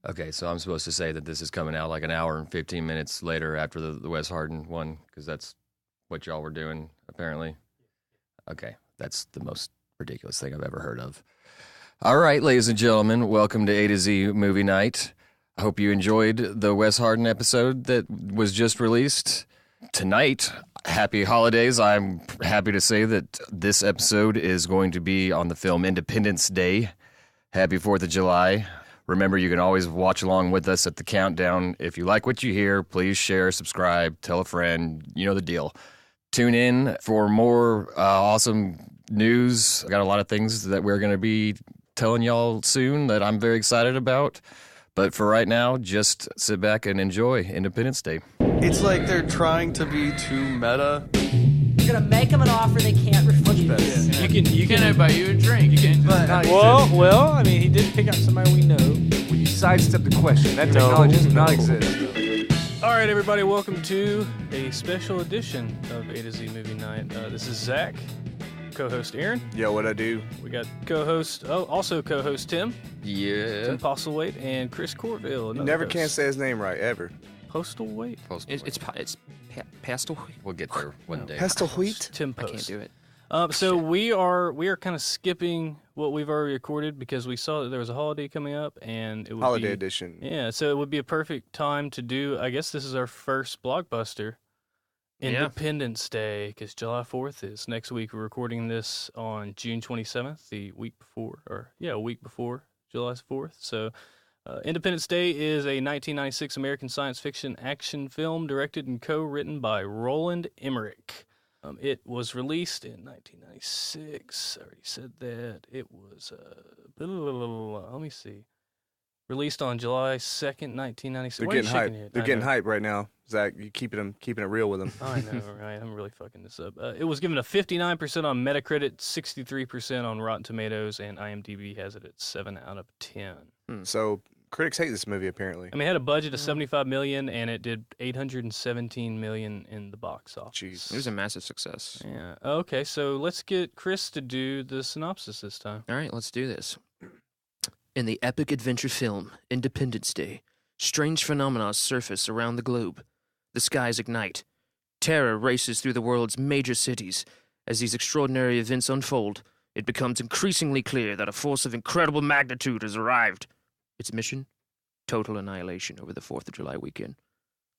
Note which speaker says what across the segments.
Speaker 1: Okay, so I'm supposed to say that this is coming out like an hour and 15 minutes later after the Wes Harden one, because that's what y'all were doing, apparently. Okay, that's the most ridiculous thing I've ever heard of. All right, ladies and gentlemen, welcome to A2Z Movie Night. I hope you enjoyed the Wes Harden episode that was just released tonight. Happy holidays. I'm happy to say that this episode is going to be on the film Independence Day. Happy 4th of July. Remember, you can always watch along with us at the countdown. If you like what you hear, please share, subscribe, tell a friend. You know the deal. Tune in for more awesome news. I got a lot of things that we're going to be telling y'all soon that I'm very excited about. But for right now, just sit back and enjoy Independence Day.
Speaker 2: It's like they're trying to be too meta.
Speaker 3: You're gonna make them an offer they can't refuse.
Speaker 2: Yeah.
Speaker 4: You can buy you a drink. You can.
Speaker 5: Well, I mean, he did pick out somebody we know.
Speaker 6: Will you sidestep the question? That technology does not exist.
Speaker 5: All right, everybody, welcome to a special edition of A2Z Movie Night. This is Zach, co-host Aaron.
Speaker 2: Yo, what I do?
Speaker 5: We got also co-host Tim.
Speaker 1: Yeah.
Speaker 5: Tim Postlewait and Chris Courville.
Speaker 2: You never can say his name right, ever.
Speaker 5: Postlewait.
Speaker 4: It's pastel.
Speaker 1: We'll get there one day.
Speaker 2: Pestlewheat?
Speaker 5: Tim
Speaker 4: I
Speaker 5: Post.
Speaker 4: can't do it.
Speaker 5: So we are kind of skipping what we've already recorded because we saw that there was a holiday coming up and it would
Speaker 2: Holiday
Speaker 5: be,
Speaker 2: edition.
Speaker 5: Yeah, so it would be a perfect time to do. I guess this is our first blockbuster, Independence Day, because July 4th is next week. We're recording this on June 27th, a week before July 4th. So Independence Day is a 1996 American science fiction action film directed and co-written by Roland Emmerich. It was released in 1996. I already said that. It was, let me see. Released on July 2nd, 1996.
Speaker 2: They're getting hype. They're getting hype right now. Zach, you keeping it real with them.
Speaker 5: I know, right? I'm really fucking this up. It was given a 59% on Metacritic, 63% on Rotten Tomatoes, and IMDb has it at 7 out of 10.
Speaker 2: So critics hate this movie, apparently.
Speaker 5: I mean, it had a budget of $75 million, and it did $817 million in the box office.
Speaker 2: Jeez.
Speaker 4: It was a massive success.
Speaker 5: Yeah. Okay, so let's get Chris to do the synopsis this time.
Speaker 4: All right, let's do this. In the epic adventure film, Independence Day, strange phenomena surface around the globe. The skies ignite. Terror races through the world's major cities. As these extraordinary events unfold, it becomes increasingly clear that a force of incredible magnitude has arrived. Its mission? Total annihilation over the 4th of July weekend.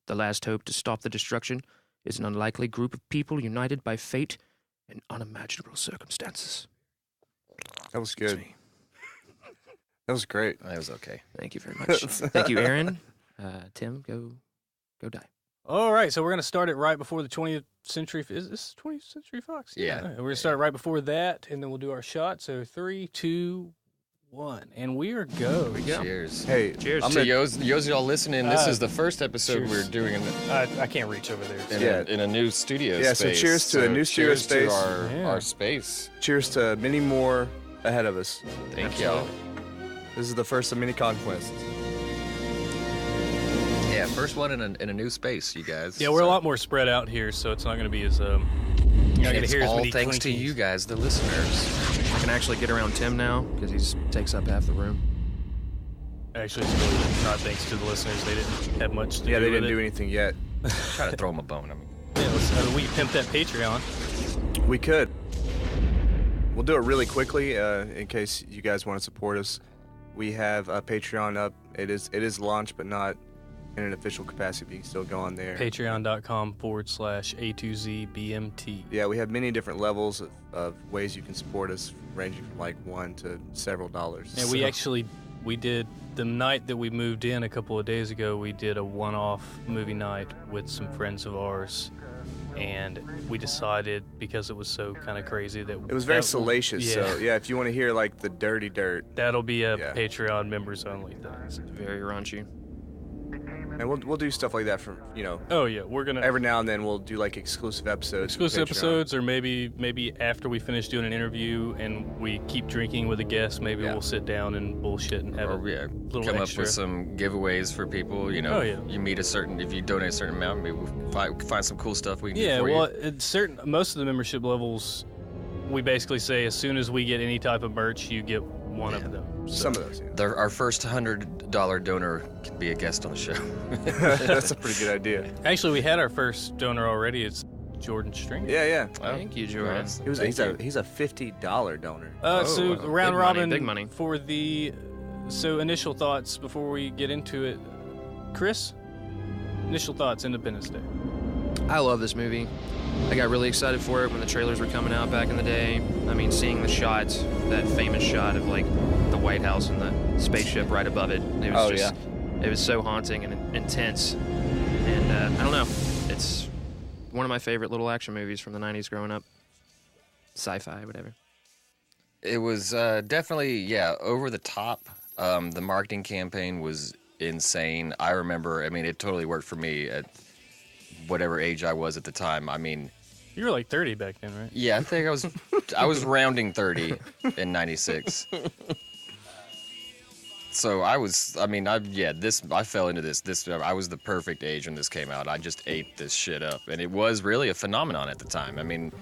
Speaker 4: The last hope to stop the destruction is an unlikely group of people united by fate and unimaginable circumstances.
Speaker 2: That was good. That was great.
Speaker 1: That was okay.
Speaker 4: Thank you very much. Thank you, Aaron. Tim, go die.
Speaker 5: All right, so we're going to start it right before the 20th century. Is this 20th Century Fox?
Speaker 1: Yeah.
Speaker 5: All right, we're going to start right before that, and then we'll do our shot. So 3, 2, 1, and we are go.
Speaker 1: Cheers.
Speaker 2: Hey,
Speaker 4: Cheers.
Speaker 1: To yo's y'all listening, this is the first episode
Speaker 5: cheers.
Speaker 1: we're doing
Speaker 5: I can't reach over there.
Speaker 1: in a new studio
Speaker 2: Yeah,
Speaker 1: space.
Speaker 2: so cheers to a new studio
Speaker 1: cheers
Speaker 2: space.
Speaker 1: to our space.
Speaker 2: cheers to many more ahead of us.
Speaker 1: Thank y'all.
Speaker 2: This is the first of many conquests.
Speaker 1: Yeah, first one in a new space, you guys.
Speaker 5: Yeah, we're a lot more spread out here, so it's not going to be as you're not going to
Speaker 1: It's
Speaker 5: hear as
Speaker 1: all
Speaker 5: many
Speaker 1: thanks to
Speaker 5: clinkings.
Speaker 1: you guys, the listeners.
Speaker 4: I can actually get around Tim now because he takes up half the room.
Speaker 5: Actually, it's really not thanks to the listeners. They didn't have much to do
Speaker 2: Yeah, they
Speaker 5: with
Speaker 2: didn't
Speaker 5: it.
Speaker 2: do anything yet.
Speaker 1: Try to throw him a bone. I mean,
Speaker 5: Yeah, we pimp that Patreon.
Speaker 2: We could. We'll do it really quickly in case you guys want to support us. We have a Patreon up. It is launched, but not in an official capacity. But you can still go on there.
Speaker 5: Patreon.com/A2ZBMT.
Speaker 2: Yeah, we have many different levels of ways you can support us, ranging from like $1 to several dollars.
Speaker 5: And we did the night that we moved in a couple of days ago. We did a one-off movie night with some friends of ours, and we decided because it was so kind of crazy that
Speaker 2: It was very salacious.
Speaker 5: Yeah.
Speaker 2: So yeah, if you want to hear like the dirty dirt,
Speaker 5: that'll be a
Speaker 2: Yeah.
Speaker 5: Patreon members only thing.
Speaker 4: Very raunchy.
Speaker 2: and we'll do stuff like that from
Speaker 5: Oh yeah, we're gonna
Speaker 2: every now and then we'll do like exclusive episodes. for
Speaker 5: exclusive
Speaker 2: Patreon.
Speaker 5: episodes, or maybe after we finish doing an interview and we keep drinking with a guest, maybe
Speaker 2: Yeah.
Speaker 5: we'll sit down and bullshit and have a little
Speaker 1: come
Speaker 5: extra.
Speaker 1: up with some giveaways for people. You know,
Speaker 5: Oh, yeah.
Speaker 1: you meet if you donate a certain amount, maybe we'll find some cool stuff we can
Speaker 5: Yeah,
Speaker 1: do for
Speaker 5: well,
Speaker 1: you.
Speaker 5: most of the membership levels, we basically say as soon as we get any type of merch, you get one of them. So.
Speaker 2: Some of those, yeah.
Speaker 1: Our first $100 donor can be a guest on the show.
Speaker 2: That's a pretty good idea.
Speaker 5: Actually, we had our first donor already. It's Jordan Stringer.
Speaker 2: Yeah.
Speaker 4: Thank you, Jordan.
Speaker 2: He's a $50 donor.
Speaker 5: So
Speaker 4: big
Speaker 5: round
Speaker 4: money,
Speaker 5: robin
Speaker 4: big money.
Speaker 5: for the initial thoughts before we get into it. Chris, initial thoughts, Independence Day.
Speaker 4: I love this movie. I got really excited for it when the trailers were coming out back in the day. I mean, seeing the shot, that famous shot of like the White House and the spaceship right above it. It was it was so haunting and intense. And I don't know, it's one of my favorite little action movies from the 90s growing up. Sci-fi, whatever.
Speaker 1: It was definitely, over the top. The marketing campaign was insane. I remember, it totally worked for me at whatever age I was at the time.
Speaker 5: You were like 30 back then, right?
Speaker 1: Yeah, I think I was rounding 30 in 96. So I fell into this. I was the perfect age when this came out. I just ate this shit up. And it was really a phenomenon at the time.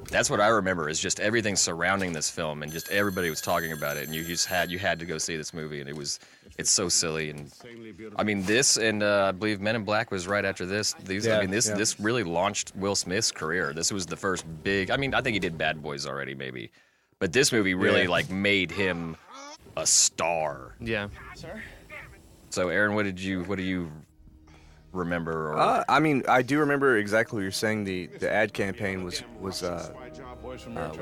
Speaker 1: That's what I remember, is just everything surrounding this film, and just everybody was talking about it, and you had to go see this movie, and it's so silly. And this and I believe Men in Black was right after this. This really launched Will Smith's career. This was the first big. I think he did Bad Boys already, maybe, but this movie really made him a star.
Speaker 4: Yeah.
Speaker 1: So, Aaron, what do you remember?
Speaker 2: I do remember exactly what you're saying. The ad campaign was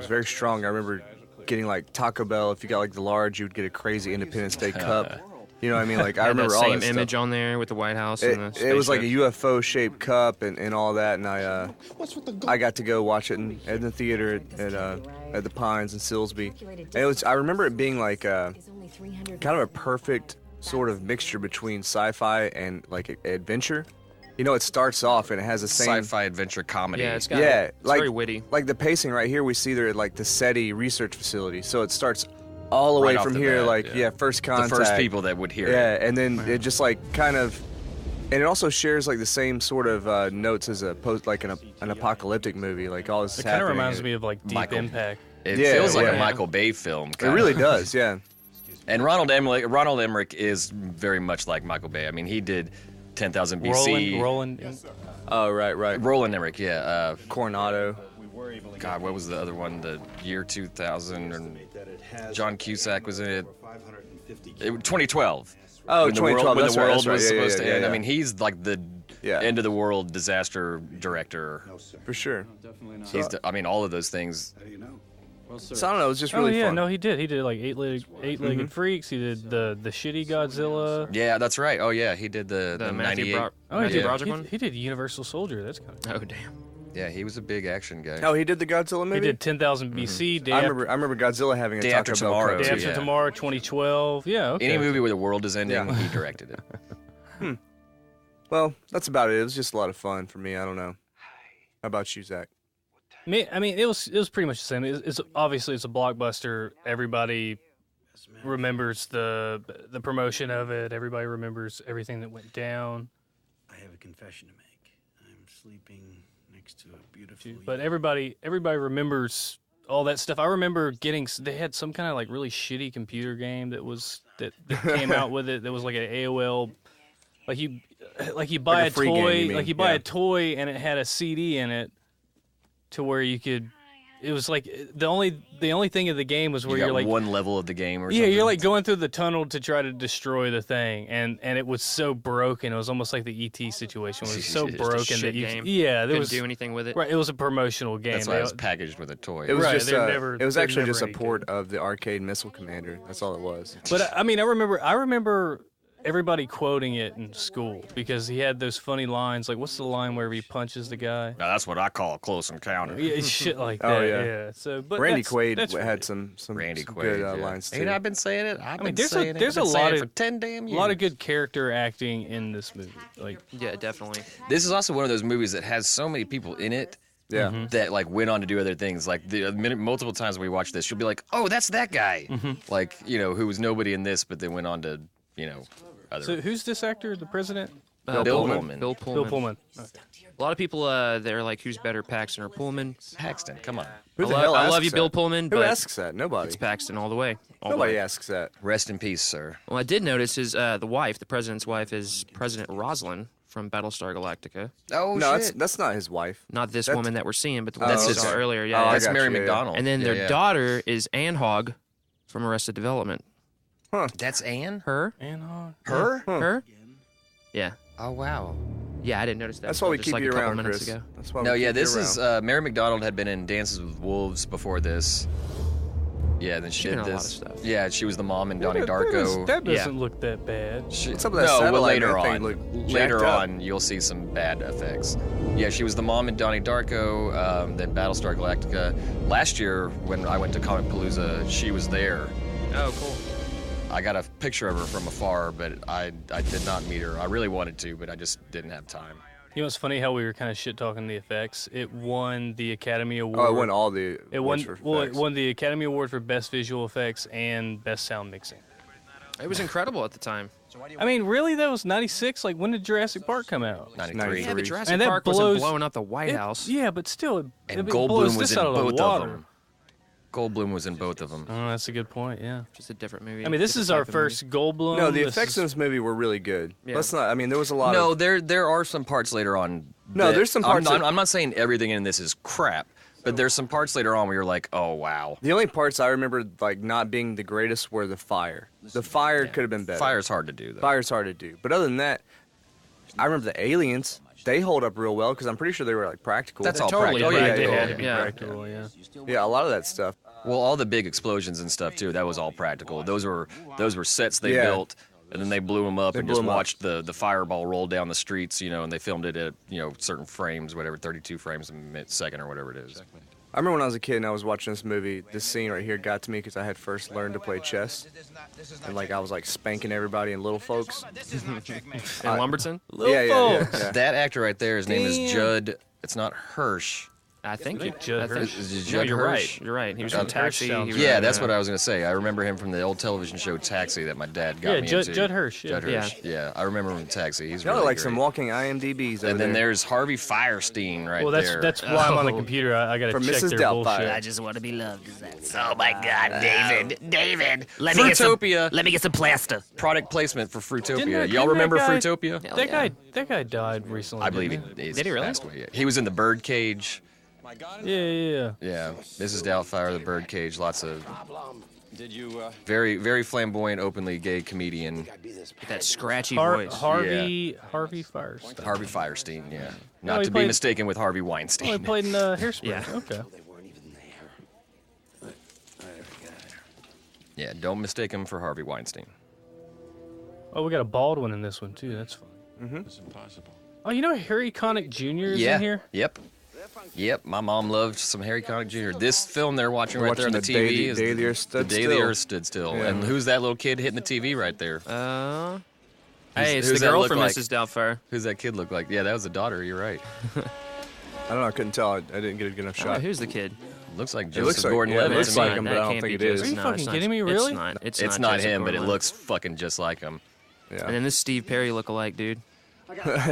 Speaker 2: very strong. I remember getting like Taco Bell. If you got like the large, you would get a crazy Independence Day cup. You know what I mean? Like I remember all that
Speaker 4: same image
Speaker 2: stuff.
Speaker 4: On there with the White House. And the
Speaker 2: it was like a
Speaker 4: spaceship.
Speaker 2: UFO shaped cup and all that, and I got to go watch it in the theater at the Pines in Silsby. And I remember it being like kind of a perfect sort of mixture between sci-fi and like adventure. It starts off and it has the same
Speaker 1: Sci-fi adventure comedy.
Speaker 4: Yeah, it's very witty.
Speaker 2: Like the pacing right here, we see they're at like the SETI research facility. So it starts all the way
Speaker 1: Right
Speaker 2: from
Speaker 1: off the
Speaker 2: here,
Speaker 1: bat,
Speaker 2: first contact.
Speaker 1: The first people that would hear it.
Speaker 2: Yeah, and then it just like kind of, and it also shares like the same sort of notes as an apocalyptic movie. Like all this is
Speaker 5: It kind of
Speaker 2: happening.
Speaker 5: reminds me of like Deep Impact.
Speaker 1: It feels like
Speaker 2: yeah.
Speaker 1: a Michael Bay film.
Speaker 2: It really does, yeah.
Speaker 1: And Ronald Emmerich is very much like Michael Bay. He did 10,000 BC.
Speaker 5: Roland.
Speaker 2: Oh, right.
Speaker 1: Roland Emmerich, yeah.
Speaker 2: Coronado.
Speaker 1: God, what was the other one? The year 2000, and John Cusack was in it. 2012.
Speaker 2: Oh,
Speaker 1: when
Speaker 2: 2012.
Speaker 1: When
Speaker 2: That's
Speaker 1: the
Speaker 2: right,
Speaker 1: world
Speaker 2: that's right.
Speaker 1: was
Speaker 2: Yeah,
Speaker 1: supposed to end.
Speaker 2: yeah.
Speaker 1: He's like the end of the world disaster director.
Speaker 2: For sure.
Speaker 1: He's all of those things.
Speaker 2: So I don't know. It was just really fun.
Speaker 5: No, he did. He did like eight-legged freaks. He did the shitty Godzilla.
Speaker 1: Yeah, that's right. Oh yeah, he did the
Speaker 4: Matthew
Speaker 1: 98.
Speaker 4: Matthew Broderick one?
Speaker 5: He did Universal Soldier. That's kind of.
Speaker 4: Oh damn.
Speaker 1: Yeah, he was a big action guy.
Speaker 2: Oh, he did the Godzilla movie?
Speaker 5: He did 10,000 BC.
Speaker 2: I remember Godzilla having a
Speaker 1: Day
Speaker 2: Taco
Speaker 1: After
Speaker 2: Bell
Speaker 1: Tomorrow.
Speaker 2: cup.
Speaker 5: Day After
Speaker 1: Yeah.
Speaker 5: Tomorrow, 2012. Yeah, okay.
Speaker 1: Any movie where the world is ending,
Speaker 2: Yeah.
Speaker 1: he directed it.
Speaker 2: Well, that's about it. It was just a lot of fun for me. I don't know. How about you, Zach?
Speaker 5: It was pretty much the same. It's obviously it's a blockbuster. Everybody remembers the promotion of it. Everybody remembers everything that went down.
Speaker 7: I have a confession to make. I'm sleeping next to a beautiful.
Speaker 5: But everybody remembers all that stuff. I remember they had some kind of like really shitty computer game that came out with it. That was like an AOL, like you buy
Speaker 2: Like a free game,
Speaker 5: toy,
Speaker 2: you mean?
Speaker 5: like you buy
Speaker 2: Yeah.
Speaker 5: a toy and it had a CD in it, to where you could. It was like the only thing of the game was where
Speaker 1: You got
Speaker 5: you're like
Speaker 1: one level of the game or
Speaker 5: yeah,
Speaker 1: something.
Speaker 5: you're like going through the tunnel to try to destroy the thing, and it was so broken. It was almost like the ET situation. It was so
Speaker 4: Just a
Speaker 5: broken
Speaker 4: shit
Speaker 5: that
Speaker 4: game.
Speaker 5: there
Speaker 4: Couldn't
Speaker 5: was
Speaker 4: do anything with it.
Speaker 5: right. It was a promotional game.
Speaker 1: That's why it was packaged with a toy.
Speaker 2: It was
Speaker 5: Right,
Speaker 2: just
Speaker 5: they're never-
Speaker 2: it was
Speaker 5: they're
Speaker 2: actually
Speaker 5: never
Speaker 2: just a
Speaker 5: any
Speaker 2: port of the arcade Missile Commander. That's all it was.
Speaker 5: But I remember everybody quoting it in school because he had those funny lines. Like, what's the line where he punches the guy?
Speaker 1: Now, that's what I call a close encounter.
Speaker 5: Yeah, shit like
Speaker 2: Oh,
Speaker 5: that.
Speaker 2: yeah.
Speaker 5: Yeah. So, but
Speaker 2: Randy
Speaker 5: that's
Speaker 2: Quaid had some
Speaker 1: Randy
Speaker 2: some
Speaker 1: Quaid,
Speaker 2: good
Speaker 1: yeah.
Speaker 2: lines too.
Speaker 1: Ain't I been saying it? I've been
Speaker 5: there's
Speaker 1: saying it.
Speaker 5: there's
Speaker 1: I've
Speaker 5: a
Speaker 1: been saying
Speaker 5: lot
Speaker 1: it
Speaker 5: of
Speaker 1: for 10 damn years.
Speaker 5: a lot of good character acting in this movie. Like,
Speaker 4: Yeah, definitely.
Speaker 1: This is also one of those movies that has so many people in it
Speaker 2: Yeah.
Speaker 1: that like went on to do other things. Like multiple times we watch this, you'll be like, "Oh, that's that guy." Like who was nobody in this, but then went on to other.
Speaker 5: so who's this actor? The president?
Speaker 1: Bill Pullman.
Speaker 4: Bill Pullman.
Speaker 5: Bill Pullman. Okay.
Speaker 4: A lot of people, they're like, who's better, Paxton or Pullman?
Speaker 1: Paxton, come on.
Speaker 2: Who the hell
Speaker 4: I
Speaker 2: asks
Speaker 4: love you,
Speaker 2: that?
Speaker 4: Bill Pullman,
Speaker 2: Who
Speaker 4: but
Speaker 2: asks that? Nobody.
Speaker 4: it's Paxton all the way. All the
Speaker 2: Nobody
Speaker 4: way.
Speaker 2: asks that.
Speaker 1: Rest in peace, sir.
Speaker 4: Well, I did notice his the wife, the president's wife, is President Rosalind from Battlestar Galactica.
Speaker 1: Oh,
Speaker 2: No,
Speaker 1: shit.
Speaker 2: that's not his wife.
Speaker 4: Not this
Speaker 2: That's-
Speaker 4: woman that we're seeing, but the one
Speaker 1: That's
Speaker 4: that we
Speaker 1: his-
Speaker 4: saw earlier.
Speaker 2: Oh,
Speaker 4: Yeah,
Speaker 2: I
Speaker 4: yeah.
Speaker 1: That's
Speaker 2: got
Speaker 1: Mary
Speaker 2: you, yeah.
Speaker 1: McDonald.
Speaker 4: And then
Speaker 1: Yeah,
Speaker 4: their
Speaker 1: yeah.
Speaker 4: daughter is Ann Hogg from Arrested Development.
Speaker 1: That's Anne?
Speaker 4: Her?
Speaker 5: And
Speaker 1: Her?
Speaker 4: Her? Yeah.
Speaker 1: Oh, wow.
Speaker 4: Yeah, I didn't notice that.
Speaker 2: That's why we
Speaker 4: just
Speaker 2: keep
Speaker 4: like
Speaker 2: you
Speaker 4: a couple
Speaker 2: around,
Speaker 4: minutes
Speaker 2: Chris.
Speaker 4: ago.
Speaker 2: That's why
Speaker 1: No,
Speaker 2: we
Speaker 1: yeah,
Speaker 2: keep you
Speaker 1: this is
Speaker 2: around.
Speaker 1: Mary McDonald had been in Dances with Wolves before this. Yeah, then she
Speaker 4: She's
Speaker 1: did
Speaker 4: been in a lot
Speaker 1: this.
Speaker 4: of stuff.
Speaker 1: Yeah, she was the mom in Donnie Darko.
Speaker 5: That doesn't look that bad.
Speaker 2: What's up with that
Speaker 1: no, well,
Speaker 2: satellite
Speaker 1: later
Speaker 2: man thing?
Speaker 1: on,
Speaker 2: Look jacked
Speaker 1: later
Speaker 2: up.
Speaker 1: on, you'll see some bad effects. Yeah, she was the mom in Donnie Darko, then Battlestar Galactica. Last year, when I went to Comic Palooza, she was there.
Speaker 4: Oh, cool.
Speaker 1: I got a picture of her from afar, but I did not meet her. I really wanted to, but I just didn't have time.
Speaker 5: You know, it's funny how we were kind of shit talking the effects. It won the Academy Award.
Speaker 2: Oh, it won all the.
Speaker 5: It won.
Speaker 2: awards for
Speaker 5: Well, it
Speaker 2: effects.
Speaker 5: won the Academy Award for Best Visual Effects and Best Sound Mixing.
Speaker 4: It was incredible at the time.
Speaker 5: I mean, really, that was '96. Like, when did Jurassic Park come out?
Speaker 1: 93.
Speaker 4: Yeah, but Jurassic
Speaker 5: And that
Speaker 4: Park
Speaker 5: blows-
Speaker 4: wasn't blowing up the White House.
Speaker 5: Yeah, but still,
Speaker 1: And
Speaker 5: it blows
Speaker 1: Goldblum was
Speaker 5: this
Speaker 1: in
Speaker 5: out of the
Speaker 1: both of
Speaker 5: water.
Speaker 1: them. Goldblum was in both of them.
Speaker 5: Oh, that's a good point. Yeah.
Speaker 4: Just a different movie.
Speaker 5: I mean, this
Speaker 4: different
Speaker 5: is our
Speaker 4: type of movie.
Speaker 5: first Goldblum.
Speaker 2: No, the
Speaker 5: This
Speaker 2: effects in
Speaker 5: is-
Speaker 2: this movie were really good.
Speaker 4: Yeah.
Speaker 2: Let's not. I mean, there was a lot
Speaker 1: No,
Speaker 2: of.
Speaker 1: there are some parts later on.
Speaker 2: No,
Speaker 1: that-
Speaker 2: there's some parts
Speaker 1: I'm,
Speaker 2: that-
Speaker 1: I'm not saying everything in this is crap, but there's some parts later on where you're like, oh wow.
Speaker 2: The only parts I remember like not being the greatest were the fire. The fire could have been better.
Speaker 1: Fire's hard to do though.
Speaker 2: Fire's hard to do. But other than that, I remember the aliens. They hold up real well because I'm pretty sure they were like practical.
Speaker 1: That's all
Speaker 4: Totally
Speaker 1: practical. Oh, yeah,
Speaker 4: practical.
Speaker 1: yeah,
Speaker 5: Had to be
Speaker 4: Yeah.
Speaker 5: practical, yeah.
Speaker 2: Yeah, a lot of that stuff.
Speaker 1: Well, all the big explosions and stuff too. That was all practical. Those were sets they
Speaker 2: Yeah.
Speaker 1: built, and then they blew them up
Speaker 2: They
Speaker 1: and
Speaker 2: blew
Speaker 1: just
Speaker 2: 'em up.
Speaker 1: watched the fireball roll down the streets. You know, and they filmed it at certain frames, whatever, 32 frames a second or whatever it is.
Speaker 2: I remember when I was a kid and I was watching this movie. This scene right here got to me because I had first learned to play chess, and like I was like spanking everybody and little folks.
Speaker 4: And Lumberton?
Speaker 2: Yeah.
Speaker 1: That actor right there, his name is
Speaker 5: Damn.
Speaker 1: Judd. It's not Hirsch.
Speaker 4: I think
Speaker 5: think Judd Hirsch.
Speaker 1: Is it
Speaker 4: No,
Speaker 1: Judd
Speaker 4: you're
Speaker 1: Hirsch?
Speaker 4: right. You're right. He was
Speaker 1: Judd
Speaker 4: from Taxi.
Speaker 5: Hirsch sounds
Speaker 4: He was
Speaker 1: Yeah,
Speaker 4: in,
Speaker 1: that's what I was gonna say. I remember him from the old television show Taxi that my dad got
Speaker 5: Yeah,
Speaker 1: me
Speaker 5: Judd-
Speaker 1: into.
Speaker 5: Judd Hirsch, yeah.
Speaker 1: Judd Hirsch. Yeah, I remember him from Taxi. He's
Speaker 2: Y'all
Speaker 1: really
Speaker 2: are like
Speaker 1: great.
Speaker 2: some walking IMDb's. over
Speaker 1: And then
Speaker 2: there.
Speaker 1: there's Harvey Firestein right
Speaker 5: Well,
Speaker 1: there.
Speaker 5: that's why I'm on the
Speaker 4: Oh.
Speaker 5: computer. I got to
Speaker 2: From
Speaker 5: check
Speaker 2: Mrs.
Speaker 5: their
Speaker 2: Doubtfire.
Speaker 5: bullshit.
Speaker 3: I just want to be loved. Is that so?
Speaker 8: Oh my God, David! Let me get some.
Speaker 1: Fruitopia.
Speaker 8: Let me get some plaster.
Speaker 1: Product placement for Fruitopia.
Speaker 5: Didn't
Speaker 1: Y'all
Speaker 5: that
Speaker 1: remember
Speaker 5: guy-
Speaker 1: Fruitopia?
Speaker 5: That guy died recently.
Speaker 1: I believe
Speaker 5: didn't
Speaker 1: he's
Speaker 4: Did he really?
Speaker 1: passed away. He was in the Birdcage.
Speaker 5: Yeah.
Speaker 1: Yeah, Mrs. Doubtfire, the Birdcage. Lots of very, very flamboyant, openly gay comedian.
Speaker 4: that scratchy
Speaker 5: Harvey Firestein.
Speaker 1: Harvey Firestein. Yeah,
Speaker 5: Oh,
Speaker 1: not
Speaker 5: he
Speaker 1: to be
Speaker 5: played-
Speaker 1: mistaken with Harvey
Speaker 5: Oh, he
Speaker 1: Weinstein.
Speaker 5: played in Hairspray.
Speaker 4: Yeah.
Speaker 5: Okay.
Speaker 1: Yeah, don't mistake him for Harvey Weinstein.
Speaker 5: Oh, we got a bald one in this one too. That's fun.
Speaker 6: It's impossible.
Speaker 5: Oh, you know Harry Connick Jr. is
Speaker 1: Yeah.
Speaker 5: in here.
Speaker 1: Yep. My mom loved some Harry Connick Jr. This film they're watching
Speaker 2: We're
Speaker 1: right there on the
Speaker 2: watching
Speaker 1: TV
Speaker 2: the
Speaker 1: is
Speaker 2: Day the Earth Stood
Speaker 1: the Day
Speaker 2: Still.
Speaker 1: the Earth Stood Still.
Speaker 2: Yeah.
Speaker 1: And who's that little kid hitting the TV right there?
Speaker 4: Hey, it's
Speaker 1: who's
Speaker 4: the
Speaker 1: that
Speaker 4: girl
Speaker 1: look
Speaker 4: from
Speaker 1: like?
Speaker 4: Mrs. Doubtfire.
Speaker 1: Who's that kid look like? Yeah, that was the daughter. You're right.
Speaker 2: I don't know. I couldn't tell. I didn't get a good enough
Speaker 4: Oh,
Speaker 2: shot.
Speaker 4: who's the kid?
Speaker 1: Looks like
Speaker 2: It
Speaker 1: Joseph
Speaker 2: looks like-
Speaker 1: Gordon-Levitt.
Speaker 2: yeah, it looks
Speaker 1: to me.
Speaker 2: like him, but I don't
Speaker 4: can't
Speaker 2: think
Speaker 4: be
Speaker 2: it is.
Speaker 4: Joseph.
Speaker 5: Are you
Speaker 4: No,
Speaker 5: fucking
Speaker 4: it's not.
Speaker 5: kidding me, really?
Speaker 4: It's not.
Speaker 1: It's not
Speaker 4: Joseph
Speaker 1: him, but it
Speaker 4: Gordon-Levitt.
Speaker 1: looks fucking just like him.
Speaker 2: Yeah.
Speaker 4: And then this Steve Perry lookalike dude.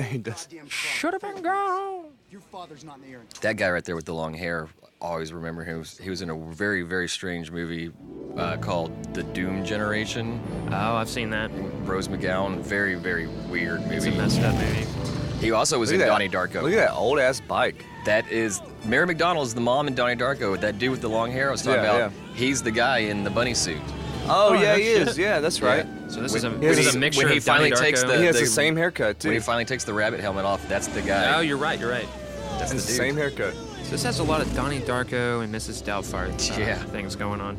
Speaker 2: He does.
Speaker 4: Should have been gone.
Speaker 9: Your father's not in the air.
Speaker 1: That guy right there with the long hair, always remember him. He was in a very, very strange movie called The Doom Generation.
Speaker 4: Oh, I've seen that.
Speaker 1: Rose McGowan, very, very weird
Speaker 4: It's a
Speaker 1: movie.
Speaker 4: messed up movie.
Speaker 1: He also was
Speaker 2: Look
Speaker 1: in
Speaker 2: at that.
Speaker 1: Donnie Darko.
Speaker 2: Look at that old ass bike.
Speaker 1: That is Mary McDonald is the mom in Donnie Darko. That dude with the long hair I was talking
Speaker 2: Yeah,
Speaker 1: about. He's the guy in the bunny suit.
Speaker 2: Oh, yeah,
Speaker 5: no
Speaker 2: he
Speaker 5: shit.
Speaker 2: is. Yeah, that's right.
Speaker 4: So this is a
Speaker 1: When
Speaker 4: this
Speaker 1: he-
Speaker 4: is a mixture
Speaker 1: when he
Speaker 4: of Donnie
Speaker 1: finally takes
Speaker 4: Darko.
Speaker 2: He has
Speaker 1: the-
Speaker 2: the same haircut too.
Speaker 1: When he finally takes the rabbit helmet off, that's the guy.
Speaker 4: Oh, you're right. You're right.
Speaker 1: That's
Speaker 2: It's
Speaker 1: the
Speaker 2: the
Speaker 1: dude.
Speaker 2: same haircut.
Speaker 4: So this has a lot of Donnie Darko and Mrs. Doubtfire
Speaker 1: Yeah.
Speaker 4: things going on.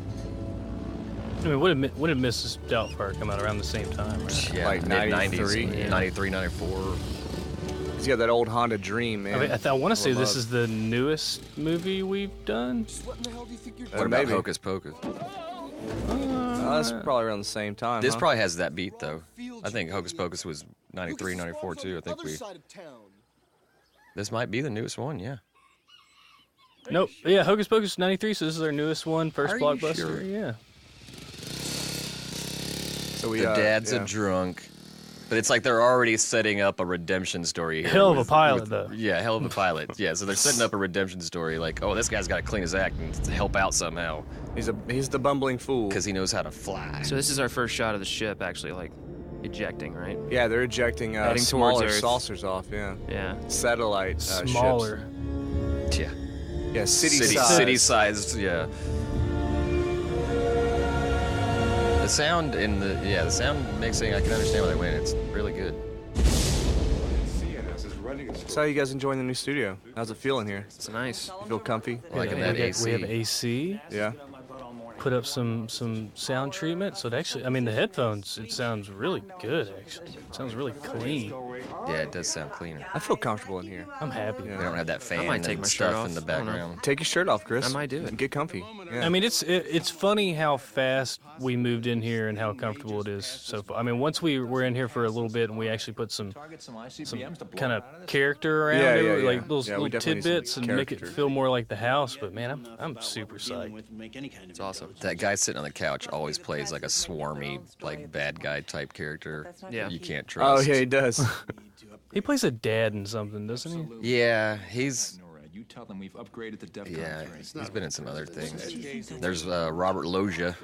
Speaker 5: I mean, when did Mrs. Doubtfire come out around the same time? Right?
Speaker 1: Yeah,
Speaker 2: Like
Speaker 1: mid-90s,
Speaker 2: 93?
Speaker 4: Yeah.
Speaker 1: 93, 94.
Speaker 2: He's got that old Honda Dream, man.
Speaker 5: I mean, I want to say this
Speaker 2: love.
Speaker 5: is the newest movie we've done.
Speaker 9: What in the hell do you think you're
Speaker 1: What about
Speaker 2: maybe.
Speaker 1: Hocus Pocus?
Speaker 2: That's probably around the same time.
Speaker 1: This
Speaker 2: huh?
Speaker 1: probably has that beat though. I think Hocus Pocus was 93, 94 too. I think this might be the newest one. Yeah.
Speaker 5: Nope. Yeah, Hocus Pocus 93, so this is our newest one, first
Speaker 1: Are you
Speaker 5: blockbuster.
Speaker 1: sure?
Speaker 5: Yeah.
Speaker 2: So we,
Speaker 1: The dad's
Speaker 2: yeah.
Speaker 1: a drunk. But it's like they're already setting up a redemption story here.
Speaker 5: Hell of a pilot, though.
Speaker 1: Yeah, hell of a pilot. Yeah, so they're setting up a redemption story like, oh, this guy's got to clean his act and help out somehow.
Speaker 2: He's the bumbling fool.
Speaker 1: Because he knows how to fly.
Speaker 4: So this is our first shot of the ship actually, like, ejecting, right?
Speaker 2: Yeah, they're ejecting
Speaker 4: Heading
Speaker 2: smaller
Speaker 4: towards Earth.
Speaker 2: saucers off, yeah.
Speaker 4: Yeah.
Speaker 2: Satellite
Speaker 5: Smaller.
Speaker 2: ships.
Speaker 1: Yeah.
Speaker 2: Yeah, city-sized.
Speaker 1: Yeah. The sound in the sound mixing, I can understand why they went. It's really good.
Speaker 2: So how you guys enjoying the new studio? How's it feeling here?
Speaker 4: It's nice.
Speaker 2: You feel comfy?
Speaker 1: Like in that AC.
Speaker 5: We have AC.
Speaker 2: Yeah.
Speaker 5: Put up some sound treatment. So it actually, I mean, the headphones, it sounds really good, actually. It sounds really clean.
Speaker 1: Yeah, it does sound cleaner.
Speaker 2: I feel comfortable in here.
Speaker 5: I'm happy.
Speaker 1: They don't have that fan
Speaker 4: might take
Speaker 1: and
Speaker 4: my shirt
Speaker 1: stuff
Speaker 4: off.
Speaker 1: in the
Speaker 4: I don't know.
Speaker 1: background.
Speaker 2: Take your shirt off, Chris.
Speaker 4: I might do it.
Speaker 2: Get comfy. Yeah.
Speaker 5: I mean, it's funny how fast we moved in here and how comfortable it is. So I mean, once we were in here for a little bit and we actually put some kind of character around it, like those little tidbits, and make it feel more like the house. But man, I'm super psyched.
Speaker 4: It's awesome.
Speaker 1: That guy sitting on the couch always plays like a swarmy, like bad guy type character.
Speaker 4: Yeah.
Speaker 1: You can't
Speaker 2: Oh
Speaker 1: trust.
Speaker 2: yeah, he does.
Speaker 5: He plays a dad in something, doesn't he?
Speaker 1: Yeah, he's.
Speaker 10: You tell them we've upgraded the DEFCON
Speaker 1: Yeah,
Speaker 10: training.
Speaker 1: he's been in some other things. There's Robert Loggia.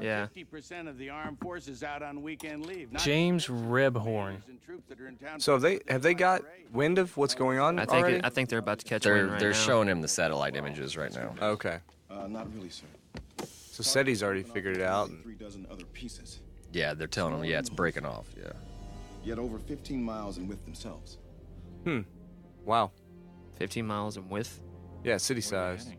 Speaker 4: Yeah.
Speaker 7: 50% of the armed forces out on weekend leave.
Speaker 5: James Rebhorn.
Speaker 2: So have they got wind of what's going on already?
Speaker 4: I think they're about to catch
Speaker 1: They're
Speaker 4: wind right
Speaker 1: they're
Speaker 4: now.
Speaker 1: showing him the satellite images right now.
Speaker 2: Okay.
Speaker 10: Not really, sir.
Speaker 2: So SETI's already figured it out.
Speaker 10: 3 dozen other pieces.
Speaker 1: Yeah, they're telling him. Yeah, it's breaking off. Yeah.
Speaker 10: Yet over 15 miles in width themselves.
Speaker 2: Wow.
Speaker 4: 15 miles in width.
Speaker 2: Yeah, city-sized.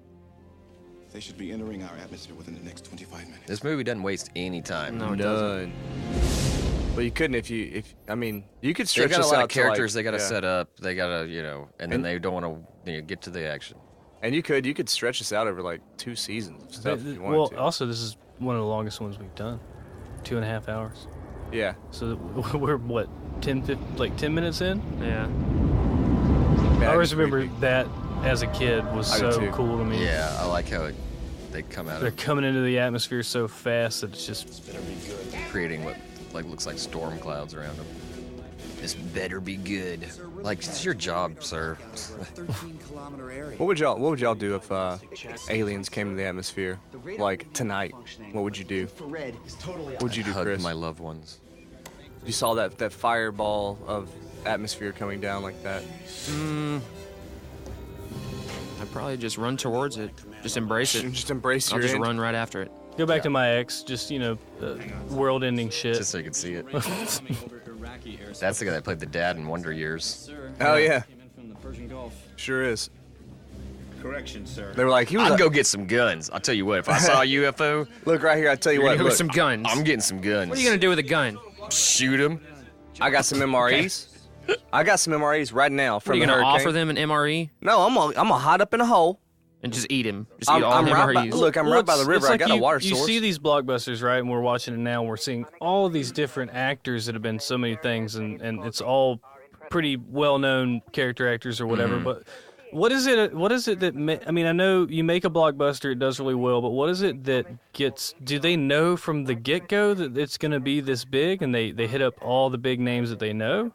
Speaker 10: They should be entering our atmosphere within the next 25 minutes.
Speaker 1: This movie doesn't waste any time.
Speaker 4: No, it doesn't.
Speaker 2: None. Well, you couldn't if I mean, you could
Speaker 1: They
Speaker 2: stretch
Speaker 1: got a
Speaker 2: this
Speaker 1: lot
Speaker 2: out
Speaker 1: of characters
Speaker 2: to like,
Speaker 1: they got to
Speaker 2: yeah.
Speaker 1: set up. They got to, and then they don't want to get to the action.
Speaker 2: And you could stretch this out over like 2 seasons of stuff if you wanted
Speaker 5: Well,
Speaker 2: to.
Speaker 5: also this is one of the longest ones we've done. 2.5 hours.
Speaker 2: Yeah.
Speaker 5: So we're what 10 minutes in?
Speaker 4: Yeah.
Speaker 5: I always remember that as a kid was
Speaker 2: I do
Speaker 5: so
Speaker 2: too.
Speaker 5: cool to me.
Speaker 1: Yeah, I like how they come out
Speaker 5: They're
Speaker 1: of
Speaker 5: coming into the atmosphere so fast that it's just
Speaker 1: creating what looks like storm clouds around them. This better be good. Like, it's your job, sir.
Speaker 2: What would y'all do if aliens came to the atmosphere like tonight? What would you do? What would you do,
Speaker 1: Hug
Speaker 2: Chris?
Speaker 1: my loved ones.
Speaker 2: You saw that fireball of atmosphere coming down like that.
Speaker 4: I'd probably just run towards it. Just embrace it.
Speaker 2: Just embrace
Speaker 4: I'll
Speaker 2: your
Speaker 4: just
Speaker 2: end.
Speaker 4: run right after it.
Speaker 5: go back to my ex, just world-ending shit.
Speaker 1: Just so you can see it. That's the guy that played the dad in Wonder Years.
Speaker 2: Oh yeah. Sure is.
Speaker 7: Correction, sir.
Speaker 2: They were like, he was.
Speaker 1: I'd go get some guns. I'll tell you what, if I saw a UFO,
Speaker 2: Look right here. I tell you
Speaker 4: You're
Speaker 2: what.
Speaker 4: gonna go with
Speaker 2: Look,
Speaker 4: some guns.
Speaker 1: I'm getting some guns.
Speaker 4: What are you gonna do with a gun?
Speaker 1: Shoot him.
Speaker 2: I got some MREs. I got some MREs right now
Speaker 4: What, are
Speaker 2: from
Speaker 4: you
Speaker 2: the
Speaker 4: gonna
Speaker 2: hurricane.
Speaker 4: offer them an MRE
Speaker 2: No, I'm gonna hide up in a hole.
Speaker 4: and just eat him? Just eat all
Speaker 2: I'm
Speaker 4: the
Speaker 2: right by,
Speaker 4: MREs.
Speaker 2: look, I'm right by the river.
Speaker 5: It's
Speaker 2: I got a water
Speaker 5: you
Speaker 2: source.
Speaker 5: see these blockbusters, right? And we're watching it now. And we're seeing all these different actors that have been so many things, and it's all pretty well-known character actors or whatever. But what is it? What is it that? I mean, I know you make a blockbuster; it does really well. But what is it that gets? Do they know from the get-go that it's going to be this big, and they hit up all the big names that they know?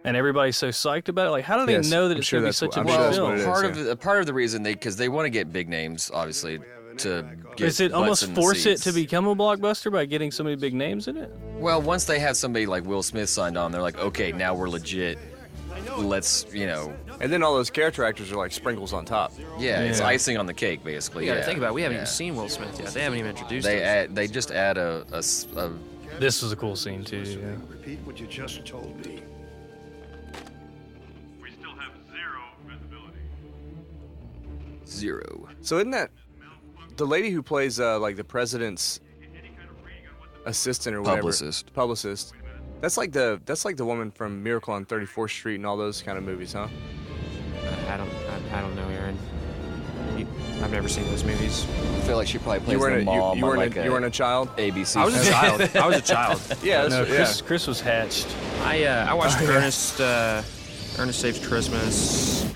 Speaker 5: And everybody's so psyched about it. Like, how do they
Speaker 2: Yes,
Speaker 5: know that
Speaker 2: I'm
Speaker 5: it's
Speaker 2: sure
Speaker 5: going to be
Speaker 2: that's
Speaker 5: such a
Speaker 2: what-
Speaker 5: big
Speaker 2: I'm sure that's
Speaker 5: film?
Speaker 2: what it is.
Speaker 1: Part of the reason because they want to get big names, obviously, to get
Speaker 5: Is it
Speaker 1: butts
Speaker 5: almost
Speaker 1: in the
Speaker 5: force it
Speaker 1: seats.
Speaker 5: to become a blockbuster by getting so many big names in it?
Speaker 1: Well, once they have somebody like Will Smith signed on, they're like, okay, now we're legit. Let's,
Speaker 2: And then all those character actors are like sprinkles on top.
Speaker 1: it's icing on the cake, basically.
Speaker 4: You gotta
Speaker 1: yeah.
Speaker 4: think about it. We haven't
Speaker 1: Yeah.
Speaker 4: even seen Will Smith yet. They haven't even introduced
Speaker 1: They
Speaker 4: him.
Speaker 1: they just add a
Speaker 5: This was a cool scene too. Yeah.
Speaker 7: Repeat what you just told me.
Speaker 11: We still have 0 visibility.
Speaker 1: 0.
Speaker 2: So isn't that the lady who plays like the president's assistant or whatever? Publicist. That's like the woman from Miracle on 34th Street and all those kind of movies, huh?
Speaker 4: I don't know, Aaron. I've never seen those movies.
Speaker 1: I feel like she probably plays
Speaker 2: You weren't
Speaker 1: the mom
Speaker 2: you
Speaker 1: on
Speaker 2: weren't
Speaker 1: like
Speaker 2: a, you weren't a child.
Speaker 1: ABC.
Speaker 4: I was a child. I was a child.
Speaker 2: Yeah,
Speaker 5: No,
Speaker 2: that's,
Speaker 5: Chris was hatched.
Speaker 4: I watched Ernest Saves Christmas.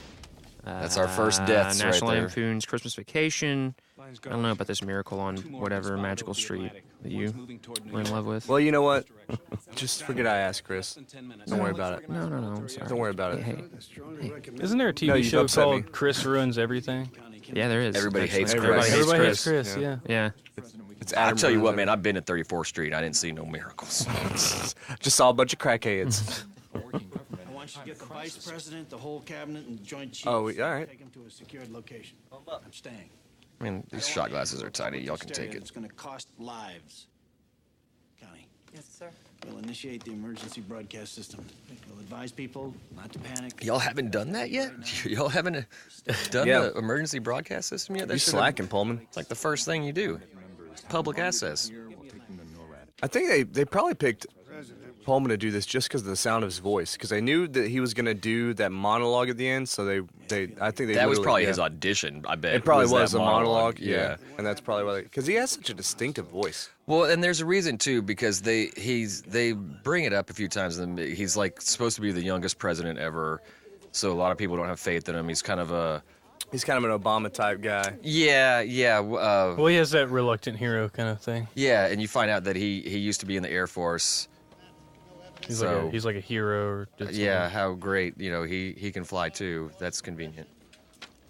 Speaker 1: That's our first deaths right
Speaker 4: National
Speaker 1: there.
Speaker 4: Lampoon's Christmas Vacation. I don't know about this Miracle on whatever magical street that you were in love with.
Speaker 2: Well, you know what? Just forget I asked Chris. Don't worry about it.
Speaker 4: No, I'm sorry.
Speaker 2: Don't worry about it.
Speaker 4: Hey.
Speaker 5: Isn't there a TV
Speaker 2: No, you've
Speaker 5: show
Speaker 2: upset me.
Speaker 5: called Chris Ruins Everything?
Speaker 4: Yeah, there is.
Speaker 1: Everybody hates
Speaker 4: Actually.
Speaker 1: Chris.
Speaker 5: Everybody hates Chris, yeah.
Speaker 4: Yeah.
Speaker 2: It's
Speaker 1: I'll
Speaker 2: Adam
Speaker 1: tell you what,
Speaker 2: Brunner.
Speaker 1: man. I've been at 34th Street. I didn't see no miracles.
Speaker 2: Just saw a bunch of crackheads.
Speaker 7: I want you to get the vice president, the whole cabinet, and the joint chiefs.
Speaker 2: Oh, all right.
Speaker 7: Take them to a secured location. I'm staying.
Speaker 1: I mean, these shot glasses are tiny. Y'all can take
Speaker 7: It's
Speaker 1: it.
Speaker 7: going to cost lives. Connie.
Speaker 3: Yes, sir.
Speaker 7: We'll initiate the emergency broadcast system. We'll advise people not to panic.
Speaker 1: Y'all haven't done that yet? Y'all haven't done
Speaker 2: Yeah.
Speaker 1: the emergency broadcast system yet?
Speaker 2: You slacking, Pullman.
Speaker 1: It's like the first thing you do. Public access.
Speaker 2: I think they probably picked Pullman to do this just because of the sound of his voice, because they knew that he was going to do that monologue at the end, so I think they
Speaker 1: That was
Speaker 2: literally-
Speaker 1: probably
Speaker 2: yeah.
Speaker 1: his audition, I bet.
Speaker 2: It probably was
Speaker 1: that
Speaker 2: a monologue,
Speaker 1: yeah.
Speaker 2: And that's probably why, because he has such a distinctive voice.
Speaker 1: Well, and there's a reason too, because they bring it up a few times. And he's like supposed to be the youngest president ever, so a lot of people don't have faith in him. He's kind of an
Speaker 2: Obama type guy.
Speaker 1: yeah.
Speaker 5: Well, he has that reluctant hero kind of thing.
Speaker 1: Yeah, and you find out that he used to be in the Air Force.
Speaker 5: He's
Speaker 1: So-
Speaker 5: like a hero. Or did
Speaker 1: Yeah,
Speaker 5: something.
Speaker 1: how great, he can fly too. That's convenient.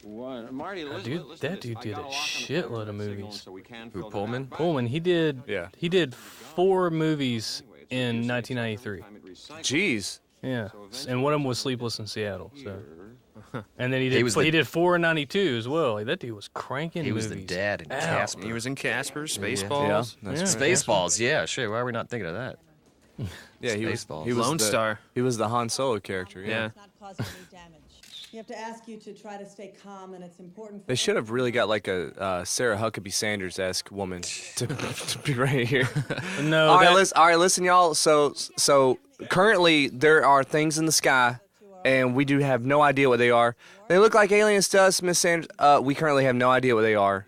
Speaker 12: Marty,
Speaker 5: That dude did a shitload of movies.
Speaker 1: Who, Pullman?
Speaker 5: Pullman, he did 4 movies in 1993.
Speaker 2: Jeez.
Speaker 5: Yeah, and one of them was Sleepless in Seattle. So, and then he
Speaker 1: He
Speaker 5: did 4 in '92 as well. That dude was cranking.
Speaker 1: He was
Speaker 5: movies.
Speaker 1: the dad in
Speaker 5: out.
Speaker 1: Casper.
Speaker 4: He was in Casper, Spaceballs.
Speaker 2: Yeah, that's
Speaker 5: Yeah.
Speaker 1: Spaceballs, yeah, shit. Why are we not thinking of that?
Speaker 2: Yeah, he
Speaker 1: Spaceballs.
Speaker 2: was
Speaker 4: Lone
Speaker 2: the,
Speaker 4: Star.
Speaker 2: He was the Han Solo character.
Speaker 4: Yeah.
Speaker 13: Not causing any damage. You have to ask you to try to stay calm, and it's important.
Speaker 2: They should have really got like a Sarah Huckabee Sanders-esque woman to be right here.
Speaker 5: No,
Speaker 2: all
Speaker 5: that-
Speaker 2: right, listen, y'all. So currently there are things in the sky, and we do have no idea what they are. They look like aliens to us, Miss Sanders. We currently have no idea what they are.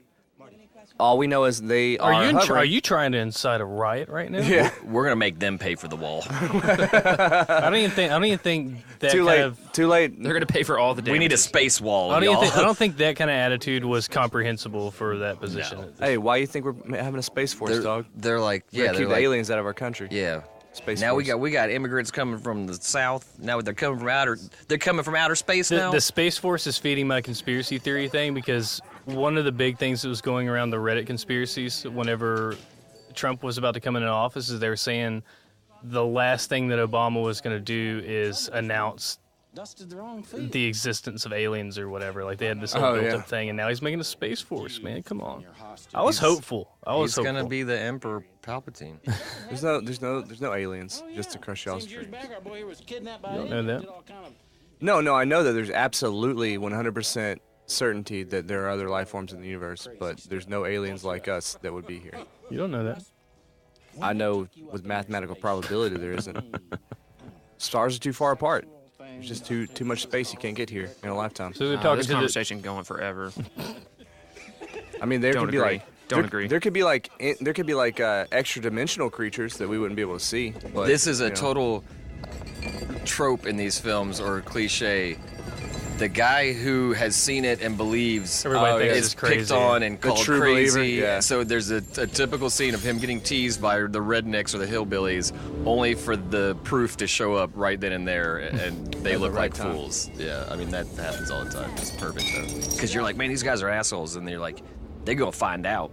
Speaker 2: All we know is they are.
Speaker 5: Are you trying to incite a riot right now?
Speaker 2: Yeah.
Speaker 1: We're gonna make them pay for the wall.
Speaker 5: I don't even think that
Speaker 2: Too
Speaker 5: kind
Speaker 2: late.
Speaker 5: of.
Speaker 2: Too late.
Speaker 4: They're going to pay for all the damage.
Speaker 1: We need a space wall,
Speaker 5: I
Speaker 1: y'all.
Speaker 5: don't think that kind of attitude was comprehensible for that position.
Speaker 2: Hey, why do you think we're having a space force, dog?
Speaker 1: They're like,
Speaker 2: We're gonna
Speaker 1: they're
Speaker 2: keep the
Speaker 1: like,
Speaker 2: aliens out of our country.
Speaker 1: yeah.
Speaker 2: Space
Speaker 1: Now
Speaker 2: force.
Speaker 1: we got immigrants coming from the south. Now they're coming from outer space now.
Speaker 5: The Space Force is feeding my conspiracy theory thing, because one of the big things that was going around the Reddit conspiracies whenever Trump was about to come into office is they were saying the last thing that Obama was going to do is announce the existence of aliens or whatever. Like they had this whole built-up thing, and now he's making a Space Force, man. Come on. I was hopeful.
Speaker 1: He's gonna be the Emperor Palpatine.
Speaker 2: There's no aliens just to crush y'all's dreams.
Speaker 5: You don't know that?
Speaker 2: No, I know that there's absolutely 100% certainty that there are other life forms in the universe, but there's no aliens like us that would be here.
Speaker 5: You don't know that.
Speaker 2: I know with mathematical probability there isn't. Stars are too far apart. There's just too much space you can't get here in a lifetime.
Speaker 5: So they're talking
Speaker 4: this
Speaker 5: to the
Speaker 4: conversation going forever.
Speaker 2: I mean, there
Speaker 4: Don't
Speaker 2: could be
Speaker 4: agree.
Speaker 2: like
Speaker 4: Don't agree.
Speaker 2: There could be like extra dimensional creatures that we wouldn't be able to see. But,
Speaker 1: This is a
Speaker 2: you know.
Speaker 1: total trope in these films, or cliche. The guy who has seen it and believes
Speaker 5: Everybody thinks
Speaker 1: is
Speaker 5: it's crazy.
Speaker 1: picked on and
Speaker 2: The
Speaker 1: called
Speaker 2: true
Speaker 1: crazy.
Speaker 2: believer, yeah.
Speaker 1: So there's a typical scene of him getting teased by the rednecks or the hillbillies, only for the proof to show up right then and there, and they
Speaker 2: At the
Speaker 1: look
Speaker 2: right
Speaker 1: like
Speaker 2: time.
Speaker 1: fools. Yeah, I mean that happens all the time. It's perfect though, because you're like, man, these guys are assholes, and they're like, they're gonna find out.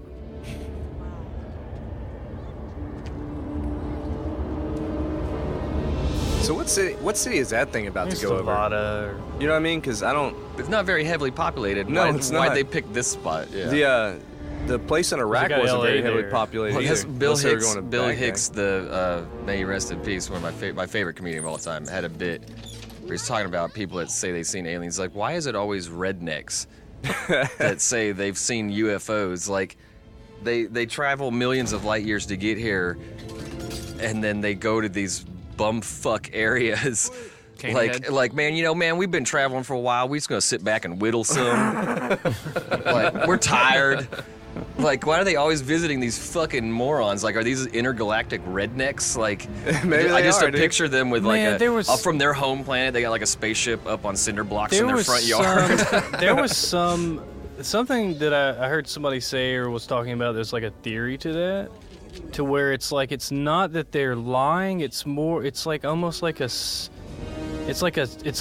Speaker 2: So what city is that thing about to go over?
Speaker 5: Nevada.
Speaker 2: You know what I mean? Because I don't.
Speaker 1: It's not very heavily populated.
Speaker 2: No,
Speaker 1: Why,
Speaker 2: it's
Speaker 1: Why'd
Speaker 2: not.
Speaker 1: they pick this spot? Yeah.
Speaker 2: The place in Iraq
Speaker 5: got
Speaker 2: wasn't
Speaker 5: LA
Speaker 2: very heavily
Speaker 5: there.
Speaker 2: populated.
Speaker 1: Well, yes,
Speaker 2: either,
Speaker 1: Bill
Speaker 2: unless they were
Speaker 1: Hicks,
Speaker 2: going to
Speaker 1: Bill
Speaker 2: Baghdad.
Speaker 1: Hicks, the may he rest in peace, one of my favorite comedian of all time, had a bit where he's talking about people that say they've seen aliens. Like, why is it always rednecks that say they've seen UFOs? Like, they travel millions of light years to get here, and then they go to these bumfuck areas. Like, man, we've been traveling for a while. We're just gonna sit back and whittle some. Like, we're tired. Like, why are they always visiting these fucking morons? Like, are these intergalactic rednecks? Like,
Speaker 2: Maybe
Speaker 1: I just
Speaker 2: dude.
Speaker 1: picture them with
Speaker 5: Man, there
Speaker 1: like
Speaker 5: was-
Speaker 1: from their home planet. They got like a spaceship up on cinder blocks in their front yard.
Speaker 5: There was something that I heard somebody say or was talking about. There's like a theory to that, to where it's like it's not that they're lying. It's more. It's like almost like It's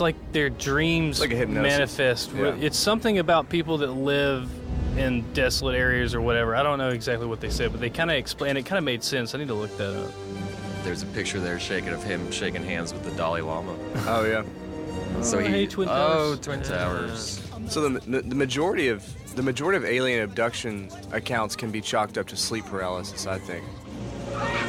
Speaker 5: like their dreams
Speaker 2: like a hypnosis.
Speaker 5: manifest.
Speaker 2: Yeah.
Speaker 5: It's something about people that live in desolate areas or whatever. I don't know exactly what they said, but they kind of explained. It kind of made sense. I need to look that up.
Speaker 1: There's a picture there of him shaking hands with the Dalai Lama.
Speaker 2: Oh yeah.
Speaker 1: So
Speaker 5: hey, Twin Towers.
Speaker 1: Twin Towers.
Speaker 2: So the majority of alien abduction accounts can be chalked up to sleep paralysis, I think.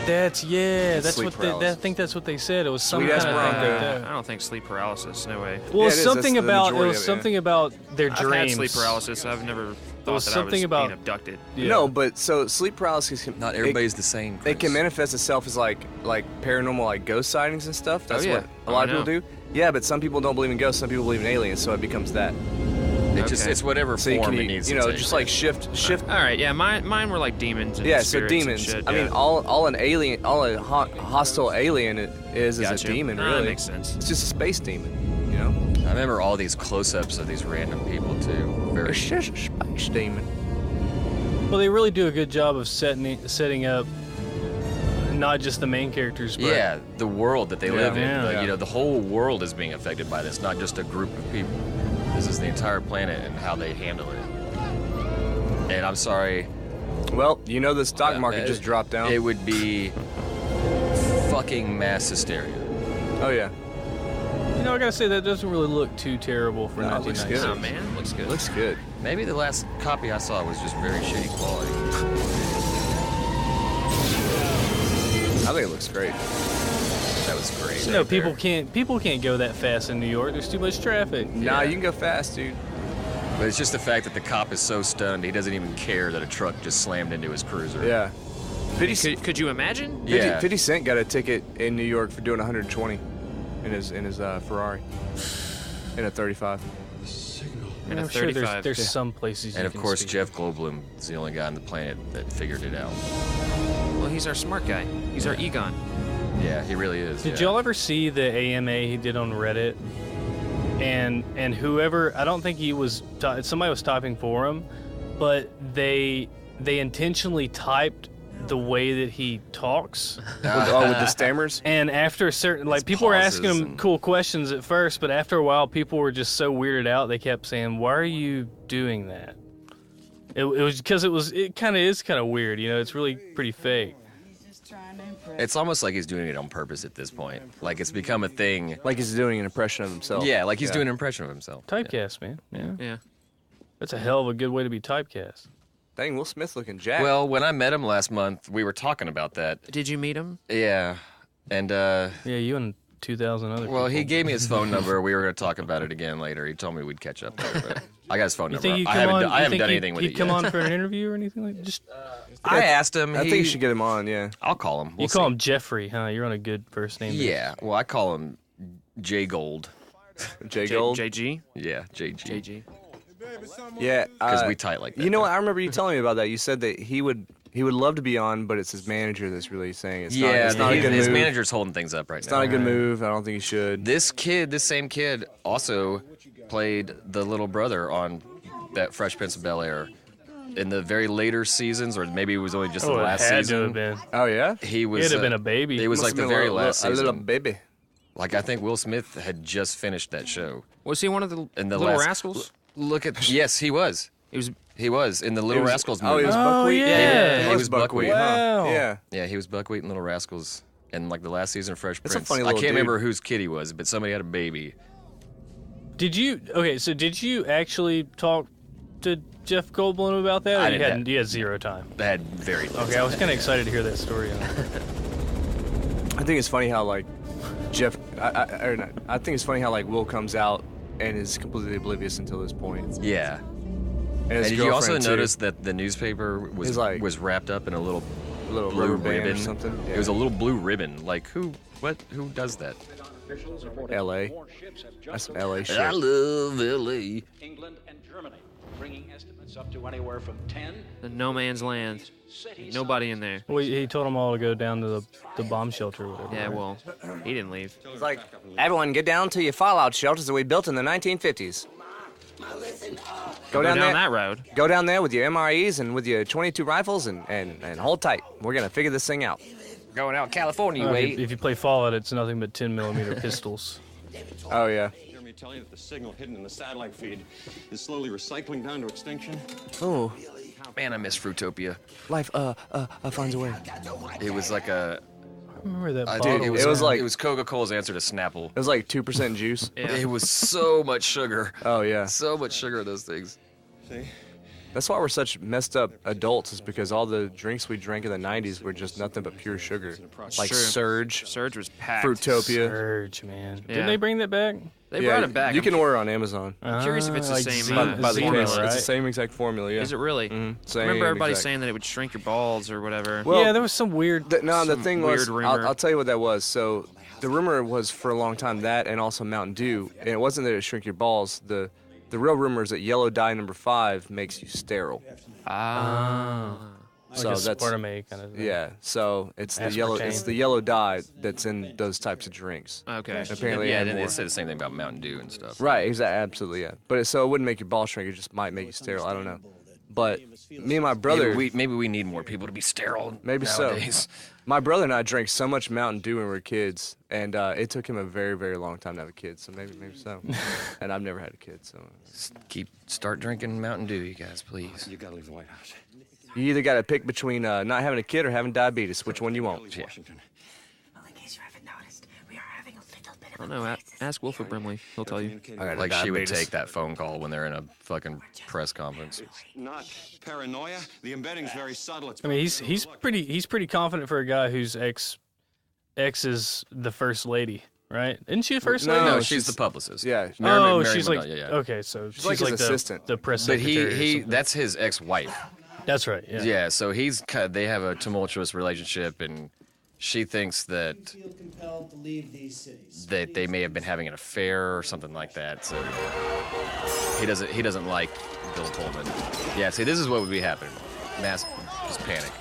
Speaker 5: That's
Speaker 2: Sleep
Speaker 5: what
Speaker 2: paralysis.
Speaker 5: I think that's what they said. It was some
Speaker 2: Sweet
Speaker 5: kind
Speaker 2: ass
Speaker 5: of thing
Speaker 2: Bronco.
Speaker 5: like that.
Speaker 4: I don't think sleep paralysis. No way.
Speaker 5: Well,
Speaker 2: Yeah,
Speaker 5: it's
Speaker 2: it is.
Speaker 5: something
Speaker 2: That's the
Speaker 5: about
Speaker 2: majority of it, yeah.
Speaker 5: about their
Speaker 4: I've
Speaker 5: dreams.
Speaker 4: had sleep paralysis. I've never
Speaker 5: was
Speaker 4: thought that I
Speaker 5: something
Speaker 4: was
Speaker 5: about-
Speaker 4: being abducted.
Speaker 5: Yeah.
Speaker 2: No, but so sleep paralysis can
Speaker 1: Not everybody's the same.
Speaker 2: It can
Speaker 1: Chris.
Speaker 2: manifest itself as like paranormal, like ghost sightings and stuff. That's
Speaker 4: yeah.
Speaker 2: what a lot
Speaker 4: Oh, I
Speaker 2: of people do. Yeah, but some people don't believe in ghosts. Some people believe in aliens, so it becomes that.
Speaker 1: It's whatever
Speaker 2: So you
Speaker 1: form
Speaker 2: can,
Speaker 1: it needs
Speaker 2: you
Speaker 1: to
Speaker 2: know,
Speaker 1: take.
Speaker 2: just like shift.
Speaker 4: All right, yeah, mine were like demons. And
Speaker 2: Yeah, so
Speaker 4: spirits and
Speaker 2: demons.
Speaker 4: shit,
Speaker 2: I mean,
Speaker 4: yeah.
Speaker 2: all an alien, all a hostile alien is a
Speaker 4: Gotcha.
Speaker 2: demon.
Speaker 4: Ah,
Speaker 2: Really,
Speaker 4: that makes sense.
Speaker 2: It's just a space demon. You know,
Speaker 1: I remember all these close-ups of these random people too. Very.
Speaker 2: it's just a space demon.
Speaker 5: Well, they really do a good job of setting up not just the main characters, but
Speaker 1: Yeah, the world that they live in.
Speaker 5: Yeah.
Speaker 1: Like,
Speaker 2: Yeah.
Speaker 1: you know, the whole world is being affected by this, not just a group of people. This is the entire planet and how they handle it. And I'm sorry.
Speaker 2: Well, you know the stock market just dropped down.
Speaker 1: It would be fucking mass hysteria.
Speaker 2: Oh yeah,
Speaker 5: you know, I gotta say that doesn't really look too terrible for
Speaker 2: No, it looks
Speaker 5: 1996.
Speaker 4: Oh man, looks good.
Speaker 2: looks good.
Speaker 1: Maybe the last copy I saw was just very shitty quality.
Speaker 2: I think it looks great.
Speaker 1: That was great.
Speaker 5: No,
Speaker 1: right there.
Speaker 5: people can't go that fast in New York. There's too much traffic.
Speaker 2: Nah, you can go fast, dude.
Speaker 1: But it's just the fact that the cop is so stunned, he doesn't even care that a truck just slammed into his cruiser.
Speaker 2: Yeah. 50,
Speaker 4: Could you imagine?
Speaker 2: 50 Cent got a ticket in New York for doing 120 in his Ferrari in a 35.
Speaker 4: In a
Speaker 5: I'm sure
Speaker 4: 35.
Speaker 5: there's some places.
Speaker 1: And
Speaker 5: you
Speaker 1: of
Speaker 5: can
Speaker 1: course,
Speaker 5: speed.
Speaker 1: Jeff Goldblum is the only guy on the planet that figured it out.
Speaker 4: Well, he's our smart guy. He's our Egon.
Speaker 1: Yeah, he really is.
Speaker 5: Did
Speaker 1: yeah.
Speaker 5: y'all ever see the AMA he did on Reddit? And whoever, I don't think he was, somebody was typing for him, but they intentionally typed the way that he talks.
Speaker 2: With the stammers?
Speaker 5: And after a certain, like,
Speaker 1: His
Speaker 5: people were asking
Speaker 1: pauses
Speaker 5: him
Speaker 1: and-
Speaker 5: cool questions at first, but after a while, people were just so weirded out, they kept saying, "Why are you doing that?" It was because it kind of is kind of weird, you know. It's really pretty fake.
Speaker 1: It's almost like he's doing it on purpose at this point. Like it's become a thing.
Speaker 2: Like he's doing an impression of himself.
Speaker 1: Yeah, like he's doing an impression of himself.
Speaker 5: Typecast, man. Yeah.
Speaker 4: Yeah.
Speaker 5: That's a hell of a good way to be typecast.
Speaker 2: Dang, Will Smith looking jacked.
Speaker 1: Well, when I met him last month, we were talking about that.
Speaker 4: Did you meet him?
Speaker 1: Yeah, and
Speaker 5: Yeah, you and 2,000 other
Speaker 1: well,
Speaker 5: people.
Speaker 1: he gave me his phone number. We were going to talk about it again later. He told me we'd catch up later, but I got his phone
Speaker 5: You
Speaker 1: number.
Speaker 5: think he'd
Speaker 1: I
Speaker 5: come
Speaker 1: haven't,
Speaker 5: on?
Speaker 1: I
Speaker 5: you
Speaker 1: haven't
Speaker 5: think
Speaker 1: done
Speaker 5: he'd-
Speaker 1: anything with
Speaker 5: he'd
Speaker 1: it
Speaker 5: come
Speaker 1: yet.
Speaker 5: on for an interview or anything like? Just
Speaker 1: I asked him.
Speaker 2: I think you should get him on, yeah.
Speaker 1: I'll call him.
Speaker 5: you
Speaker 1: We'll
Speaker 5: call
Speaker 1: see.
Speaker 5: him Jeffrey, huh? You're on a good first name. basis.
Speaker 1: Yeah, well, I call him J Gold.
Speaker 2: J Gold?
Speaker 4: JG?
Speaker 1: Yeah, JG.
Speaker 4: JG.
Speaker 2: Yeah.
Speaker 1: Because we tight like that.
Speaker 2: You know what? I remember you telling me about that. You said that he would love to be on, but it's his manager that's really saying it's
Speaker 1: Yeah,
Speaker 2: not, it's not a good
Speaker 1: his
Speaker 2: move.
Speaker 1: manager's holding things up right
Speaker 2: It's
Speaker 1: now.
Speaker 2: not a good move. I don't think he should.
Speaker 1: This same kid, also played the little brother on that Fresh Prince of Bel-Air in the very later seasons, or maybe it was only just
Speaker 5: Oh,
Speaker 1: the
Speaker 5: it
Speaker 1: last
Speaker 5: had to
Speaker 1: season.
Speaker 5: have been.
Speaker 2: Oh yeah.
Speaker 1: He was.
Speaker 5: He'd have been a baby.
Speaker 1: It was
Speaker 2: Must
Speaker 1: like
Speaker 2: have
Speaker 1: the
Speaker 2: been
Speaker 1: very
Speaker 2: a
Speaker 1: last
Speaker 2: a
Speaker 1: season.
Speaker 2: little baby.
Speaker 1: Like I think Will Smith had just finished that show.
Speaker 4: Was he one of the
Speaker 1: In the
Speaker 4: Little
Speaker 1: last,
Speaker 4: Rascals?
Speaker 1: Look at yes, he was.
Speaker 4: He was
Speaker 1: In the Little
Speaker 2: was-
Speaker 1: Rascals
Speaker 2: Oh,
Speaker 1: movie.
Speaker 2: he was
Speaker 5: Oh,
Speaker 2: buckwheat.
Speaker 5: yeah.
Speaker 1: He was buckwheat.
Speaker 5: Wow.
Speaker 2: Huh? Yeah.
Speaker 1: Yeah, he was buckwheat in Little Rascals, and like the last season of Fresh
Speaker 2: That's a
Speaker 1: Prince.
Speaker 2: funny
Speaker 1: I
Speaker 2: little
Speaker 1: can't
Speaker 2: dude.
Speaker 1: remember whose kid he was, but somebody had a baby.
Speaker 5: Did you? Okay, so did you actually talk to Jeff Goldblum about that? Or
Speaker 1: I
Speaker 5: you
Speaker 1: didn't.
Speaker 5: had zero time.
Speaker 1: That had very little
Speaker 5: Okay, I was
Speaker 1: time.
Speaker 5: kind of excited to hear that story.
Speaker 2: I think it's funny how like Jeff. I think it's funny how like Will comes out and is completely oblivious until this point.
Speaker 1: Yeah.
Speaker 2: And, his
Speaker 1: And did you also
Speaker 2: girlfriend, too.
Speaker 1: notice that the newspaper was
Speaker 2: It's like-
Speaker 1: was wrapped up in a little
Speaker 2: A little
Speaker 1: blue
Speaker 2: rubber band
Speaker 1: ribbon?
Speaker 2: or something?
Speaker 1: It was a little blue ribbon. Like who What? Who does that?
Speaker 2: L.A. That's some L.A. shit.
Speaker 1: I love L.A.
Speaker 14: England and Germany, bringing estimates up to anywhere from 10.
Speaker 4: The no man's land. Nobody in there.
Speaker 5: Well, he told them all to go down to the bomb shelter or whatever.
Speaker 4: Yeah,
Speaker 5: right?
Speaker 4: well, he didn't leave.
Speaker 15: It's like, everyone get down to your fallout shelters that we built in the 1950s. Go down there.
Speaker 4: That road.
Speaker 15: Go down there with your MREs and with your 22 rifles and hold tight. We're gonna figure this thing out.
Speaker 8: Going out California way.
Speaker 5: If you play Fallout, it's nothing but 10mm pistols.
Speaker 2: Oh, yeah.
Speaker 10: Hear me tell you that the signal hidden in the satellite feed is slowly recycling down to extinction?
Speaker 2: Oh.
Speaker 1: Man, I miss Fruitopia.
Speaker 2: Life, finds a way.
Speaker 1: It was like a...
Speaker 5: I remember that bottle.
Speaker 1: Dude, it was Coca-Cola's answer to Snapple.
Speaker 2: It was like 2% juice.
Speaker 1: Yeah. It was so much sugar.
Speaker 2: Oh, yeah.
Speaker 1: So much sugar in those things.
Speaker 10: See?
Speaker 2: That's why we're such messed up adults, is because all the drinks we drank in the 90s were just nothing but pure sugar. Like Surge.
Speaker 4: Surge was packed.
Speaker 2: Fruitopia.
Speaker 5: Surge, man.
Speaker 4: Yeah.
Speaker 5: Didn't they bring that back?
Speaker 4: They brought it back.
Speaker 2: You can order on Amazon.
Speaker 4: I'm curious if it's the same
Speaker 2: by the
Speaker 4: formula,
Speaker 2: case.
Speaker 4: right?
Speaker 2: It's the same exact formula, yeah.
Speaker 4: Is it really?
Speaker 2: Mm-hmm.
Speaker 4: I
Speaker 2: Same
Speaker 4: remember everybody
Speaker 2: exact.
Speaker 4: saying that it would shrink your balls or whatever.
Speaker 2: Well,
Speaker 5: yeah, there was some weird...
Speaker 2: the thing was,
Speaker 4: rumor.
Speaker 2: I'll tell you what that was. So the rumor was for a long time that, and also Mountain Dew, and it wasn't that it shrink your balls. The real rumor is that yellow dye number 5 makes you sterile.
Speaker 4: Ah.
Speaker 5: Like a Spartame kind of thing.
Speaker 2: Yeah, so it's the
Speaker 5: Aspartame.
Speaker 2: yellow dye that's in those types of drinks.
Speaker 4: Okay.
Speaker 2: And apparently,
Speaker 1: yeah,
Speaker 2: it had
Speaker 1: they
Speaker 2: more.
Speaker 1: said the same thing about Mountain Dew and stuff.
Speaker 2: Right, exactly, absolutely, yeah. But so it wouldn't make your balls shrink; it just might make you sterile. I don't know. But me and my brother,
Speaker 1: maybe we need more people to be sterile.
Speaker 2: maybe
Speaker 1: nowadays.
Speaker 2: so. My brother and I drank so much Mountain Dew when we were kids, and it took him a very, very long time to have a kid. So maybe so. And I've never had a kid, so.
Speaker 1: Start drinking Mountain Dew, you guys, please.
Speaker 10: You gotta leave the White House.
Speaker 2: You either got to pick between not having a kid or having diabetes. Which one you want?
Speaker 1: Yeah.
Speaker 3: Well, in case you haven't noticed, we are having a little bit
Speaker 4: I don't know. Ask Wilford Brimley. He'll tell you.
Speaker 1: Like she would take that phone call when they're in a fucking press conference.
Speaker 10: It's not paranoia. The embedding's very subtle. It's
Speaker 5: I mean, he's pretty confident for a guy whose ex is the first lady, right? Isn't she the first lady?
Speaker 1: No, she's the publicist.
Speaker 2: Yeah.
Speaker 5: Oh,
Speaker 1: Mary
Speaker 5: she's like
Speaker 1: Minogue, yeah.
Speaker 5: okay, so she's
Speaker 2: like his assistant.
Speaker 5: the press
Speaker 1: But
Speaker 5: secretary. or
Speaker 1: he
Speaker 5: something.
Speaker 1: that's his ex-wife.
Speaker 5: That's right. Yeah.
Speaker 1: Yeah, so they have a tumultuous relationship, and she thinks that
Speaker 7: Feel compelled to leave these cities.
Speaker 1: that they may have been having an affair or something like that. So he doesn't like Bill Pullman. Yeah, see, this is what would be happening. Mass just panic.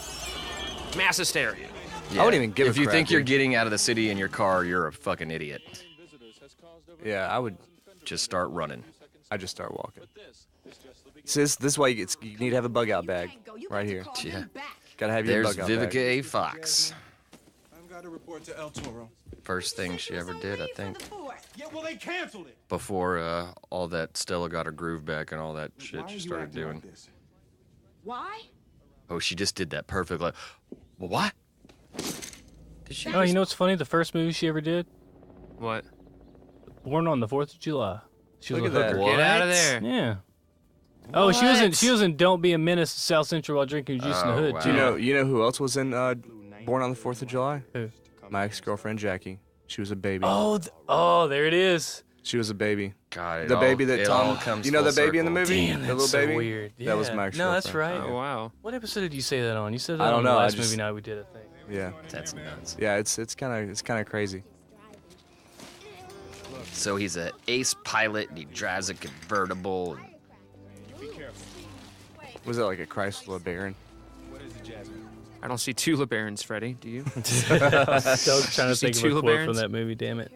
Speaker 4: Mass hysteria.
Speaker 1: Yeah.
Speaker 2: I wouldn't even give
Speaker 1: if
Speaker 2: a
Speaker 1: you
Speaker 2: crap,
Speaker 1: think you're
Speaker 2: dude.
Speaker 1: getting out of the city in your car, you're a fucking idiot.
Speaker 2: Yeah, I would
Speaker 1: Just start running.
Speaker 2: just start walking. See, this is why you need to have a bug out bag right here.
Speaker 1: Yeah.
Speaker 2: Gotta have your
Speaker 1: There's
Speaker 2: bug out
Speaker 1: Vivica
Speaker 2: bag.
Speaker 1: A. Fox.
Speaker 10: I've got to report to El Toro.
Speaker 1: First thing she ever did, I think.
Speaker 11: Yeah, well, they canceled it.
Speaker 1: Before all that Stella got her groove back and all that shit she started doing.
Speaker 3: Why?
Speaker 1: Oh, she just did that perfect. Like, what? Did she?
Speaker 5: Oh, you know what's funny? The first movie she ever did,
Speaker 4: What?
Speaker 5: Born on the 4th of July. She was
Speaker 2: Look
Speaker 5: a
Speaker 2: at that.
Speaker 5: hooker.
Speaker 4: Get out of there.
Speaker 5: Yeah. Oh, she was in Don't Be a Menace to South Central while drinking juice in the
Speaker 1: Oh,
Speaker 5: hood.
Speaker 1: wow.
Speaker 5: Too.
Speaker 2: You know who else was in Born on the 4th of July?
Speaker 5: Who?
Speaker 2: My ex-girlfriend Jackie. She was a baby.
Speaker 5: Oh, there it is.
Speaker 2: She was a baby.
Speaker 1: God,
Speaker 2: The baby that
Speaker 1: it all
Speaker 2: Tom.
Speaker 1: comes
Speaker 2: You know the
Speaker 1: full
Speaker 2: baby in the
Speaker 1: circle.
Speaker 2: movie?
Speaker 5: Damn,
Speaker 2: the
Speaker 5: that's
Speaker 2: little
Speaker 5: so
Speaker 2: baby?
Speaker 5: weird.
Speaker 2: That was
Speaker 5: Yeah.
Speaker 2: my
Speaker 5: No, that's
Speaker 2: ex-girlfriend.
Speaker 5: right.
Speaker 4: Oh, wow.
Speaker 5: What episode did you say that on? You said that
Speaker 2: I don't
Speaker 5: on
Speaker 2: know,
Speaker 5: the
Speaker 2: I
Speaker 5: last
Speaker 2: just-
Speaker 5: movie night we did, I think.
Speaker 2: Yeah.
Speaker 1: That's nuts.
Speaker 2: Yeah, it's kind of crazy.
Speaker 1: So he's an ace pilot, and he drives a convertible. And
Speaker 2: Was it like a Chrysler Baron?
Speaker 4: I don't see two LeBarons, Freddie. Do you?
Speaker 5: I was trying to
Speaker 4: See
Speaker 5: think of
Speaker 4: two
Speaker 5: a quote
Speaker 4: LeBarons?
Speaker 5: from that movie, damn it.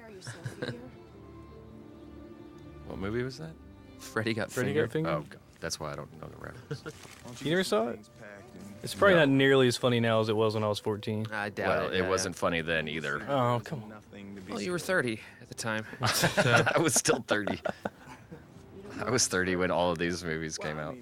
Speaker 1: what movie was that?
Speaker 4: Freddie got
Speaker 5: Freddie
Speaker 4: fingered.
Speaker 5: got fingered?
Speaker 1: Oh, God. That's why I don't know the reference.
Speaker 5: You never saw it? It's probably not nearly as funny now as it was when I was 14.
Speaker 4: I doubt
Speaker 1: Well,
Speaker 4: it.
Speaker 1: it
Speaker 4: yeah.
Speaker 1: wasn't funny then either.
Speaker 5: Oh, come on.
Speaker 4: Well, you were 30 at the time.
Speaker 1: I was still 30. I was 30 when all of these movies came out.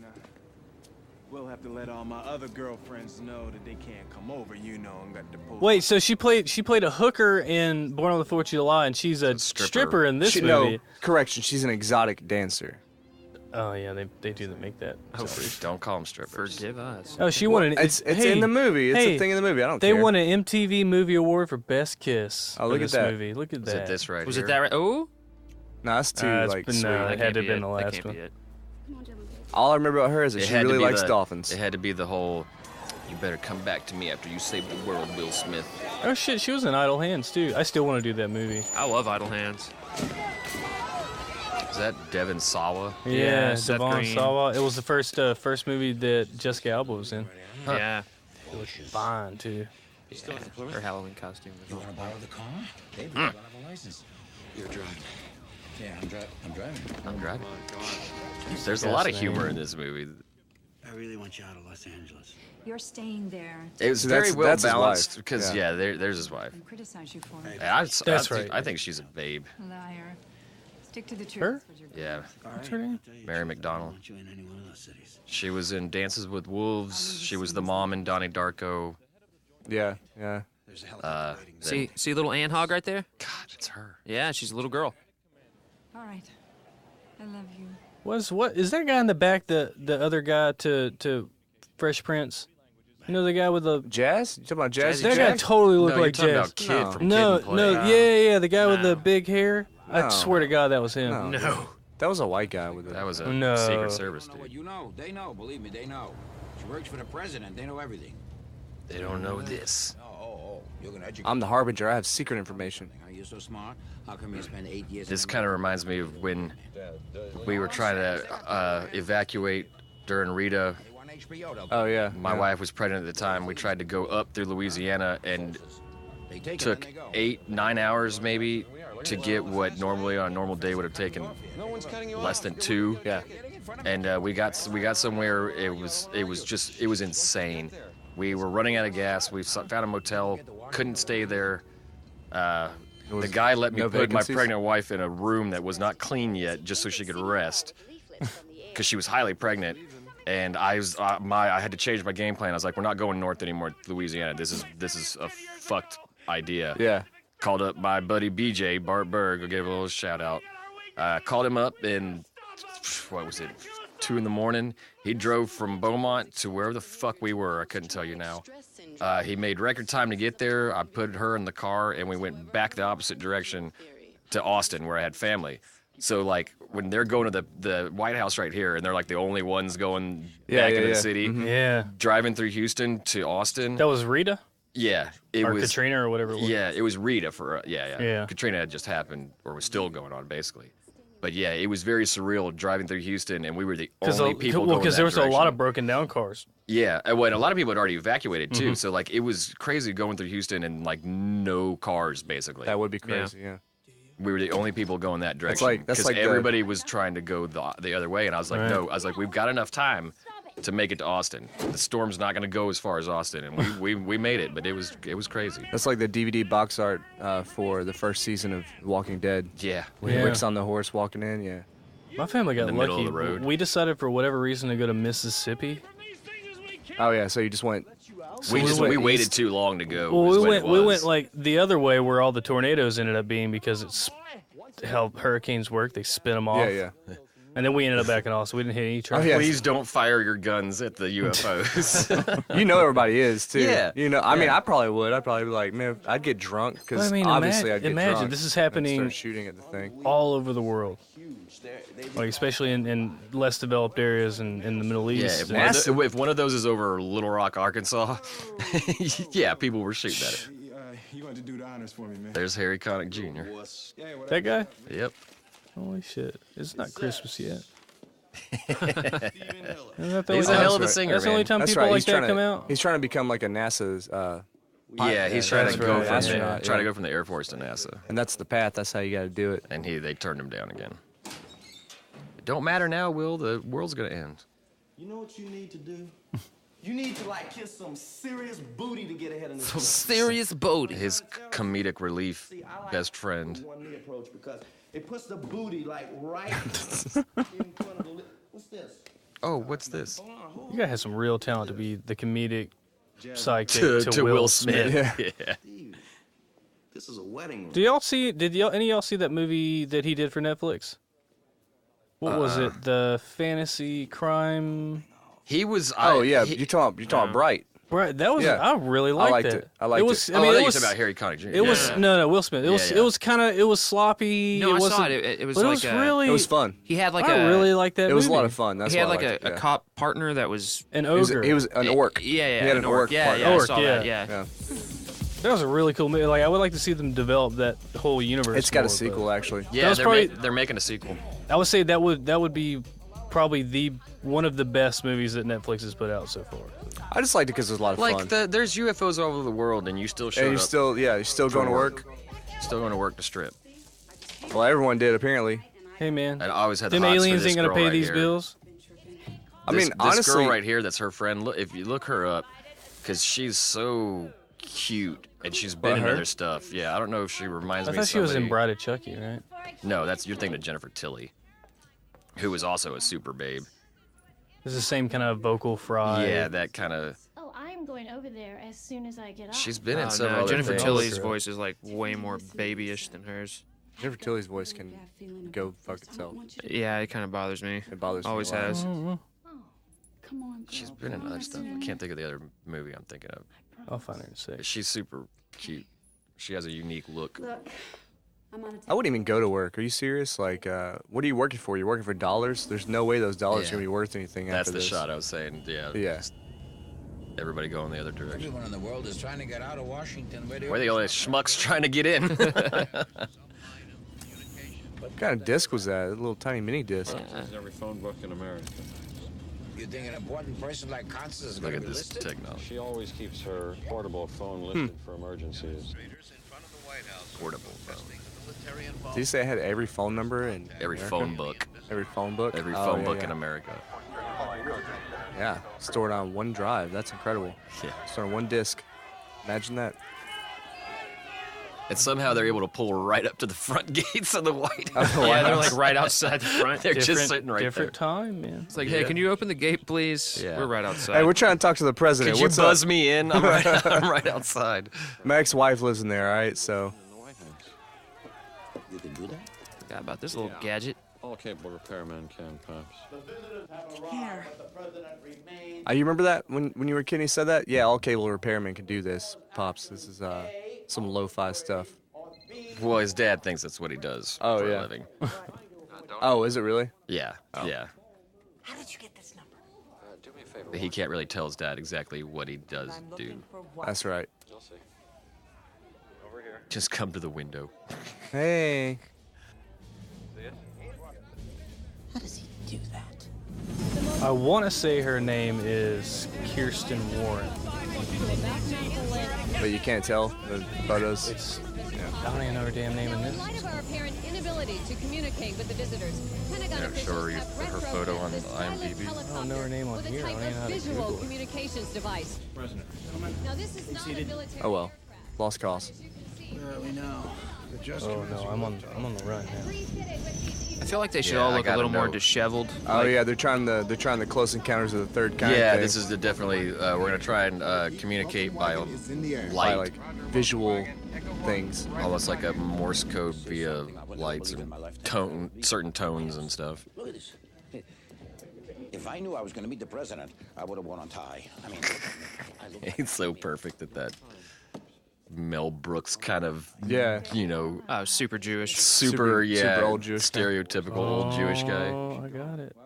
Speaker 6: We'll have to let all my other girlfriends know that they can't come over, and got the post.
Speaker 5: Wait, so she played a hooker in Born on the 4th of July, and she's a stripper in this movie.
Speaker 2: No, correction. She's an exotic dancer.
Speaker 5: Oh yeah, they do make that.
Speaker 1: Oh, don't call them strippers.
Speaker 4: Forgive us.
Speaker 5: Oh, she won an.
Speaker 2: It's in the movie. It's a thing in the movie. I don't
Speaker 5: They
Speaker 2: care.
Speaker 5: won an MTV Movie Award for Best Kiss.
Speaker 2: Oh, look
Speaker 5: for
Speaker 2: at
Speaker 5: this
Speaker 2: that.
Speaker 5: movie. Look at
Speaker 1: Is
Speaker 5: that.
Speaker 1: it this right
Speaker 4: Was
Speaker 1: here?
Speaker 4: it that right? Oh,
Speaker 2: No, that's too
Speaker 5: It's
Speaker 2: like
Speaker 5: been,
Speaker 2: sweet.
Speaker 5: it had to have been the
Speaker 4: That
Speaker 5: last
Speaker 4: can't
Speaker 5: one.
Speaker 4: be it.
Speaker 2: All I remember about her is that she really likes dolphins.
Speaker 1: It had to be the whole, You better come back to me after you save the world, Will Smith.
Speaker 5: Oh shit, she was in Idle Hands too. I still want to do that movie.
Speaker 4: I love Idle Hands.
Speaker 1: Is that Devon Sawa?
Speaker 5: Yeah,
Speaker 4: Seth
Speaker 5: Devon
Speaker 4: Green.
Speaker 5: Sawa. It was the first movie that Jessica Alba was in.
Speaker 4: Huh. Yeah.
Speaker 5: It looked fine too.
Speaker 4: Her Halloween costume.
Speaker 16: You want to borrow the car? They don't have a license. You're driving. Yeah, I'm driving.
Speaker 1: I'm driving. There's a lot of humor in this movie.
Speaker 7: I really want you out of Los Angeles.
Speaker 17: You're staying there.
Speaker 1: It was very well balanced because there's his wife.
Speaker 17: Criticize you for it.
Speaker 1: That's right. I think she's a babe.
Speaker 17: Liar. Stick to the truth.
Speaker 5: Her?
Speaker 1: Yeah.
Speaker 5: What's her name?
Speaker 1: Mary McDonnell. She was in Dances with Wolves. She was the mom in Donnie Darko.
Speaker 2: Yeah.
Speaker 4: See little Ann Hogg right there?
Speaker 1: God, it's her.
Speaker 4: Yeah, she's a little girl.
Speaker 17: All right. I love you.
Speaker 5: What is that guy in the back? The other guy to Fresh Prince. You know the guy with the
Speaker 2: Jazz? You talking about Jazz?
Speaker 5: That guy totally looked like Jazz.
Speaker 1: Kid from
Speaker 5: no,
Speaker 1: Kid and Play.
Speaker 5: yeah, the guy with the big hair. I swear to God, that was him.
Speaker 2: No. That was a white guy with it.
Speaker 1: That was a
Speaker 5: No.
Speaker 1: Secret Service
Speaker 16: What
Speaker 1: dude.
Speaker 16: you know, they know. Believe me, they know. She works for the president. They know everything.
Speaker 1: They don't know this.
Speaker 16: Oh, you're gonna educate.
Speaker 2: I'm the harbinger. I have secret information.
Speaker 16: Are you so smart? How come you spend 8 years?
Speaker 1: This kind of reminds me of when we were trying to evacuate during Rita.
Speaker 2: Oh, yeah.
Speaker 1: My wife was pregnant at the time. We tried to go up through Louisiana and took 8-9 hours maybe to get what normally on a normal day would have taken less than 2.
Speaker 2: Yeah.
Speaker 1: And we got somewhere. It was insane. We were running out of gas. We found a motel. Couldn't stay there. The guy let me put my pregnant wife in a room that was not clean yet, just so she could rest, because she was highly pregnant. And I had to change my game plan. I was like, we're not going north anymore, Louisiana. This is a fucked idea.
Speaker 2: Yeah.
Speaker 1: Called up my buddy BJ, Bart Berg. I gave a little shout out. Called him up and what was it, 2 in the morning. He drove from Beaumont to wherever the fuck we were. I couldn't tell you now. He made record time to get there. I put her in the car and we went back the opposite direction to Austin, where I had family. So like when they're going to the White House right here, and they're like the only ones going back into the city.
Speaker 2: Mm-hmm.
Speaker 5: Yeah.
Speaker 1: Driving through Houston to Austin.
Speaker 5: That was Rita?
Speaker 1: Yeah. It
Speaker 5: or
Speaker 1: was
Speaker 5: Katrina or whatever it was.
Speaker 1: Yeah, it was Rita for
Speaker 5: Yeah.
Speaker 1: Katrina had just happened, or was still going on basically. But yeah, it was very surreal driving through Houston, and we were the only people going
Speaker 5: because
Speaker 1: that
Speaker 5: there was
Speaker 1: direction.
Speaker 5: a lot of broken down cars.
Speaker 1: Yeah, and a lot of people had already evacuated too.
Speaker 5: Mm-hmm.
Speaker 1: So like it was crazy going through Houston and like no cars basically.
Speaker 2: That would be crazy, yeah.
Speaker 1: We were the only people going that direction.
Speaker 2: That's like
Speaker 1: everybody was trying to go the other way, and I was like,
Speaker 5: Right.
Speaker 1: no. I was like, we've got enough time to make it to Austin. The storm's not going to go as far as Austin, and we made it, but it was crazy.
Speaker 2: That's like the DVD box art for the first season of Walking Dead.
Speaker 1: Yeah.
Speaker 2: When Rick's on the horse walking in, yeah.
Speaker 5: My family got
Speaker 1: In the
Speaker 5: lucky.
Speaker 1: middle of the road.
Speaker 5: We decided for whatever reason to go to Mississippi.
Speaker 2: Oh yeah, so you just went.
Speaker 1: We waited too long to go.
Speaker 5: Well, we went like the other way where all the tornadoes ended up being, because it's how hurricanes work. They spin them off.
Speaker 2: Yeah.
Speaker 5: And then we ended up back in Austin. We didn't hit any traffic.
Speaker 1: Please don't fire your guns at the UFOs.
Speaker 2: You know everybody is too.
Speaker 1: Yeah.
Speaker 2: You know, I mean, I probably would. I'd probably be like, man, I'd get drunk because obviously I'd get
Speaker 5: imagine
Speaker 2: drunk.
Speaker 5: this is
Speaker 2: and
Speaker 5: happening
Speaker 2: start shooting at the thing.
Speaker 5: all over the world, like especially in less developed areas in the Middle
Speaker 1: Yeah,
Speaker 5: East.
Speaker 1: if one of those is over Little Rock, Arkansas, yeah, people were shooting at it.
Speaker 6: You want to do the honors for me, man?
Speaker 1: There's Harry Connick Jr.
Speaker 5: That guy?
Speaker 1: Yep.
Speaker 5: Holy shit! It's not Christmas yet.
Speaker 1: He's a hell of a singer,
Speaker 5: That's the only
Speaker 1: man.
Speaker 5: time
Speaker 2: That's
Speaker 5: people
Speaker 2: right.
Speaker 5: like
Speaker 2: He's
Speaker 5: that
Speaker 2: trying
Speaker 5: come
Speaker 2: to,
Speaker 5: out.
Speaker 2: He's trying to become like a NASA's.
Speaker 1: Yeah, he's trying to go from
Speaker 2: astronaut,
Speaker 1: trying to go from the Air Force to NASA,
Speaker 2: and that's the path. That's how you got to do it.
Speaker 1: and they turned him down again. It don't matter now, Will. The world's gonna end.
Speaker 11: You know what you need to do? You need to like kiss some serious booty to get ahead in this.
Speaker 4: Some serious booty.
Speaker 1: His comedic relief best friend.
Speaker 11: One knee approach because it puts the booty like right in front of the lip. What's this?
Speaker 1: Oh, what's this?
Speaker 5: You guy has some real talent to be the comedic sidekick
Speaker 1: To
Speaker 5: Will
Speaker 1: Will
Speaker 5: Smith.
Speaker 1: Smith. Yeah.
Speaker 11: This is a wedding ring.
Speaker 5: Did any of y'all see that movie that he did for Netflix? What was it? The fantasy crime.
Speaker 1: He was.
Speaker 2: You're talking Bright.
Speaker 5: Right, that was
Speaker 2: Yeah.
Speaker 5: I really liked,
Speaker 2: I liked
Speaker 5: it.
Speaker 2: it. I liked it.
Speaker 5: It was.
Speaker 1: I
Speaker 5: I mean, it
Speaker 1: was
Speaker 5: was
Speaker 1: about Harry Connick Jr.
Speaker 5: It was no Will Smith. It was.
Speaker 1: Yeah.
Speaker 5: It was kind of. It was sloppy.
Speaker 4: No,
Speaker 5: it
Speaker 4: I saw
Speaker 5: wasn't-
Speaker 4: it. It was
Speaker 5: but
Speaker 4: like
Speaker 5: it was really.
Speaker 2: It was fun.
Speaker 4: He had like
Speaker 5: I really liked that.
Speaker 2: It was a lot
Speaker 5: movie.
Speaker 2: of fun. That's
Speaker 4: he had
Speaker 2: why I
Speaker 4: like
Speaker 2: liked
Speaker 4: a
Speaker 2: it, yeah.
Speaker 4: cop partner that was
Speaker 5: An
Speaker 2: He was,
Speaker 5: ogre.
Speaker 2: he was an orc.
Speaker 4: Yeah,
Speaker 2: He had an orc.
Speaker 4: Yeah,
Speaker 2: partner.
Speaker 4: yeah, I
Speaker 5: Orc,
Speaker 4: saw
Speaker 5: yeah.
Speaker 4: that. Yeah.
Speaker 2: Yeah.
Speaker 5: That was a really cool movie. Like I would like to see them develop that whole universe.
Speaker 2: It's got a
Speaker 5: more,
Speaker 2: sequel, actually.
Speaker 1: Yeah,
Speaker 5: That was
Speaker 1: they're,
Speaker 5: probably-
Speaker 1: they're making a sequel.
Speaker 5: I would say that would be probably one of the best movies that Netflix has put out so far.
Speaker 2: I just liked it because it was a lot of
Speaker 1: Like
Speaker 2: fun.
Speaker 1: there's UFOs all over the world, and you still show
Speaker 2: And
Speaker 1: up.
Speaker 2: you're still going to work.
Speaker 1: Still going to work to strip.
Speaker 2: Well, everyone did apparently.
Speaker 5: Hey man,
Speaker 1: And I always had the
Speaker 5: them
Speaker 1: hots for
Speaker 5: aliens
Speaker 1: this
Speaker 5: ain't gonna
Speaker 1: girl
Speaker 5: pay
Speaker 1: right
Speaker 5: these
Speaker 1: here.
Speaker 5: bills.
Speaker 2: I mean,
Speaker 1: this
Speaker 2: honestly,
Speaker 1: girl right here, that's her friend. Look, if you look her up, because she's so cute, and she's been in
Speaker 2: her?
Speaker 1: other stuff. Yeah, I don't know if she reminds
Speaker 5: I
Speaker 1: me.
Speaker 5: thought
Speaker 1: of
Speaker 5: she was in
Speaker 1: somebody-
Speaker 5: Bride of Chucky, right?
Speaker 1: No, you're thinking of Jennifer Tilly, who was also a super babe.
Speaker 5: It's the same kind of vocal fry.
Speaker 1: Yeah, that kind of.
Speaker 18: Oh, I'm going over there as soon as I get off.
Speaker 1: She's been in
Speaker 4: Oh,
Speaker 1: some
Speaker 4: no,
Speaker 1: other
Speaker 4: Jennifer
Speaker 1: things.
Speaker 4: Tilly's voice is like way more babyish than hers.
Speaker 2: Jennifer Tilly's voice can go fuck itself.
Speaker 4: Yeah, it kind of bothers me.
Speaker 2: It bothers
Speaker 4: Always
Speaker 2: me. a lot.
Speaker 4: has.
Speaker 18: Come on,
Speaker 1: She's been in other stuff. I can't think of the other movie I'm thinking of.
Speaker 5: I'll find her in a sec.
Speaker 1: She's super cute. She has a unique look.
Speaker 13: Look, I'm on
Speaker 2: I wouldn't even go to work. Are you serious? Like, what are you working for? You're working for dollars? There's no way those dollars are
Speaker 1: Yeah.
Speaker 2: gonna be worth anything
Speaker 1: That's
Speaker 2: after
Speaker 1: the
Speaker 2: this.
Speaker 1: shot I was saying. Yeah.
Speaker 2: Yeah.
Speaker 1: just Everybody go in the other direction.
Speaker 16: Everyone in the world is trying to get out of Washington.
Speaker 1: Where are the only schmucks trying to get in?
Speaker 2: What kind of disc was that? A little tiny mini disc.
Speaker 10: Every phone book in America.
Speaker 16: You think an important person like Constance is
Speaker 1: Look
Speaker 16: going to
Speaker 1: at
Speaker 16: be
Speaker 1: this
Speaker 16: listed?
Speaker 1: technology.
Speaker 10: She always keeps her portable phone listed for emergencies.
Speaker 1: Portable phone.
Speaker 2: Did you say I had every phone number in
Speaker 1: Every
Speaker 2: America?
Speaker 1: phone book.
Speaker 2: Every phone book?
Speaker 1: Every
Speaker 2: Oh,
Speaker 1: phone
Speaker 2: yeah,
Speaker 1: book
Speaker 2: yeah.
Speaker 1: in America.
Speaker 2: Yeah, stored on one drive. That's incredible.
Speaker 1: Yeah.
Speaker 2: Stored on one disc. Imagine that.
Speaker 1: And somehow they're able to pull right up to the front gates of the White
Speaker 2: Of
Speaker 1: House.
Speaker 2: the White
Speaker 4: Yeah, they're
Speaker 2: House.
Speaker 4: like right outside the front.
Speaker 1: They're just
Speaker 5: Different-
Speaker 1: sitting right there.
Speaker 5: Different time, man.
Speaker 4: It's like, hey, can you open the gate, please?
Speaker 1: Yeah.
Speaker 4: We're right outside.
Speaker 2: Hey, we're trying to talk to the president.
Speaker 1: Could you
Speaker 2: What's
Speaker 1: buzz
Speaker 2: up?
Speaker 1: me in? I'm right outside.
Speaker 2: My ex-wife lives in there, all right? So
Speaker 16: You can do that?
Speaker 4: Forgot about this little gadget.
Speaker 10: All capable repairmen can, Pops.
Speaker 13: Here.
Speaker 2: you remember that when you were a kid and he said that? Yeah, all cable repairmen can do this, Pops. This is some lo-fi stuff.
Speaker 1: Well, his dad thinks that's what he does
Speaker 2: Oh,
Speaker 1: for
Speaker 2: yeah.
Speaker 1: a living.
Speaker 2: Oh, is it really?
Speaker 1: Yeah, yeah.
Speaker 3: How did you get this number?
Speaker 10: Do me a favor.
Speaker 1: He can't really tell his dad exactly what he does do.
Speaker 2: That's right.
Speaker 10: You'll see. Over here.
Speaker 1: Just come to the window.
Speaker 2: Hey.
Speaker 3: How does he do that?
Speaker 5: I want to say her name is Kirsten Warren.
Speaker 2: But you can't tell the photos.
Speaker 5: It's I don't even know her damn name in this.
Speaker 19: In light of our apparent inability to communicate with the visitors, Pentagon
Speaker 1: Yeah,
Speaker 19: officials
Speaker 1: show her
Speaker 19: have
Speaker 1: her photo on
Speaker 19: retrofitted this pilot
Speaker 1: IMDb.
Speaker 5: I don't know her name on
Speaker 19: with a
Speaker 5: here. I
Speaker 19: type
Speaker 5: don't even know how
Speaker 19: of
Speaker 5: to
Speaker 19: visual
Speaker 5: Google it.
Speaker 19: communications device.
Speaker 7: President.
Speaker 19: Now, this is not a military
Speaker 2: Oh well. Lost cause.
Speaker 7: We know. The just
Speaker 5: Oh no, I'm on the run now.
Speaker 4: I feel like they should
Speaker 1: Yeah,
Speaker 4: all
Speaker 1: I
Speaker 4: look a
Speaker 1: got a
Speaker 4: little more
Speaker 1: note.
Speaker 4: disheveled.
Speaker 2: Oh
Speaker 4: Like,
Speaker 2: yeah, they're trying the Close Encounters of the Third Kind.
Speaker 1: Yeah,
Speaker 2: thing.
Speaker 1: this is definitely. We're gonna try and communicate by
Speaker 2: by
Speaker 1: light,
Speaker 2: like visual things.
Speaker 1: almost like a Morse code via lights and certain tones and stuff.
Speaker 16: Look at this. If I knew I was going to meet the president, I would have worn a tie. I mean, I look like
Speaker 1: It's so perfect that Mel Brooks kind of,
Speaker 2: Yeah.
Speaker 4: super Jewish.
Speaker 1: super
Speaker 2: super old Jewish guy.
Speaker 1: stereotypical old Jewish guy.
Speaker 5: Oh, I got it.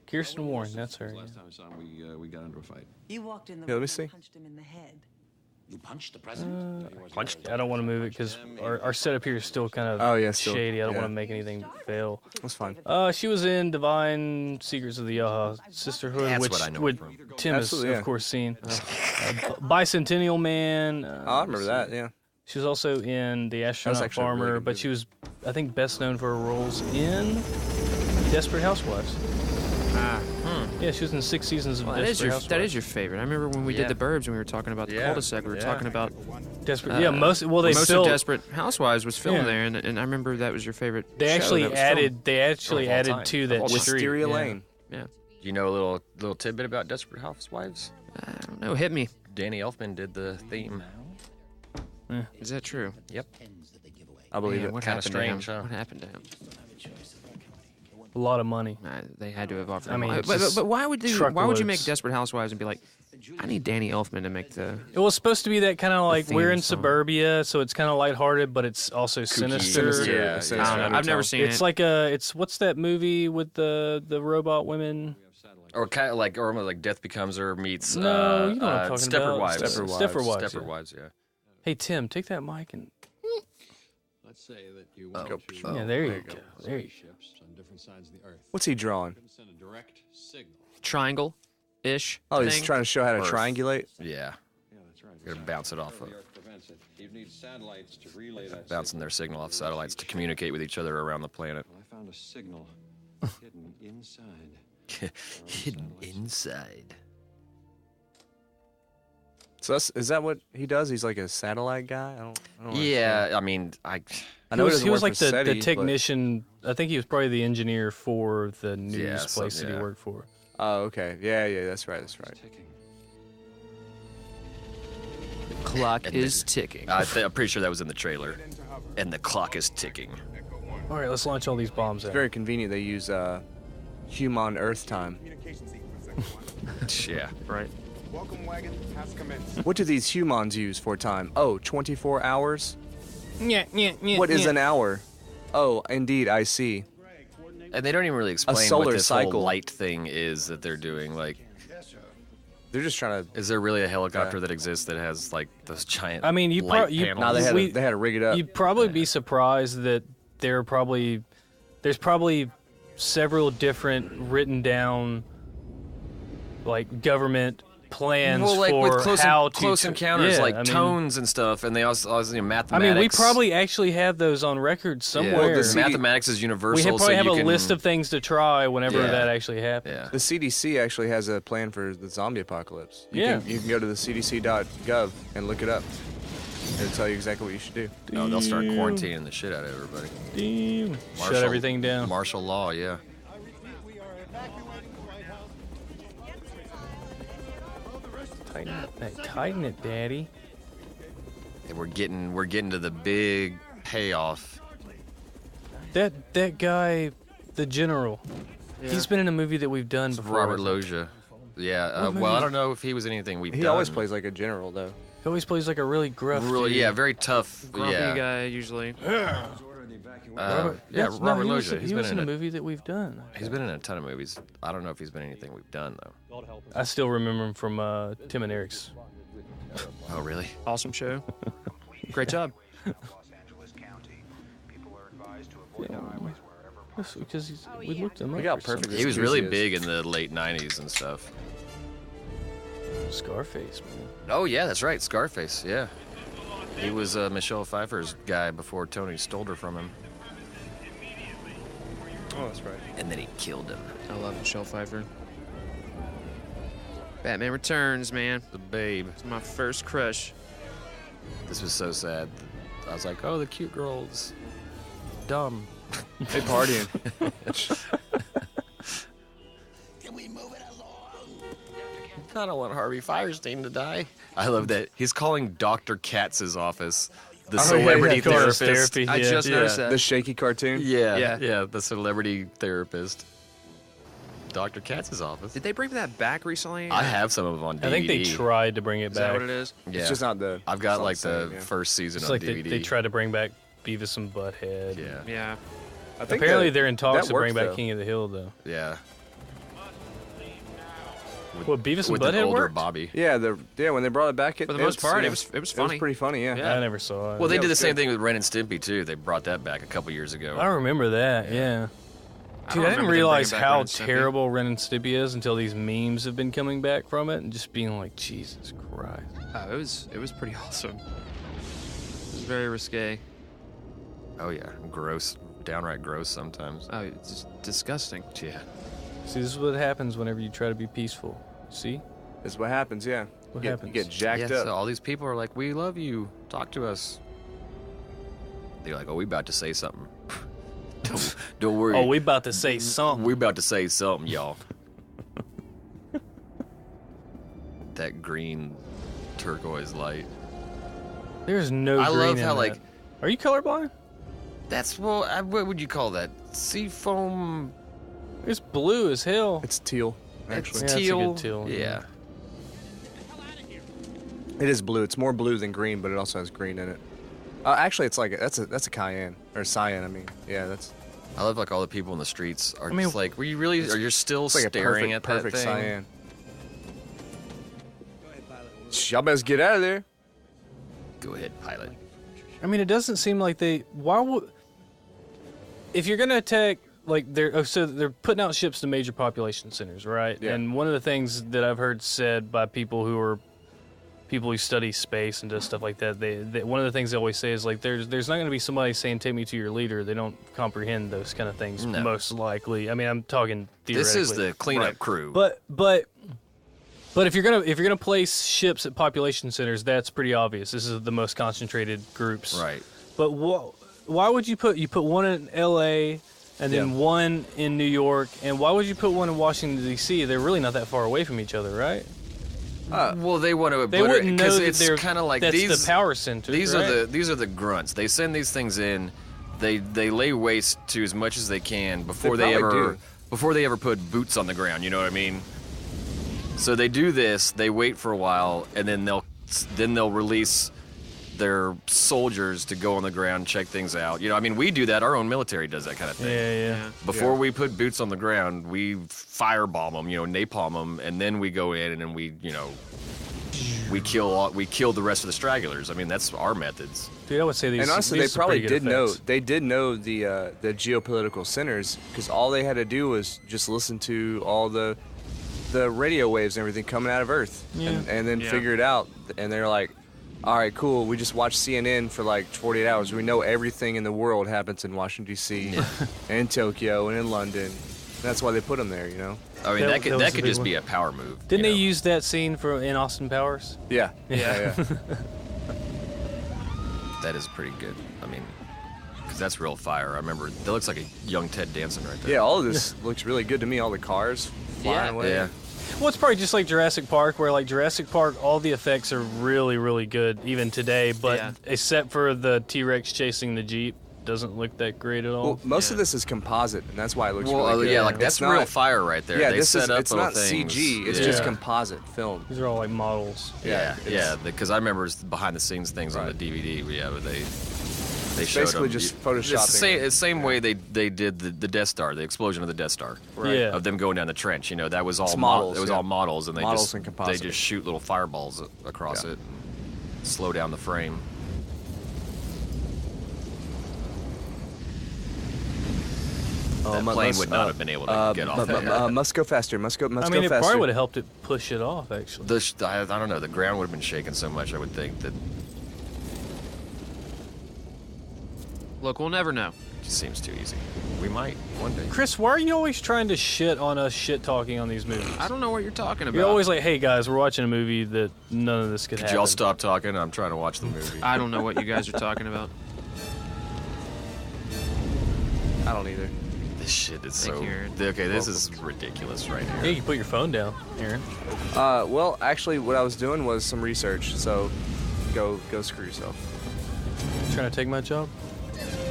Speaker 5: Kirsten Warren, that's her.
Speaker 10: Last time I saw him, we got into a fight.
Speaker 13: You walked in the
Speaker 2: Yeah, let
Speaker 13: room
Speaker 2: me
Speaker 13: and
Speaker 2: see.
Speaker 13: punched him in the head.
Speaker 16: You punched the president?
Speaker 5: I don't want to move it because our setup here is still kind of
Speaker 2: Oh, yeah, still-
Speaker 5: shady. I don't
Speaker 2: yeah.
Speaker 5: want to make anything fail.
Speaker 2: That's fine.
Speaker 5: She was in Divine Secrets of the Yaha Sisterhood,
Speaker 1: That's
Speaker 5: which
Speaker 1: what I know
Speaker 5: which
Speaker 1: her from.
Speaker 5: Tim has,
Speaker 2: Absolutely, yeah.
Speaker 5: of course, seen. Bicentennial Man.
Speaker 2: I remember that. Yeah.
Speaker 5: She was also in The Astronaut
Speaker 2: actually a really
Speaker 5: Farmer,
Speaker 2: good
Speaker 5: but
Speaker 2: movie.
Speaker 5: she was, I think, best known for her roles in Desperate Housewives. Yeah, she was in 6 seasons of
Speaker 4: Well,
Speaker 5: Desperate
Speaker 4: that
Speaker 5: Housewives.
Speaker 4: is your favorite. I remember when we
Speaker 1: Yeah.
Speaker 4: did the Burbs and we were talking about the
Speaker 1: Yeah.
Speaker 4: cul-de-sac. We were
Speaker 1: Yeah.
Speaker 4: talking about
Speaker 5: Desperate. Yeah, most
Speaker 4: of
Speaker 5: still
Speaker 4: Desperate Housewives was filmed
Speaker 5: Yeah.
Speaker 4: there, and I remember that was your favorite.
Speaker 5: they
Speaker 4: show
Speaker 5: actually
Speaker 4: that was filmed.
Speaker 5: added
Speaker 1: Of all
Speaker 5: added
Speaker 1: time.
Speaker 5: to that street.
Speaker 2: Wisteria
Speaker 5: yeah.
Speaker 2: Lane.
Speaker 4: Yeah,
Speaker 1: Do you know a little tidbit about Desperate Housewives?
Speaker 4: I don't know. Hit me.
Speaker 1: Danny Elfman did the theme.
Speaker 4: Is that true?
Speaker 1: Yep.
Speaker 2: I believe
Speaker 4: Man,
Speaker 2: it.
Speaker 4: what
Speaker 1: Kinda
Speaker 4: happened to him?
Speaker 1: strange, huh?
Speaker 4: What happened to him?
Speaker 5: A lot of money.
Speaker 4: They had to have offered.
Speaker 5: I mean,
Speaker 4: but why would you
Speaker 5: truckloads.
Speaker 4: make Desperate Housewives and be like, I need Danny Elfman to make the?
Speaker 5: It was supposed to be that kind of like we're in
Speaker 4: song.
Speaker 5: suburbia, so it's kind of lighthearted, but it's also sinister.
Speaker 2: Yeah,
Speaker 4: I've never seen it.
Speaker 5: It's like it's what's that movie with the robot women?
Speaker 1: Or kind of like, or almost like Death Becomes Her meets
Speaker 5: No, you know what I'm talking
Speaker 1: Stepford
Speaker 5: about.
Speaker 1: Wives.
Speaker 5: Stepford
Speaker 1: Wives, yeah.
Speaker 5: Hey Tim, take that mic and.
Speaker 12: Let's say that you
Speaker 2: want
Speaker 12: want
Speaker 2: to
Speaker 5: Yeah, there you go. There you go.
Speaker 12: on different sides of the earth.
Speaker 2: What's he drawing?
Speaker 12: Send a direct signal.
Speaker 4: Triangle-ish.
Speaker 2: Oh, he's
Speaker 4: thing.
Speaker 2: trying to show how to
Speaker 1: Earth.
Speaker 2: triangulate.
Speaker 1: Yeah.
Speaker 12: Yeah, that's right.
Speaker 1: You're gonna bounce it off of.
Speaker 12: You need satellites to relay that
Speaker 1: Bouncing their signal off satellites to communicate with each other around the planet.
Speaker 12: Well, I found a signal hidden inside.
Speaker 1: Hidden inside.
Speaker 2: So is that what he does? He's like a satellite guy. I don't
Speaker 1: Yeah, I mean, I
Speaker 2: know
Speaker 5: he was like the
Speaker 2: SETI,
Speaker 5: technician. I think he was probably the engineer for the news
Speaker 1: Yeah,
Speaker 5: place that he
Speaker 1: yeah.
Speaker 5: worked for.
Speaker 2: Oh, okay. Yeah, that's right.
Speaker 4: Clock is ticking.
Speaker 1: I'm pretty sure that was in the trailer. And the clock is ticking.
Speaker 5: All right, let's launch all these bombs
Speaker 2: It's
Speaker 5: out.
Speaker 2: very convenient. They use human Earth time.
Speaker 1: Yeah.
Speaker 4: Right.
Speaker 9: Welcome wagon has commenced.
Speaker 2: What do these humans use for time? Oh, 24 hours?
Speaker 5: Yeah.
Speaker 2: What is an hour? Oh, indeed, I see.
Speaker 1: And they don't even really explain
Speaker 2: solar
Speaker 1: what this
Speaker 2: cycle.
Speaker 1: whole light thing is that they're doing. Like,
Speaker 2: they're just trying to.
Speaker 1: is there really a helicopter that exists that has like those giant?
Speaker 5: I mean,
Speaker 1: light panels?
Speaker 2: No, they had to rig it up.
Speaker 5: You'd probably be surprised that there's probably several different written down like government plans
Speaker 1: well, like
Speaker 5: for
Speaker 1: with
Speaker 5: how
Speaker 1: close
Speaker 5: to
Speaker 1: encounters,
Speaker 5: yeah,
Speaker 1: like
Speaker 5: I mean,
Speaker 1: tones and stuff, and they also mathematics.
Speaker 5: I mean, we probably actually have those on record somewhere.
Speaker 1: Yeah. Well, mathematics is universal.
Speaker 5: We probably
Speaker 1: so
Speaker 5: have
Speaker 1: you
Speaker 5: a
Speaker 1: can,
Speaker 5: list of things to try whenever
Speaker 1: Yeah.
Speaker 5: that actually happens.
Speaker 1: Yeah.
Speaker 2: The CDC actually has a plan for the zombie apocalypse. You
Speaker 5: Yeah.
Speaker 2: can go to the cdc.gov and look it up. It'll tell you exactly what you should do.
Speaker 1: No, they'll start quarantining the shit out of everybody.
Speaker 5: Damn. Shut everything down.
Speaker 1: Martial law, yeah.
Speaker 5: Tighten it, Daddy.
Speaker 1: And we're getting to the big payoff.
Speaker 5: That guy, the general.
Speaker 4: Yeah.
Speaker 5: He's been in a movie that we've done before.
Speaker 1: Robert Loggia. Yeah. Well, I don't know if he was in anything we've done.
Speaker 2: He always plays like a general, though.
Speaker 5: He always plays like a really gruff.
Speaker 1: Really,
Speaker 5: dude.
Speaker 1: yeah, very tough.
Speaker 4: Grumpy
Speaker 1: yeah.
Speaker 4: guy usually.
Speaker 1: Robert Loggia.
Speaker 5: He was in a movie that we've done.
Speaker 1: He's been in a ton of movies. I don't know if he's been in anything we've done though.
Speaker 5: I still remember him from Tim and Eric's.
Speaker 1: Oh, really?
Speaker 4: Awesome show. Great job.
Speaker 5: Because we looked him up.
Speaker 2: We got
Speaker 5: for some
Speaker 2: perfect.
Speaker 1: He was really
Speaker 2: excuses.
Speaker 1: big in the late '90s and stuff.
Speaker 5: Scarface, man.
Speaker 1: Oh yeah, that's right, Scarface. Yeah, he was Michelle Pfeiffer's guy before Tony stole her from him,
Speaker 2: Oh, that's right.
Speaker 1: and then he killed him.
Speaker 4: I love Michelle Pfeiffer. Batman Returns, man.
Speaker 1: The babe.
Speaker 4: It's my first crush.
Speaker 1: This was so sad. I was like, oh, the cute girl's dumb.
Speaker 2: They partying.
Speaker 1: I don't want Harvey Firestein to die. I love that. He's calling Dr. Katz's office the celebrity therapist.
Speaker 5: Therapy,
Speaker 4: I just noticed that.
Speaker 2: The shaky cartoon.
Speaker 1: Yeah, the celebrity therapist. Dr. Katz's office.
Speaker 4: Did they bring that back recently?
Speaker 1: I have some of them on DVD.
Speaker 5: I think they tried to bring it
Speaker 4: Is
Speaker 5: back.
Speaker 4: that what it is?
Speaker 1: Yeah.
Speaker 2: It's just not the.
Speaker 1: I've got
Speaker 2: it's not
Speaker 1: like
Speaker 2: the
Speaker 1: the
Speaker 2: same, yeah.
Speaker 1: first season
Speaker 5: It's
Speaker 1: on
Speaker 5: like
Speaker 1: DVD.
Speaker 5: they tried to bring back Beavis and Butthead.
Speaker 1: Yeah.
Speaker 4: Yeah.
Speaker 2: I think
Speaker 5: Apparently
Speaker 2: that-
Speaker 5: they're in talks
Speaker 2: that
Speaker 5: to bring
Speaker 2: worked,
Speaker 5: back
Speaker 2: though.
Speaker 5: King of the Hill, though.
Speaker 1: Yeah.
Speaker 5: What, Beavis and
Speaker 1: With an
Speaker 5: Butthead
Speaker 1: older
Speaker 5: worked?
Speaker 1: Bobby.
Speaker 2: Yeah, when they brought it back,
Speaker 4: For the most part, it was funny.
Speaker 2: It was pretty funny, yeah.
Speaker 5: I never saw it.
Speaker 1: Well, they
Speaker 2: Yeah,
Speaker 1: did
Speaker 2: it
Speaker 1: the
Speaker 2: was
Speaker 1: same
Speaker 2: good.
Speaker 1: thing with Ren and Stimpy too. They brought that back a couple years ago.
Speaker 5: I remember that, yeah.
Speaker 4: I
Speaker 5: Dude,
Speaker 4: don't
Speaker 5: I didn't
Speaker 4: remember them
Speaker 5: realize
Speaker 4: bringing back
Speaker 5: how
Speaker 4: Ren and Stimpy.
Speaker 5: terrible Ren and Stimpy is until these memes have been coming back from it and just being like, Jesus Christ.
Speaker 4: Oh, it was pretty awesome. It was very risque.
Speaker 1: Oh yeah, gross, downright gross sometimes.
Speaker 4: Oh, it's just disgusting.
Speaker 1: Yeah.
Speaker 5: See, this is what happens whenever you try to be peaceful. See?
Speaker 2: This is what happens, yeah.
Speaker 5: What
Speaker 2: You
Speaker 5: happens?
Speaker 2: get jacked
Speaker 1: Yeah,
Speaker 2: up.
Speaker 1: so all these people are like, "We love you. Talk to us." They're like, "Oh, we about to say something." don't worry.
Speaker 5: Oh, we about to say something.
Speaker 1: We about to say something, y'all. That green turquoise light.
Speaker 5: There's no
Speaker 1: I
Speaker 5: green
Speaker 1: love
Speaker 5: in
Speaker 1: how
Speaker 5: that.
Speaker 1: like
Speaker 5: Are you colorblind?
Speaker 1: that's what would you call that? Seafoam
Speaker 5: It's blue as hell.
Speaker 2: It's teal, actually.
Speaker 5: It's
Speaker 1: teal.
Speaker 5: a good teal.
Speaker 1: Yeah.
Speaker 2: It is blue. It's more blue than green, but it also has green in it. Actually, it's like that's a cayenne or cyan. I mean, yeah, that's.
Speaker 1: I love like all the people in the streets are just like, were you really? Are you still
Speaker 2: It's like
Speaker 1: staring
Speaker 2: a
Speaker 1: at
Speaker 2: perfect
Speaker 1: that thing?
Speaker 2: cyan. Y'all better get out of there.
Speaker 1: Go ahead, pilot.
Speaker 5: I mean, it doesn't seem like they. Why would? If you're gonna attack, like they're putting out ships to major population centers, right?
Speaker 2: Yeah.
Speaker 5: And one of the things that I've heard said by people who study space and does stuff like that, they one of the things they always say is like, there's not going to be somebody saying take me to your leader. They don't comprehend those kind of things most likely. I mean, I'm talking theoretically.
Speaker 1: This is the cleanup crew.
Speaker 5: But if you're gonna place ships at population centers, that's pretty obvious. This is the most concentrated groups.
Speaker 1: Right.
Speaker 5: But why would you put one in L.A. and then one in New York, and why would you put one in Washington D.C.? They're really not that far away from each other, right?
Speaker 1: Well, they want to.
Speaker 5: They wouldn't know
Speaker 1: because
Speaker 5: that
Speaker 1: it's kind of like
Speaker 5: that's
Speaker 1: these
Speaker 5: the power center.
Speaker 1: These
Speaker 5: right?
Speaker 1: are the grunts. They send these things in. They lay waste to as much as they can before they ever put boots on the ground. You know what I mean? So they do this. They wait for a while, and then they'll release their soldiers to go on the ground, check things out. You know, I mean, we do that. Our own military does that kind of thing.
Speaker 5: Yeah.
Speaker 1: Before we put boots on the ground, we firebomb them, napalm them, and then we go in and then we kill the rest of the stragglers. I mean, that's our methods.
Speaker 5: Dude, I would say these.
Speaker 2: And honestly,
Speaker 5: these
Speaker 2: they probably
Speaker 5: did
Speaker 2: know. They did know the geopolitical centers because all they had to do was just listen to all the radio waves and everything coming out of Earth, and then figure it out. And they're like, all right, cool. We just watched CNN for like 48 hours. We know everything in the world happens in Washington, D.C., and in Tokyo, and in London. That's why they put them there,
Speaker 1: I mean, that could just be a power move.
Speaker 5: Didn't they use that scene in Austin Powers?
Speaker 2: Yeah.
Speaker 1: That is pretty good. I mean, because that's real fire. I remember that looks like a young Ted Danson right there.
Speaker 2: Yeah, all of this looks really good to me. All the cars flying away.
Speaker 1: Yeah.
Speaker 5: Well, it's probably just like Jurassic Park, where like Jurassic Park, all the effects are really, really good even today. But except for the T-Rex chasing the Jeep, doesn't look that great at all.
Speaker 2: Well, most of this is composite, and that's why it looks really good.
Speaker 1: Yeah, like that's real fire right there.
Speaker 2: Yeah,
Speaker 1: they set up
Speaker 2: it's not
Speaker 1: things.
Speaker 2: CG. It's just composite film.
Speaker 5: These are all like models.
Speaker 1: Yeah. Because I remember behind the scenes things on the DVD. Yeah, but they showed
Speaker 2: basically
Speaker 1: them.
Speaker 2: just photoshopping.
Speaker 1: It's the same way they did the Death Star, the explosion of the Death Star.
Speaker 2: Right.
Speaker 5: Yeah.
Speaker 1: Of them going down the trench. That was all
Speaker 2: models.
Speaker 1: It was all models, and
Speaker 2: they
Speaker 1: just shoot little fireballs across it, and slow down the frame. That plane would not have been able to get off there.
Speaker 2: Must go faster. Must go faster.
Speaker 5: I mean, it probably would have helped it push it off, actually.
Speaker 1: I don't know. The ground would have been shaking so much, I would think that.
Speaker 4: Look, we'll never know.
Speaker 1: It just seems too easy. We might one day.
Speaker 5: Chris, why are you always trying to shit on us talking on these movies?
Speaker 4: I don't know what you're talking about.
Speaker 5: You're always like, hey guys, we're watching a movie that none of this could happen.
Speaker 1: Could y'all stop talking? I'm trying to watch the movie.
Speaker 4: I don't know what you guys are talking about.
Speaker 2: I don't either.
Speaker 1: This shit is so...
Speaker 4: Aaron.
Speaker 1: Okay, this is ridiculous right
Speaker 5: Yeah,
Speaker 1: here.
Speaker 5: you can put your phone down, Aaron.
Speaker 2: Well, actually, what I was doing was some research. So, go screw yourself.
Speaker 5: Trying to take my job?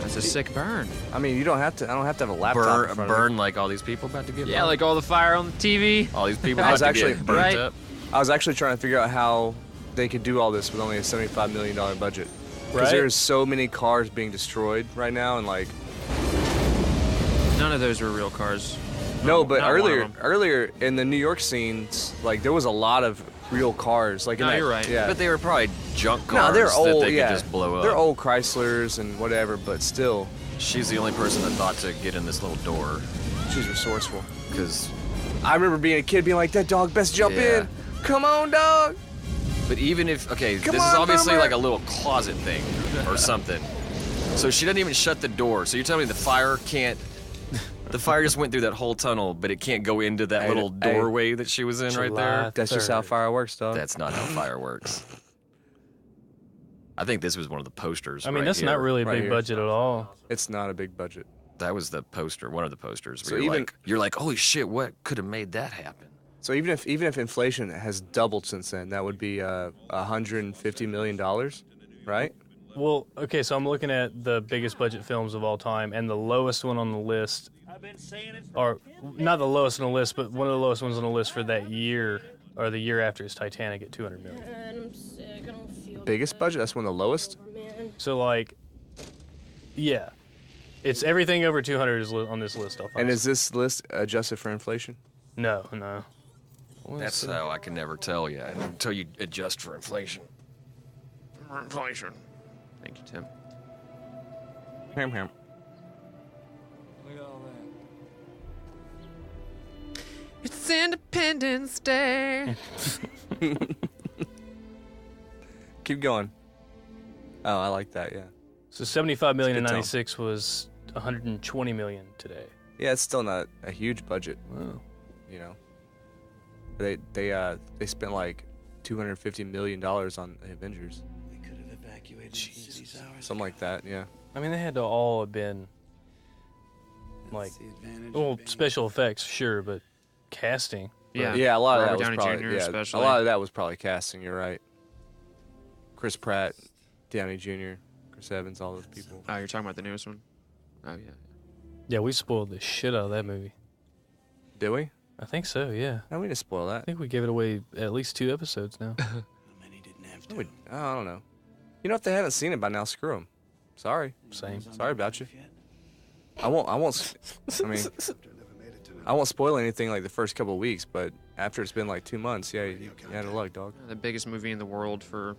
Speaker 4: That's a sick burn.
Speaker 2: I mean, you don't have to. I don't have to have a laptop. in front of me.
Speaker 1: Burn like all these people about to get burned?
Speaker 4: Like all the fire on the TV.
Speaker 1: All these people
Speaker 2: I was
Speaker 1: about to
Speaker 2: actually
Speaker 1: get burnt up.
Speaker 2: I was actually trying to figure out how they could do all this with only a $75 million budget. Because there's so many cars being destroyed right now, and like.
Speaker 4: None of those were real cars.
Speaker 2: No, but earlier in the New York scenes, like there was a lot of real cars. Like,
Speaker 4: you're right.
Speaker 2: Yeah.
Speaker 1: But they were probably junk cars
Speaker 2: No, they're old.
Speaker 1: that they could just blow up.
Speaker 2: They're old Chryslers and whatever, but still.
Speaker 1: She's the only person that thought to get in this little door.
Speaker 2: She's resourceful.
Speaker 1: Because
Speaker 2: I remember being a kid being like, that dog best jump in. Come on, dog.
Speaker 1: But even if, this
Speaker 2: Come
Speaker 1: is
Speaker 2: on,
Speaker 1: obviously
Speaker 2: Boomer.
Speaker 1: like a little closet thing or something. So she doesn't even shut the door. So you're telling me the fire can't, the fire just went through that whole tunnel, but it can't go into that little doorway that she was in right there?
Speaker 2: That's just how fire works, dog.
Speaker 1: That's not how fire works. I think this was one of the posters.
Speaker 5: I mean, that's not really a big budget at all.
Speaker 2: It's not a big budget.
Speaker 1: That was the poster, one of the posters.
Speaker 2: So
Speaker 1: You're like, holy shit, what could have made that happen?
Speaker 2: So even if inflation has doubled since then, that would be $150 million, right?
Speaker 5: Well, okay, so I'm looking at the biggest budget films of all time, and the lowest one on the list or not the lowest on the list, but one of the lowest ones on the list for that year or the year after is Titanic at $200 million.
Speaker 2: Biggest budget? That's one of the lowest?
Speaker 5: So, like, yeah. It's everything over 200 is on this list.
Speaker 2: And is this list adjusted for inflation?
Speaker 5: No.
Speaker 1: That's how I can never tell you until you adjust for inflation.
Speaker 4: Inflation. Thank you, Tim.
Speaker 2: Ham.
Speaker 6: Look at all that.
Speaker 4: It's Independence Day.
Speaker 2: Keep going. Oh, I like that, yeah.
Speaker 5: So $75 million in 96 was $120 million today.
Speaker 2: Yeah, it's still not a huge budget.
Speaker 5: Wow.
Speaker 2: You know, they spent like $250 million on the Avengers.
Speaker 7: They could have evacuated the cities hours
Speaker 2: Something like that, yeah.
Speaker 5: I mean, they had to all have been like, well, special effects, sure, but casting.
Speaker 2: Yeah, a lot of that was
Speaker 4: Downey
Speaker 2: probably
Speaker 4: Jr.
Speaker 2: yeah,
Speaker 4: especially.
Speaker 2: a lot of that was probably casting. You're right. Chris Pratt, Downey Jr., Chris Evans, all those people.
Speaker 4: Oh, you're talking about the newest one? Oh, yeah.
Speaker 5: Yeah, we spoiled the shit out of that movie.
Speaker 2: Did we?
Speaker 5: I think so, yeah.
Speaker 2: No, we didn't spoil that.
Speaker 5: I think we gave it away at least 2 episodes now.
Speaker 2: I don't know. You know, if they haven't seen it by now, screw them. Sorry.
Speaker 5: Same.
Speaker 2: Sorry about you. I won't. I mean, I won't spoil anything like the first couple of weeks, but after it's been like 2 months, yeah, you had a luck, dog.
Speaker 4: The biggest movie in the world for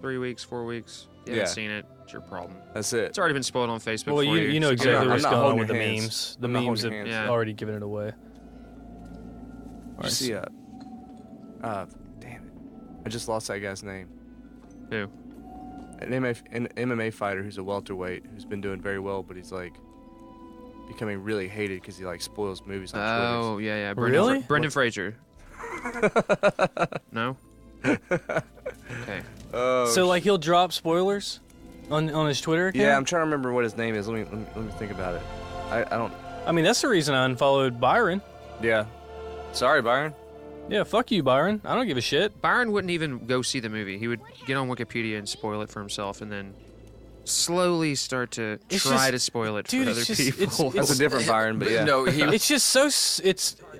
Speaker 4: 3 weeks, 4 weeks. If you
Speaker 2: Yeah.
Speaker 4: haven't seen it, it's your problem.
Speaker 2: That's it.
Speaker 4: It's already been spoiled on Facebook
Speaker 5: Well,
Speaker 4: for you.
Speaker 5: you know exactly what's
Speaker 2: not
Speaker 5: going on
Speaker 2: holding
Speaker 5: with the
Speaker 2: your hands.
Speaker 5: memes. The
Speaker 2: I'm not
Speaker 5: memes
Speaker 2: holding
Speaker 5: have
Speaker 2: your hands.
Speaker 5: already given it away.
Speaker 2: Did you see damn it. I just lost that guy's name.
Speaker 4: Who?
Speaker 2: An MMA fighter who's a welterweight who's been doing very well, but he's like becoming really hated because he like spoils movies on Twitter.
Speaker 4: Oh, yeah.
Speaker 5: Really?
Speaker 4: Brendan Fraser. No? Okay.
Speaker 2: Oh,
Speaker 5: So, like, he'll drop spoilers on his Twitter account?
Speaker 2: yeah, I'm trying to remember what his name is. Let me think about it. I don't.
Speaker 5: I mean, that's the reason I unfollowed Byron.
Speaker 2: Yeah. Sorry, Byron.
Speaker 5: Yeah, fuck you, Byron. I don't give a shit.
Speaker 4: Byron wouldn't even go see the movie. He would get on Wikipedia and spoil it for himself and then slowly start to try to spoil it for other people.
Speaker 2: That's a different Byron, but yeah.
Speaker 1: No,
Speaker 5: It's just so...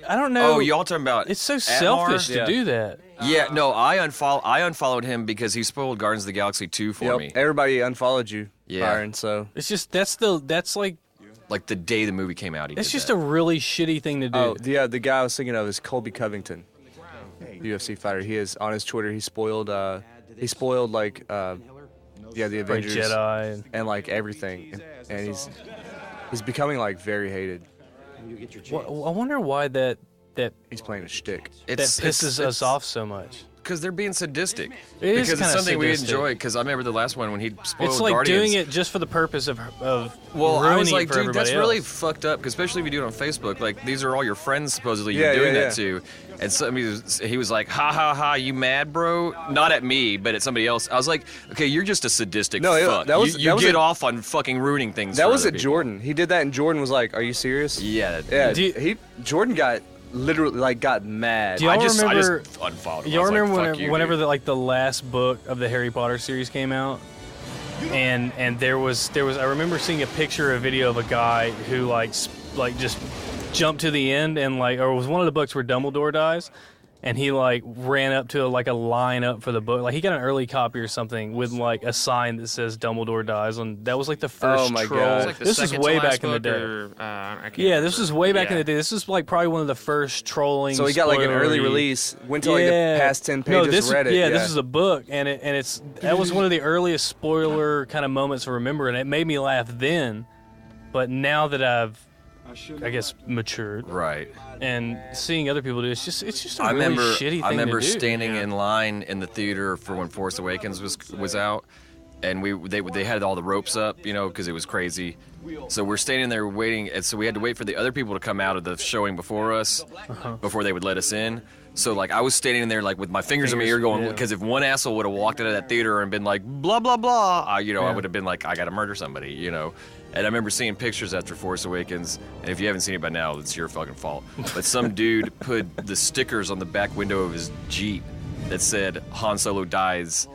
Speaker 5: I don't know.
Speaker 1: Oh, y'all talking about
Speaker 5: It's so
Speaker 1: Atmar?
Speaker 5: selfish to do that.
Speaker 1: Yeah, no, I unfollowed him because he spoiled Guardians of the Galaxy 2 for me.
Speaker 2: Everybody unfollowed you,
Speaker 1: Yeah.
Speaker 2: Byron, so.
Speaker 5: It's just... That's like
Speaker 1: the day the movie came out.
Speaker 5: It's just a really shitty thing to do.
Speaker 2: Oh, the guy I was thinking of is Colby Covington, the UFC fighter. He is on his Twitter. He spoiled like the Avengers
Speaker 5: Jedi
Speaker 2: and like everything, and he's becoming like very hated.
Speaker 5: Well, I wonder why that
Speaker 2: he's playing a shtick.
Speaker 5: That pisses us off so much.
Speaker 1: Because they're being sadistic.
Speaker 5: It is
Speaker 1: because it's
Speaker 5: kinda
Speaker 1: something
Speaker 5: sadistic.
Speaker 1: we enjoy. Because I remember the last one when he spoiled
Speaker 5: It's like
Speaker 1: Guardians.
Speaker 5: doing it just for the purpose of
Speaker 1: Well, I was
Speaker 5: ruining
Speaker 1: like,
Speaker 5: it for
Speaker 1: dude,
Speaker 5: everybody
Speaker 1: that's really
Speaker 5: else.
Speaker 1: fucked up. 'Cause especially if you do it on Facebook, like these are all your friends supposedly
Speaker 2: Yeah,
Speaker 1: you're doing
Speaker 2: yeah,
Speaker 1: that to. And so, I mean, he was like, ha ha ha, you mad, bro? Not at me, but at somebody else. I was like, okay, you're just a sadistic fuck.
Speaker 2: that was
Speaker 1: get off on fucking ruining things.
Speaker 2: That
Speaker 1: for
Speaker 2: was
Speaker 1: other
Speaker 2: at
Speaker 1: people.
Speaker 2: Jordan. He did that, and Jordan was like, "Are you serious?"
Speaker 1: Yeah.
Speaker 2: Yeah. Jordan got literally like got mad.
Speaker 5: Do y'all remember?
Speaker 1: I just unfollowed him.
Speaker 5: Y'all
Speaker 1: I was
Speaker 5: remember
Speaker 1: like, fuck you,
Speaker 5: whenever
Speaker 1: dude.
Speaker 5: the last book of the Harry Potter series came out, and there was I remember seeing a picture, a video of a guy who like just jumped to the end and like, or it was one of the books where Dumbledore dies. And he like ran up to like a line up for the book. Like he got an early copy or something with like a sign that says Dumbledore dies. And that was like the first
Speaker 2: Oh my
Speaker 5: troll.
Speaker 2: God.
Speaker 4: Like the
Speaker 5: This is
Speaker 4: second
Speaker 5: way
Speaker 4: to last
Speaker 5: back in the
Speaker 4: book
Speaker 5: day.
Speaker 4: or, I can't
Speaker 5: Yeah, this
Speaker 4: remember.
Speaker 5: was way back in
Speaker 4: Yeah.
Speaker 5: the day. This is like probably one of the first trolling.
Speaker 2: So he got like an early
Speaker 5: spoilery-
Speaker 2: release. Went to like the past 10 pages.
Speaker 5: No, this
Speaker 2: read it.
Speaker 5: yeah, this is a book, and that was one of the earliest spoiler kind of moments to remember, and it made me laugh then. But now that I've, I guess, matured,
Speaker 1: right,
Speaker 5: and seeing other people do it's just a
Speaker 1: I
Speaker 5: really
Speaker 1: remember,
Speaker 5: shitty thing
Speaker 1: I remember
Speaker 5: to do.
Speaker 1: standing in line in the theater for when Force Awakens was out, and they had all the ropes up, you know, because it was crazy. So we're standing there waiting, and so we had to wait for the other people to come out of the showing before us, before they would let us in. So like I was standing there like with my fingers in my ear going, because if one asshole would have walked out of that theater and been like blah blah blah, I would have been like, I gotta murder somebody, you know. And I remember seeing pictures after Force Awakens, and if you haven't seen it by now, it's your fucking fault. But some dude put the stickers on the back window of his Jeep that said Han Solo dies.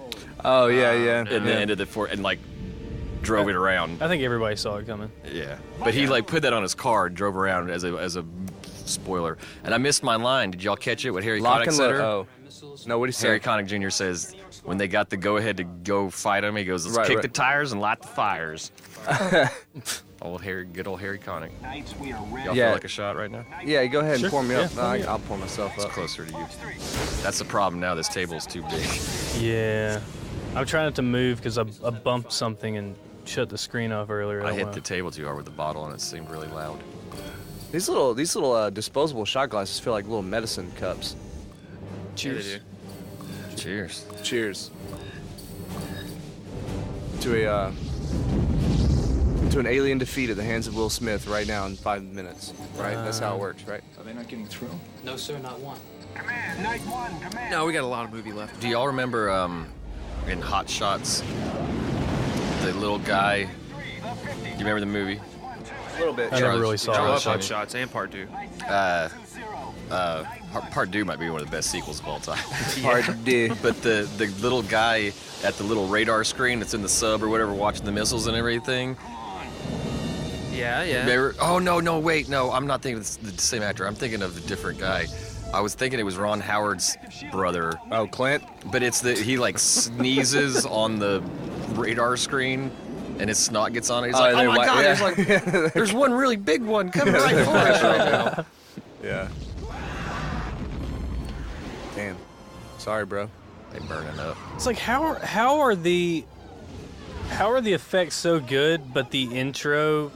Speaker 2: Oh yeah, yeah.
Speaker 1: At the end of the and like drove it around.
Speaker 5: I think everybody saw it coming.
Speaker 1: Yeah, but he like put that on his car and drove around as a spoiler. And I missed my line. Did y'all catch it? What Harry
Speaker 2: Lock
Speaker 1: Connick
Speaker 2: and
Speaker 1: said?
Speaker 2: load. Oh, no. What did he say?
Speaker 1: Harry Connick Jr. says when they got the go-ahead to go fight him, he goes, "Let's kick the tires and light the fires." Good old Harry Connick. Y'all feel like a shot right now?
Speaker 2: Yeah, go ahead and
Speaker 5: Sure.
Speaker 2: pour me up.
Speaker 5: Yeah.
Speaker 2: I'll pour myself up.
Speaker 1: It's closer to you. That's the problem now. This table's too big.
Speaker 5: Yeah. I'm trying not to move because I bumped something and shut the screen off earlier.
Speaker 1: I hit the table too hard with the bottle and it seemed really loud.
Speaker 2: These little disposable shot glasses feel like little medicine cups.
Speaker 4: Cheers.
Speaker 1: Yeah, they do. Cheers.
Speaker 2: Cheers. To an alien defeat at the hands of Will Smith right now in 5 minutes. Right? That's how it works, right?
Speaker 20: Are they not getting through?
Speaker 14: No, sir, not one.
Speaker 9: Command, Night 1, command.
Speaker 4: No, we got a lot of movie left.
Speaker 1: Do y'all remember in Hot Shots, the little guy? Do you remember the movie?
Speaker 2: A little bit.
Speaker 5: I never really saw
Speaker 4: I
Speaker 5: it.
Speaker 4: love Hot Shots and Part 2.
Speaker 1: Part 2 might be one of the best sequels of all time.
Speaker 2: Part 2.
Speaker 1: But the little guy at the little radar screen that's in the sub or whatever watching the missiles and everything.
Speaker 4: Yeah.
Speaker 1: Remember? Oh, no, wait. No, I'm not thinking of the same actor. I'm thinking of a different guy. I was thinking it was Ron Howard's brother.
Speaker 2: Oh, Clint?
Speaker 1: But it's he like sneezes on the radar screen and his snot gets on it. He's like, oh my God, there's one really big one coming right for us right now.
Speaker 2: Yeah. Damn. Sorry, bro.
Speaker 1: They burning up.
Speaker 5: It's like how are the effects so good, but the intro,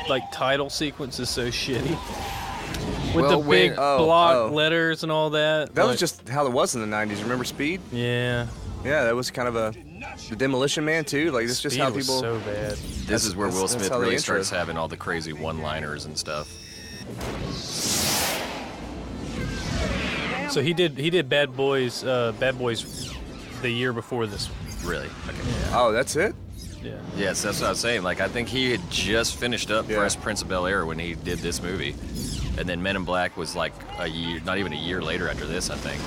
Speaker 5: like title sequence, is so shitty? With the big block letters and all that.
Speaker 2: That was just how it was in the 90s. Remember Speed?
Speaker 5: Yeah.
Speaker 2: Yeah, that was kind of the Demolition Man too. Like this is just how
Speaker 5: Speed was
Speaker 2: people.
Speaker 5: so bad.
Speaker 1: This is where Will
Speaker 2: that's
Speaker 1: Smith
Speaker 2: how they
Speaker 1: really
Speaker 2: intro.
Speaker 1: starts having all the crazy one-liners and stuff.
Speaker 5: So he did Bad Boys the year before this one.
Speaker 1: Really? Okay.
Speaker 2: Oh, that's it?
Speaker 5: Yeah.
Speaker 1: Yes, that's what I was saying. Like, I think he had just finished up Fresh Prince of Bel-Air when he did this movie. And then Men in Black was like a year, not even a year later after this, I think.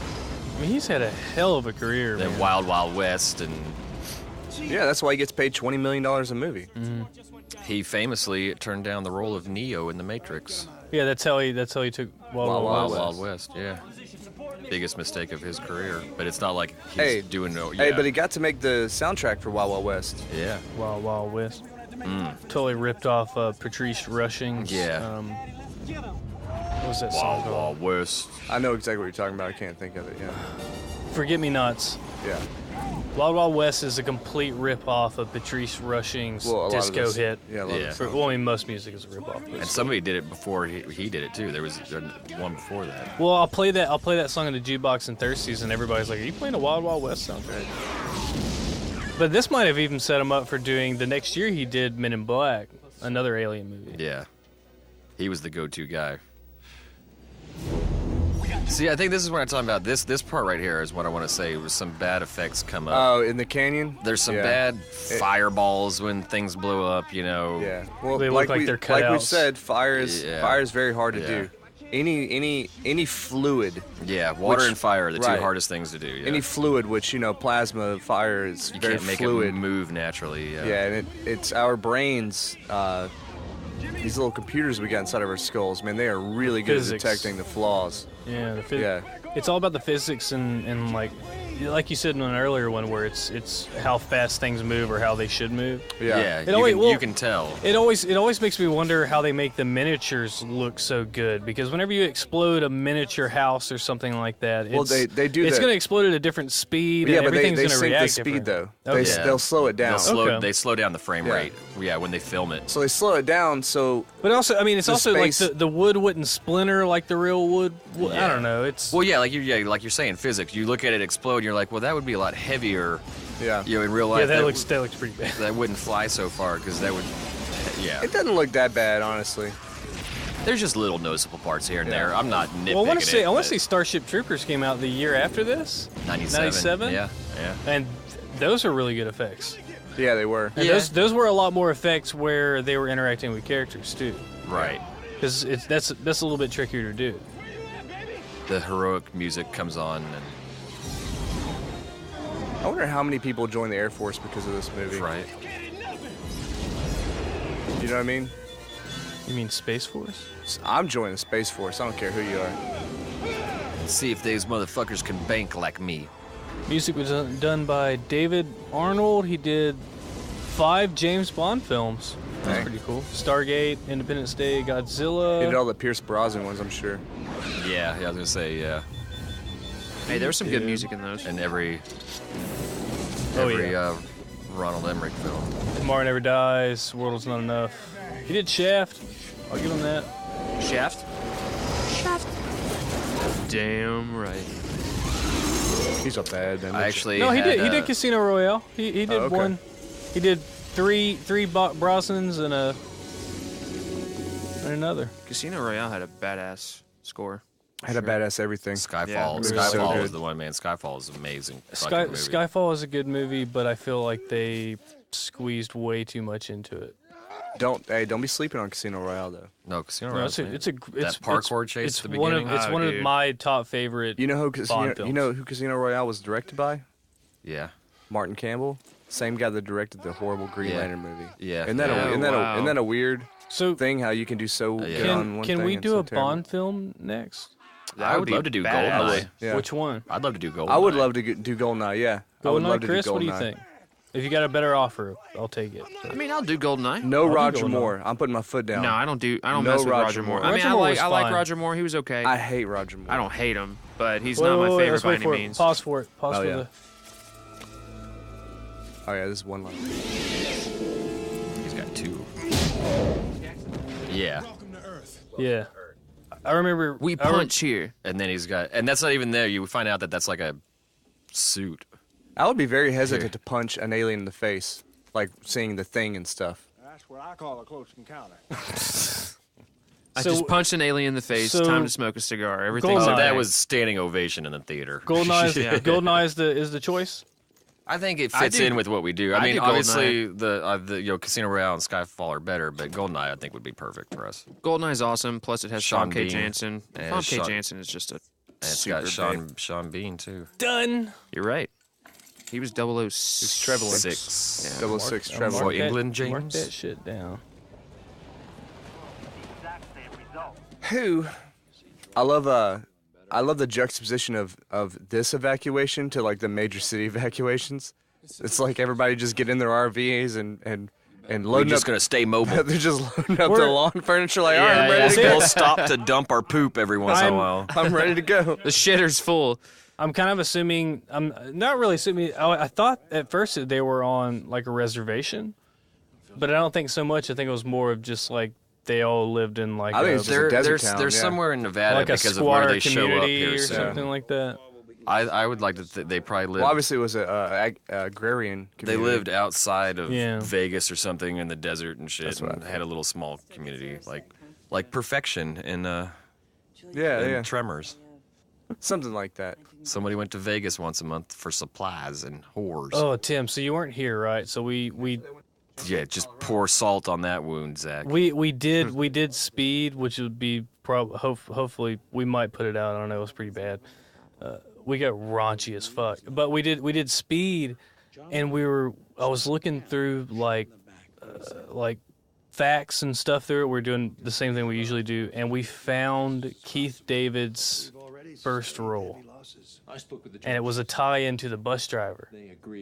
Speaker 5: I mean, he's had a hell of a career,
Speaker 1: Then
Speaker 5: man.
Speaker 1: Wild Wild West, and
Speaker 2: Yeah, that's why he gets paid $20 million a movie.
Speaker 1: he famously turned down the role of Neo in The Matrix.
Speaker 5: Yeah, that's how he took
Speaker 1: Wild West. Yeah. Biggest mistake of his career, but it's not like he's doing no. Yeah.
Speaker 2: Hey, but he got to make the soundtrack for Wild Wild West.
Speaker 1: Yeah.
Speaker 5: Wild Wild West. Totally ripped off Patrice Rushing's.
Speaker 1: Yeah.
Speaker 5: What was that song called?
Speaker 1: Wild West.
Speaker 2: I know exactly what you're talking about. I can't think of it. Yeah.
Speaker 5: Forget Me Nots.
Speaker 2: Yeah.
Speaker 5: Wild Wild West is a complete rip-off of Patrice Rushing's disco hit.
Speaker 2: Yeah, a lot of this.
Speaker 5: Well, I mean, most music is a rip-off.
Speaker 1: And somebody did it before he did it too. There was one before that.
Speaker 5: Well, I'll play that song in the jukebox in Thirsties, and everybody's like, "Are you playing a Wild Wild West soundtrack?" But this might have even set him up for doing the next year. He did Men in Black, another alien movie.
Speaker 1: Yeah, he was the go-to guy. See, I think this is what I'm talking about. This part right here is what I want to say. Was some bad effects come up.
Speaker 2: Oh, in the canyon?
Speaker 1: There's some bad fireballs when things blow up. You know.
Speaker 2: Yeah. Well,
Speaker 5: They look like they're cutouts.
Speaker 2: Like we said, fire is very hard to do. Any fluid.
Speaker 1: Yeah, water and fire are the two hardest things to do. Yeah.
Speaker 2: Any fluid, which plasma, fire is
Speaker 1: you
Speaker 2: very
Speaker 1: can't make
Speaker 2: fluid.
Speaker 1: it move naturally. Yeah.
Speaker 2: Yeah, and it's our brains. These little computers we got inside of our skulls, man, they are really good at detecting the flaws.
Speaker 5: Yeah, it's all about the physics and like you said in an earlier one where it's how fast things move or how they should move.
Speaker 1: Yeah, you can tell.
Speaker 5: It always makes me wonder how they make the miniatures look so good, because whenever you explode a miniature house or something like that,
Speaker 2: they do.
Speaker 5: It's going to explode at a different speed.
Speaker 2: Yeah,
Speaker 5: and
Speaker 2: but
Speaker 5: everything's
Speaker 2: they
Speaker 5: going to
Speaker 2: sync
Speaker 5: react
Speaker 2: the speed
Speaker 5: different.
Speaker 2: though. They'll slow it down.
Speaker 1: They slow down the frame rate. Yeah, when they film it.
Speaker 2: So they slow it down. So.
Speaker 5: But also, I mean, it's also like the wood wouldn't splinter like the real wood. I don't know. It's
Speaker 1: like you're saying physics. You look at it explode, and you're like, well, that would be a lot heavier.
Speaker 2: Yeah.
Speaker 1: In real life.
Speaker 5: Yeah, that looks pretty bad.
Speaker 1: That wouldn't fly so far because that would. Yeah.
Speaker 2: It doesn't look that bad, honestly.
Speaker 1: There's just little noticeable parts here and there. I'm not nitpicking.
Speaker 5: Well, I want to say Starship Troopers came out the year after this. 97.
Speaker 1: Yeah.
Speaker 5: And those are really good effects.
Speaker 2: Yeah, they were.
Speaker 5: And those were a lot more effects where they were interacting with characters too.
Speaker 1: Right.
Speaker 5: Because that's a little bit trickier to do.
Speaker 1: The heroic music comes on, and
Speaker 2: I wonder how many people joined the Air Force because of this movie.
Speaker 1: Right.
Speaker 2: You know what I mean?
Speaker 5: You mean Space Force?
Speaker 2: I'm joining the Space Force. I don't care who you are.
Speaker 1: See if these motherfuckers can bank like me.
Speaker 5: Music was done by David Arnold. He did 5 James Bond films. That's pretty cool. Stargate, Independence Day, Godzilla.
Speaker 2: He did all the Pierce Brosnan ones, I'm sure.
Speaker 1: Yeah, I was gonna say, yeah.
Speaker 4: Hey, there was some good music in those.
Speaker 1: And every Ronald Emmerich film.
Speaker 5: Tomorrow Never Dies, World Is Not Enough. He did Shaft. I'll give him that.
Speaker 4: Shaft? Damn right.
Speaker 2: He's a bad man.
Speaker 5: No, he did Casino Royale. He did one. He did three Brosnans and another.
Speaker 4: Casino Royale had a badass score.
Speaker 2: Had a badass everything.
Speaker 1: Skyfall.
Speaker 2: Yeah,
Speaker 1: Skyfall was the one, man. Skyfall is amazing.
Speaker 5: Skyfall is a good movie, but I feel like they squeezed way too much into it.
Speaker 2: Don't be sleeping on Casino Royale though.
Speaker 1: No, Casino Royale.
Speaker 5: It's
Speaker 1: that parkour chase at the beginning.
Speaker 5: It's one of my top favorite.
Speaker 2: You know who
Speaker 5: Bond films.
Speaker 2: You know who Casino Royale was directed by?
Speaker 1: Yeah.
Speaker 2: Martin Campbell, same guy that directed the horrible Green Lantern movie.
Speaker 1: Yeah.
Speaker 2: Isn't that a weird thing? How you can do so good on one thing?
Speaker 5: Can we do a
Speaker 2: terrible?
Speaker 5: Bond film next?
Speaker 1: I would love to do Goldeneye.
Speaker 2: Yeah.
Speaker 5: Which one?
Speaker 1: I'd love to do Goldeneye.
Speaker 2: I would love to do Goldeneye. Yeah. I would love
Speaker 5: Goldeneye,
Speaker 2: to
Speaker 5: Chris,
Speaker 2: do Goldeneye.
Speaker 5: what do you think? If you got a better offer, I'll take it.
Speaker 4: I mean, I'll do Goldeneye.
Speaker 2: No Roger Moore. I'm putting my foot down.
Speaker 4: No, I don't
Speaker 2: No
Speaker 4: mess with
Speaker 2: Roger
Speaker 4: Roger Moore.
Speaker 2: Moore.
Speaker 4: I mean,
Speaker 5: Roger
Speaker 4: I
Speaker 5: Moore
Speaker 4: like
Speaker 5: was
Speaker 4: like
Speaker 5: fine.
Speaker 4: Roger Moore. He was okay.
Speaker 2: I hate Roger Moore.
Speaker 4: I don't hate him, but he's not my favorite by any means.
Speaker 5: Pause for it. Pause for
Speaker 2: yeah.
Speaker 5: the.
Speaker 2: Oh yeah, this is one line.
Speaker 1: He's got 2. Yeah.
Speaker 5: Yeah. I remember
Speaker 4: we punch here,
Speaker 1: and then he's got, and that's not even there. You find out that that's like a suit.
Speaker 2: I would be very hesitant to punch an alien in the face, like seeing the Thing and stuff.
Speaker 9: That's what I call a close encounter.
Speaker 4: I just punched an alien in the face. Time to smoke a cigar. Everything's
Speaker 1: Oh,
Speaker 4: okay.
Speaker 1: that was standing ovation in the theater.
Speaker 5: Goldeneye is the choice.
Speaker 1: I think it fits in with what we do. I mean,
Speaker 4: do
Speaker 1: obviously the Casino Royale and Skyfall are better, but Goldeneye I think would be perfect for us.
Speaker 4: Goldeneye's awesome. Plus, it has Sean K.
Speaker 1: Bean.
Speaker 4: Jansen.
Speaker 1: Yeah,
Speaker 4: Sean K.
Speaker 1: Sean-
Speaker 4: Jansen is just a
Speaker 1: And it's
Speaker 4: super
Speaker 1: got Sean Bean too.
Speaker 5: Done.
Speaker 4: You're right. He was 006.
Speaker 2: He's trebling.
Speaker 1: 6.
Speaker 2: Yeah. 006
Speaker 5: Mark
Speaker 2: treble.
Speaker 1: For
Speaker 5: that-
Speaker 1: England, James.
Speaker 5: Mark that shit down.
Speaker 2: Who? I love the juxtaposition of this evacuation to like the major city evacuations. It's like everybody just get in their RVs and
Speaker 1: We're
Speaker 2: loading
Speaker 1: just
Speaker 2: up.
Speaker 1: gonna stay mobile.
Speaker 2: They're just loading up the lawn furniture. Like, all right, I'm ready to
Speaker 1: We'll
Speaker 2: go.
Speaker 1: stop to dump our poop every once in a while.
Speaker 2: I'm ready to go.
Speaker 4: The shitter's full.
Speaker 5: I'm kind of assuming. I'm not really assuming. I thought at first that they were on like a reservation, but I don't think so much. I think it was more of just like they all lived in like.
Speaker 2: I think it's just a desert town.
Speaker 1: They're
Speaker 2: yeah.
Speaker 1: somewhere in Nevada
Speaker 5: like a
Speaker 1: because of where
Speaker 5: squatter
Speaker 1: they show up
Speaker 5: community
Speaker 1: here.
Speaker 5: or
Speaker 1: So
Speaker 5: something like that.
Speaker 1: I would like to. They probably lived.
Speaker 2: Well, obviously it was a agrarian
Speaker 1: They
Speaker 2: community.
Speaker 1: lived outside of
Speaker 5: Yeah.
Speaker 1: Vegas or something in the desert and shit,
Speaker 2: That's what
Speaker 1: and had a little small community like Perfection in
Speaker 2: Yeah.
Speaker 1: Tremors.
Speaker 2: Something like that.
Speaker 1: Somebody went to Vegas once a month for supplies and whores.
Speaker 5: Oh, Tim. So you weren't here, right? So we
Speaker 1: Yeah, just pour salt on that wound, Zach.
Speaker 5: we did Speed, which would be hopefully we might put it out. I don't know. It was pretty bad. We got raunchy as fuck, but we did Speed, and I was looking through like facts and stuff through it. We're doing the same thing we usually do, and we found Keith David's first role, and it was a tie-in to The Bus Driver.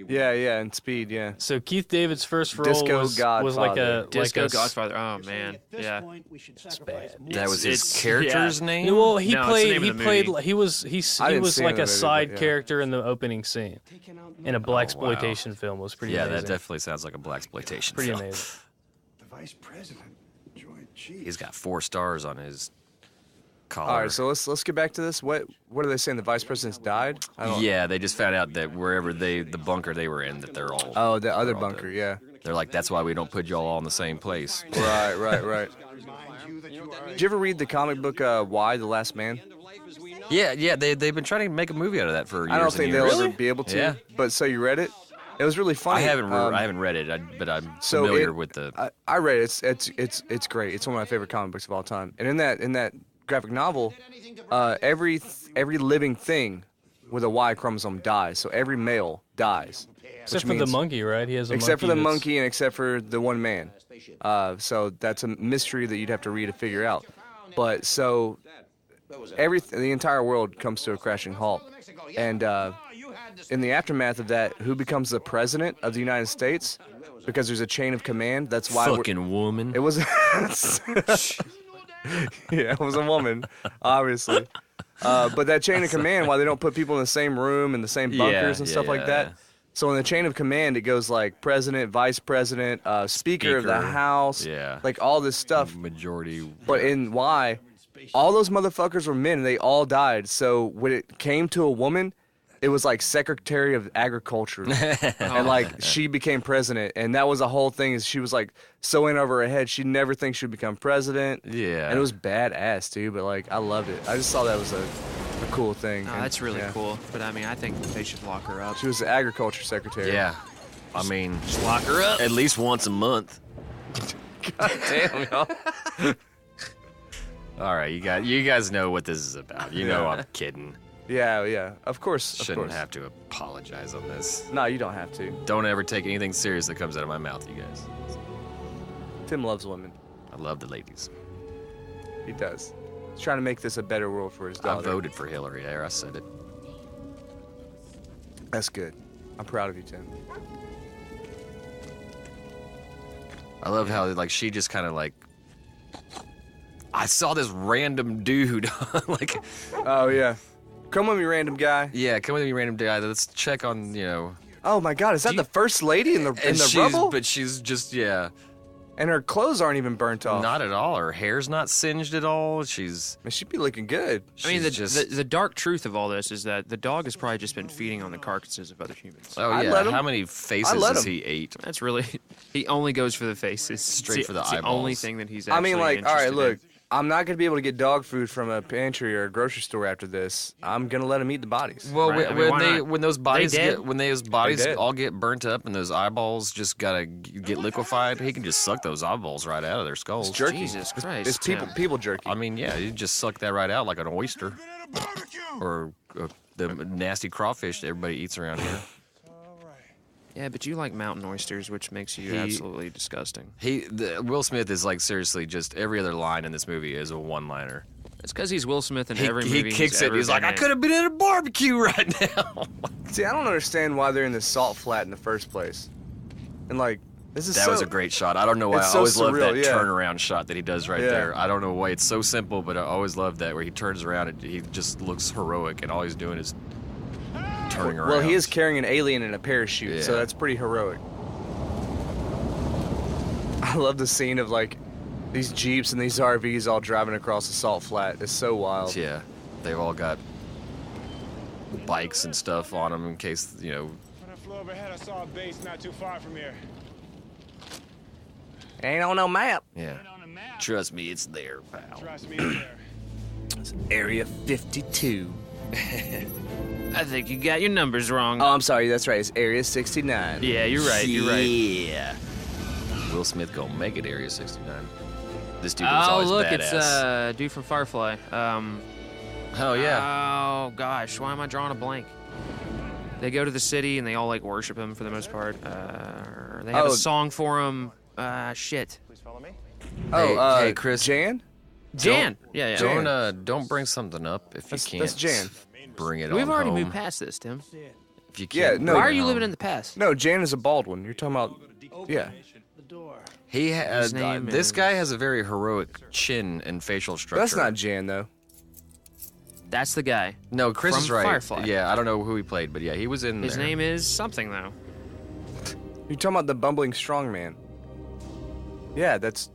Speaker 2: Yeah, and Speed, yeah.
Speaker 5: So Keith David's first role
Speaker 2: Disco
Speaker 5: was
Speaker 2: Godfather.
Speaker 5: like a
Speaker 4: Disco
Speaker 5: like a,
Speaker 4: Godfather. Oh man, yeah.
Speaker 5: It's bad.
Speaker 1: That was his
Speaker 4: It's-
Speaker 1: character's
Speaker 4: yeah.
Speaker 1: name?
Speaker 5: Well, he
Speaker 4: No, it's the name
Speaker 5: played. He
Speaker 4: of the
Speaker 5: played.
Speaker 4: movie.
Speaker 5: He was.
Speaker 2: I
Speaker 5: He
Speaker 2: didn't
Speaker 5: was
Speaker 2: see
Speaker 5: like
Speaker 2: the
Speaker 5: a
Speaker 2: movie,
Speaker 5: side
Speaker 2: but yeah.
Speaker 5: character in the opening scene in a black exploitation film. It was pretty.
Speaker 1: Yeah,
Speaker 5: amazing.
Speaker 1: that definitely sounds like a blaxploitation
Speaker 5: Pretty
Speaker 1: film.
Speaker 5: amazing.
Speaker 9: The vice president, Joint Chief.
Speaker 1: He's got 4 stars on his collar.
Speaker 2: All right, so let's get back to this. What are they saying? The vice president's died?
Speaker 1: Yeah, they just found out that wherever the bunker they were in, that they're all.
Speaker 2: Oh, the other
Speaker 1: all
Speaker 2: bunker,
Speaker 1: dead.
Speaker 2: yeah.
Speaker 1: They're like, that's why we don't put y'all all in the same place.
Speaker 2: Right. Did you ever read the comic book Why the Last Man?
Speaker 1: Yeah, they've been trying to make a movie out of that for years.
Speaker 2: I don't think
Speaker 1: and
Speaker 2: they'll
Speaker 1: years.
Speaker 2: ever be able to.
Speaker 1: Yeah.
Speaker 2: But so you read it? It was really funny.
Speaker 1: I haven't read it, but I'm
Speaker 2: So
Speaker 1: familiar with the.
Speaker 2: I read it. It's great. It's one of my favorite comic books of all time. And in that graphic novel, every living thing with a Y chromosome dies. So every male dies.
Speaker 5: Except for the monkey, right? He has a
Speaker 2: except for the
Speaker 5: that's-
Speaker 2: monkey and except for the one man. So that's a mystery that you'd have to read to figure out. But so the entire world comes to a crashing halt. And in the aftermath of that, who becomes the president of the United States? Because there's a chain of command. That's why
Speaker 1: Fucking woman.
Speaker 2: It was yeah, it was a woman, obviously. But that chain of command, why they don't put people in the same room and the same bunkers and stuff like that. So in the chain of command, it goes like president, vice president, speaker of the House, like all this stuff.
Speaker 1: Majority.
Speaker 2: But in Y, all those motherfuckers were men and they all died. So when it came to a woman, it was like Secretary of Agriculture. And like she became president. And that was the whole thing is she was like so in over her head. She'd never think she'd become president.
Speaker 1: Yeah.
Speaker 2: And it was badass, dude. But like, I loved it. I just thought that was a cool thing.
Speaker 4: No,
Speaker 2: And,
Speaker 4: that's really
Speaker 2: yeah.
Speaker 4: cool. But I mean, I think they should lock her up.
Speaker 2: She was the Agriculture Secretary.
Speaker 1: Yeah. I mean,
Speaker 4: Just lock her up.
Speaker 1: at least once a month.
Speaker 2: God damn, y'all.
Speaker 1: All right, you guys know what this is about. You know I'm kidding.
Speaker 2: Yeah. Of course.
Speaker 1: Shouldn't have to apologize on this.
Speaker 2: No, you don't have to.
Speaker 1: Don't ever take anything serious that comes out of my mouth, you guys.
Speaker 2: Tim loves women.
Speaker 1: I love the ladies.
Speaker 2: He does. He's trying to make this a better world for his
Speaker 1: I
Speaker 2: daughter.
Speaker 1: voted for Hillary there. I said it.
Speaker 2: That's good. I'm proud of you, Tim.
Speaker 1: I love how like she just kind of like. I saw this random dude like.
Speaker 2: Oh yeah. Come with me, random guy.
Speaker 1: Yeah, come with me, random guy. Let's check on
Speaker 2: Oh my God, is that the first lady in the rubble?
Speaker 1: But she's just
Speaker 2: And her clothes aren't even burnt off.
Speaker 1: Not at all. Her hair's not singed at all. She's.
Speaker 2: Man, she'd be looking good.
Speaker 4: I mean,
Speaker 1: She's
Speaker 4: the dark truth of all this is that the dog has probably just been feeding on the carcasses of other humans.
Speaker 1: Oh
Speaker 2: I'd
Speaker 1: yeah.
Speaker 2: let him.
Speaker 1: How many faces has he ate?
Speaker 4: That's really. He only goes for the faces.
Speaker 1: Straight for the
Speaker 4: it's the
Speaker 1: eyeballs.
Speaker 4: only thing that he's.
Speaker 2: I mean,
Speaker 4: actually
Speaker 2: like, all right,
Speaker 4: interested
Speaker 2: look, I'm not gonna be able to get dog food from a pantry or a grocery store after this. I'm gonna let him eat the bodies.
Speaker 1: Well,
Speaker 4: Right, I mean, why not?
Speaker 1: when those bodies
Speaker 4: dead?
Speaker 2: dead.
Speaker 1: all get burnt up and those eyeballs just gotta get liquefied, he can just suck those eyeballs right out of their skulls.
Speaker 2: It's jerky.
Speaker 4: Jesus Christ.
Speaker 2: It's people jerky.
Speaker 1: I mean, yeah, you just suck that right out like an oyster, or the nasty crawfish that everybody eats around here.
Speaker 4: Yeah, but you like mountain oysters, which makes you absolutely disgusting.
Speaker 1: Will Smith is like seriously just every other line in this movie is a one-liner.
Speaker 4: It's because he's Will Smith in every movie.
Speaker 1: He kicks it. He's like, I could have been at a barbecue right now.
Speaker 2: See, I don't understand why they're in this salt flat in the first place. And like, this is
Speaker 1: that was a great shot. I don't know why. I
Speaker 2: so
Speaker 1: always love that
Speaker 2: surreal, yeah.
Speaker 1: turnaround shot that he does right
Speaker 2: Yeah.
Speaker 1: there. I don't know why it's so simple, but I always love that where he turns around and he just looks heroic, and all he's doing is turning around.
Speaker 2: Well, he is carrying an alien in a parachute, so
Speaker 1: Yeah.
Speaker 2: that's pretty heroic. I love the scene of like these Jeeps and these RVs all driving across the salt flat. It's so wild.
Speaker 1: Yeah, they've all got bikes and stuff on them in case,
Speaker 9: When I flew overhead, I saw a base not too far from here.
Speaker 15: Ain't on no map.
Speaker 1: Yeah. Trust me, it's there, pal.
Speaker 9: Trust me, it's there.
Speaker 2: It's Area 52.
Speaker 4: I think you got your numbers wrong.
Speaker 2: Oh, I'm sorry. That's right. It's Area 69.
Speaker 4: Yeah, you're right. You're right.
Speaker 1: Yeah. Will Smith gonna make it Area 69. This dude was always
Speaker 4: look,
Speaker 1: badass.
Speaker 4: it's dude from Firefly.
Speaker 1: Oh yeah.
Speaker 4: Oh gosh, why am I drawing a blank? They go to the city and they all like worship him for the most part. They have a song for him. Shit.
Speaker 9: Please follow me.
Speaker 2: Oh,
Speaker 1: hey, Chris.
Speaker 2: Jan?
Speaker 4: Jan. Yeah.
Speaker 1: Don't bring something up if you can't.
Speaker 2: That's Jan.
Speaker 1: Bring it
Speaker 4: We've
Speaker 1: on
Speaker 4: already
Speaker 1: home.
Speaker 4: moved past this, Tim.
Speaker 1: If you
Speaker 2: Yeah,
Speaker 1: can't.
Speaker 2: no.
Speaker 4: Why
Speaker 1: bring
Speaker 4: are
Speaker 1: it
Speaker 4: you
Speaker 1: home.
Speaker 4: living in the past?
Speaker 2: No, Jan is a bald one. You're talking about. Yeah.
Speaker 1: He
Speaker 4: His name
Speaker 1: this
Speaker 4: is-
Speaker 1: guy has a very heroic chin and facial structure.
Speaker 2: That's not Jan though.
Speaker 4: That's the guy.
Speaker 1: No, Chris
Speaker 4: from
Speaker 1: is right.
Speaker 4: Firefly.
Speaker 1: Yeah, I don't know who he played, but yeah, he was in
Speaker 4: His
Speaker 1: there.
Speaker 4: name is something though.
Speaker 2: You're talking about the bumbling strongman. Yeah, that's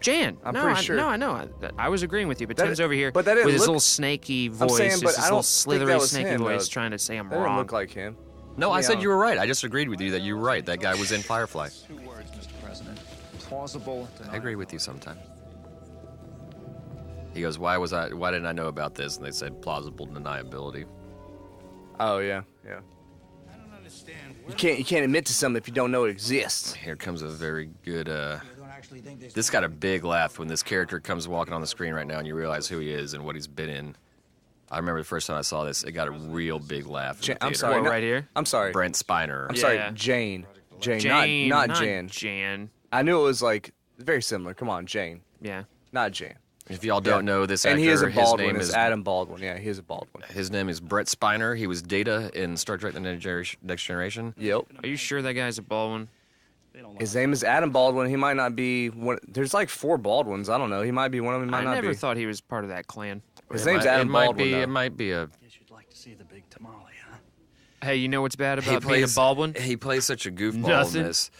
Speaker 4: Jan.
Speaker 2: I'm
Speaker 4: no,
Speaker 2: pretty sure.
Speaker 4: No, I know. I was agreeing with you, but
Speaker 2: That-
Speaker 4: Tim's over here
Speaker 2: but that didn't
Speaker 4: with his
Speaker 2: look-
Speaker 4: little snaky voice,
Speaker 2: saying, but
Speaker 4: his
Speaker 2: I
Speaker 4: little
Speaker 2: don't think
Speaker 4: slithery,
Speaker 2: that was
Speaker 4: snaky
Speaker 2: him,
Speaker 4: voice,
Speaker 2: though.
Speaker 4: trying to say I'm
Speaker 2: That didn't
Speaker 4: wrong.
Speaker 2: look like him.
Speaker 1: No, I
Speaker 2: Yeah.
Speaker 1: said you were right. I just agreed with you that you were right. That guy was in Firefly.
Speaker 14: 2 words, Mr. President. Plausible.
Speaker 1: I agree with you sometime. He goes, why didn't I know about this? And they said plausible deniability.
Speaker 2: Oh yeah. You can't admit to something if you don't know it exists.
Speaker 1: Here comes a very good this got a big laugh when this character comes walking on the screen right now and you realize who he is and what he's been in. I remember the first time I saw this, it got a real big laugh. In the
Speaker 2: I'm
Speaker 1: theater.
Speaker 2: sorry,
Speaker 4: right here.
Speaker 2: I'm sorry,
Speaker 1: Brent Spiner.
Speaker 2: I'm sorry, Jane, not Jan.
Speaker 4: Jan.
Speaker 2: I knew it was like very similar. Come on, Jane.
Speaker 4: Yeah.
Speaker 2: Not Jan.
Speaker 1: If y'all don't know this actor,
Speaker 2: and he is a
Speaker 1: his
Speaker 2: Baldwin.
Speaker 1: name
Speaker 2: Is
Speaker 1: is
Speaker 2: Adam Baldwin. Yeah, he is a Baldwin.
Speaker 1: His name is Brett Spiner. He was Data in Star Trek: The Next Generation.
Speaker 2: Yep.
Speaker 4: Are you sure that guy's a Baldwin?
Speaker 2: His name is Adam Baldwin. He might not be one. There's like 4 Baldwins. I don't know. He might be one of them. He might not be.
Speaker 4: I never thought he was part of that clan.
Speaker 2: His name's Adam Baldwin.
Speaker 1: It might be a.
Speaker 7: Guess you'd like to see the big tamale, huh?
Speaker 4: Hey, you know what's bad about being a Baldwin?
Speaker 1: He plays such a goofball
Speaker 4: Nothing.
Speaker 1: in this.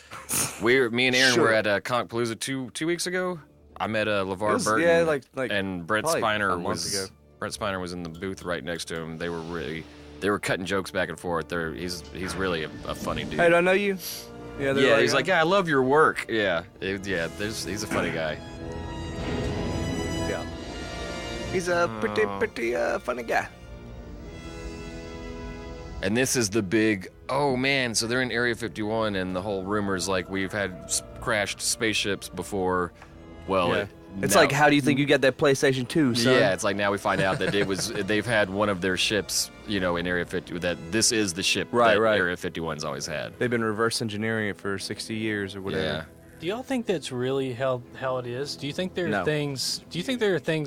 Speaker 1: Me and Aaron were at Comic Palooza two weeks ago. I met LeVar Burton.
Speaker 2: Yeah, like
Speaker 1: and Brent
Speaker 2: probably
Speaker 1: Spiner
Speaker 2: a month ago.
Speaker 1: Brent Spiner was in the booth right next to him. They were cutting jokes back and forth. He's really a funny dude.
Speaker 2: Hey, do I know you? Yeah,
Speaker 1: he's like, yeah, I love your work. Yeah, he's a funny guy.
Speaker 2: Yeah, he's a pretty funny guy.
Speaker 1: And this is the big, oh man, so they're in Area 51, and the whole rumor's like we've had crashed spaceships before. Well,
Speaker 2: yeah. It's like, how do you think you get that PlayStation 2, son?
Speaker 1: Yeah, it's like now we find out that they've had one of their ships, in Area 50, that this is the ship that Area 51's always had.
Speaker 2: They've been reverse engineering it for 60 years or whatever.
Speaker 1: Yeah.
Speaker 5: Do y'all think that's really how it is? Do you think there are things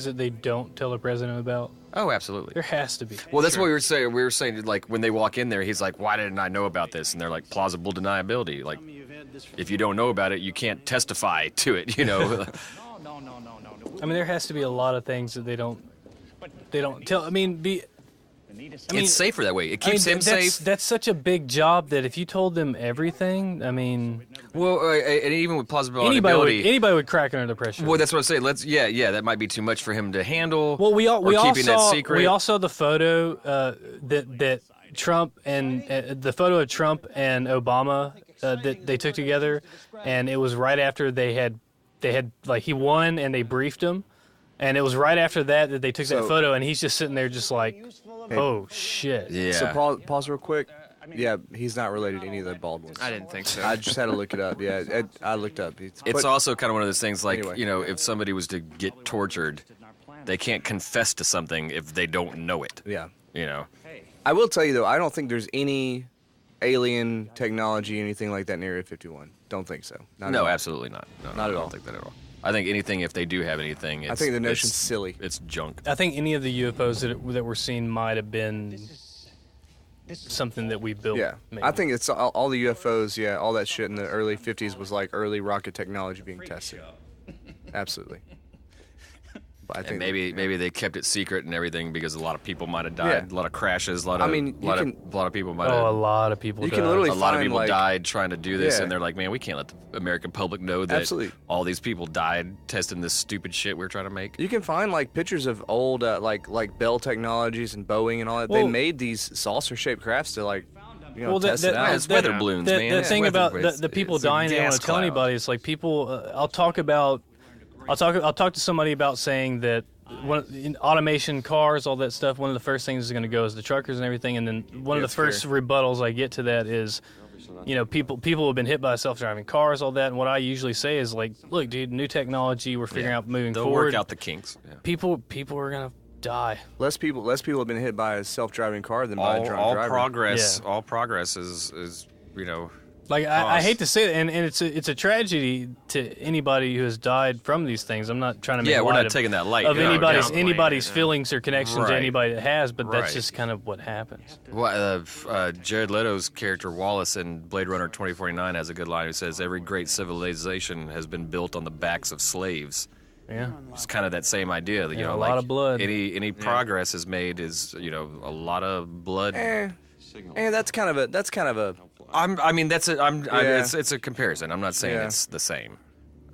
Speaker 5: that they don't tell the president about?
Speaker 1: Oh, absolutely.
Speaker 5: There has to be.
Speaker 1: Well, that's what we were saying. We were saying, like, when they walk in there, he's like, why didn't I know about this? And they're like, plausible deniability. Like, if you don't know about it, you can't testify to it,
Speaker 5: No. I mean, there has to be a lot of things that they don't tell.
Speaker 1: It's safer that way. It keeps him safe.
Speaker 5: That's such a big job that if you told them everything, I mean...
Speaker 1: Well, and even with plausibility...
Speaker 5: Anybody would crack under the pressure.
Speaker 1: Well, that's what I'm saying. That might be too much for him to handle.
Speaker 5: Well, we all
Speaker 1: that secret.
Speaker 5: We all saw the photo that Trump and the photo of Trump and Obama that they took together, and it was right after they had like he won and they briefed him. And it was right after that they took that photo, and he's just sitting there just like, oh, shit.
Speaker 1: Yeah.
Speaker 2: So pause real quick. Yeah, he's not related to any of the Baldwins.
Speaker 4: I didn't think so.
Speaker 2: I just had to look it up. Yeah, I looked up.
Speaker 1: It's also kind of one of those things like,
Speaker 2: anyway.
Speaker 1: If somebody was to get tortured, they can't confess to something if they don't know it.
Speaker 2: Yeah.
Speaker 1: I
Speaker 2: will tell you, though, I don't think there's any alien technology, anything like that in Area 51. Don't think so.
Speaker 1: No, absolutely not. No,
Speaker 2: not at all.
Speaker 1: I don't think that at all. I think anything, if they do have anything,
Speaker 2: I think the notion's silly.
Speaker 1: It's junk.
Speaker 5: I think any of the UFOs that we're seeing might have been something that we built.
Speaker 2: Yeah,
Speaker 5: maybe.
Speaker 2: I think it's all the UFOs. Yeah, all that shit in the early 50s was like early rocket technology being tested. Absolutely. But I think
Speaker 1: maybe they kept it secret and everything because a lot of people might have died. A lot of crashes. A lot of people might have.
Speaker 5: Oh, a lot of people.
Speaker 2: You can literally
Speaker 1: a lot of people
Speaker 2: like,
Speaker 1: died trying to do this, and they're like, man, we can't let the American public know that all these people died testing this stupid shit we're trying to make.
Speaker 2: You can find like pictures of old like Bell Technologies and Boeing and all that. They made these saucer-shaped crafts to like. Test it out.
Speaker 1: It's weather balloons, man.
Speaker 5: The thing about the people dying, they don't want to tell anybody. It's like people. I'll talk to somebody about saying that in automation cars, all that stuff. One of the first things is going to go is the truckers and everything, and then one of the first rebuttals I get to that is, people have been hit by self-driving cars, all that. And what I usually say is like, look, dude, new technology, we're figuring out moving
Speaker 1: They'll
Speaker 5: forward.
Speaker 1: work out the kinks. Yeah.
Speaker 5: People are going to die.
Speaker 2: Less people have been hit by a self-driving car than by a drunk driver.
Speaker 1: All progress is
Speaker 5: Like I hate to say it, and it's a tragedy to anybody who has died from these things. I'm not trying to make
Speaker 1: we're not taking that light
Speaker 5: of anybody's feelings or connections to anybody that has, but that's just kind of what happens.
Speaker 1: Well, Jared Leto's character Wallace in Blade Runner 2049 has a good line who says, "Every great civilization has been built on the backs of slaves."
Speaker 5: Yeah,
Speaker 1: it's kind of that same idea. That,
Speaker 5: a lot of blood.
Speaker 1: Any progress is made is a lot of blood.
Speaker 2: That's kind of a.
Speaker 1: It's a comparison. I'm not saying it's the same.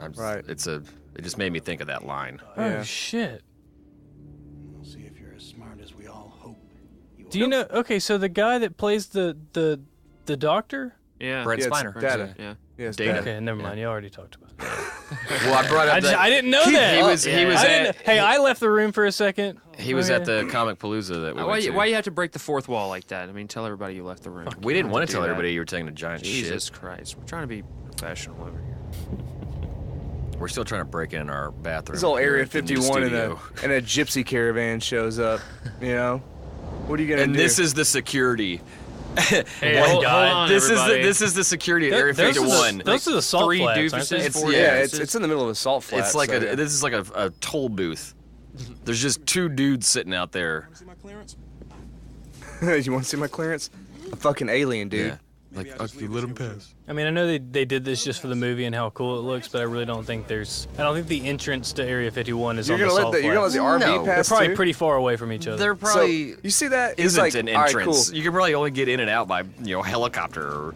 Speaker 1: It just made me think of that line.
Speaker 5: Oh shit!
Speaker 7: We'll see if you're as smart as we all hope.
Speaker 5: Do you know? Okay, so the guy that plays the doctor.
Speaker 4: Yeah,
Speaker 1: Brent Spiner.
Speaker 2: Data.
Speaker 4: Yeah.
Speaker 2: Yes,
Speaker 1: Data.
Speaker 5: Okay, never mind. You already talked about it.
Speaker 1: Well, I brought up
Speaker 5: I didn't know that.
Speaker 1: Hey,
Speaker 5: I left the room for a second.
Speaker 1: He was at the Comic Palooza that we went to.
Speaker 4: Why you have to break the fourth wall like that? I mean, tell everybody you left the room.
Speaker 1: We didn't want to tell everybody you were taking a giant shit.
Speaker 4: Jesus Christ. We're trying to be professional over here.
Speaker 1: We're still trying to break in our bathroom.
Speaker 2: This old
Speaker 1: here
Speaker 2: Area
Speaker 1: at the new
Speaker 2: 51
Speaker 1: studio.
Speaker 2: and a gypsy caravan shows up. You know, what are you gonna do?
Speaker 1: And this is the security.
Speaker 4: Hey, hold on,
Speaker 1: this
Speaker 4: everybody.
Speaker 1: is the security at Area 51.
Speaker 5: Those are the salt
Speaker 4: Three
Speaker 5: flats,
Speaker 4: doofuses,
Speaker 5: aren't they?
Speaker 4: four
Speaker 2: It's in the middle of a salt flat.
Speaker 1: It's like
Speaker 2: so,
Speaker 1: this is like a toll booth. There's just two dudes sitting out there.
Speaker 2: You want to see my clearance? A fucking alien, dude.
Speaker 1: Yeah. Like, you let him pass.
Speaker 5: I mean, I know they did this just for the movie and how cool it looks, but I really don't think I don't think the entrance to Area 51 is
Speaker 2: You're
Speaker 5: on the
Speaker 2: gonna let
Speaker 5: salt
Speaker 2: the you're gonna let
Speaker 5: flats.
Speaker 2: the RV
Speaker 5: They're
Speaker 2: pass
Speaker 5: probably
Speaker 2: too?
Speaker 5: pretty far away from each other.
Speaker 1: They're probably
Speaker 2: You see that? He's
Speaker 1: isn't
Speaker 2: like,
Speaker 1: an
Speaker 2: all right,
Speaker 1: entrance.
Speaker 2: cool.
Speaker 1: You can probably only get in and out by helicopter. Or,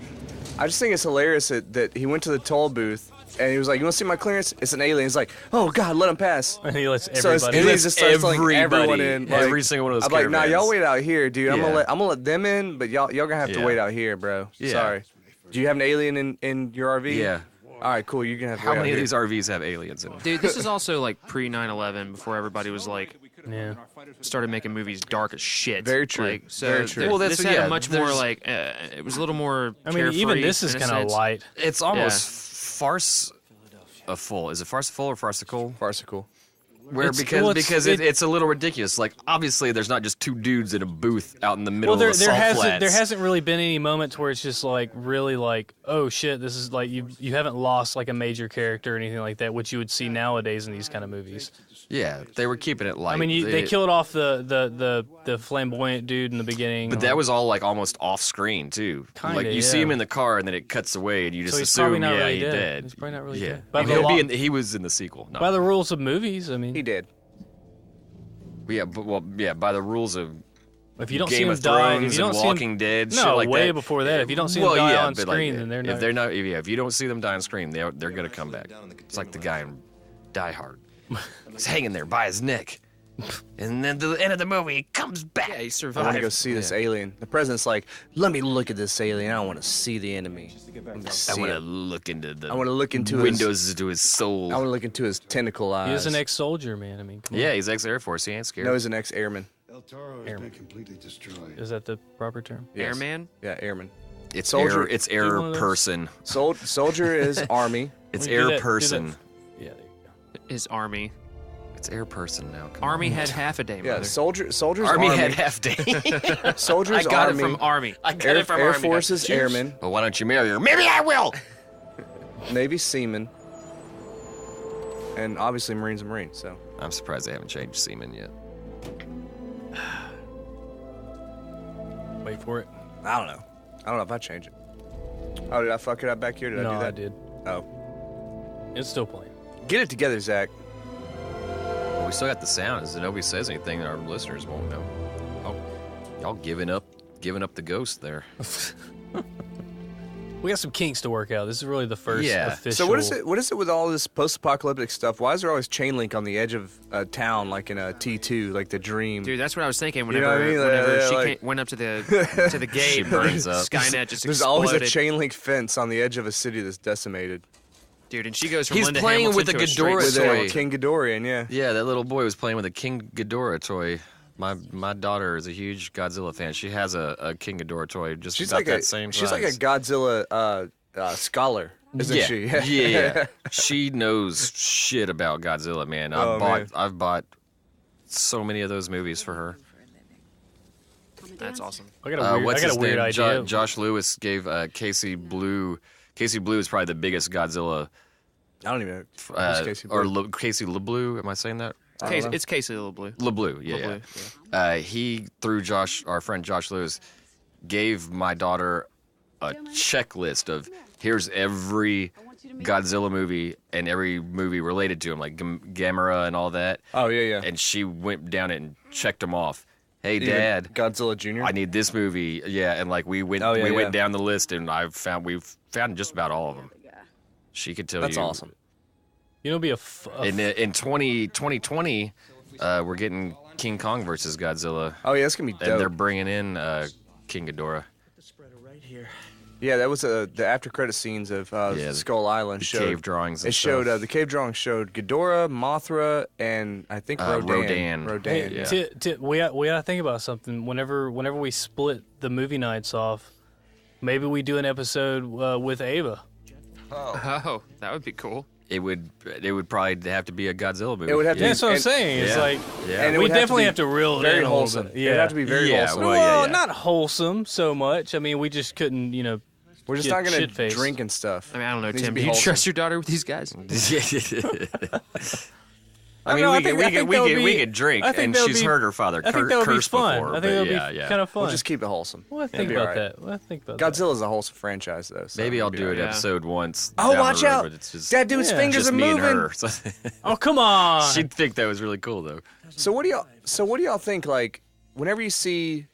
Speaker 2: I just think it's hilarious that he went to the toll booth and he was like, "You want to see my clearance?" It's an alien. He's like, "Oh God, let him pass."
Speaker 5: And he lets
Speaker 2: So
Speaker 5: everybody.
Speaker 2: he just starts letting everyone in. Like,
Speaker 1: every single one of those
Speaker 2: I'm like, "Nah, y'all
Speaker 1: caravans.
Speaker 2: wait out here, dude. I'm
Speaker 1: Yeah.
Speaker 2: gonna let them in, but y'all gonna have to
Speaker 1: Yeah.
Speaker 2: wait out here, bro.
Speaker 1: Yeah.
Speaker 2: Sorry. Do you have an alien in your RV?
Speaker 1: Yeah.
Speaker 2: All right, cool. You're gonna have to
Speaker 1: How
Speaker 2: wait
Speaker 1: many
Speaker 2: out
Speaker 1: of
Speaker 2: here.
Speaker 1: these RVs have aliens in them?
Speaker 4: Dude, this is also like pre 9/11, before everybody was like,
Speaker 5: Yeah.
Speaker 4: started making movies dark as shit.
Speaker 2: Very true.
Speaker 4: Like, so
Speaker 2: Very true.
Speaker 1: Well,
Speaker 4: this
Speaker 1: that's-
Speaker 4: had
Speaker 1: yeah,
Speaker 4: a much more
Speaker 1: there's-
Speaker 4: like, it was a little more.
Speaker 5: I mean, even
Speaker 4: carefree
Speaker 5: this is
Speaker 4: in a
Speaker 5: kind of
Speaker 4: sense.
Speaker 5: light.
Speaker 1: It's almost farcical. Is it farcical or farcical?
Speaker 2: Farcical.
Speaker 1: Where because it's a little ridiculous. Like obviously, there's not just two dudes in a booth out in the middle
Speaker 5: Well,
Speaker 1: of the salt flats.
Speaker 5: there hasn't really been any moments where it's just like really like, oh shit, this is like you haven't lost like a major character or anything like that, which you would see nowadays in these kind of movies.
Speaker 1: Yeah, they were keeping it light.
Speaker 5: I mean, they killed off the flamboyant dude in the beginning.
Speaker 1: But that was all like almost off screen too.
Speaker 5: Kinda,
Speaker 1: like you see
Speaker 5: yeah.
Speaker 1: him in the car and then it cuts away and you just
Speaker 5: So he's probably
Speaker 1: assume,
Speaker 5: not
Speaker 1: yeah,
Speaker 5: really
Speaker 1: he
Speaker 5: dead.
Speaker 1: dead.
Speaker 5: He's probably not really
Speaker 1: yeah.
Speaker 5: dead. By
Speaker 1: He was in the sequel.
Speaker 5: by the rules of movies, I mean,
Speaker 2: He did.
Speaker 1: Yeah, by the rules of
Speaker 5: if you don't
Speaker 1: Game
Speaker 5: see him
Speaker 1: of
Speaker 5: die,
Speaker 1: Thrones
Speaker 5: if you don't
Speaker 1: and
Speaker 5: see
Speaker 1: Walking
Speaker 5: him,
Speaker 1: Dead,
Speaker 5: no,
Speaker 1: shit like
Speaker 5: way
Speaker 1: that.
Speaker 5: before that. If you don't see him die on
Speaker 1: but, like,
Speaker 5: screen, then they're not.
Speaker 1: If they're not, if you don't see them die on screen, they're gonna come back. It's like the guy in Die Hard. He's hanging there by his neck, and then at the end of the movie, he comes back. Yeah, he
Speaker 2: I
Speaker 1: survived.
Speaker 2: want to go see this alien. The president's like, "Let me look at this alien. I don't want to see the enemy.
Speaker 1: I want to look into the.
Speaker 2: I want to look into
Speaker 1: windows to his soul.
Speaker 2: I want to look into his tentacle eyes."
Speaker 5: He is an ex-soldier, man. I mean, come
Speaker 1: Yeah,
Speaker 5: on.
Speaker 1: he's ex-Air Force. He ain't scared.
Speaker 2: No, he's an ex-airman.
Speaker 20: El Toro has been completely destroyed.
Speaker 5: Is that the proper term?
Speaker 2: Yes.
Speaker 4: Airman?
Speaker 2: Yeah, airman.
Speaker 1: It's
Speaker 2: Soldier.
Speaker 1: It's
Speaker 5: Either one
Speaker 1: air
Speaker 5: of those.
Speaker 1: person.
Speaker 2: Soldier is army.
Speaker 1: It's
Speaker 5: Well, you do
Speaker 1: air
Speaker 5: that-
Speaker 1: person.
Speaker 5: Yeah, there you go.
Speaker 4: His army.
Speaker 1: It's air person now. Come
Speaker 4: Army
Speaker 1: on.
Speaker 4: had half a day,
Speaker 2: Yeah,
Speaker 4: mother.
Speaker 2: soldier's
Speaker 1: Army
Speaker 2: army.
Speaker 1: had half day.
Speaker 2: Soldier's
Speaker 4: I got
Speaker 2: army.
Speaker 4: it from Army.
Speaker 1: I got it from
Speaker 2: Air
Speaker 1: Army.
Speaker 2: Force is airman.
Speaker 1: Well, why don't you marry her? Maybe I will.
Speaker 2: Navy seaman. And obviously Marine's a Marine. So
Speaker 1: I'm surprised they haven't changed seaman yet.
Speaker 5: Wait for it.
Speaker 2: I don't know. I don't know if I change it. Oh, did I fuck it up back here? Did I
Speaker 5: No,
Speaker 2: do that?
Speaker 5: I did.
Speaker 2: Oh,
Speaker 5: It's still playing.
Speaker 2: get it together, Zach.
Speaker 1: Well, we still got the sound. As nobody says anything, our listeners won't know. Oh, y'all giving up the ghost there.
Speaker 5: We got some kinks to work out. This is really the first official.
Speaker 2: So what is it? What is it with all this post-apocalyptic stuff? Why is there always chain link on the edge of a town, like in a T2, like the Dream?
Speaker 4: Dude, that's what I was thinking
Speaker 2: You know
Speaker 4: whenever,
Speaker 2: what I mean?
Speaker 4: whenever
Speaker 2: Yeah,
Speaker 4: she
Speaker 2: like-
Speaker 4: went up to the gate.
Speaker 1: She burns up.
Speaker 4: Skynet just
Speaker 2: There's
Speaker 4: exploded.
Speaker 2: always a chain link fence on the edge of a city that's decimated.
Speaker 4: Dude, and she goes from
Speaker 1: He's
Speaker 4: Linda
Speaker 1: playing
Speaker 4: Hamilton
Speaker 1: with the
Speaker 4: to a straight
Speaker 1: Ghidorah
Speaker 2: With
Speaker 1: toy.
Speaker 2: a King Ghidorah, yeah.
Speaker 1: Yeah, that little boy was playing with a King Ghidorah toy. My daughter is a huge Godzilla fan. She has a King Ghidorah toy just
Speaker 2: She's
Speaker 1: about
Speaker 2: like
Speaker 1: that same size.
Speaker 2: she's like a Godzilla scholar, isn't
Speaker 1: yeah,
Speaker 2: she?
Speaker 1: yeah. She knows shit about Godzilla, man.
Speaker 2: Oh, man.
Speaker 1: I've bought so many of those movies for her.
Speaker 4: That's awesome.
Speaker 5: I got a weird,
Speaker 1: What's
Speaker 5: I got
Speaker 1: his
Speaker 5: a weird
Speaker 1: name?
Speaker 5: idea.
Speaker 1: Josh Lewis gave Casey Blue. Casey Blue is probably the biggest Godzilla.
Speaker 2: I don't even know. Who's Casey
Speaker 1: Or
Speaker 2: Blue?
Speaker 1: Casey LeBlue. Am I saying that?
Speaker 4: It's Casey LeBlue.
Speaker 1: LeBlue, yeah. He, through our friend Josh Lewis, gave my daughter a checklist of here's every Godzilla movie and every movie related to him, like Gamera and all that.
Speaker 2: Oh, yeah.
Speaker 1: And she went down it and checked them off. Hey,
Speaker 2: Even
Speaker 1: Dad,
Speaker 2: Godzilla Jr.?
Speaker 1: I need this movie. Yeah, and like we went, went down the list, and we've found just about all of them. She could tell
Speaker 2: That's
Speaker 1: you.
Speaker 2: awesome.
Speaker 5: You know, be
Speaker 1: In 2020, we're getting King Kong versus Godzilla.
Speaker 2: Oh, yeah, that's going to be dope.
Speaker 1: And they're bringing in King Ghidorah.
Speaker 2: Yeah, that was the after credit scenes of Skull Island.
Speaker 1: The
Speaker 2: Showed
Speaker 1: cave drawings and
Speaker 2: It showed
Speaker 1: stuff.
Speaker 2: the cave drawings showed Ghidorah, Mothra, and I think Rodan.
Speaker 5: Hey,
Speaker 2: yeah.
Speaker 5: we gotta think about something. Whenever we split the movie nights off, maybe we do an episode with Ava.
Speaker 4: Oh, that would be cool.
Speaker 1: It would probably have to be a Godzilla movie.
Speaker 2: It would have to.
Speaker 5: That's what I'm saying. It's like,
Speaker 2: and
Speaker 5: we definitely have to reel it
Speaker 2: very
Speaker 5: in a
Speaker 2: wholesome.
Speaker 5: little bit. Yeah,
Speaker 2: It'd have to be very wholesome.
Speaker 5: Well, not wholesome so much. I mean, we just couldn't,
Speaker 2: We're just not going to drink and stuff.
Speaker 4: I mean, I don't know,
Speaker 2: It needs
Speaker 4: Tim.
Speaker 2: to
Speaker 4: Do
Speaker 2: be
Speaker 4: you
Speaker 2: wholesome.
Speaker 4: trust your daughter with these guys?
Speaker 1: I mean, we could drink, and she's heard her father curse before.
Speaker 5: I think that would be kind of fun.
Speaker 2: We'll just keep it wholesome.
Speaker 5: Well, think about that. Well, think about
Speaker 2: Godzilla's a wholesome franchise, though. So
Speaker 1: Maybe I'll do an episode once.
Speaker 2: Oh,
Speaker 1: down
Speaker 2: watch
Speaker 1: the road,
Speaker 2: out!
Speaker 1: but it's just,
Speaker 2: That dude's fingers
Speaker 1: just
Speaker 2: are
Speaker 1: me
Speaker 2: moving.
Speaker 1: and her.
Speaker 5: Oh, come on!
Speaker 1: She'd think that was really cool, though.
Speaker 2: So what do y'all think? Like, whenever you see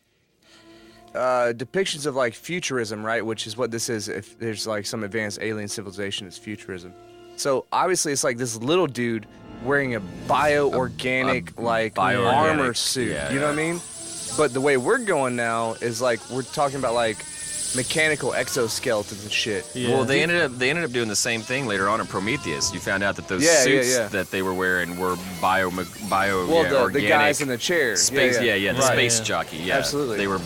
Speaker 2: depictions of like futurism, right? Which is what this is. If there's like some advanced alien civilization, it's futurism. So obviously, it's like this little dude wearing a bio-organic armor suit.
Speaker 1: Yeah,
Speaker 2: you know what I mean? But the way we're going now is like we're talking about like mechanical exoskeletons and shit.
Speaker 1: Yeah. Well, they ended up doing the same thing later on in Prometheus. You found out that those suits that they were wearing were bio
Speaker 2: organic. The guys in the chairs.
Speaker 1: Space, the space jockey. Yeah,
Speaker 2: absolutely.
Speaker 1: They were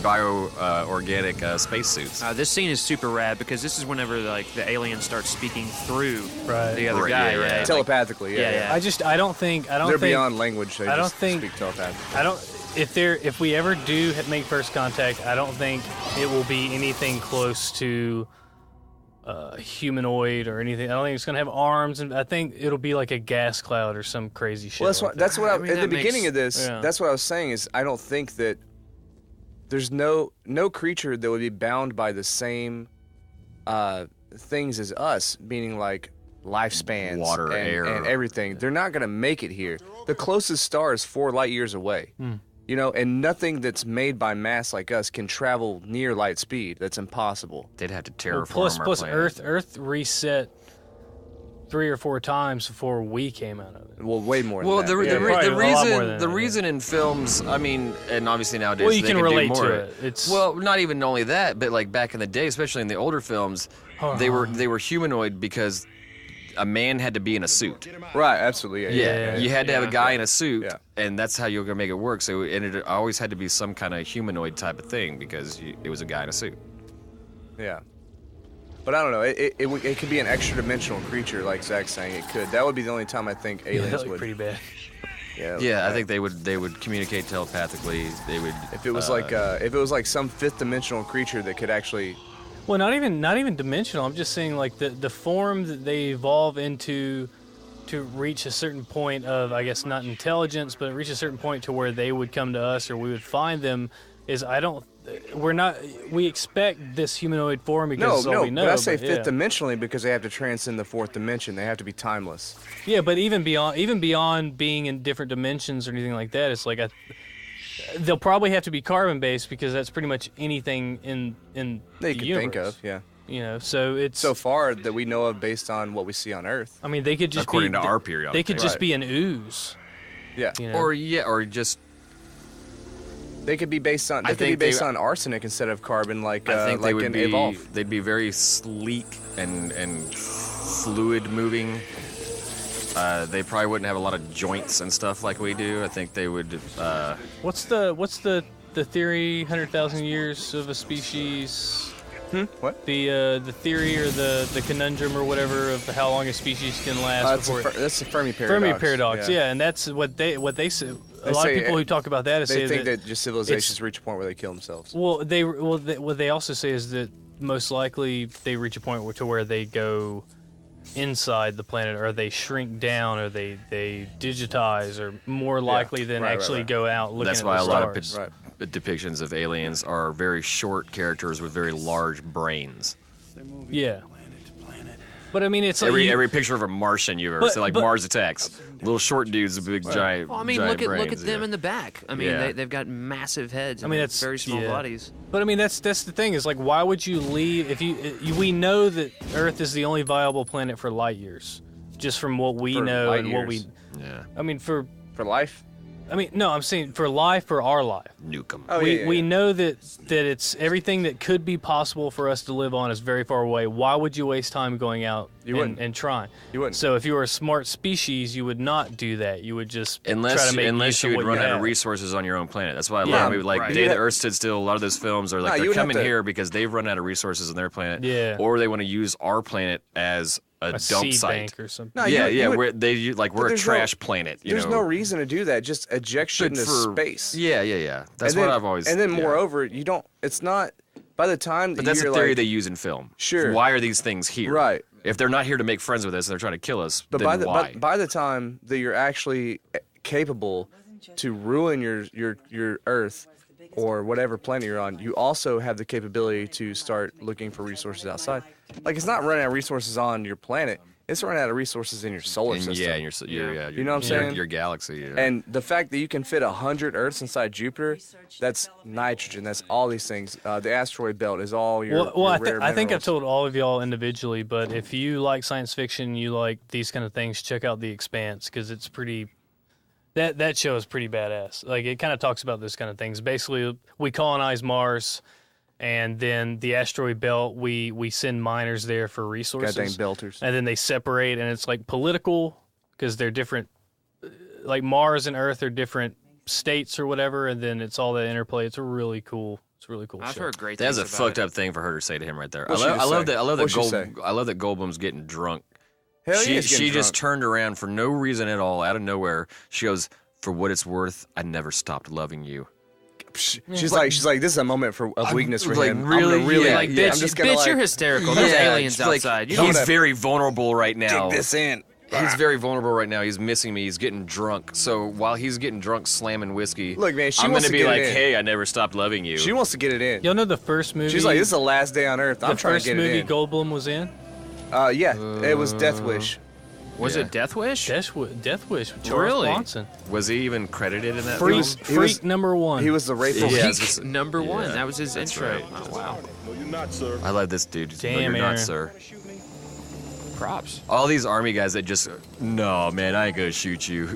Speaker 1: organic space suits.
Speaker 4: This scene is super rad because this is whenever like the alien starts speaking through the other guy.
Speaker 2: Yeah. Telepathically.
Speaker 5: I don't think
Speaker 2: they're beyond language. They speak telepathically.
Speaker 5: If we ever do make first contact, I don't think it will be anything close to humanoid or anything. I don't think it's gonna have arms, and I think it'll be like a gas cloud or some crazy shit.
Speaker 2: Well, that's what at the beginning of this.
Speaker 5: Yeah.
Speaker 2: That's what I was saying is I don't think that there's no creature that would be bound by the same things as us, meaning like lifespans,
Speaker 1: water, air,
Speaker 2: and everything. They're not gonna make it here. The closest star is 4 light years away. You know, and nothing that's made by mass like us can travel near light speed. That's impossible.
Speaker 1: They'd have to terraform our
Speaker 5: plus
Speaker 1: planet.
Speaker 5: Earth reset 3 or 4 times before we came out of it.
Speaker 2: Well, way more.
Speaker 1: Well,
Speaker 2: than
Speaker 1: the
Speaker 2: that.
Speaker 1: reason in films, I mean, and obviously nowadays
Speaker 5: well, you
Speaker 1: they
Speaker 5: can
Speaker 1: do
Speaker 5: relate
Speaker 1: more.
Speaker 5: to it. It's
Speaker 1: well, not even only that, but like back in the day, especially in the older films, they were humanoid because a man had to be in a suit.
Speaker 2: Right, absolutely.
Speaker 1: Yeah. You had to have a guy in a suit, and that's how you were going to make it work. So it always had to be some kind of humanoid type of thing because it was a guy in a suit.
Speaker 2: Yeah. But I don't know. It could be an extra-dimensional creature, like Zach's saying. It could. That would be the only time I think aliens would.
Speaker 5: Pretty bad.
Speaker 2: Yeah.
Speaker 1: I think they would communicate telepathically. They would.
Speaker 2: If it was like some fifth-dimensional creature that could actually.
Speaker 5: Well, not even dimensional. I'm just saying like the form that they evolve into to reach a certain point of, I guess, not intelligence, but reach a certain point to where they would come to us or we would find them is we expect this humanoid form because it's all we know.
Speaker 2: But I say fifth dimensionally because they have to transcend the fourth dimension. They have to be timeless.
Speaker 5: Yeah, but even beyond being in different dimensions or anything like that, it's like they'll probably have to be carbon-based because that's pretty much anything in
Speaker 2: they
Speaker 5: the
Speaker 2: could
Speaker 5: universe.
Speaker 2: think of, yeah.
Speaker 5: You know, so it's
Speaker 2: so far that we know of based on what we see on Earth.
Speaker 5: I mean, they could just
Speaker 1: according to our periodic.
Speaker 5: They could just be an ooze.
Speaker 2: Yeah.
Speaker 5: You know?
Speaker 1: or just.
Speaker 2: They could be based on. They could be based on arsenic instead of carbon, like
Speaker 1: I think they would be.
Speaker 2: Evolve.
Speaker 1: They'd be very sleek and fluid moving. They probably wouldn't have a lot of joints and stuff like we do. I think they would.
Speaker 5: What's the theory? 100,000 years of a species.
Speaker 2: What?
Speaker 5: The theory or the conundrum or whatever of how long a species can last before
Speaker 2: that's the Fermi paradox.
Speaker 5: Fermi paradox, yeah, and that's what they say. A lot of people who talk about that
Speaker 2: they think that just civilizations reach a point where they kill themselves.
Speaker 5: Well, what they also say is that most likely they reach a point to where they go inside the planet, or they shrink down, or they digitize, or more likely than actually go out looking at the stars.
Speaker 1: That's why a lot of depictions of aliens are very short characters with very large brains.
Speaker 5: Yeah. But I mean, it's
Speaker 1: every picture of a Martian you've ever seen, like Mars Attacks. Little short dudes with big giant.
Speaker 4: Well, I mean, look at them in the back. I mean, they've got massive heads. I mean,
Speaker 5: that's
Speaker 4: very small bodies.
Speaker 5: But I mean, that's the thing is like, why would you leave if we know that Earth is the only viable planet for light years, just from what we know and what we.
Speaker 1: Yeah.
Speaker 5: I mean, for
Speaker 2: life.
Speaker 5: I mean, no, I'm saying for life, for our life.
Speaker 1: Nuke them.
Speaker 2: Oh,
Speaker 5: we know that it's everything that could be possible for us to live on is very far away. Why would you waste time going out and trying?
Speaker 2: You wouldn't.
Speaker 5: So if you were a smart species, you would not do that. You would just try to make
Speaker 1: unless
Speaker 5: use
Speaker 1: you
Speaker 5: of
Speaker 1: would
Speaker 5: what
Speaker 1: run
Speaker 5: you
Speaker 1: out
Speaker 5: have.
Speaker 1: of resources on your own planet. That's why a lot of movies like Day the Earth Stood Still. A lot of those films are like they're coming here because they've run out of resources on their planet, or they want to use our planet as a dump
Speaker 5: seed
Speaker 1: site
Speaker 5: bank or something.
Speaker 2: No,
Speaker 1: we're a trash planet.
Speaker 2: There's no reason to do that. Just eject shit into space.
Speaker 1: Yeah. That's what I've always.
Speaker 2: And then moreover, you don't. It's not. By the time.
Speaker 1: But that's a theory they use in film.
Speaker 2: Sure.
Speaker 1: Why are these things here?
Speaker 2: Right.
Speaker 1: If they're not here to make friends with us and they're trying to kill us,
Speaker 2: but
Speaker 1: then why?
Speaker 2: by the time that you're actually capable to ruin your Earth or whatever planet you're on, you also have the capability to start looking for resources outside. Like, it's not running out of resources on your planet. It's running out of resources in your solar system.
Speaker 1: Yeah,
Speaker 2: you know what I'm saying?
Speaker 1: Your galaxy. Yeah.
Speaker 2: And the fact that you can fit 100 Earths inside Jupiter, that's nitrogen. That's all these things. The asteroid belt is all your rare
Speaker 5: I think I've
Speaker 2: minerals.
Speaker 5: told all of y'all individually, but if you like science fiction, you like these kind of things, check out The Expanse, because it's pretty... That show is pretty badass. Like, it kind of talks about this kind of things. Basically, we colonize Mars, and then the asteroid belt, we send miners there for resources.
Speaker 2: Goddamn belters.
Speaker 5: And then they separate, and it's like political, because they're different. Like, Mars and Earth are different states or whatever, and then it's all that interplay. It's really cool. It's a really cool.
Speaker 4: I've
Speaker 5: show.
Speaker 4: heard great.
Speaker 1: That's
Speaker 4: things
Speaker 1: a
Speaker 4: about
Speaker 1: fucked up thing for her to say to him right there. I
Speaker 2: What'd
Speaker 1: love
Speaker 2: she
Speaker 1: that.
Speaker 2: say?
Speaker 1: I love that Goldblum's getting drunk.
Speaker 2: Hell yeah, he's
Speaker 1: she
Speaker 2: getting
Speaker 1: just
Speaker 2: drunk.
Speaker 1: turned around for no reason at all, out of nowhere. She goes, "For what it's worth, I never stopped loving you."
Speaker 2: She's like, this is a moment of weakness for
Speaker 1: like,
Speaker 2: him.
Speaker 1: really?
Speaker 2: I'm gonna really,
Speaker 1: Yeah,
Speaker 4: Like,
Speaker 1: yeah.
Speaker 4: bitch,
Speaker 2: I'm just gonna,
Speaker 4: bitch,
Speaker 2: like,
Speaker 4: you're hysterical. There's aliens outside. You
Speaker 1: He's
Speaker 4: don't
Speaker 1: very vulnerable right now.
Speaker 2: dig this in.
Speaker 1: He's very vulnerable right now. He's missing me. He's getting drunk. So while he's getting drunk, slamming whiskey,
Speaker 2: Look, man, she
Speaker 1: I'm
Speaker 2: wants
Speaker 1: gonna
Speaker 2: to
Speaker 1: be
Speaker 2: get
Speaker 1: like,
Speaker 2: it in.
Speaker 1: "Hey, I never stopped loving you."
Speaker 2: She wants to get it in.
Speaker 5: Y'all know the first movie?
Speaker 2: She's like, this is the last day on Earth. I'm trying to get it
Speaker 5: The
Speaker 2: in.
Speaker 5: first movie Goldblum was in?
Speaker 2: Yeah, it was Death Wish.
Speaker 4: Was it Death Wish?
Speaker 5: Death Wish with Charles
Speaker 4: Really?
Speaker 5: Bronson.
Speaker 1: Was he even credited in that?
Speaker 5: Freak number one.
Speaker 2: He was the rape
Speaker 1: Yeah,
Speaker 4: Number one.
Speaker 1: Yeah,
Speaker 4: That was his
Speaker 1: that's
Speaker 4: intro.
Speaker 1: right.
Speaker 4: Oh, wow.
Speaker 9: No, you're not, sir.
Speaker 1: I love this dude.
Speaker 5: Damn,
Speaker 1: no, you're not,
Speaker 5: Aaron.
Speaker 1: sir.
Speaker 4: Props.
Speaker 1: All these army guys that just, no, man, I ain't gonna shoot you.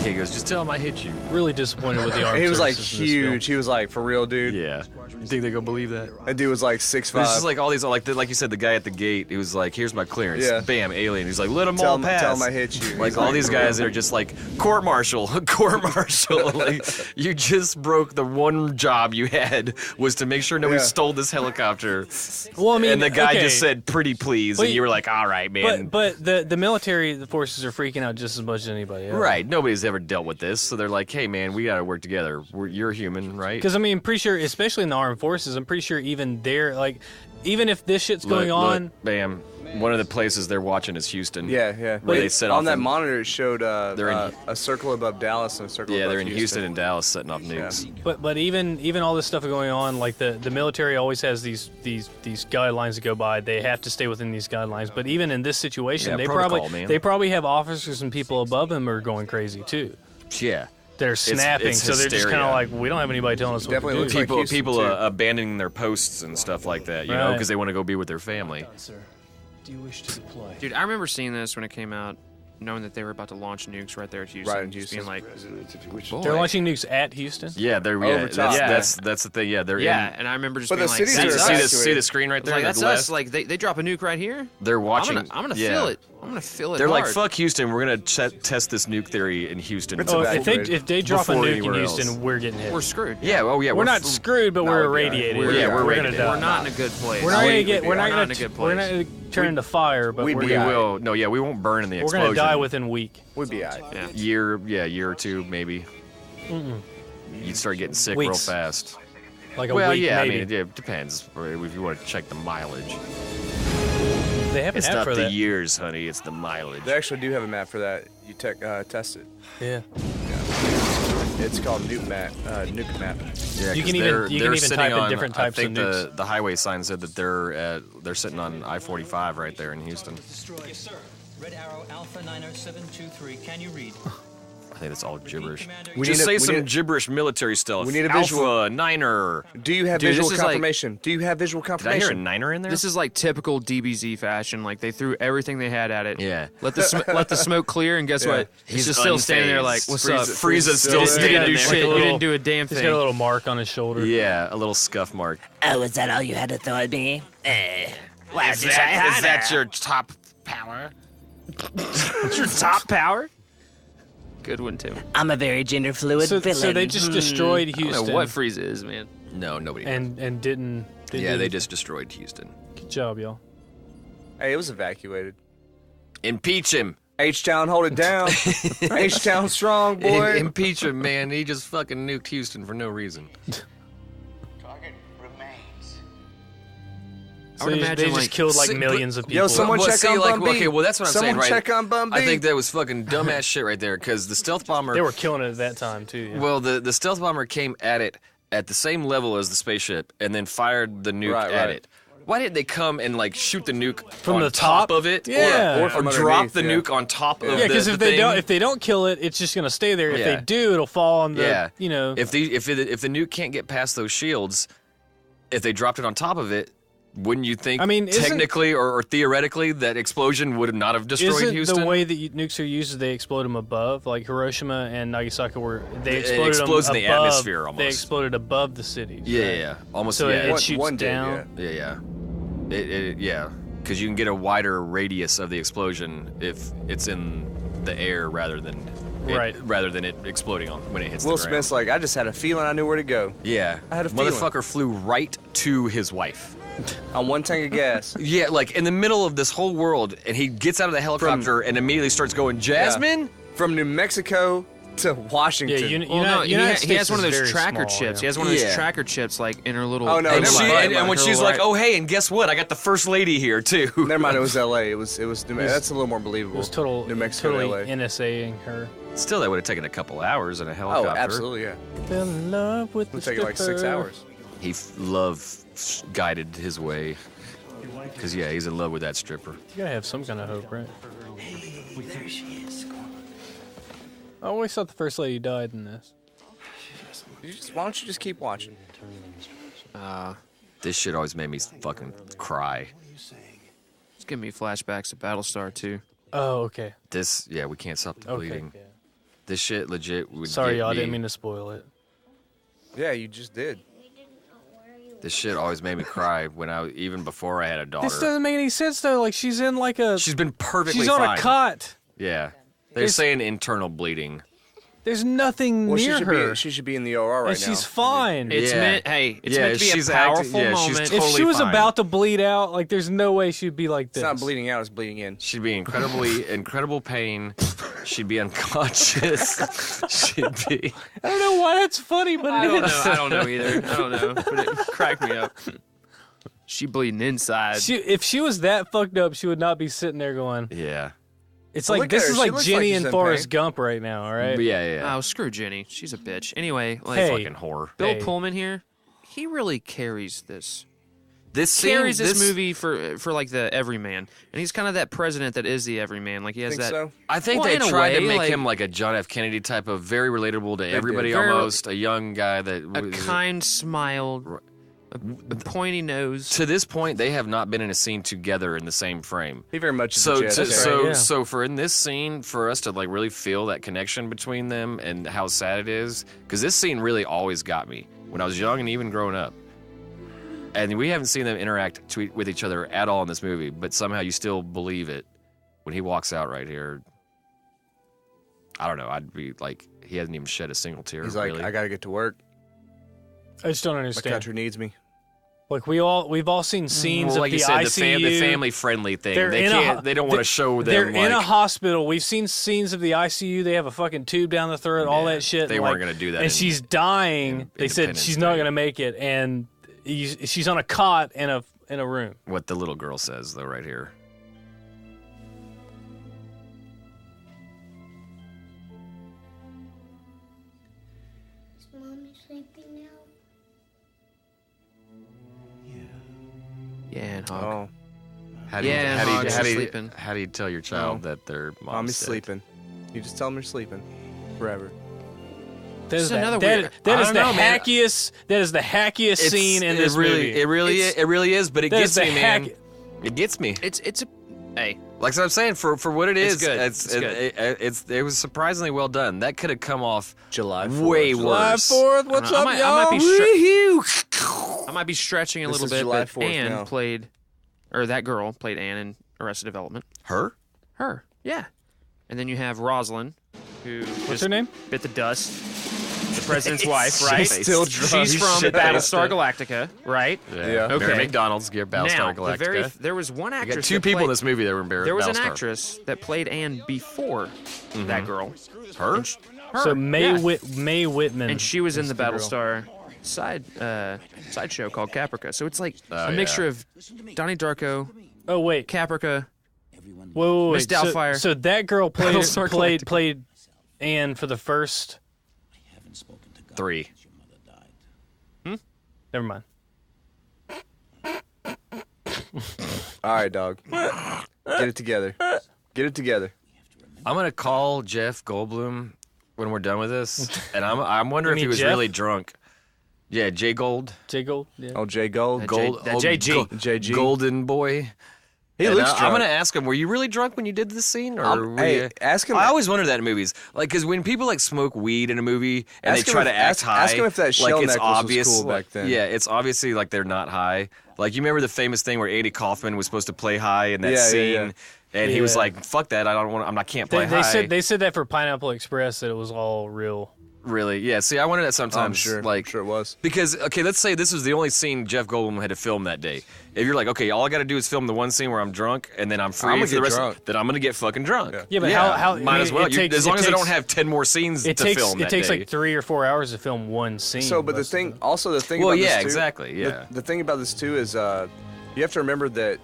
Speaker 1: He goes, just tell him I hit you.
Speaker 5: Really disappointed with the armed
Speaker 2: He was like
Speaker 5: services in this film.
Speaker 2: huge. He was like, for real, dude.
Speaker 1: Yeah. You think they gonna believe that?
Speaker 2: That dude was like
Speaker 1: But it's just
Speaker 2: 6'5".
Speaker 1: like all these, like you said, the guy at the gate, he was like, here's my clearance.
Speaker 2: Yeah.
Speaker 1: Bam, alien. He's like, let him all pass.
Speaker 2: Tell him I hit you.
Speaker 1: Like
Speaker 2: He's
Speaker 1: all these
Speaker 2: for
Speaker 1: guys that
Speaker 2: real.
Speaker 1: are just like, court martial. Like, you just broke the one job you had was to make sure nobody
Speaker 2: Yeah.
Speaker 1: stole this helicopter.
Speaker 5: Well, I mean,
Speaker 1: and the guy
Speaker 5: okay.
Speaker 1: just said, pretty please.
Speaker 5: But-
Speaker 1: And you were like, all right, man.
Speaker 5: But the military, the forces are freaking out just as much as anybody else.
Speaker 1: Right. Nobody's ever dealt with this. So they're like, hey, man, we got to work together. You're human, right?
Speaker 5: Because, I mean, I'm pretty sure, especially in the armed forces, I'm pretty sure even there, like, even if this shit's going on.
Speaker 1: Bam. One of the places they're watching is Houston.
Speaker 2: Yeah.
Speaker 1: Where they set off
Speaker 2: on that
Speaker 1: in-
Speaker 2: monitor, it showed
Speaker 1: They're in-
Speaker 2: a circle above Dallas and a circle above
Speaker 1: they're in Houston and Dallas setting off nukes.
Speaker 5: But even all this stuff going on, like the military always has these guidelines to go by. They have to stay within these guidelines. But even in this situation,
Speaker 1: Yeah,
Speaker 5: they
Speaker 1: protocol, man.
Speaker 5: probably have officers and people above them are going crazy too.
Speaker 1: Yeah.
Speaker 5: They're snapping,
Speaker 1: it's
Speaker 5: so they're just kind
Speaker 1: hysteria.
Speaker 5: of like, we don't have anybody telling us what to do.
Speaker 1: People abandoning their posts and stuff like that, you know,
Speaker 5: Right.
Speaker 1: because they want to go be with their family.
Speaker 5: Do you wish to deploy?
Speaker 4: Dude, I remember seeing this when it came out, knowing that they were about to launch nukes right there at Houston.
Speaker 2: Right in
Speaker 4: just
Speaker 2: Houston.
Speaker 4: being like, boy.
Speaker 5: They're launching nukes at Houston.
Speaker 1: Yeah, they're
Speaker 2: Over top.
Speaker 1: that's the thing. Yeah, they're
Speaker 4: Yeah,
Speaker 1: in.
Speaker 4: and I remember just
Speaker 2: But
Speaker 4: being
Speaker 2: the
Speaker 4: like,
Speaker 2: cities
Speaker 4: that's
Speaker 2: are
Speaker 4: us.
Speaker 1: See the screen right
Speaker 4: It's
Speaker 1: there.
Speaker 4: like,
Speaker 1: to
Speaker 4: that's
Speaker 1: the
Speaker 4: us.
Speaker 1: left?
Speaker 4: Like they drop a nuke right here.
Speaker 1: They're watching.
Speaker 4: I'm gonna
Speaker 1: yeah.
Speaker 4: feel it. I'm gonna feel it.
Speaker 1: They're like,
Speaker 4: hard.
Speaker 1: fuck Houston. We're gonna test this nuke theory in Houston.
Speaker 2: It's
Speaker 5: Oh,
Speaker 2: evacuated.
Speaker 5: if they drop a
Speaker 1: Before
Speaker 5: nuke in
Speaker 1: anywhere
Speaker 5: Houston,
Speaker 1: else.
Speaker 5: we're getting hit.
Speaker 4: We're screwed.
Speaker 1: Yeah. Oh yeah.
Speaker 5: We're not
Speaker 1: f-
Speaker 5: screwed, but
Speaker 2: No,
Speaker 5: we're
Speaker 2: we're
Speaker 5: irradiated.
Speaker 2: we're
Speaker 5: We're
Speaker 1: rated.
Speaker 5: gonna die.
Speaker 4: We're not in a good place.
Speaker 5: We're not gonna
Speaker 2: we'd
Speaker 5: get.
Speaker 2: be
Speaker 5: We're not
Speaker 4: not
Speaker 5: gonna.
Speaker 4: in a good
Speaker 5: We're
Speaker 4: place.
Speaker 5: not gonna turn into fire, but
Speaker 2: We'd
Speaker 5: we're
Speaker 2: be
Speaker 1: We
Speaker 2: alright.
Speaker 1: will. No. Yeah. We won't burn in the
Speaker 5: we're
Speaker 1: explosion.
Speaker 5: gonna die within a week.
Speaker 2: We'd be alright.
Speaker 4: Yeah.
Speaker 1: year or two maybe. You'd start getting sick real
Speaker 5: Weeks.
Speaker 1: fast.
Speaker 5: Like a
Speaker 1: Well,
Speaker 5: week,
Speaker 1: yeah.
Speaker 5: maybe.
Speaker 1: I mean, it depends if you want to check the mileage.
Speaker 5: They have an
Speaker 1: It's
Speaker 5: app
Speaker 1: not
Speaker 5: for
Speaker 1: the
Speaker 5: that.
Speaker 1: years, honey. It's the mileage.
Speaker 2: They actually do have a map for that. You test it.
Speaker 5: Yeah.
Speaker 2: It's called Nuke Map. Nuke Map.
Speaker 1: Yeah,
Speaker 5: You
Speaker 1: 'cause
Speaker 5: can even-
Speaker 1: they're-
Speaker 5: you can
Speaker 1: they're
Speaker 5: even
Speaker 1: sitting
Speaker 5: type in
Speaker 1: on,
Speaker 5: different types
Speaker 1: I
Speaker 5: of
Speaker 1: think the highway sign said that they're sitting on I-45 right there in Houston.
Speaker 21: Yes, sir. Red Arrow Alpha 90723. Can you read?
Speaker 1: I think that's all gibberish.
Speaker 2: We
Speaker 1: Just
Speaker 2: need a-
Speaker 1: say
Speaker 2: we
Speaker 1: some
Speaker 2: need a-
Speaker 1: gibberish military stuff.
Speaker 2: we need a
Speaker 1: Alpha,
Speaker 2: visual-
Speaker 1: Niner.
Speaker 2: Do you have
Speaker 4: Dude,
Speaker 2: visual
Speaker 4: this is like-
Speaker 2: confirmation? Do you have visual
Speaker 1: Did I
Speaker 2: confirmation?
Speaker 1: hear a Niner in there?
Speaker 4: This is like typical DBZ fashion. Like they threw everything they had at it.
Speaker 1: Yeah.
Speaker 4: Let the smoke clear, and guess
Speaker 2: Yeah.
Speaker 4: what? He's just still standing there like, what's up?
Speaker 1: Frieza's still
Speaker 4: You didn't
Speaker 1: standing
Speaker 4: do
Speaker 1: there.
Speaker 4: shit. You didn't do a damn
Speaker 5: He's
Speaker 4: thing.
Speaker 5: got a little mark on his shoulder.
Speaker 1: Yeah, a little scuff mark.
Speaker 3: Oh, is that all you had to throw at me? Why
Speaker 1: Is
Speaker 3: did you try harder?
Speaker 1: your top power?
Speaker 4: Your top power. Good one, Tim.
Speaker 3: I'm a very gender fluid
Speaker 5: So
Speaker 3: villain.
Speaker 5: they just destroyed
Speaker 4: I don't
Speaker 5: Houston.
Speaker 4: know what Frieza is, man.
Speaker 1: No, nobody.
Speaker 5: and didn't
Speaker 1: yeah,
Speaker 5: do-
Speaker 1: they just destroyed Houston.
Speaker 5: Good job, y'all.
Speaker 2: Hey, it was evacuated.
Speaker 1: Impeach him.
Speaker 2: H-Town, hold it down. H-Town strong, boy.
Speaker 1: Impeach him, man. He just fucking nuked Houston for no reason.
Speaker 11: Target remains.
Speaker 5: I would imagine they just killed like millions of people.
Speaker 2: Yo, someone check on Bum B.
Speaker 1: Okay, well that's what I'm saying, right?
Speaker 2: Someone check on Bum B.
Speaker 1: I think that was fucking dumbass shit right there, because the stealth bomber...
Speaker 5: They were killing it at that time, too. Yeah.
Speaker 1: Well, the stealth bomber came at it at the same level as the spaceship and then fired the nuke at it. Why didn't they come and like shoot the nuke
Speaker 5: from
Speaker 1: on
Speaker 5: the top
Speaker 1: of it,
Speaker 5: yeah,
Speaker 1: or drop the nuke on top of
Speaker 5: because
Speaker 1: the
Speaker 5: if they don't kill it, it's just gonna stay there. If they do, it'll fall on the you know.
Speaker 1: If the nuke can't get past those shields, if they dropped it on top of it, wouldn't you think?
Speaker 5: I mean,
Speaker 1: technically or theoretically, that explosion would not have destroyed Houston.
Speaker 5: The way that nukes are used is they explode them above, like Hiroshima and Nagasaki, where they exploded
Speaker 1: it explodes
Speaker 5: them
Speaker 1: in the
Speaker 5: above,
Speaker 1: atmosphere almost.
Speaker 5: They exploded above the cities.
Speaker 1: Yeah, almost.
Speaker 5: So
Speaker 1: it
Speaker 5: shoots down.
Speaker 1: Yeah. Because you can get a wider radius of the explosion if it's in the air rather than it exploding on when it hits the ground.
Speaker 2: Will Smith's like, I just had a feeling I knew where to go.
Speaker 1: Yeah,
Speaker 2: I had a feeling.
Speaker 1: Motherfucker flew right to his wife.
Speaker 2: On one tank of gas.
Speaker 1: Yeah, like in the middle of this whole world, and he gets out of the helicopter and immediately starts going, Jasmine?
Speaker 2: Yeah. From New Mexico to Washington.
Speaker 4: Yeah, he has one of those tracker chips. He has one of those tracker chips, like in her little.
Speaker 2: Oh no!
Speaker 1: And when she's like, "Oh hey, and guess what? I got the first lady here too."
Speaker 2: Never mind, it was L.A. It was New Mexico. That's a little more believable.
Speaker 5: It was
Speaker 2: New Mexico,
Speaker 5: totally
Speaker 2: LA.
Speaker 5: NSA-ing her.
Speaker 1: Still, that would have taken a couple hours in a helicopter.
Speaker 2: Oh, absolutely, yeah.
Speaker 5: Fell in love with the
Speaker 2: take like 6 hours.
Speaker 1: He guided his way. Because he's in love with that stripper.
Speaker 5: You gotta have some kind of hope, right?
Speaker 7: Hey, there she is.
Speaker 5: I always thought the first lady died in this.
Speaker 2: Why don't you just keep watching?
Speaker 1: This shit always made me fucking cry.
Speaker 4: It's giving me flashbacks to Battlestar too.
Speaker 5: Oh, okay.
Speaker 1: We can't stop the bleeding. Yeah. This shit legit would
Speaker 5: Sorry, y'all, I didn't mean to spoil it.
Speaker 2: Yeah, you just did.
Speaker 1: This shit always made me cry even before I had a daughter.
Speaker 5: This doesn't make any sense though. Like she's in like a.
Speaker 1: She's been perfectly
Speaker 5: She's
Speaker 1: fine.
Speaker 5: on a cot.
Speaker 1: Yeah. They're saying internal bleeding.
Speaker 5: There's nothing near her.
Speaker 2: She should be in the OR right now.
Speaker 5: And she's fine.
Speaker 4: It's meant to be a powerful moment.
Speaker 1: She's totally
Speaker 5: if she was
Speaker 1: fine.
Speaker 5: about to bleed out, like there's no way she'd be like this.
Speaker 2: It's not bleeding out, it's bleeding in.
Speaker 1: She'd be incredible pain. She'd be unconscious. She'd be.
Speaker 5: I don't know why that's funny, but
Speaker 4: I don't know either. I don't know, but it cracked me up. She bleeding inside.
Speaker 5: If she was that fucked up, she would not be sitting there going.
Speaker 1: Yeah.
Speaker 5: It's like this is like Jenny and Forrest Gump right now, all right?
Speaker 1: Yeah.
Speaker 4: Oh, screw Jenny. She's a bitch. Anyway,
Speaker 1: fucking whore.
Speaker 4: Bill Pullman here, he really carries this.
Speaker 1: This
Speaker 4: movie for like the everyman, and he's kind of that president that is the everyman. Like he has that.
Speaker 2: So?
Speaker 1: I think they tried to make him like a John F. Kennedy type of very relatable to everybody almost. A young guy that
Speaker 4: a kind smile. A pointy nose.
Speaker 1: To this point, they have not been in a scene together in the same frame.
Speaker 2: He very much is
Speaker 1: so for in this scene, for us to like really feel that connection between them and how sad it is, because this scene really always got me when I was young and even growing up. And we haven't seen them interact with each other at all in this movie, but somehow you still believe it when he walks out right here. I don't know. I'd be like, he hasn't even shed a single tear.
Speaker 2: He's like, I gotta get to work.
Speaker 5: I just don't understand.
Speaker 2: My country needs me.
Speaker 5: Like we've all seen scenes of
Speaker 1: like
Speaker 5: the
Speaker 1: you said,
Speaker 5: ICU.
Speaker 1: The family friendly thing. They don't want to show them.
Speaker 5: They're in a hospital. We've seen scenes of the ICU. They have a fucking tube down the throat, all that shit.
Speaker 1: They weren't gonna do that.
Speaker 5: And she's dying. They said she's not gonna make it, and she's on a cot in a room.
Speaker 1: What the little girl says though, right here.
Speaker 4: Yeah, and Hawk.
Speaker 1: How do you tell your child that their
Speaker 2: mommy's sleeping? You just tell them you're sleeping forever.
Speaker 5: That is the hackiest scene in this movie.
Speaker 1: It really is, but it gets me, man. It gets me.
Speaker 4: Hey,
Speaker 1: like I'm saying, for what it is,
Speaker 4: it's good.
Speaker 1: It was surprisingly well done. That could have come off
Speaker 2: July 4th.
Speaker 1: way worse.
Speaker 2: July 4th, what's up, y'all?
Speaker 4: I might be stretching a little bit, but Anne that girl played Anne in Arrested Development.
Speaker 1: Her,
Speaker 4: yeah. And then you have Rosalind, who
Speaker 5: what's her name?
Speaker 4: Bit the dust. the president's wife, right?
Speaker 2: Still drunk.
Speaker 4: She's from Battlestar Galactica, right?
Speaker 1: Yeah.
Speaker 4: Okay.
Speaker 1: Mary McDonald's, Battlestar
Speaker 4: Now,
Speaker 1: Galactica.
Speaker 4: there was one actress.
Speaker 1: You got two people in this movie that were in Battlestar.
Speaker 4: There was an actress that played Anne before that girl.
Speaker 1: Her?
Speaker 5: So Mae Whitman.
Speaker 4: And she was in the
Speaker 5: girl.
Speaker 4: Battlestar sideshow called Caprica. So it's like a mixture of Donnie Darko.
Speaker 5: Oh wait,
Speaker 4: Caprica.
Speaker 5: Wait.
Speaker 4: Miss Doubtfire.
Speaker 5: So that girl played
Speaker 4: Battlestar
Speaker 5: played Anne for the first
Speaker 1: 3.
Speaker 5: Never mind.
Speaker 2: All right, dog. Get it together. Get it together.
Speaker 1: I'm gonna call Jeff Goldblum when we're done with this, and I'm wondering if he was
Speaker 5: Jeff?
Speaker 1: really drunk. Yeah, Jay Gold.
Speaker 5: Jay Gold. Yeah.
Speaker 2: Oh, Jay Gold.
Speaker 4: JG.
Speaker 1: Golden boy.
Speaker 2: He looks drunk.
Speaker 1: I'm gonna ask him. Were you really drunk when you did this scene? Or were
Speaker 2: hey,
Speaker 1: you...
Speaker 2: ask him.
Speaker 1: I always wonder that in movies, like, because when people like smoke weed in a movie and they try to act high,
Speaker 2: ask him if that shell
Speaker 1: like it's
Speaker 2: necklace
Speaker 1: obvious.
Speaker 2: was cool back then.
Speaker 1: Yeah, it's obviously like they're not high. Like you remember the famous thing where Andy Kaufman was supposed to play high in that scene, and he was like, "Fuck that! I can't play high."
Speaker 5: They said that for Pineapple Express that it was all real.
Speaker 1: Really? Yeah. See, I wonder that sometimes.
Speaker 2: I'm sure.
Speaker 1: Like,
Speaker 2: I'm sure it was.
Speaker 1: Because, okay, let's say this was the only scene Jeff Goldblum had to film that day. If you're like, okay, all I got to do is film the one scene where I'm drunk, and then I'm free for the rest of then I'm going to get fucking drunk.
Speaker 5: Yeah, but how
Speaker 1: might as well. As long as I don't have 10 more scenes to film
Speaker 5: It takes like 3 or 4 hours to film one scene.
Speaker 2: So, but the thing about this too,
Speaker 1: exactly, yeah.
Speaker 2: The thing about this too is you have to remember that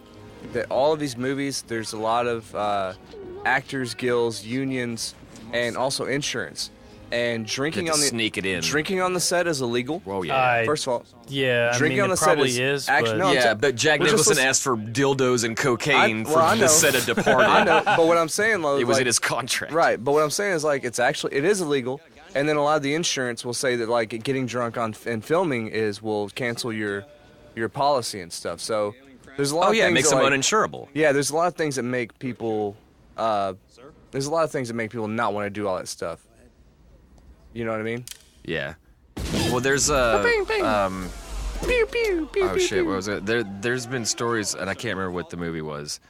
Speaker 2: all of these movies, there's a lot of actors, guilds, unions, and also insurance. And drinking on the set is illegal.
Speaker 1: Oh yeah.
Speaker 2: First of all,
Speaker 5: drinking
Speaker 2: on the set
Speaker 5: is.
Speaker 1: But Jack Nicholson asked for dildos and cocaine for the set of Departed.
Speaker 2: I know, but what I'm saying, though,
Speaker 1: it was in his contract.
Speaker 2: Right, but what I'm saying is like it is illegal, and then a lot of the insurance will say that like getting drunk and filming will cancel your policy and stuff. So there's a lot. of things
Speaker 1: it makes
Speaker 2: that,
Speaker 1: them
Speaker 2: like,
Speaker 1: uninsurable.
Speaker 2: Yeah, there's a lot of things that make people. There's a lot of things that make people not want to do all that stuff. You know what I mean?
Speaker 1: Yeah. Well, there's
Speaker 2: Pew, pew,
Speaker 1: oh shit!
Speaker 2: pew.
Speaker 1: What was it? There's been stories, and I can't remember what the movie was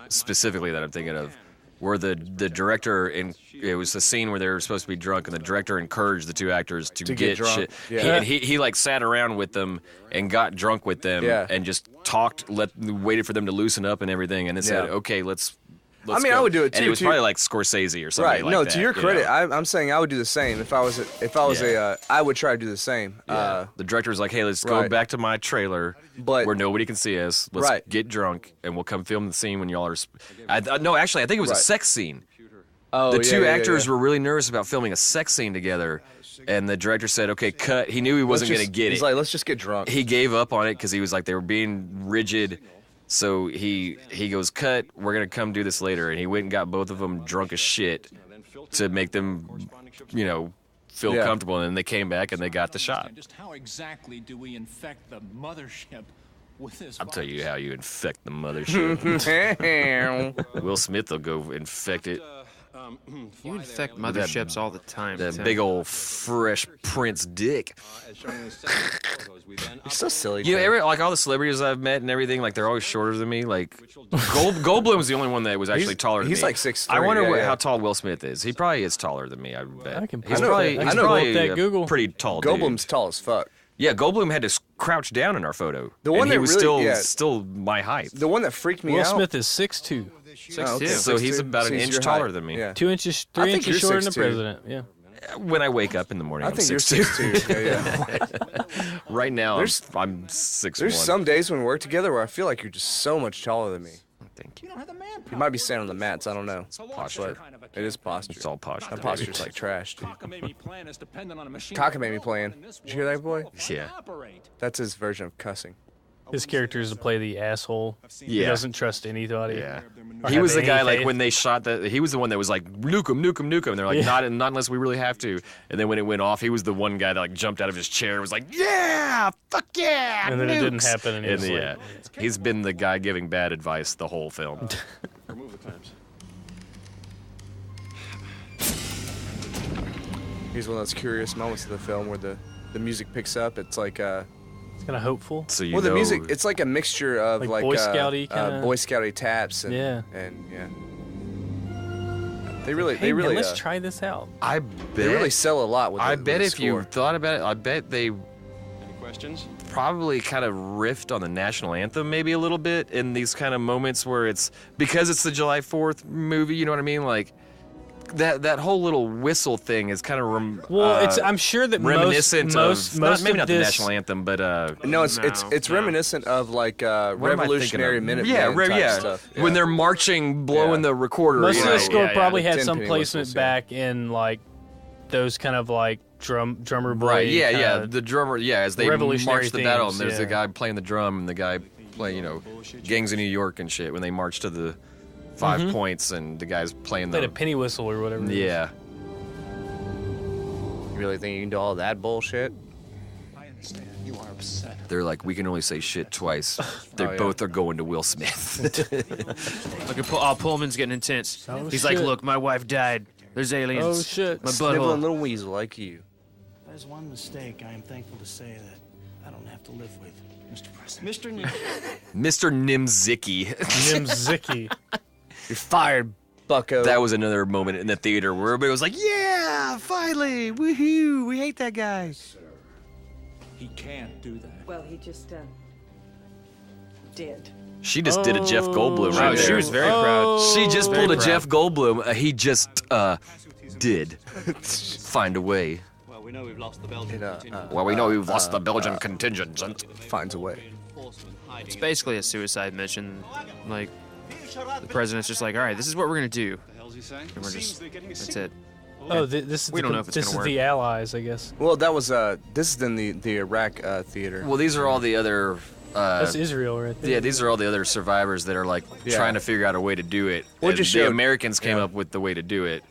Speaker 1: specifically that I'm thinking of, where the director it was a scene where they were supposed to be drunk, and the director encouraged the two actors to get
Speaker 2: drunk.
Speaker 1: shit.
Speaker 2: Yeah.
Speaker 1: He like sat around with them and got drunk with them, and just talked, waited for them to loosen up and everything, and then said, "Okay, let's."
Speaker 2: I mean,
Speaker 1: go.
Speaker 2: I would do it too.
Speaker 1: And it was probably like Scorsese or something
Speaker 2: right.
Speaker 1: like
Speaker 2: No,
Speaker 1: that.
Speaker 2: to your credit, I'm saying I would do the same if I was I would try to do the same.
Speaker 1: Yeah. The director was like, "Hey, let's go back to my trailer where nobody can see us. Let's get drunk, and we'll come film the scene when y'all are." No, actually, I think it was a sex scene.
Speaker 2: Oh,
Speaker 1: the two actors were really nervous about filming a sex scene together, and the director said, "Okay, cut." He knew he wasn't going to get it.
Speaker 2: He's like, "Let's just get drunk."
Speaker 1: He gave up on it because he was like, they were being rigid. So he goes, "Cut, we're going to come do this later." And he went and got both of them drunk as shit to make them, feel comfortable. And then they came back and they got the shot.
Speaker 8: Just how exactly do we infect the mothership with this
Speaker 1: I'll tell you how you infect the mothership. Will Smith will go infect it.
Speaker 4: You infect motherships all the time.
Speaker 1: That big old Fresh Prince dick.
Speaker 2: You're so silly.
Speaker 1: Like all the celebrities I've met and everything, like they're always shorter than me. Like Goldblum's the only one that was actually taller than me.
Speaker 2: He's like 6'3".
Speaker 1: I wonder how tall Will Smith is. He probably is taller than me, I bet.
Speaker 5: He's probably
Speaker 1: Google. Pretty tall dude.
Speaker 2: Goldblum's tall as fuck.
Speaker 1: Yeah, Goldblum had to crouch down in our photo.
Speaker 2: The one
Speaker 1: he
Speaker 2: that
Speaker 1: was
Speaker 2: really,
Speaker 1: still my height.
Speaker 2: The one that freaked me
Speaker 5: Will
Speaker 2: out.
Speaker 5: Will Smith is 6'2".
Speaker 1: 6'2". So he's about an inch taller than me.
Speaker 2: Yeah.
Speaker 5: 3 inches shorter than the president. Yeah.
Speaker 1: When I wake up in the morning,
Speaker 2: I think you're 6'2".
Speaker 1: Yeah. Right now, I'm 6'1".
Speaker 2: There's some days when we work together where I feel like you're just so much taller than me.
Speaker 1: Thank you.
Speaker 2: You might be standing on the mats. I don't know.
Speaker 1: Posture.
Speaker 2: It is posture.
Speaker 1: It's all posture.
Speaker 2: My posture's like trash, dude. Cockamamie plan. Did you hear that, boy?
Speaker 1: Yeah.
Speaker 2: That's his version of cussing.
Speaker 5: His character is to play the asshole. He doesn't trust anybody.
Speaker 1: Yeah. He was the guy, like, when they shot that, he was the one that was like, nuke him, nuke him, nuke him. And they're like, not unless we really have to. And then when it went off, he was the one guy that, like, jumped out of his chair and was like, yeah, fuck yeah,
Speaker 5: And then
Speaker 1: nukes.
Speaker 5: it didn't happen. And he was like,
Speaker 1: he's been the guy giving bad advice the whole film.
Speaker 12: Remove the times.
Speaker 2: Here's one of those curious moments of the film where the music picks up. It's like
Speaker 5: it's kind of hopeful.
Speaker 1: So
Speaker 2: the music, it's like a mixture of like
Speaker 5: Boy Scouty kind of
Speaker 2: Boy Scouty taps and
Speaker 5: yeah.
Speaker 2: and yeah. They really,
Speaker 5: Hey, man, let's try this out.
Speaker 1: I bet
Speaker 2: they really sell a lot with.
Speaker 1: I
Speaker 2: the,
Speaker 1: bet
Speaker 2: with
Speaker 1: if
Speaker 2: the
Speaker 1: you
Speaker 2: score.
Speaker 1: thought about it, I bet they
Speaker 12: Any questions?
Speaker 1: probably kind of riffed on the national anthem maybe a little bit in these kind of moments where it's because it's the July 4th movie. You know what I mean? Like that whole little whistle thing is kind of
Speaker 5: it's. I'm sure that
Speaker 1: reminiscent
Speaker 5: most
Speaker 1: of maybe
Speaker 5: of
Speaker 1: not
Speaker 5: this,
Speaker 1: the national anthem, but
Speaker 2: no, it's reminiscent of like Revolutionary Minute type stuff. Yeah.
Speaker 1: When they're marching, blowing the recorder.
Speaker 5: Most of the score probably had
Speaker 2: 10
Speaker 5: some
Speaker 2: penny
Speaker 5: placement
Speaker 2: whistles,
Speaker 5: back in like those kind of like drummer boy.
Speaker 1: Right, yeah. The drummer, as they
Speaker 5: revolutionary
Speaker 1: march the battle,
Speaker 5: themes,
Speaker 1: and there's the guy playing the drum and the guy playing, Gangs of New York and shit when they march to the 5 points and the guy's playing
Speaker 5: Played a penny whistle or whatever.
Speaker 1: Yeah.
Speaker 15: You really think you can do all that bullshit?
Speaker 8: I understand. You are upset.
Speaker 1: They're like, we can only say shit twice. They both are going to Will Smith.
Speaker 4: Look, Pullman's getting intense.
Speaker 5: Oh,
Speaker 4: He's
Speaker 5: shit.
Speaker 4: like, look, my wife died. There's aliens.
Speaker 5: Oh, shit.
Speaker 4: My
Speaker 2: Sniveling
Speaker 4: butthole.
Speaker 2: little weasel like you.
Speaker 7: There's one mistake I am thankful to say that I don't have to live with, Mr. President.
Speaker 1: Mr. Nimzicki.
Speaker 5: Nimzicki.
Speaker 2: You're fired, bucko.
Speaker 1: That was another moment in the theater where everybody was like, yeah, finally, woohoo, we hate that guy.
Speaker 8: He can't do that.
Speaker 3: Well, he just did.
Speaker 1: She just did a Jeff Goldblum right there.
Speaker 4: She was very proud.
Speaker 1: She just
Speaker 4: Very
Speaker 1: pulled a
Speaker 4: proud.
Speaker 1: Jeff Goldblum. He just did find a way.
Speaker 12: Well, we know we've lost the Belgian contingent.
Speaker 1: Well, we know we've lost the Belgian contingent.
Speaker 2: Finds a way.
Speaker 4: It's basically a suicide mission. Like, the president's just like, all right, this is what we're going to do.
Speaker 12: What the hell's he saying?
Speaker 4: And we're just, that's it.
Speaker 5: Oh, this is
Speaker 4: We don't know if it's
Speaker 5: this
Speaker 4: gonna
Speaker 5: is the Allies, I guess.
Speaker 2: Well, that was this is in the Iraq theater.
Speaker 1: Well, these are all the other.
Speaker 5: That's Israel right there.
Speaker 1: Yeah, these are all the other survivors that are like trying to figure out a way to do it.
Speaker 2: Well,
Speaker 1: And
Speaker 2: just
Speaker 1: the
Speaker 2: showed-
Speaker 1: Americans came up with the way to do it.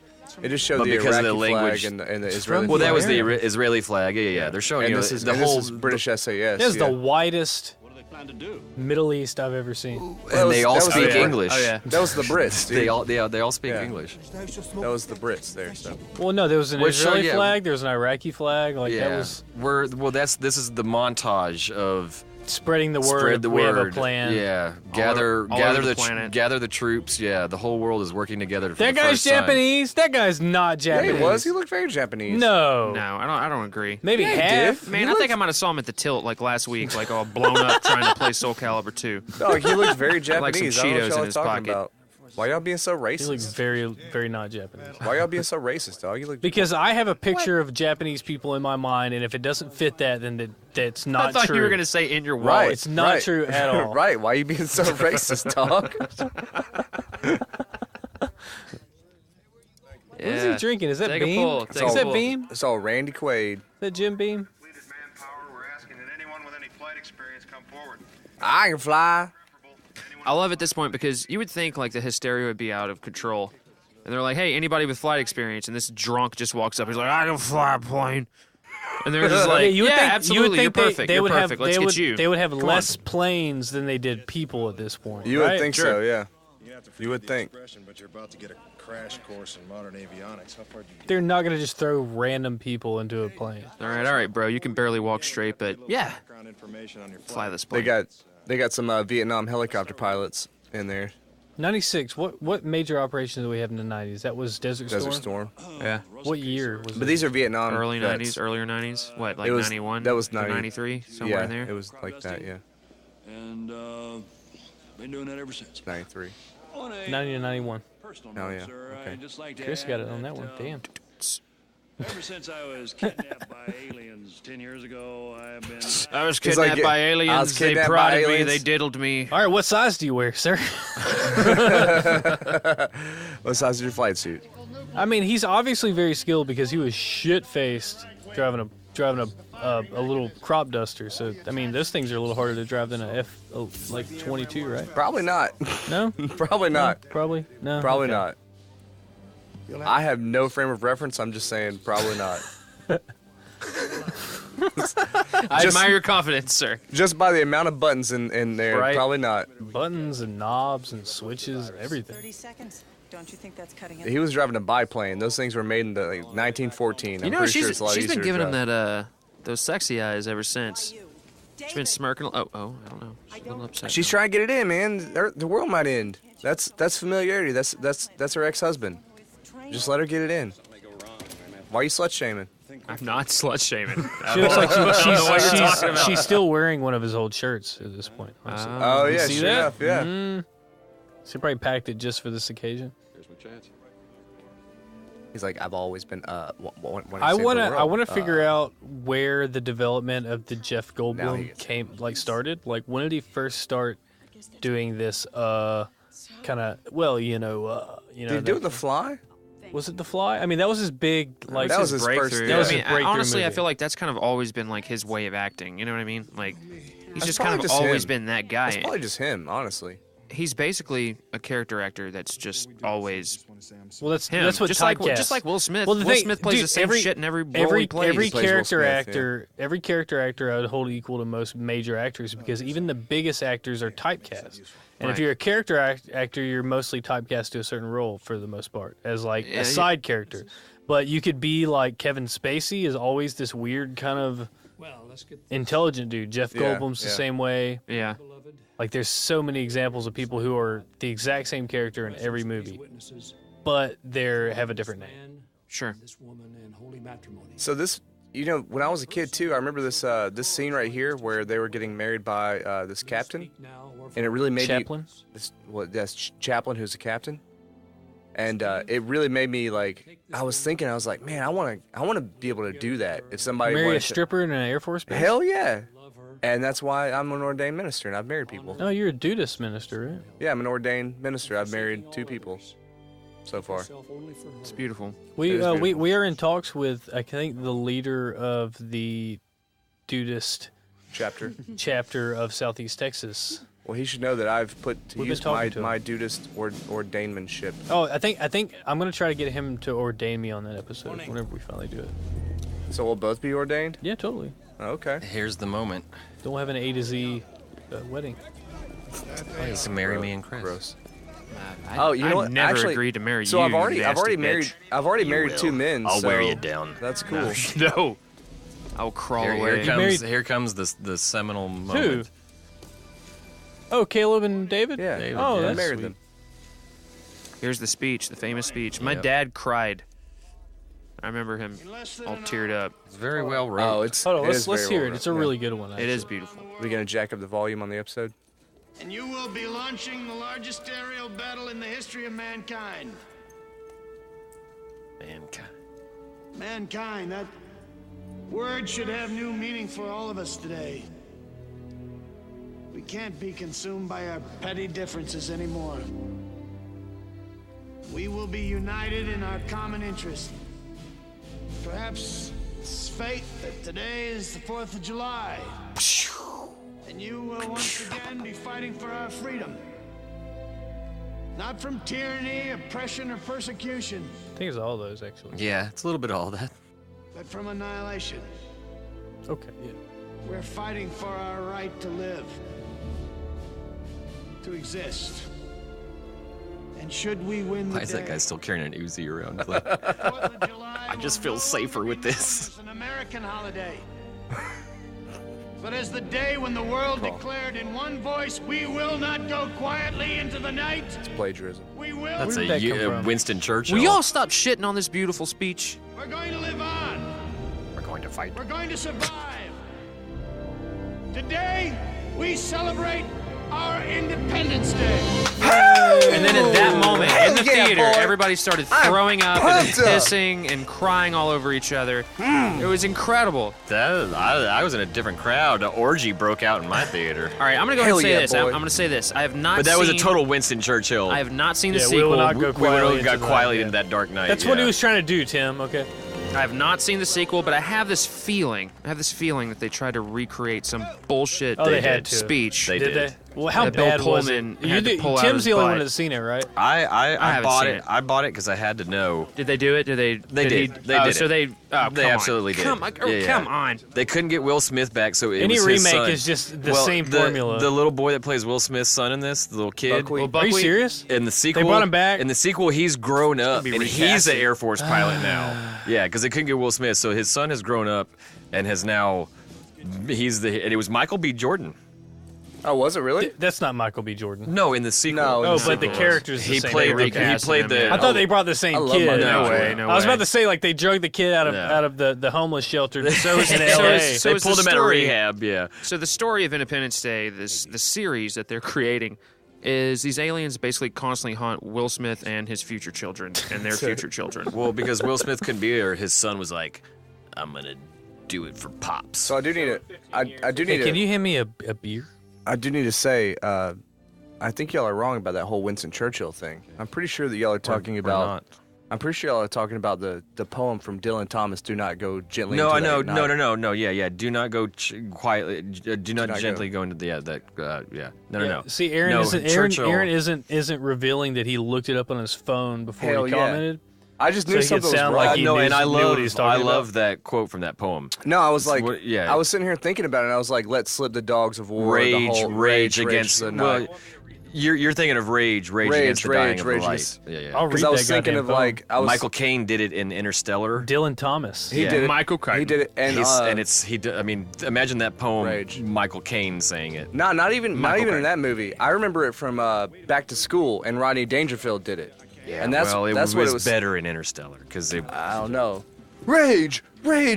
Speaker 2: It just showed
Speaker 1: But
Speaker 2: the
Speaker 1: because
Speaker 2: Iraqi
Speaker 1: of the language,
Speaker 2: flag and the Israeli
Speaker 1: well, that was
Speaker 2: flag.
Speaker 1: the Israeli flag. Yeah. They're showing
Speaker 2: And
Speaker 1: you
Speaker 2: this is
Speaker 1: the whole
Speaker 2: this is British SAS.
Speaker 5: This is
Speaker 2: yeah.
Speaker 5: the widest
Speaker 12: What do they plan to do?
Speaker 5: Middle East I've ever seen.
Speaker 1: and they all
Speaker 2: that was
Speaker 1: speak
Speaker 2: the-
Speaker 1: English.
Speaker 4: Oh, yeah.
Speaker 2: That was the Brits. Dude.
Speaker 1: They all speak
Speaker 2: Yeah.
Speaker 1: English.
Speaker 2: That was the Brits there. So
Speaker 5: Well, no, there was an
Speaker 1: Which show-
Speaker 5: Israeli
Speaker 1: yeah.
Speaker 5: flag, there was an Iraqi flag. Like that was
Speaker 1: This is the montage of
Speaker 5: spreading the word.
Speaker 1: spread the
Speaker 5: we
Speaker 1: word.
Speaker 5: have a plan.
Speaker 1: Yeah,
Speaker 4: All
Speaker 1: gather
Speaker 4: over the planet.
Speaker 1: gather the troops. Yeah, the whole world is working together. For
Speaker 5: That
Speaker 1: the
Speaker 5: guy's
Speaker 1: first time.
Speaker 5: Japanese. That guy's not
Speaker 2: yeah,
Speaker 5: Japanese.
Speaker 2: he was. He looked very Japanese.
Speaker 5: No.
Speaker 4: No, I don't agree.
Speaker 5: Maybe
Speaker 2: Yeah, he
Speaker 5: half.
Speaker 2: did.
Speaker 4: Man, I think I might have saw him at the tilt like last week, like all blown up trying to play Soul Calibur 2.
Speaker 2: No, he looked very
Speaker 4: Like some
Speaker 2: Japanese. I don't know
Speaker 4: Cheetos
Speaker 2: what y'all
Speaker 4: in
Speaker 2: are
Speaker 4: his
Speaker 2: talking
Speaker 4: pocket.
Speaker 2: about. Why y'all being so
Speaker 5: He
Speaker 2: racist?
Speaker 5: looks very, very not Japanese.
Speaker 2: Why y'all being so racist, dog? You look
Speaker 5: Because I have a picture of Japanese people in my mind, and if it doesn't fit that, then that's not
Speaker 4: I thought
Speaker 5: true.
Speaker 4: you were going to say in your wallet.
Speaker 2: right.
Speaker 5: It's not
Speaker 2: right.
Speaker 5: true at all.
Speaker 2: right? Why are you being so racist, dog?
Speaker 5: What is he drinking? Is that
Speaker 4: Take a
Speaker 5: Beam?
Speaker 4: pull.
Speaker 5: Is
Speaker 4: Take a
Speaker 5: that
Speaker 4: pull.
Speaker 5: Beam?
Speaker 2: It's all Randy Quaid.
Speaker 5: Is that Jim Beam?
Speaker 2: I can fly.
Speaker 4: I love at this point because you would think like the hysteria would be out of control. And they're like, hey, anybody with flight experience. And this drunk just walks up. He's like, I can fly a plane. And they're just like,
Speaker 5: you would
Speaker 4: yeah,
Speaker 5: think,
Speaker 4: absolutely,
Speaker 5: you would think
Speaker 4: you're perfect.
Speaker 5: They
Speaker 4: You're
Speaker 5: would
Speaker 4: perfect.
Speaker 5: have,
Speaker 4: Let's
Speaker 5: they
Speaker 4: get
Speaker 5: would,
Speaker 4: you.
Speaker 5: They would have
Speaker 4: Come
Speaker 5: less
Speaker 4: on.
Speaker 5: planes than they did people at this point.
Speaker 2: You would
Speaker 5: right?
Speaker 2: think so, yeah. You would
Speaker 20: the
Speaker 2: think.
Speaker 20: expression, but you're about to get a crash course in modern avionics. How far did you get?
Speaker 5: They're not going to just throw random people into a plane.
Speaker 4: All right, bro. You can barely walk straight, but yeah,
Speaker 20: Background information on your
Speaker 4: fly this
Speaker 2: They
Speaker 4: plane.
Speaker 2: got some Vietnam helicopter pilots in there.
Speaker 5: 96. What major operations did we have in the 90s? That was Desert Storm?
Speaker 2: Desert Storm.
Speaker 4: Yeah.
Speaker 5: What year was
Speaker 2: But
Speaker 5: it?
Speaker 2: these are Vietnam
Speaker 4: Early
Speaker 2: vets.
Speaker 4: 90s, earlier 90s. What, like
Speaker 2: It was-
Speaker 4: 91?
Speaker 2: that was
Speaker 4: or
Speaker 2: 90
Speaker 4: 93, somewhere
Speaker 2: yeah,
Speaker 4: in there.
Speaker 2: it was like that, yeah.
Speaker 12: And been doing that ever since.
Speaker 2: 93.
Speaker 5: 90 to 91.
Speaker 12: Personal
Speaker 2: Oh,
Speaker 12: note,
Speaker 2: yeah,
Speaker 12: sir,
Speaker 2: okay.
Speaker 12: I'd just like to
Speaker 5: Chris
Speaker 12: add
Speaker 5: got it on that
Speaker 12: that,
Speaker 5: one. Damn.
Speaker 12: Ever since I was kidnapped by aliens 10 years ago, I've been...
Speaker 4: I was
Speaker 2: He's like,
Speaker 4: kidnapped by
Speaker 2: I
Speaker 4: aliens.
Speaker 2: was
Speaker 4: They
Speaker 2: kidnapped by
Speaker 4: prodded me.
Speaker 2: aliens.
Speaker 4: They diddled me.
Speaker 5: All right, what size do you wear, sir?
Speaker 2: What size is your flight suit?
Speaker 5: I mean, he's obviously very skilled because he was shit-faced driving a little crop duster. So, I mean, those things are a little harder to drive than a like 22, right?
Speaker 2: Probably not.
Speaker 5: No?
Speaker 2: Probably not.
Speaker 5: Probably? No?
Speaker 2: Probably
Speaker 5: Okay.
Speaker 2: not. I have no frame of reference. I'm just saying probably not.
Speaker 4: I admire your confidence, sir.
Speaker 2: Just by the amount of buttons in there,
Speaker 5: Right.
Speaker 2: probably not.
Speaker 5: Buttons and knobs and switches and everything.
Speaker 3: 30 seconds. Don't you think that's cutting it?
Speaker 2: He was driving a biplane. Those things were made in the 1914.
Speaker 4: You
Speaker 2: I'm
Speaker 4: know,
Speaker 2: pretty sure it's a lot
Speaker 4: she's
Speaker 2: easier
Speaker 4: been
Speaker 2: to
Speaker 4: giving him
Speaker 2: drive.
Speaker 4: that those sexy eyes ever since. She's been smirking. Oh, I don't know. She's a little upset.
Speaker 2: She's trying to get it in, man. The world might end. That's familiarity. That's her ex-husband. Just let her get it in. Why are you slut shaming?
Speaker 4: I'm not slut shaming.
Speaker 5: She looks like she's still wearing one of his old shirts at this point.
Speaker 2: Oh yeah,
Speaker 5: see
Speaker 2: sure
Speaker 5: that?
Speaker 2: enough, yeah.
Speaker 5: She probably packed it just for this occasion.
Speaker 10: Here's my chance.
Speaker 2: He's like, I've always been.
Speaker 5: I want to figure out where the development of the Jeff Goldblum started. Like, when did he first start doing this? Kind of. Well, you know.
Speaker 2: Did he do it in The Fly?
Speaker 5: Was it The Fly? I mean, that was his big like.
Speaker 2: That was his breakthrough.
Speaker 5: That was his breakthrough
Speaker 4: honestly,
Speaker 5: movie.
Speaker 4: I feel like that's kind of always been like his way of acting. You know what I mean? Like, he's
Speaker 2: That's
Speaker 4: just kind of
Speaker 2: probably just
Speaker 4: always
Speaker 2: him.
Speaker 4: been that guy.
Speaker 2: It's probably just him, honestly.
Speaker 4: He's basically a character actor that's just always
Speaker 5: Well, that's
Speaker 4: him.
Speaker 5: that's what
Speaker 4: just
Speaker 5: typecast.
Speaker 4: like Will Smith.
Speaker 5: Well, the
Speaker 4: Will
Speaker 5: thing,
Speaker 4: Smith plays
Speaker 5: dude,
Speaker 4: the same shit in every role he plays.
Speaker 5: Every
Speaker 2: He plays Will
Speaker 5: character
Speaker 2: Smith,
Speaker 5: actor, every character actor, I would hold equal to most major actors because even the biggest actors are typecast. And if
Speaker 4: Right.
Speaker 5: you're a character actor, you're mostly typecast to a certain role for the most part, as like a side character. But you could be like Kevin Spacey is always this weird kind of intelligent dude. Jeff Goldblum's the same way.
Speaker 4: Yeah.
Speaker 5: Like there's so many examples of people who are the exact same character in every movie, but they have a different name.
Speaker 4: Sure.
Speaker 2: So this, you know, when I was a kid too, I remember this this scene right here where they were getting married by this captain, and it really made
Speaker 5: Chaplin?
Speaker 2: That's Chaplin, who's the captain, and it really made me like. I was thinking, I was like, man, I want to be able to do that if somebody
Speaker 5: Marry
Speaker 2: wanted
Speaker 5: a stripper in an Air Force base?
Speaker 2: Hell yeah. And that's why I'm an ordained minister, and I've married people.
Speaker 5: No, you're a Dudas minister, right?
Speaker 2: Yeah, I'm an ordained minister. I've married 2 people so far.
Speaker 4: It's beautiful.
Speaker 5: We are in talks with I think the leader of the Dudist chapter of Southeast Texas.
Speaker 2: Well, he should know that I've put to
Speaker 5: We've
Speaker 2: use
Speaker 5: been
Speaker 2: my
Speaker 5: talking to him.
Speaker 2: Dudist ordainmentship.
Speaker 5: Oh, I think I'm gonna try to get him to ordain me on that episode whenever we finally do it.
Speaker 2: So we'll both be ordained?
Speaker 5: Yeah, totally.
Speaker 2: Okay.
Speaker 1: Here's the moment.
Speaker 5: Don't have an A to Z wedding.
Speaker 1: Please marry me and Chris.
Speaker 2: Gross.
Speaker 4: I never agreed to marry
Speaker 2: so
Speaker 4: you.
Speaker 2: I've already
Speaker 4: nasty
Speaker 2: married
Speaker 4: bitch.
Speaker 2: I've already
Speaker 1: You
Speaker 2: married
Speaker 1: will.
Speaker 2: 2 men.
Speaker 1: I'll
Speaker 2: so
Speaker 1: wear you down.
Speaker 2: That's cool.
Speaker 4: No. I'll crawl away.
Speaker 1: Here comes the seminal
Speaker 5: Who?
Speaker 1: moment.
Speaker 5: Oh, Caleb and David?
Speaker 2: Yeah.
Speaker 1: David,
Speaker 5: Oh,
Speaker 1: yeah.
Speaker 5: that's
Speaker 2: married
Speaker 5: sweet.
Speaker 2: them.
Speaker 4: Here's the speech, the famous speech. My
Speaker 1: Yep.
Speaker 4: dad cried. I remember him all teared up.
Speaker 1: It's very well wrote.
Speaker 2: Oh, it's
Speaker 5: Hold on,
Speaker 2: it is
Speaker 5: let's
Speaker 2: very
Speaker 5: hear
Speaker 2: well
Speaker 5: it. It's a
Speaker 2: written,
Speaker 5: really good one.
Speaker 4: It is beautiful.
Speaker 2: We gonna jack up the volume on the episode?
Speaker 6: And you will be launching the largest aerial battle in the history of mankind. Mankind, that word should have new meaning for all of us today. We can't be consumed by our petty differences anymore. We will be united in our common interest. Perhaps it's fate that today is the 4th of July. And you will once again be fighting for our freedom. Not from tyranny, oppression, or persecution,
Speaker 5: I think it's all those actually.
Speaker 1: Yeah, it's a little bit of all that.
Speaker 6: but from annihilation.
Speaker 5: Okay, yeah.
Speaker 6: We're fighting for our right to live, to exist. And should we win the
Speaker 1: Why is that
Speaker 6: day,
Speaker 1: guy still carrying an Uzi around? He's like, I just feel safer with this.
Speaker 6: it's an American holiday. But as the day when the world declared in one voice, we will not go quietly into the night.
Speaker 2: It's plagiarism.
Speaker 6: We will.
Speaker 1: That's
Speaker 5: Where did that come
Speaker 1: a
Speaker 5: from?
Speaker 1: Winston Churchill.
Speaker 4: Will y'all stop shitting on this beautiful speech?
Speaker 6: We're going to live on.
Speaker 1: We're going to fight.
Speaker 6: We're going to survive. Today, we celebrate our Independence Day.
Speaker 4: And then at that moment, in the
Speaker 2: yeah,
Speaker 4: theater,
Speaker 2: boy.
Speaker 4: everybody started
Speaker 2: I'm
Speaker 4: throwing up and
Speaker 2: pumped up.
Speaker 4: pissing and crying all over each other. It was incredible.
Speaker 1: I was in a different crowd. An orgy broke out in my theater.
Speaker 4: All right, I'm going to go ahead
Speaker 2: Hell
Speaker 4: and say
Speaker 2: yeah,
Speaker 4: this.
Speaker 2: boy.
Speaker 4: I'm going to say this. I have not
Speaker 1: But that was a
Speaker 4: seen-
Speaker 1: total Winston Churchill.
Speaker 4: I have not seen the
Speaker 5: Yeah, we
Speaker 4: sequel.
Speaker 5: will not go
Speaker 1: We would
Speaker 5: quietly
Speaker 1: have got
Speaker 5: into the
Speaker 1: quietly
Speaker 5: night.
Speaker 1: into that dark night.
Speaker 5: That's what he
Speaker 1: yeah.
Speaker 5: was trying to do, Tim. Okay.
Speaker 4: I have not seen the sequel, but I have this feeling. that they tried to recreate some bullshit
Speaker 5: Oh, they had to.
Speaker 4: speech.
Speaker 1: They did.
Speaker 5: they? Well, how
Speaker 4: That Bill
Speaker 5: bad was it?
Speaker 4: Pullman had to pull out
Speaker 5: Tim's
Speaker 4: his
Speaker 5: the only
Speaker 4: butt.
Speaker 5: one that's seen it, right?
Speaker 1: I
Speaker 4: haven't
Speaker 1: bought
Speaker 4: seen
Speaker 1: it.
Speaker 4: it.
Speaker 1: I bought it because I had to know.
Speaker 4: Did they do it? Did they?
Speaker 1: They did. They
Speaker 4: oh,
Speaker 1: did
Speaker 4: so
Speaker 1: it.
Speaker 4: they. Oh,
Speaker 1: They
Speaker 4: come on.
Speaker 1: absolutely did.
Speaker 4: Come on.
Speaker 1: Yeah, yeah.
Speaker 4: Come on.
Speaker 1: They couldn't get Will Smith back, so it
Speaker 5: Any
Speaker 1: was his
Speaker 5: remake
Speaker 1: son.
Speaker 5: is just the
Speaker 1: Well,
Speaker 5: same formula.
Speaker 1: The little boy that plays Will Smith's son in this, the little kid.
Speaker 2: Buckwheat.
Speaker 5: Are you serious?
Speaker 1: In the sequel,
Speaker 5: They brought him back?
Speaker 1: In the sequel, he's grown up,
Speaker 4: be
Speaker 1: and he's
Speaker 4: recasted.
Speaker 1: an Air Force pilot now. Yeah, because they couldn't get Will Smith, so his son has grown up and has now. And it was Michael B. Jordan.
Speaker 2: Oh, was it really?
Speaker 5: That's not Michael B. Jordan.
Speaker 1: No, in the sequel.
Speaker 2: No,
Speaker 5: Oh, but the character's the
Speaker 1: he
Speaker 5: same.
Speaker 1: played
Speaker 5: They
Speaker 1: he played the.
Speaker 5: I thought they brought the same
Speaker 2: love
Speaker 5: kid.
Speaker 2: Michael B.
Speaker 4: No
Speaker 2: Jordan.
Speaker 4: way.
Speaker 5: I was about to say like they drug the kid out of the homeless shelter. So is in LA.
Speaker 1: They pulled him out of rehab. Yeah.
Speaker 4: So the story of Independence Day, the series that they're creating, is these aliens basically constantly haunt Will Smith and his future children and their future children.
Speaker 1: Well, because Will Smith couldn't be there, his son was like, "I'm gonna do it for pops."
Speaker 2: So I do need it. I do need.
Speaker 5: Can you hand me a beer?
Speaker 2: I do need to say, I think y'all are wrong about that whole Winston Churchill thing. I'm pretty sure that y'all are talking about.
Speaker 1: not.
Speaker 2: I'm pretty sure y'all are talking about the poem from Dylan Thomas. Do not go gently.
Speaker 1: No,
Speaker 2: into
Speaker 1: I know.
Speaker 2: that night."
Speaker 1: No. Yeah. Do not go quietly. Do not gently go into the yeah. No.
Speaker 5: See, Aaron
Speaker 1: No,
Speaker 5: isn't.
Speaker 1: Churchill-
Speaker 5: Aaron isn't revealing that he looked it up on his phone before
Speaker 2: Hell
Speaker 5: he
Speaker 2: yeah.
Speaker 5: commented.
Speaker 2: I just
Speaker 5: So
Speaker 2: knew
Speaker 5: he could
Speaker 2: something was
Speaker 5: sound
Speaker 2: wrong.
Speaker 5: like he
Speaker 1: No,
Speaker 5: knew-
Speaker 1: and I
Speaker 5: knew what
Speaker 1: love
Speaker 5: he was talking about.
Speaker 1: that quote from that poem.
Speaker 2: No, I was like,
Speaker 1: yeah.
Speaker 2: I was sitting here thinking about it, and I was like, "Let's slip the dogs of war."
Speaker 1: Rage,
Speaker 2: the whole
Speaker 1: rage against
Speaker 2: the
Speaker 1: well,
Speaker 2: night.
Speaker 1: you're thinking of rage against the dying of the light.
Speaker 2: against-
Speaker 1: Yeah.
Speaker 5: I'll read
Speaker 2: Because I was
Speaker 5: that
Speaker 2: thinking
Speaker 5: goddamn
Speaker 2: of
Speaker 5: poem.
Speaker 2: like I was
Speaker 1: Michael Caine did it in Interstellar.
Speaker 5: Dylan Thomas.
Speaker 2: He
Speaker 1: Yeah.
Speaker 2: did it.
Speaker 4: Michael Crichton.
Speaker 2: He did it, and
Speaker 1: I mean, imagine that poem.
Speaker 2: Rage.
Speaker 1: Michael Caine saying it.
Speaker 2: not even
Speaker 1: Michael
Speaker 2: in that movie. I remember it from Back to School, and Rodney Dangerfield did it.
Speaker 1: Yeah,
Speaker 2: and that's
Speaker 1: well, it
Speaker 2: that's
Speaker 1: was
Speaker 2: what it was
Speaker 1: better in Interstellar because
Speaker 2: I don't know. Rage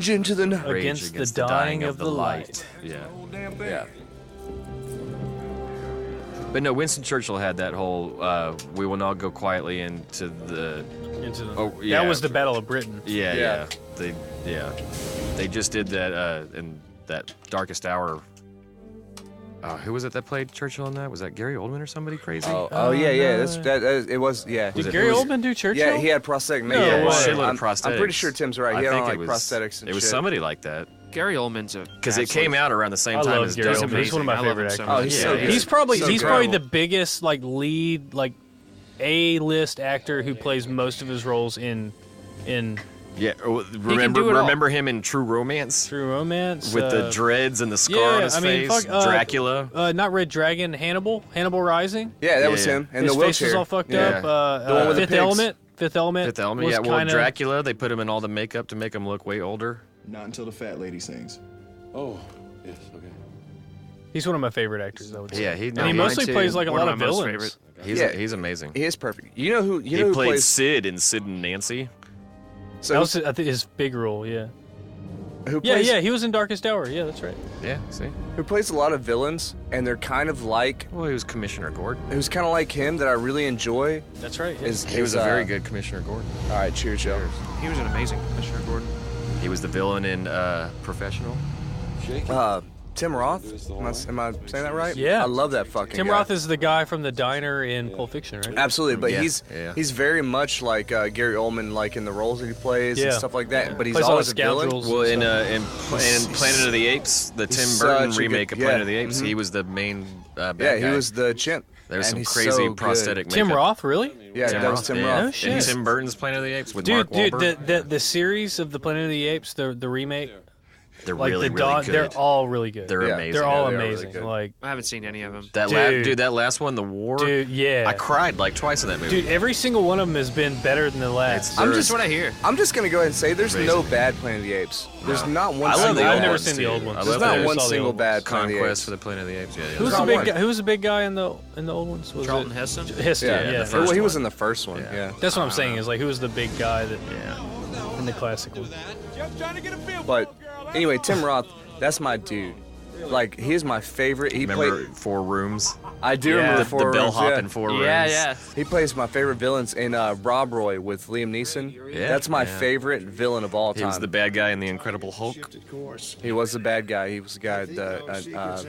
Speaker 2: into the night.
Speaker 5: Against the dying of the light.
Speaker 1: Yeah.
Speaker 2: Yeah.
Speaker 1: But no, Winston Churchill had that whole "we will not go quietly into the."
Speaker 5: That was the Battle of Britain.
Speaker 1: Yeah. They just did that in that Darkest Hour. Who was it that played Churchill in that? Was that Gary Oldman or somebody crazy?
Speaker 2: Oh yeah. It was yeah.
Speaker 5: Did Gary Oldman do Churchill?
Speaker 2: Yeah, he had prosthetic
Speaker 5: No
Speaker 2: makeup.
Speaker 5: way.
Speaker 1: Shitload of prosthetics.
Speaker 2: I'm pretty sure Tim's right. He had on like prosthetics and
Speaker 1: It was
Speaker 2: shit.
Speaker 1: somebody like that.
Speaker 4: Gary Oldman's a
Speaker 1: Because it came out around the same
Speaker 5: I
Speaker 1: time
Speaker 5: love
Speaker 1: as
Speaker 5: Gary
Speaker 1: Dope.
Speaker 5: Oldman. He's one of my
Speaker 4: I love
Speaker 5: favorite
Speaker 4: him so
Speaker 5: actors.
Speaker 4: much.
Speaker 2: Oh, he's so good.
Speaker 5: He's probably
Speaker 2: So
Speaker 5: he's probably
Speaker 2: incredible.
Speaker 5: the biggest like lead like A-list actor who plays most of his roles in
Speaker 1: Yeah,
Speaker 5: can do it all.
Speaker 1: remember him in True Romance?
Speaker 5: True Romance
Speaker 1: With the dreads and the scar on his face? Dracula?
Speaker 5: not Red Dragon, Hannibal Rising.
Speaker 2: Yeah, that was him. And
Speaker 5: His
Speaker 2: the
Speaker 5: face was
Speaker 2: wheelchair.
Speaker 5: all fucked
Speaker 1: Yeah.
Speaker 5: up.
Speaker 2: The one with the
Speaker 5: Fifth
Speaker 2: pigs.
Speaker 5: Element. Fifth Element.
Speaker 1: Fifth Element,
Speaker 5: was
Speaker 1: yeah. Well,
Speaker 5: kinda-
Speaker 1: Dracula, they put him in all the makeup to make him look way older.
Speaker 20: Not until the fat lady sings. Oh, yes, okay.
Speaker 5: He's one of my favorite actors. I would say.
Speaker 1: Yeah,
Speaker 5: and he mostly plays like a lot of villains.
Speaker 1: He's amazing.
Speaker 2: He is perfect. You know who
Speaker 1: He
Speaker 2: who
Speaker 1: played
Speaker 2: plays
Speaker 1: Sid in Sid and Nancy.
Speaker 2: So
Speaker 5: That was, I think, his big role. Yeah.
Speaker 2: who plays
Speaker 5: Yeah. He was in Darkest Hour. Yeah, that's right.
Speaker 1: Yeah, see?
Speaker 2: who plays a lot of villains, and they're kind of like
Speaker 1: Well, he was Commissioner Gordon.
Speaker 2: who's kind of like him that I really enjoy.
Speaker 5: That's right. Yeah.
Speaker 2: Is
Speaker 1: He was a very good Commissioner Gordon.
Speaker 2: All right, cheers, y'all.
Speaker 4: He was an amazing Commissioner Gordon.
Speaker 1: He was the villain in Professional.
Speaker 2: Tim Roth. Am I saying that right?
Speaker 5: Yeah.
Speaker 2: I love that fucking
Speaker 5: Tim
Speaker 2: guy.
Speaker 5: Roth is the guy from the diner in Pulp Fiction, right?
Speaker 2: Absolutely, but
Speaker 1: Yeah,
Speaker 2: he's very much like Gary Oldman, like in the roles that he plays
Speaker 5: Yeah.
Speaker 2: and stuff like that. But he's
Speaker 5: Plays all
Speaker 2: always
Speaker 5: the
Speaker 2: a villain.
Speaker 5: scoundrels.
Speaker 1: Well, in Planet of the Apes, the Tim
Speaker 2: he's
Speaker 1: Burton
Speaker 2: such a
Speaker 1: remake
Speaker 2: good-
Speaker 1: of Planet
Speaker 2: yeah,
Speaker 1: of the Apes,
Speaker 2: mhm.
Speaker 1: he was the main bad
Speaker 2: Yeah,
Speaker 1: guy.
Speaker 2: he was the chimp.
Speaker 1: There's
Speaker 2: and
Speaker 1: some
Speaker 2: he's
Speaker 1: crazy
Speaker 2: so good.
Speaker 1: prosthetic
Speaker 5: Tim
Speaker 1: makeup.
Speaker 5: Roth, really?
Speaker 2: Yeah, that was Tim Roth.
Speaker 5: No
Speaker 1: In
Speaker 5: shit.
Speaker 1: Tim Burton's Planet of the Apes with
Speaker 5: Dude,
Speaker 1: Mark Wahlberg.
Speaker 5: the series of the Planet of the Apes, the remake,
Speaker 1: They're
Speaker 5: like
Speaker 1: really,
Speaker 5: the
Speaker 1: really good.
Speaker 5: they're all really good.
Speaker 1: They're
Speaker 2: Yeah.
Speaker 1: amazing.
Speaker 5: They're all
Speaker 2: they are really
Speaker 5: amazing.
Speaker 2: good.
Speaker 5: Like,
Speaker 4: I haven't seen any of them.
Speaker 1: That last one, the war.
Speaker 5: dude, yeah.
Speaker 1: I cried like twice in that movie.
Speaker 5: Dude, every single one of them has been better than the last.
Speaker 2: I'm
Speaker 1: There
Speaker 2: just
Speaker 1: is-
Speaker 4: what I hear.
Speaker 2: I'm just gonna go ahead and say there's
Speaker 1: Crazy.
Speaker 2: no bad Planet of the Apes. There's not one.
Speaker 1: I love
Speaker 2: single
Speaker 1: the
Speaker 5: I've
Speaker 1: old
Speaker 2: bad.
Speaker 5: never
Speaker 1: ones,
Speaker 5: seen the
Speaker 1: too.
Speaker 5: old ones.
Speaker 1: I
Speaker 2: There's
Speaker 1: love
Speaker 2: not
Speaker 1: the
Speaker 2: one
Speaker 5: saw the
Speaker 2: single
Speaker 5: old
Speaker 2: bad Planet of the
Speaker 1: Conquest
Speaker 2: Apes.
Speaker 1: for the Planet of the Apes. Yeah,
Speaker 5: Who's
Speaker 2: There's
Speaker 5: the
Speaker 2: not
Speaker 5: big
Speaker 2: one.
Speaker 5: guy? Who was the big guy in the old ones? Was
Speaker 4: Charlton
Speaker 5: it?
Speaker 4: Heston?
Speaker 5: Heston,
Speaker 2: Yeah,
Speaker 5: yeah.
Speaker 1: the first
Speaker 2: Well, he
Speaker 1: one.
Speaker 2: was in the first one. Yeah.
Speaker 5: That's what I'm saying. Is like who was the big guy that
Speaker 1: Yeah.
Speaker 5: in the classic one?
Speaker 2: But anyway, Tim Roth, that's my dude. Like he's my favorite. He
Speaker 1: Remember
Speaker 2: played.
Speaker 1: 4 Rooms?
Speaker 2: I do
Speaker 5: Yeah.
Speaker 2: remember
Speaker 1: The
Speaker 2: Four
Speaker 1: bellhop
Speaker 2: Rooms,
Speaker 1: in 4 Rooms.
Speaker 4: Yeah.
Speaker 2: He plays my favorite villains in Rob Roy with Liam Neeson.
Speaker 1: Yeah,
Speaker 2: That's my
Speaker 1: yeah.
Speaker 2: favorite villain of all
Speaker 1: He
Speaker 2: time.
Speaker 1: was the bad guy in The Incredible Hulk.
Speaker 2: He was the bad guy. He was the guy that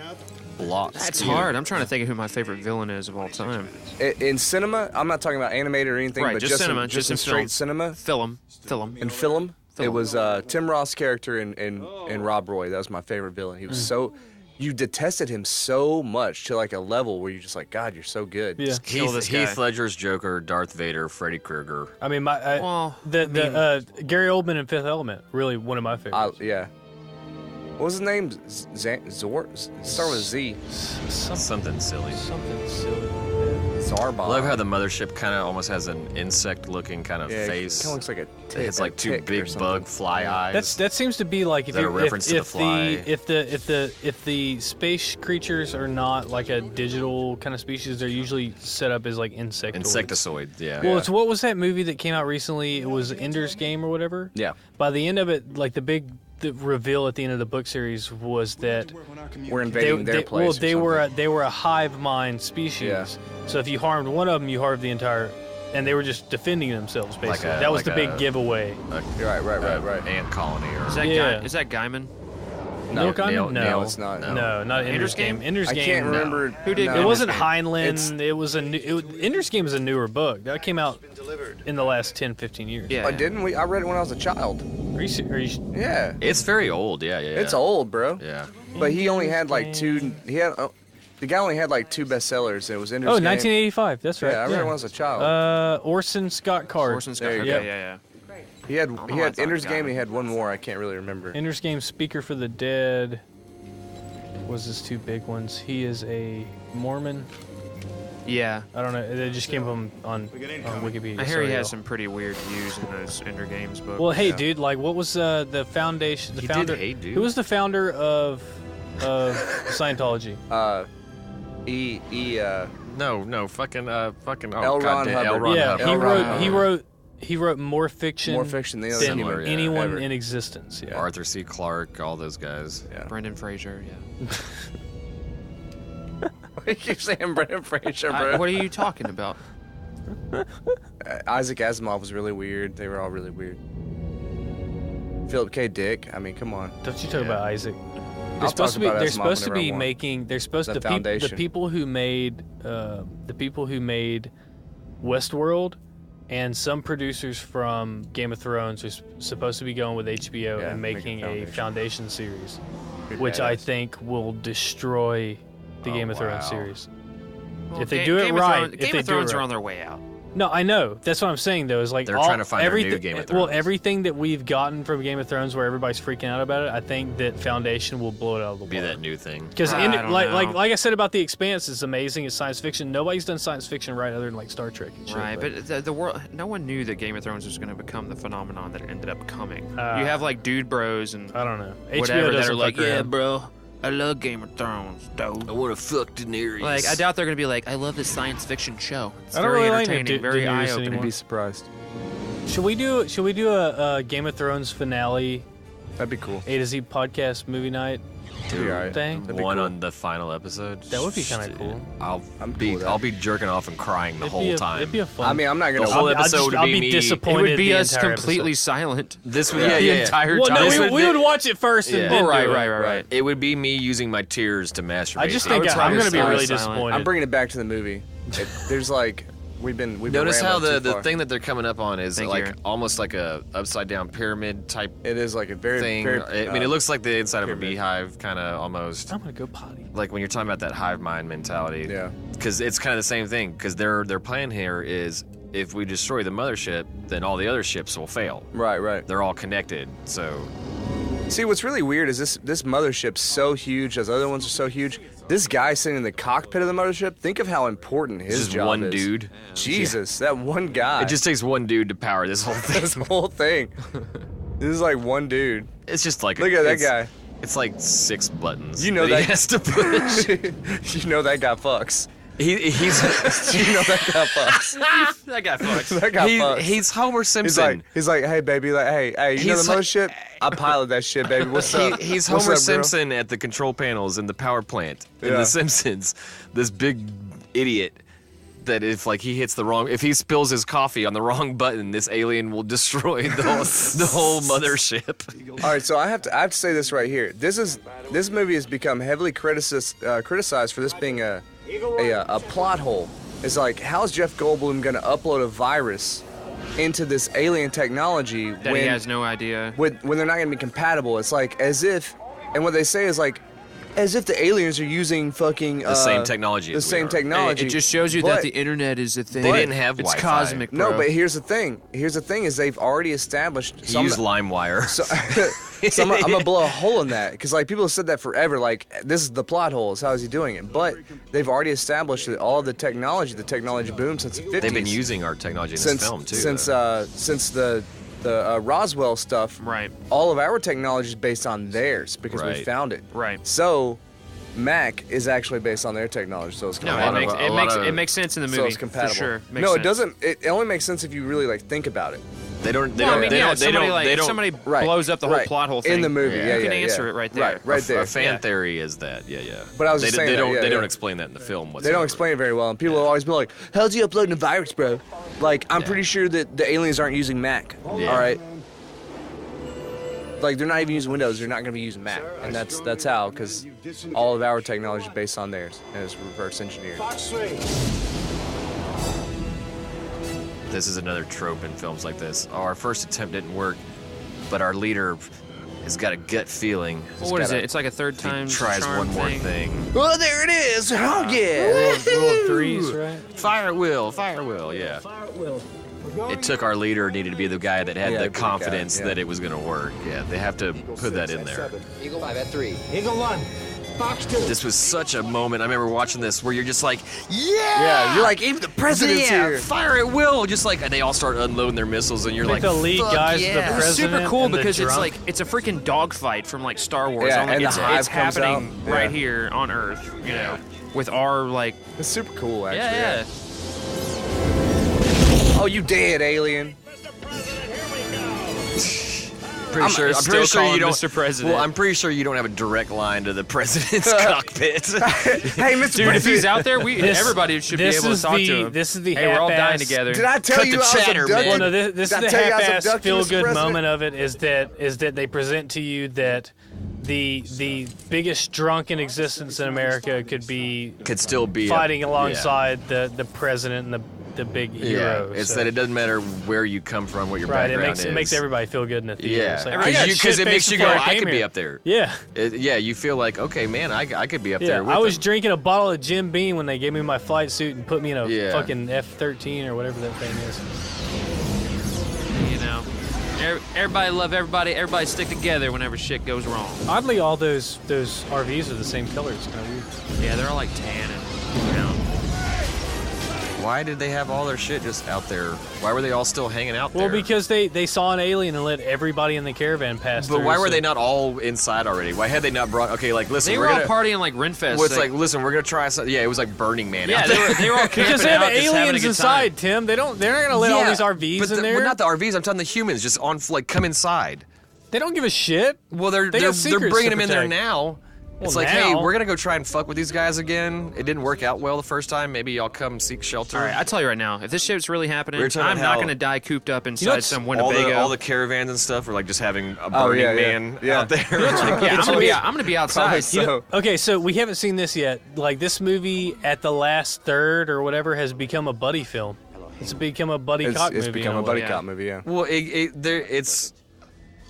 Speaker 1: Lots.
Speaker 4: That's hard. I'm trying to think of who my favorite villain is of all time.
Speaker 2: in cinema. I'm not talking about animated or anything,
Speaker 4: Right,
Speaker 2: but
Speaker 4: just cinema,
Speaker 2: in,
Speaker 4: just
Speaker 2: in
Speaker 4: in
Speaker 2: straight
Speaker 4: film.
Speaker 2: cinema.
Speaker 4: Film.
Speaker 2: In film, it was Tim Roth's character in Rob Roy. That was my favorite villain. He was so. You detested him so much to like a level where you're just like, God, you're so good.
Speaker 5: Yeah.
Speaker 1: Heath Ledger's Joker, Darth Vader, Freddy Krueger.
Speaker 5: I mean, Gary Oldman in Fifth Element, really one of my favorites.
Speaker 2: Yeah. What was his name? Zor? Start with Z.
Speaker 1: Something silly.
Speaker 5: Something silly.
Speaker 2: Zarbon.
Speaker 1: I love how the mothership kind of almost has an insect-looking kind of face.
Speaker 2: It kind of looks like a tick.
Speaker 1: It's like two big bug fly eyes.
Speaker 5: That seems to be like if the space creatures are not like a digital kind of species, they're usually set up as like insectoids.
Speaker 1: Insectoid, yeah.
Speaker 5: Well, it's what was that movie that came out recently? It was Ender's Game or whatever.
Speaker 1: Yeah.
Speaker 5: By the end of it, like the reveal at the end of the book series was that
Speaker 2: we're invading their place.
Speaker 5: Well, they were a hive mind species. Yeah. So if you harmed one of them, you harmed the entire, and they were just defending themselves basically. That was the big giveaway.
Speaker 2: Right.
Speaker 1: Ant colony or
Speaker 4: Is that Gaiman?
Speaker 5: No, no,
Speaker 2: it's not.
Speaker 5: No, not Ender's Game. Ender's Game.
Speaker 2: I can't remember
Speaker 5: who did. It wasn't Heinlein. It was Ender's Game is a newer book that came out in the last 10, 15 years.
Speaker 2: Yeah. Didn't we? I read it when I was a child.
Speaker 5: Are you
Speaker 2: yeah.
Speaker 1: It's very old. Yeah.
Speaker 2: It's old, bro.
Speaker 1: Yeah.
Speaker 2: But he only had like two. The guy only had like 2 bestsellers. It was Ender's Game.
Speaker 5: 1985. That's right.
Speaker 2: Yeah, I read it when I was a child.
Speaker 5: Orson Scott Card.
Speaker 4: Orson Scott Card. Yeah.
Speaker 2: He had Ender's Game and he had one more. I can't really remember.
Speaker 5: Ender's Game, Speaker for the Dead was his 2 big ones. He is a Mormon.
Speaker 4: Yeah.
Speaker 5: I don't know. They just came on Wikipedia.
Speaker 4: I hear he has some pretty weird views in those Ender Games books.
Speaker 5: Well, hey, dude, like, what was the foundation? The founder. Who was the founder of Scientology?
Speaker 1: No, fucking.
Speaker 2: L. Ron Hubbard.
Speaker 5: Yeah, he wrote more fiction.
Speaker 2: More fiction than
Speaker 5: anyone
Speaker 2: ever.
Speaker 5: in existence. Yeah.
Speaker 1: Arthur C. Clarke, all those guys.
Speaker 2: Yeah.
Speaker 4: Brendan Fraser. Yeah.
Speaker 2: You keep saying Brendan Fraser, bro.
Speaker 4: What are you talking about?
Speaker 2: Isaac Asimov was really weird. They were all really weird. Philip K. Dick. I mean, come on.
Speaker 5: Don't you talk about Isaac? They're supposed to be the people who made Westworld, and some producers from Game of Thrones are supposed to be going with HBO and making a Foundation series, which I think will destroy the Game of Thrones series.
Speaker 4: Well,
Speaker 5: if they do it right,
Speaker 4: Game of Thrones are on their way out.
Speaker 5: No, I know. That's what I'm saying, though. Is like
Speaker 1: they're trying to find their new Game of Thrones.
Speaker 5: Well, everything that we've gotten from Game of Thrones, where everybody's freaking out about it, I think that Foundation will blow it out of the water.
Speaker 1: Be that new thing.
Speaker 5: Because like I said about The Expanse, it's amazing. It's science fiction. Nobody's done science fiction right other than like Star Trek. And shit,
Speaker 4: right, but the world. No one knew that Game of Thrones was going to become the phenomenon that it ended up becoming. You have like dude bros and
Speaker 5: I don't know.
Speaker 4: Whatever
Speaker 5: HBO
Speaker 4: that are like, yeah,
Speaker 5: around.
Speaker 4: bro. I love Game of Thrones, dude.
Speaker 1: I want to fuck Daenerys.
Speaker 4: Like, I doubt they're going to be like, I love this science fiction show. It's
Speaker 5: I don't
Speaker 4: very
Speaker 5: really like
Speaker 4: entertaining, very eye-opening.
Speaker 2: I'd be surprised.
Speaker 5: Should we do a Game of Thrones finale?
Speaker 2: That'd be cool.
Speaker 5: A2Z podcast movie night thing.
Speaker 1: One on the final episode.
Speaker 5: That would be kind of cool.
Speaker 1: I'll be jerking off and crying the whole time.
Speaker 5: It'd be a fun.
Speaker 2: I mean, I'm not gonna.
Speaker 1: The whole episode would be me.
Speaker 5: Disappointed.
Speaker 4: It would be us
Speaker 5: entire
Speaker 4: completely
Speaker 5: episode.
Speaker 4: silent.
Speaker 1: This would
Speaker 4: the entire time.
Speaker 5: Well, no, we would watch it first and then
Speaker 4: right.
Speaker 1: It would be me using my tears to masturbate.
Speaker 5: I just think I'm going to be really
Speaker 4: silent.
Speaker 5: disappointed.
Speaker 2: I'm bringing it back to the movie. There's like we've been
Speaker 1: Notice how
Speaker 2: rambling too
Speaker 1: the
Speaker 2: far.
Speaker 1: thing that they're coming up on is
Speaker 4: Thank
Speaker 1: like
Speaker 4: you.
Speaker 1: almost like a upside down pyramid type.
Speaker 2: It is like a very
Speaker 1: thing. I mean, it looks like the inside of a beehive, kind of almost.
Speaker 5: I'm gonna go potty.
Speaker 1: Like when you're talking about that hive mind mentality.
Speaker 2: Yeah.
Speaker 1: Because it's kind of the same thing. Because their plan here is if we destroy the mothership, then all the other ships will fail.
Speaker 2: Right.
Speaker 1: They're all connected. So.
Speaker 2: See, what's really weird is this mothership's so huge, as other ones are so huge. This guy sitting in the cockpit of the mothership, think of how important his
Speaker 1: Just
Speaker 2: job
Speaker 1: one
Speaker 2: is.
Speaker 1: dude.
Speaker 2: Jesus, that one guy.
Speaker 1: It just takes one dude to power this whole thing.
Speaker 2: This whole thing. This is like one dude.
Speaker 1: It's just like
Speaker 2: Look at that guy.
Speaker 1: It's like 6 buttons.
Speaker 2: You know
Speaker 1: that he has to push.
Speaker 2: You know that guy fucks.
Speaker 1: He's
Speaker 2: you know that guy fucks.
Speaker 4: That guy fucks.
Speaker 2: That guy fucks.
Speaker 1: He's Homer Simpson.
Speaker 2: He's like, hey baby, like, hey, you know the mothership? I pilot that shit, baby. What's up?
Speaker 1: He's
Speaker 2: What's
Speaker 1: Homer
Speaker 2: up, bro?
Speaker 1: Simpson at the control panels in the power plant in
Speaker 2: Yeah.
Speaker 1: The Simpsons. This big idiot that if like he spills his coffee on the wrong button, this alien will destroy the whole mothership.
Speaker 2: All right, so I have to say this right here. This movie has become heavily criticized for this being a plot hole. It's like, how's Jeff Goldblum gonna upload a virus into this alien technology
Speaker 4: That he has no idea.
Speaker 2: when they're not gonna be compatible? It's like as if, and what they say is like, as if the aliens are using fucking
Speaker 1: the same technology.
Speaker 2: The same technology.
Speaker 4: It just shows you that the internet is a thing.
Speaker 1: They didn't have
Speaker 4: it's
Speaker 1: Wi-Fi.
Speaker 4: Cosmic, bro.
Speaker 2: No, but here's the thing. Here's the thing: is they've already established.
Speaker 1: He used LimeWire.
Speaker 2: So I'm gonna blow a hole in that because like people have said that forever. Like this is the plot holes. How is he doing it? But they've already established that all of the technology boom since the 50s.
Speaker 1: They've been using our technology in this film too.
Speaker 2: Since the Roswell stuff.
Speaker 4: Right.
Speaker 2: All of our technology is based on theirs because we found it.
Speaker 4: Right.
Speaker 2: So Mac is actually based on their technology, so it's
Speaker 4: it makes sense in the movie.
Speaker 2: So it's compatible.
Speaker 4: For sure.
Speaker 2: No, it doesn't. It only makes sense if you really like think about it.
Speaker 1: They don't.
Speaker 4: If somebody blows up the whole plot hole thing
Speaker 2: in the movie.
Speaker 4: You can answer it right there.
Speaker 2: Right there.
Speaker 1: A fan theory is that. Yeah.
Speaker 2: But I was just saying
Speaker 1: they don't explain that in the film whatsoever.
Speaker 2: They don't explain it very well, and people will always be like, "How's he uploading a virus, bro?" Like, I'm pretty sure that the aliens aren't using Mac.
Speaker 1: Yeah.
Speaker 2: All right. Like they're not even using Windows. They're not going to be using Mac, and that's how, because all of our technology is based on theirs, and it's reverse engineered.
Speaker 1: This is another trope in films like this. Oh, our first attempt didn't work, but our leader has got a gut feeling.
Speaker 4: Well, what is it? It's like a third time.
Speaker 1: He tries one more thing.
Speaker 2: Oh, there it is! Oh yeah!
Speaker 5: Rule of threes, right?
Speaker 1: Fire at will, yeah. It took our leader needed to be the guy that had the confidence that it was going to work. Yeah, they have to put that in there.
Speaker 11: Eagle 5 at 3. Eagle 1. Fox 2.
Speaker 1: This was such a moment. I remember watching this where you're just like,
Speaker 2: yeah, you're like, even the president's here.
Speaker 1: Fire at will. Just like, and they all start unloading their missiles, and you're like,
Speaker 5: the lead guys, the president.
Speaker 4: It's super cool because it's like it's a freaking dogfight from like Star Wars.
Speaker 2: Yeah,
Speaker 4: only
Speaker 2: and
Speaker 4: it's happening
Speaker 2: out.
Speaker 4: right here on Earth. You know, with our like.
Speaker 2: It's super cool, actually.
Speaker 4: Yeah.
Speaker 2: Oh, you dead, alien.
Speaker 1: I'm pretty sure you don't.
Speaker 4: Mr. President.
Speaker 1: Well, I'm pretty sure you don't have a direct line to the president's cockpit.
Speaker 2: Hey, Mr.
Speaker 4: Dude,
Speaker 2: President.
Speaker 4: if he's out there, everybody should be able to talk to him.
Speaker 5: This is the
Speaker 4: hey, we're all dying
Speaker 5: half-ass-
Speaker 4: together.
Speaker 2: Did I tell you I was abducted?
Speaker 5: Well, no, this is the half-ass
Speaker 2: Mr.
Speaker 5: feel-good
Speaker 2: President?
Speaker 5: moment of it is that they present to you that the biggest drunk in existence in America could
Speaker 1: still be
Speaker 5: fighting alongside the president and the big hero.
Speaker 1: It's that it doesn't matter where you come from, what your background is.
Speaker 5: It makes everybody feel good in the theater.
Speaker 1: Yeah, because it makes you go, I could be up there.
Speaker 5: Yeah.
Speaker 1: You feel like, okay, man, I could be up there with
Speaker 5: I was
Speaker 1: them.
Speaker 5: drinking a bottle of Jim Beam when they gave me my flight suit and put me in a fucking F-13 or whatever that thing is.
Speaker 4: You know, everybody love everybody. Everybody stick together whenever shit goes wrong.
Speaker 5: Oddly, all those RVs are the same color. It's kind of weird.
Speaker 4: Yeah, they're all like tan and brown.
Speaker 1: Why did they have all their shit just out there? Why were they all still hanging out there?
Speaker 5: Well, because they saw an alien and let everybody in the caravan pass through.
Speaker 1: But why were they not all inside already? Why had they not brought? Okay, like listen,
Speaker 4: they were all partying like Renfest.
Speaker 1: Well, it's like listen, we're gonna try something. Yeah, it was like Burning Man.
Speaker 4: Yeah,
Speaker 1: out there.
Speaker 4: they were all camping
Speaker 5: because they have
Speaker 4: out, just having a
Speaker 5: aliens
Speaker 4: good
Speaker 5: inside,
Speaker 4: time.
Speaker 5: Tim. They're not gonna let all these RVs in there.
Speaker 1: Well, not the RVs. I'm talking the humans. Just on like come inside.
Speaker 5: They don't give a shit.
Speaker 1: Well, they're bringing them in there now. It's like, hey, we're going to go try and fuck with these guys again. It didn't work out well the first time. Maybe y'all come seek shelter.
Speaker 4: All right, I tell you right now, if this shit's really happening,
Speaker 1: talking
Speaker 4: I'm
Speaker 1: about
Speaker 4: not
Speaker 1: how-
Speaker 4: going to die cooped up inside some Winnebago.
Speaker 1: All the caravans and stuff are like just having a Burning Man out there.
Speaker 4: I'm going to be outside.
Speaker 5: Okay, so we haven't seen this yet. Like, this movie at the last third or whatever has become a buddy film. It's become a buddy cop movie.
Speaker 2: It's become a buddy cop movie, yeah.
Speaker 1: Well,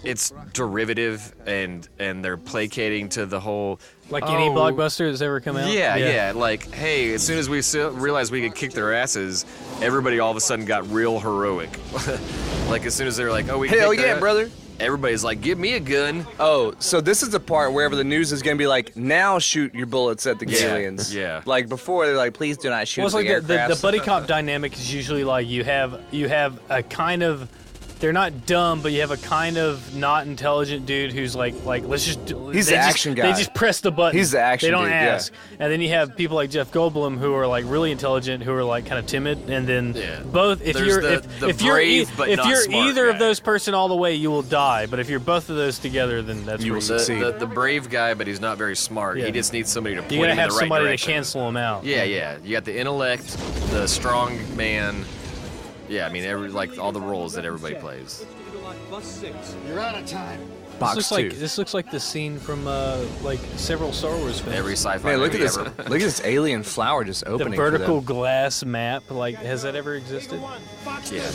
Speaker 1: it's derivative and they're placating to the whole
Speaker 5: any blockbuster that's ever come out.
Speaker 1: Yeah. Like, hey, as soon as we realized we could kick their asses, everybody all of a sudden got real heroic. Like as soon as they're like, oh, we
Speaker 2: hell
Speaker 1: kicked their
Speaker 2: yeah,
Speaker 1: ass,
Speaker 2: brother.
Speaker 1: Everybody's like, give me a gun.
Speaker 2: Oh, so this is the part wherever the news is going to be like, now shoot your bullets at the aliens.
Speaker 1: Yeah.
Speaker 2: Like before, they're like, please do not shoot
Speaker 5: Well, it's
Speaker 2: at
Speaker 5: like
Speaker 2: the
Speaker 5: the buddy cop dynamic is usually like you have a kind of, they're not dumb, but you have a kind of not intelligent dude who's like let's just.
Speaker 2: He's the action guy.
Speaker 5: They just press the button.
Speaker 2: He's the action
Speaker 5: They don't
Speaker 2: dude,
Speaker 5: ask. Yeah. And then you have people like Jeff Goldblum who are like really intelligent, who are like kind of timid, and then both. If
Speaker 1: There's
Speaker 5: you're
Speaker 1: the
Speaker 5: if you're
Speaker 1: brave but
Speaker 5: if
Speaker 1: not
Speaker 5: you're
Speaker 1: smart
Speaker 5: either
Speaker 1: guy.
Speaker 5: of those person all the way, you will die. But if you're both of those together, then that's
Speaker 2: You
Speaker 5: where
Speaker 2: will succeed.
Speaker 1: The brave guy, but he's not very smart.
Speaker 5: Yeah.
Speaker 1: He just needs somebody to point
Speaker 5: You
Speaker 1: him
Speaker 5: gotta
Speaker 1: in
Speaker 5: have
Speaker 1: the right
Speaker 5: somebody
Speaker 1: direction.
Speaker 5: to cancel him out.
Speaker 1: Yeah. You got the intellect, the strong man. Yeah, I mean, all the roles that everybody plays.
Speaker 6: You're out of time.
Speaker 5: This looks like the scene from like several Star Wars films.
Speaker 1: Every sci-fi
Speaker 2: Man, look at
Speaker 1: movie
Speaker 2: this!
Speaker 1: ever.
Speaker 2: Look at this alien flower just
Speaker 5: The
Speaker 2: opening.
Speaker 5: vertical
Speaker 2: for them.
Speaker 5: glass map, like, has that ever existed?
Speaker 1: Yeah.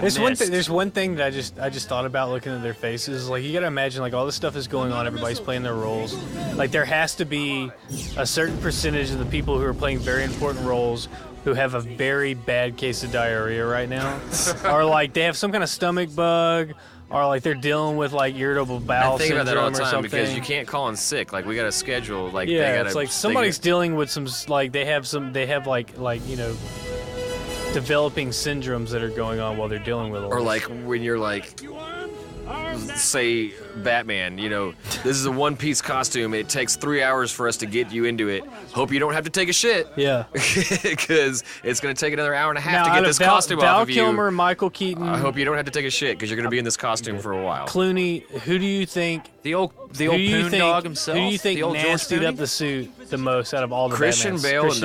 Speaker 5: There's one thing that I just thought about looking at their faces. Like, you gotta imagine, like, all this stuff is going on, everybody's playing their roles. Like, there has to be a certain percentage of the people who are playing very important roles who have a very bad case of diarrhea right now. Or, like, they have some kind of stomach bug, or, like, they're dealing with, like, irritable bowel syndrome or something. I think about that all the time
Speaker 1: because you can't call in sick. Like, we got to schedule. Like,
Speaker 5: yeah,
Speaker 1: they gotta,
Speaker 5: it's like somebody's dealing with some, like, they have you know, developing syndromes that are going on while they're dealing with all
Speaker 1: Or,
Speaker 5: this.
Speaker 1: like, when you're, like, say, Batman, you know, this is a one-piece costume. It takes 3 hours for us to get you into it. Hope you don't have to take a shit.
Speaker 5: Yeah.
Speaker 1: Because it's going to take another hour and a half
Speaker 5: now,
Speaker 1: to get this costume
Speaker 5: Val
Speaker 1: off of you.
Speaker 5: Kilmer, Michael Keaton.
Speaker 1: I hope you don't have to take a shit because you're going to be in this costume for a while.
Speaker 5: Clooney, who do you think...
Speaker 4: The old poon dog himself.
Speaker 5: Who do you think
Speaker 4: the old
Speaker 5: nastied up the suit the most out of all the
Speaker 1: Christian
Speaker 5: Batmans?
Speaker 1: Bale in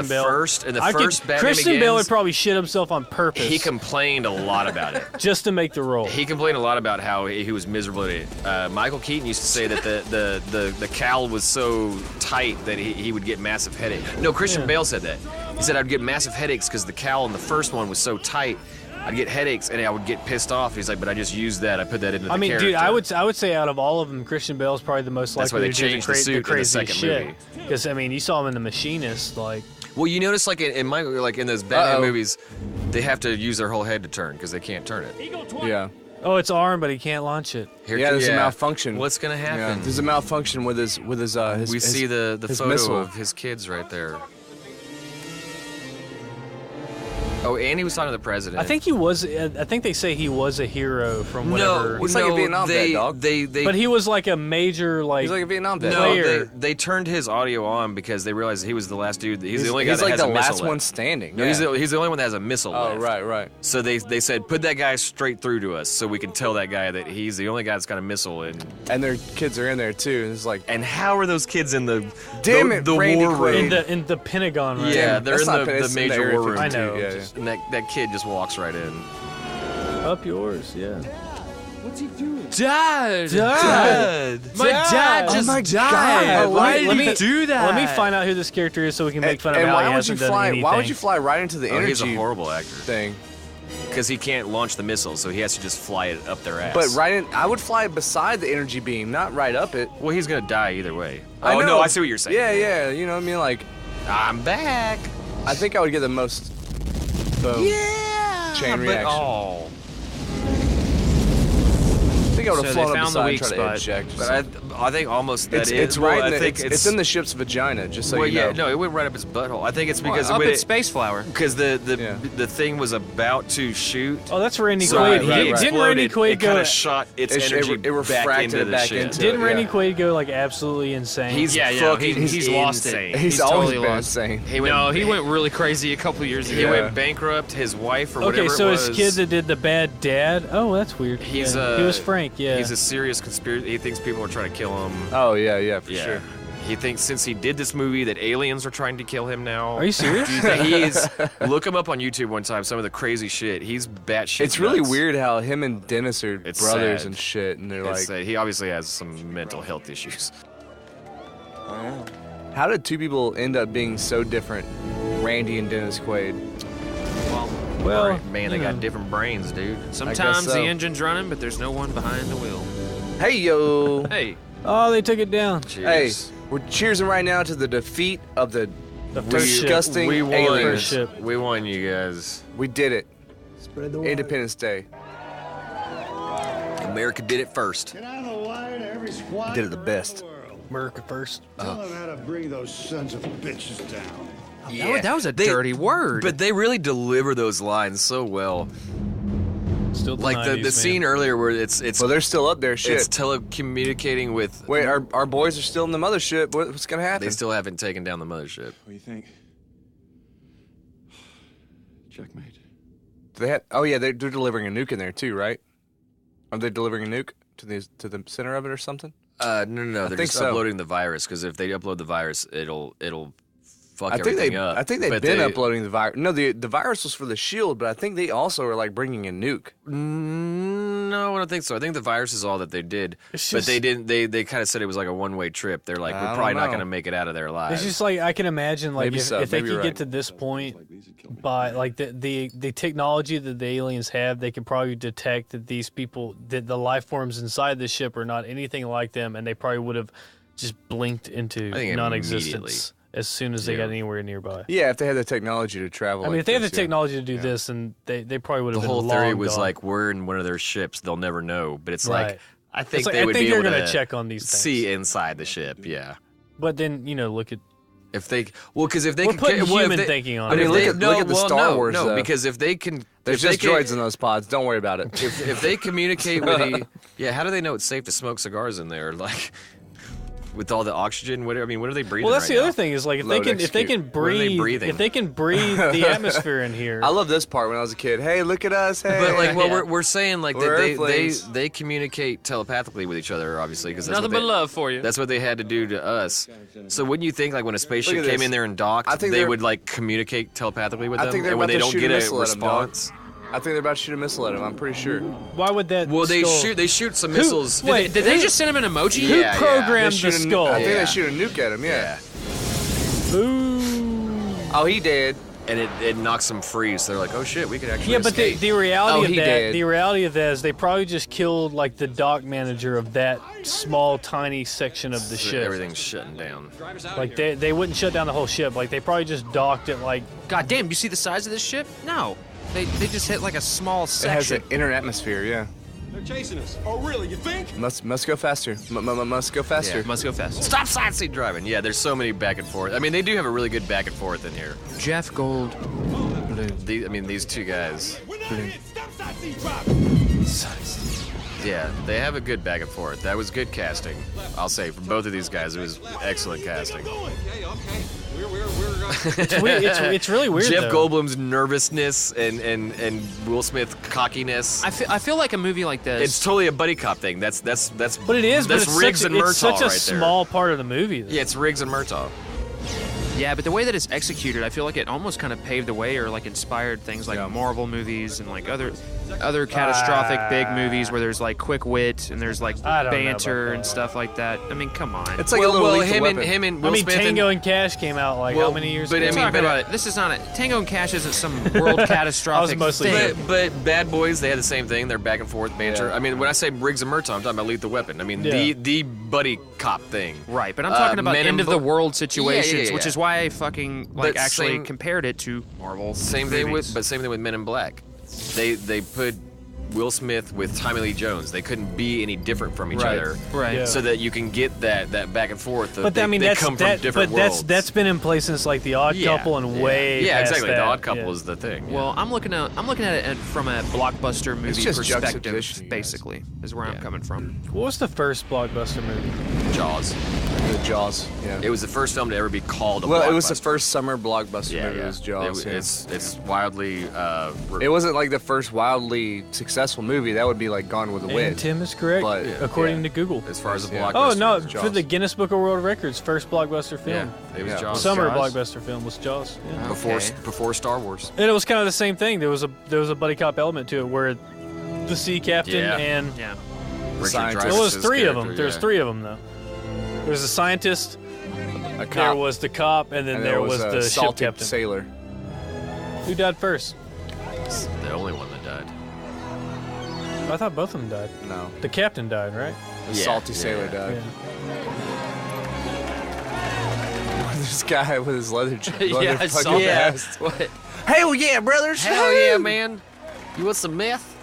Speaker 1: the first Batman
Speaker 5: Christian
Speaker 1: Begins,
Speaker 5: Bale would probably shit himself on purpose.
Speaker 1: He complained a lot about it.
Speaker 5: Just to make the role.
Speaker 1: He complained a lot about how he was miserable at it. Michael Keaton used to say that the cowl was so tight that he would get massive headaches. No, Christian Bale said that. He said, I'd get massive headaches because the cowl in the first one was so tight. I'd get headaches and I would get pissed off. He's like, but I just used that. I put that into the character.
Speaker 5: Dude, I would say out of all of them, Christian Bale's probably the most likely to do the crazy shit. Because I mean, you saw him in The Machinist, like.
Speaker 1: Well, you notice like in those Batman movies, they have to use their whole head to turn because they can't turn it.
Speaker 2: Yeah.
Speaker 5: Oh, it's arm, but he can't launch it.
Speaker 2: There's a malfunction.
Speaker 1: What's gonna happen?
Speaker 2: Yeah. There's a malfunction with his
Speaker 1: We see the photo
Speaker 2: missile.
Speaker 1: of his kids right there. Oh, and he was talking to the president.
Speaker 5: I think he was. I think they say he was a hero from whatever.
Speaker 2: He's like a Vietnam vet, dog.
Speaker 5: But he was like a major
Speaker 2: He's like a Vietnam vet.
Speaker 1: No, they turned his audio on because they realized he was the last dude. He's the only guy that has a missile.
Speaker 2: He's like the last
Speaker 1: left.
Speaker 2: one standing.
Speaker 1: No,
Speaker 2: yeah.
Speaker 1: he's the only one that has a missile left.
Speaker 2: Oh, right.
Speaker 1: So they said put that guy straight through to us so we can tell that guy that he's the only guy that's got a missile.
Speaker 2: And their kids are in there too. It's like,
Speaker 1: and how are those kids in the
Speaker 2: the
Speaker 1: war room?
Speaker 5: In the Pentagon, right?
Speaker 1: Yeah, they're in the major war room.
Speaker 5: I know.
Speaker 2: Yeah.
Speaker 1: And that kid just walks right in.
Speaker 5: Up yours, yeah.
Speaker 11: What's he doing?
Speaker 4: Dad!
Speaker 5: My dad just died.
Speaker 4: Why did he do that?
Speaker 5: Let me find out who this character is so we can make fun of how he hasn't done anything.
Speaker 2: Why would you fly right into the energy?
Speaker 1: He's a horrible actor.
Speaker 2: Thing.
Speaker 1: Because he can't launch the missile, so he has to just fly it up their ass.
Speaker 2: But I would fly beside the energy beam, not right up it.
Speaker 1: Well, he's gonna die either way.
Speaker 2: I know.
Speaker 1: No, I see what you're saying.
Speaker 2: Yeah. You know what I mean? Like,
Speaker 1: I'm back.
Speaker 2: I think I would get the most. Boom.
Speaker 1: Yeah.
Speaker 2: Chain reaction.
Speaker 1: Oh.
Speaker 2: I think I would have flown up
Speaker 4: found the
Speaker 2: beside
Speaker 4: weak
Speaker 2: and tried to
Speaker 4: spot.
Speaker 2: eject.
Speaker 1: But I think almost that
Speaker 2: it's right. It's in the ship's vagina. Just so you know.
Speaker 1: No, it went right up his butthole. I think it's because
Speaker 4: up its space flower.
Speaker 1: Because the thing was about to shoot.
Speaker 5: Oh, that's Randy Quaid. Didn't Randy Quaid
Speaker 1: it kind of shot its energy back into the ship.
Speaker 5: Didn't Randy Quaid go like absolutely insane?
Speaker 1: He's
Speaker 4: he's lost
Speaker 1: insane.
Speaker 4: it.
Speaker 2: He's
Speaker 4: totally
Speaker 2: always been
Speaker 4: lost.
Speaker 2: insane.
Speaker 4: He went really crazy a couple years ago.
Speaker 1: He went bankrupt. His wife or whatever.
Speaker 5: Okay, so
Speaker 1: it was,
Speaker 5: his kid that did the bad dad. Oh, that's weird. He was Frank. Yeah.
Speaker 1: He's a serious conspiracy. He thinks people are trying to kill him.
Speaker 2: Oh yeah, for sure.
Speaker 1: He thinks since he did this movie that aliens are trying to kill him now.
Speaker 5: Are you serious?
Speaker 1: Look him up on YouTube one time. Some of the crazy shit. He's batshit.
Speaker 2: It's really weird how him and Dennis are brothers and shit, and they're like.
Speaker 1: He obviously has some mental health issues.
Speaker 2: How did two people end up being so different, Randy and Dennis Quaid?
Speaker 5: Well,
Speaker 1: man, they got different brains, dude.
Speaker 4: Sometimes the engine's running, but there's no one behind the wheel.
Speaker 2: Hey yo.
Speaker 4: Hey.
Speaker 5: Oh, they took it down.
Speaker 1: Cheers.
Speaker 2: Hey, we're cheersing right now to the defeat of the
Speaker 5: first
Speaker 2: disgusting
Speaker 1: we won.
Speaker 2: aliens.
Speaker 1: We won, you guys.
Speaker 2: We did it.
Speaker 11: Spread the word.
Speaker 2: Independence Day.
Speaker 1: America did it first.
Speaker 6: Get out of the line, every squad.
Speaker 2: Did it the best.
Speaker 5: America first.
Speaker 6: Tell them how to bring those sons of bitches down.
Speaker 1: Yeah,
Speaker 4: that was a dirty word.
Speaker 1: But they really deliver those lines so well.
Speaker 5: Still the
Speaker 1: like
Speaker 5: 90s,
Speaker 1: the scene earlier where it's
Speaker 2: well, they're still up there. Shit.
Speaker 1: It's telecommunicating with.
Speaker 2: Wait, our boys are still in the mothership. What's gonna happen?
Speaker 1: They still haven't taken down the mothership.
Speaker 20: What do you think? Checkmate.
Speaker 2: They had. Oh yeah, they're delivering a nuke in there too, right? Are they delivering a nuke to the center of it or something?
Speaker 1: No. They're just uploading the virus because if they upload the virus, it'll fuck everything up.
Speaker 2: I think they've been uploading the virus. No, the virus was for the Shield, but I think they also are like bringing a nuke.
Speaker 1: No, I don't think so. I think the virus is all that they did, but they didn't. They kind of said it was like a one-way trip. They're like, we're probably not going to make it out of there alive.
Speaker 5: It's just like I can imagine, like if they could
Speaker 2: right.
Speaker 5: get to this point by like the technology that the aliens have, they could probably detect that these people, that the life forms inside the ship are not anything like them, and they probably would have just blinked into non-existence as soon as they got anywhere nearby.
Speaker 2: Yeah, if they had the technology to travel.
Speaker 5: I mean, if they had the technology to do this, then they probably would have been long gone.
Speaker 1: The whole theory was like, we're in one of their ships, they'll never know. But it's
Speaker 5: Right.
Speaker 1: like, I think
Speaker 5: It's like,
Speaker 1: they
Speaker 5: I
Speaker 1: would
Speaker 5: think
Speaker 1: be
Speaker 5: they're
Speaker 1: able
Speaker 5: gonna
Speaker 1: to
Speaker 5: check on these things.
Speaker 1: see inside the ship, yeah.
Speaker 5: But then, look at...
Speaker 1: If they, because if they
Speaker 5: We're
Speaker 1: can,
Speaker 5: putting
Speaker 1: well,
Speaker 5: human thinking on
Speaker 2: it. I mean, look at the Star Wars.
Speaker 1: No,
Speaker 2: though.
Speaker 1: because if they can,
Speaker 2: there's just droids in those pods. Don't worry about it.
Speaker 1: If they communicate with how do they know it's safe to smoke cigars in there? Like, with all the oxygen, what are they breathing?
Speaker 5: Well, that's
Speaker 1: right
Speaker 5: the
Speaker 1: now?
Speaker 5: other thing is like if they can breathe the atmosphere in here.
Speaker 2: I love this part when I was a kid. Hey, look at us. Hey,
Speaker 1: but like, well, we're saying like
Speaker 2: that
Speaker 1: they communicate telepathically with each other, obviously, because
Speaker 4: nothing but love for you.
Speaker 1: That's what they had to do to us. So wouldn't you think like when a spaceship came in there and docked, they
Speaker 2: they're-
Speaker 1: would like communicate telepathically with
Speaker 2: I
Speaker 1: them,
Speaker 2: think they're
Speaker 1: and when
Speaker 2: about
Speaker 1: they
Speaker 2: to
Speaker 1: don't
Speaker 2: shoot
Speaker 1: get
Speaker 2: a
Speaker 1: a
Speaker 2: missile at 'em, dog.
Speaker 1: response?
Speaker 2: I think they're about to shoot a missile at him. I'm pretty sure.
Speaker 5: Why would that?
Speaker 1: Well, they
Speaker 5: skull...
Speaker 1: shoot some missiles.
Speaker 4: Did they just send him an emoji?
Speaker 5: Who programmed the skull?
Speaker 2: I think they shoot a nuke at him. Yeah.
Speaker 5: Ooh.
Speaker 2: Oh, he did.
Speaker 1: And it knocks them free, so they're like, "Oh shit, we could actually."
Speaker 5: Yeah, but
Speaker 1: escape.
Speaker 5: the reality of that is they probably just killed like the dock manager of that small, tiny section of the ship.
Speaker 1: Everything's shutting down.
Speaker 5: Like they wouldn't shut down the whole ship. Like they probably just docked it. Like,
Speaker 4: God damn, you see the size of this ship? No, they just hit like a small section.
Speaker 2: It has an inner atmosphere. Yeah.
Speaker 10: They're chasing us. Oh, really? You think?
Speaker 2: Must go faster. Must go faster.
Speaker 4: Yeah, must go faster.
Speaker 1: Stop sightseeing driving. Yeah, there's so many back and forth. I mean, they do have a really good back and forth in here.
Speaker 4: Jeff Gold.
Speaker 1: These two guys. Yeah, they have a good back and forth. That was good casting. I'll say for both of these guys, it was excellent casting.
Speaker 10: Okay. We're
Speaker 5: it's really weird.
Speaker 1: Jeff
Speaker 5: though.
Speaker 1: Goldblum's nervousness and Will Smith cockiness.
Speaker 4: I feel like a movie like this.
Speaker 1: It's totally a buddy cop thing. That's.
Speaker 5: But it is.
Speaker 1: That's
Speaker 5: but it's
Speaker 1: Riggs
Speaker 5: such,
Speaker 1: and Murtaugh
Speaker 5: it's such a
Speaker 1: right
Speaker 5: small part of the movie. Though.
Speaker 1: Yeah, it's Riggs and Murtaugh.
Speaker 4: Yeah, but the way that it's executed, I feel like it almost kind of paved the way or like inspired things like Marvel movies and like other catastrophic big movies where there's like quick wit and there's like banter and stuff like that. I mean, come on.
Speaker 2: It's like a little
Speaker 1: him and Will Smith
Speaker 5: Tango and Cash came out like how many years ago?
Speaker 4: But this is not a Tango and Cash isn't some world catastrophic thing.
Speaker 1: But Bad Boys, they had the same thing. They're back and forth banter.
Speaker 2: Yeah.
Speaker 1: I mean, when I say Riggs and Murtaugh, I'm talking about Lethal Weapon. I mean, the buddy cop thing.
Speaker 4: Right, but I'm talking about end of the world situations,
Speaker 1: yeah.
Speaker 4: which is why I fucking actually compared it to Marvel.
Speaker 1: Same thing with Men in Black. They put Will Smith with Tommy Lee Jones. They couldn't be any different from each other,
Speaker 4: right?
Speaker 5: Yeah.
Speaker 1: So that you can get that back and forth.
Speaker 5: But
Speaker 1: they come from different worlds.
Speaker 5: That's been in place since like The Odd Couple and way.
Speaker 1: Yeah,
Speaker 5: past
Speaker 1: exactly.
Speaker 5: that.
Speaker 1: The Odd Couple is the thing.
Speaker 4: Well, I'm looking at it from a blockbuster movie
Speaker 2: just
Speaker 4: perspective.
Speaker 2: juxtaposition,
Speaker 4: Basically, is where I'm coming from.
Speaker 5: What was the first blockbuster movie?
Speaker 1: Jaws.
Speaker 2: The Jaws. Yeah.
Speaker 1: It was the first film to ever be called a blockbuster.
Speaker 2: Well, it was the first summer blockbuster movie. It was Jaws.
Speaker 1: It's wildly.
Speaker 2: It wasn't like the first wildly successful movie. That would be like Gone with the Wind.
Speaker 5: And Tim is correct,
Speaker 2: But,
Speaker 5: according to Google.
Speaker 1: As far as a blockbuster.
Speaker 5: Oh no!
Speaker 2: Jaws.
Speaker 5: For the Guinness Book of World Records, first blockbuster film.
Speaker 1: Yeah, it was Jaws.
Speaker 5: Summer
Speaker 1: Jaws.
Speaker 5: blockbuster film was Jaws. Yeah.
Speaker 1: Before Star Wars.
Speaker 5: And it was kind of the same thing. There was a buddy cop element to it where the sea captain and
Speaker 1: Richard
Speaker 5: there was three of them.
Speaker 1: character,
Speaker 5: There's three of them though. There's a scientist.
Speaker 2: A cop.
Speaker 5: There was the cop, and then there was the ship
Speaker 2: salty
Speaker 5: captain.
Speaker 2: sailor.
Speaker 5: Who died first?
Speaker 1: The only one that died.
Speaker 5: I thought both of them died.
Speaker 2: No.
Speaker 5: The captain died, right?
Speaker 2: The salty sailor died. This guy with his leather jacket.
Speaker 4: I saw that. What?
Speaker 2: Hell yeah, brothers!
Speaker 1: Hell yeah, man! You want some meth?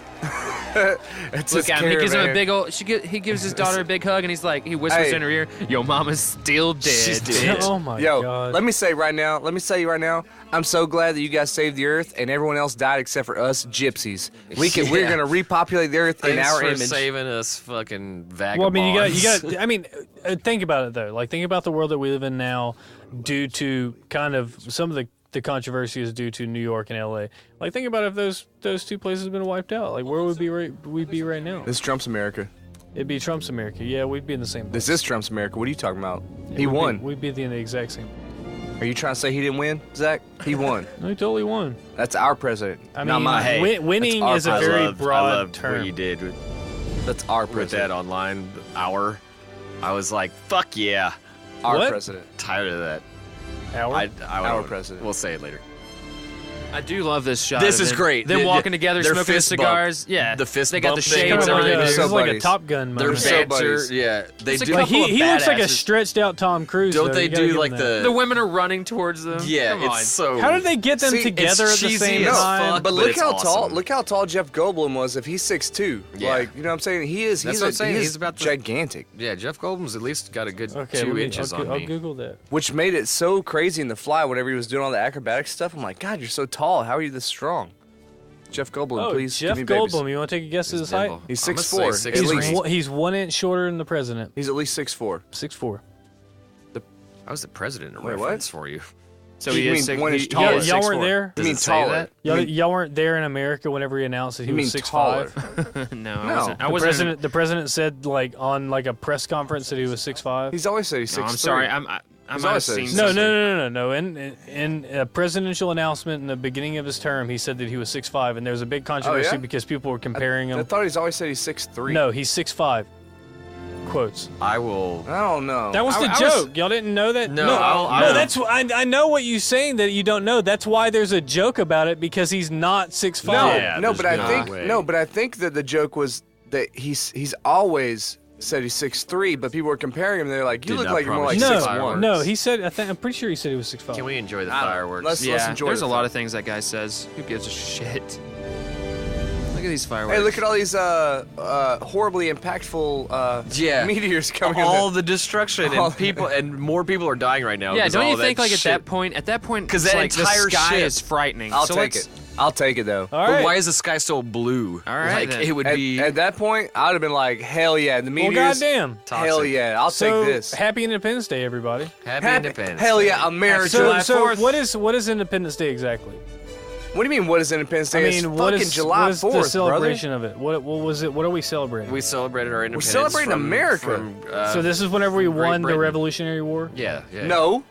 Speaker 2: It's
Speaker 4: Look
Speaker 2: his
Speaker 4: at him. He gives him a
Speaker 2: caravan.
Speaker 4: big old. He gives his daughter a big hug, and he's like, he whispers in her ear, "Yo, mama's still dead."
Speaker 1: She's dead.
Speaker 5: Oh my
Speaker 2: Yo,
Speaker 5: god.
Speaker 2: let me say right now, I'm so glad that you guys saved the earth and everyone else died except for us gypsies. We're gonna repopulate the earth in
Speaker 1: Thanks
Speaker 2: our
Speaker 1: for
Speaker 2: image.
Speaker 1: saving us fucking vagabonds.
Speaker 5: Well, I mean, you got. I mean, think about it though. Like, think about the world that we live in now, due to kind of some of the controversy is due to New York and LA. Like, think about if those two places had been wiped out. Like, where would we'd be right now?
Speaker 2: This is Trump's America.
Speaker 5: It'd be Trump's America. Yeah, we'd be in the same place.
Speaker 2: This is Trump's America. What are you talking about?
Speaker 5: Yeah,
Speaker 2: He won.
Speaker 5: We'd be in the exact same.
Speaker 2: Are you trying to say he didn't win, Zach? He won.
Speaker 5: No, he totally won.
Speaker 2: That's our president.
Speaker 5: I
Speaker 2: not
Speaker 5: mean,
Speaker 2: mine.
Speaker 5: winning is a very broad
Speaker 1: I loved
Speaker 5: term.
Speaker 1: what you did
Speaker 2: That's our
Speaker 1: with
Speaker 2: president.
Speaker 1: that online hour. I was like, fuck yeah.
Speaker 2: Our
Speaker 5: What?
Speaker 2: president.
Speaker 1: Tired of that.
Speaker 5: Hour?
Speaker 2: Our president.
Speaker 1: We'll say it later.
Speaker 4: I do love this shot.
Speaker 1: This
Speaker 4: of
Speaker 1: is
Speaker 4: them-
Speaker 1: great.
Speaker 4: Them
Speaker 1: The-
Speaker 4: walking together,
Speaker 1: their
Speaker 4: smoking
Speaker 1: fist bump.
Speaker 4: cigars. Yeah,
Speaker 1: The fist
Speaker 4: They got
Speaker 1: bump
Speaker 4: the
Speaker 1: thing.
Speaker 4: shades.
Speaker 1: It's
Speaker 4: and
Speaker 1: like
Speaker 4: everything.
Speaker 5: This is like a
Speaker 2: buddies.
Speaker 5: Top Gun
Speaker 1: Their
Speaker 5: moment.
Speaker 2: so
Speaker 1: banter,
Speaker 2: buddies.
Speaker 1: yeah. They
Speaker 4: It's a
Speaker 1: do.
Speaker 4: couple
Speaker 5: He
Speaker 4: of
Speaker 5: looks like a
Speaker 4: badasses.
Speaker 5: stretched out Tom Cruise.
Speaker 1: Don't
Speaker 5: though.
Speaker 1: they
Speaker 5: You gotta
Speaker 1: do
Speaker 5: give
Speaker 1: like
Speaker 5: him that.
Speaker 4: The women are running towards them.
Speaker 1: Yeah,
Speaker 4: Come on.
Speaker 1: it's so.
Speaker 5: How did they get them
Speaker 2: See,
Speaker 5: together at
Speaker 1: it's
Speaker 5: the
Speaker 1: cheesy
Speaker 5: same
Speaker 1: as
Speaker 5: time?
Speaker 1: fuck.
Speaker 2: But
Speaker 1: But
Speaker 2: look
Speaker 1: it's
Speaker 2: how tall.
Speaker 1: awesome.
Speaker 2: Look how tall Jeff Goldblum was. If he's 6'2",
Speaker 1: Yeah.
Speaker 2: like you know what I'm saying, he is.
Speaker 1: That's
Speaker 2: He's
Speaker 1: what I'm saying.
Speaker 2: He
Speaker 1: He's
Speaker 2: is
Speaker 1: about the-
Speaker 2: gigantic,
Speaker 1: Yeah, Jeff Goldblum's at least got a good
Speaker 5: Okay,
Speaker 1: 2 inches on
Speaker 5: I'll
Speaker 1: me.
Speaker 5: Google that.
Speaker 2: which made it so crazy in The Fly. Whenever he was doing all the acrobatic stuff, I'm like, God, you're so tall. How are you this strong? Jeff Goldblum,
Speaker 5: Oh,
Speaker 2: please
Speaker 5: Jeff
Speaker 2: give me babies.
Speaker 5: Goldblum. You want to take a guess at his height?
Speaker 2: He's
Speaker 1: I'm gonna
Speaker 2: 6'4".
Speaker 1: say
Speaker 2: At
Speaker 1: 6'3".
Speaker 2: least.
Speaker 5: He's 1 inch shorter than the president.
Speaker 2: He's at least 6'4".
Speaker 5: 6'4".
Speaker 1: I was the president.
Speaker 2: Wait,
Speaker 1: Reference for you.
Speaker 4: So
Speaker 2: You
Speaker 4: he
Speaker 2: mean
Speaker 4: is six,
Speaker 2: 1 inch
Speaker 4: he-
Speaker 2: taller?
Speaker 5: Y'all
Speaker 2: 6'4".
Speaker 5: weren't there?
Speaker 2: You
Speaker 1: Does
Speaker 2: mean
Speaker 1: it say
Speaker 2: taller?
Speaker 1: that?
Speaker 5: Y'all weren't there in America whenever he announced that he
Speaker 2: You
Speaker 5: was
Speaker 2: mean
Speaker 5: 6'5".
Speaker 2: taller?
Speaker 4: No,
Speaker 2: No.
Speaker 4: I wasn't.
Speaker 5: The president said like on like a press conference that he was 6'5".
Speaker 2: He's always said he's 6'3".
Speaker 4: No, I'm sorry. I
Speaker 2: He's
Speaker 4: might have
Speaker 2: always said
Speaker 4: seen
Speaker 2: he's
Speaker 5: No.
Speaker 4: something.
Speaker 5: In a presidential announcement in the beginning of his term, he said that he was 6'5", and there was a big controversy
Speaker 2: yeah?
Speaker 5: because people were comparing
Speaker 2: I
Speaker 5: him.
Speaker 2: thought he's always said he's 6'3".
Speaker 5: No, he's 6'5". Quotes.
Speaker 1: I will.
Speaker 2: I don't know.
Speaker 5: That was the joke. Y'all didn't know that?
Speaker 1: No,
Speaker 5: no. That's I know what you're saying that you don't know. That's why there's a joke about it because he's not 6'5".
Speaker 2: No,
Speaker 1: there's
Speaker 2: but I
Speaker 1: no
Speaker 2: think
Speaker 1: way.
Speaker 2: but I think that the joke was that he's always said he's 6'3", but people were comparing him. They're like, you
Speaker 1: Did
Speaker 2: look
Speaker 1: not
Speaker 2: like you're more like
Speaker 1: promise
Speaker 2: 6'1".
Speaker 5: No, he said. I'm pretty sure he said he was 6'5".
Speaker 1: Can we enjoy the
Speaker 2: I don't know.
Speaker 1: fireworks?
Speaker 2: Let's
Speaker 4: Yeah,
Speaker 2: enjoy
Speaker 4: there's
Speaker 2: the
Speaker 4: a lot
Speaker 2: fun.
Speaker 4: of things that guy says. Who gives a shit? Look at these fireworks.
Speaker 2: Hey, look at all these horribly impactful meteors coming.
Speaker 1: all
Speaker 2: in
Speaker 1: the destruction and people and more people are dying right now.
Speaker 4: Yeah,
Speaker 1: 'cause
Speaker 4: don't
Speaker 1: all
Speaker 4: you
Speaker 1: that
Speaker 4: think like
Speaker 1: shit.
Speaker 4: at that point,
Speaker 1: 'Cause
Speaker 4: it's
Speaker 1: that
Speaker 4: like
Speaker 1: entire
Speaker 4: the sky
Speaker 1: shit-
Speaker 4: is frightening.
Speaker 2: I'll
Speaker 4: so
Speaker 2: take
Speaker 4: let's-
Speaker 2: it. I'll take it though.
Speaker 5: All
Speaker 1: But
Speaker 5: right.
Speaker 1: why is the sky so blue?
Speaker 4: All right,
Speaker 1: like
Speaker 4: then.
Speaker 1: it would
Speaker 2: At,
Speaker 1: be.
Speaker 2: at that point, I would have been like, hell yeah, the
Speaker 5: Well,
Speaker 2: meteors.
Speaker 5: goddamn.
Speaker 2: Hell
Speaker 1: Toxic.
Speaker 2: yeah, I'll
Speaker 5: So
Speaker 2: take this.
Speaker 5: happy Independence Day, everybody.
Speaker 1: Happy Independence.
Speaker 2: Hell
Speaker 1: Day.
Speaker 2: yeah, America.
Speaker 5: So,
Speaker 2: July
Speaker 5: 4th. what is Independence Day exactly?
Speaker 2: What do you mean? What is Independence Day?
Speaker 5: I
Speaker 2: It's
Speaker 5: mean, what
Speaker 2: fucking
Speaker 5: is
Speaker 2: July
Speaker 5: what is
Speaker 2: 4th,
Speaker 5: the celebration of it? What was it? What are we celebrating?
Speaker 1: We celebrated our independence.
Speaker 2: celebrating
Speaker 1: from-
Speaker 2: America.
Speaker 1: from,
Speaker 5: so this is whenever we
Speaker 1: from Great
Speaker 5: won the
Speaker 1: Britain.
Speaker 5: Revolutionary War.
Speaker 1: Yeah.
Speaker 2: No,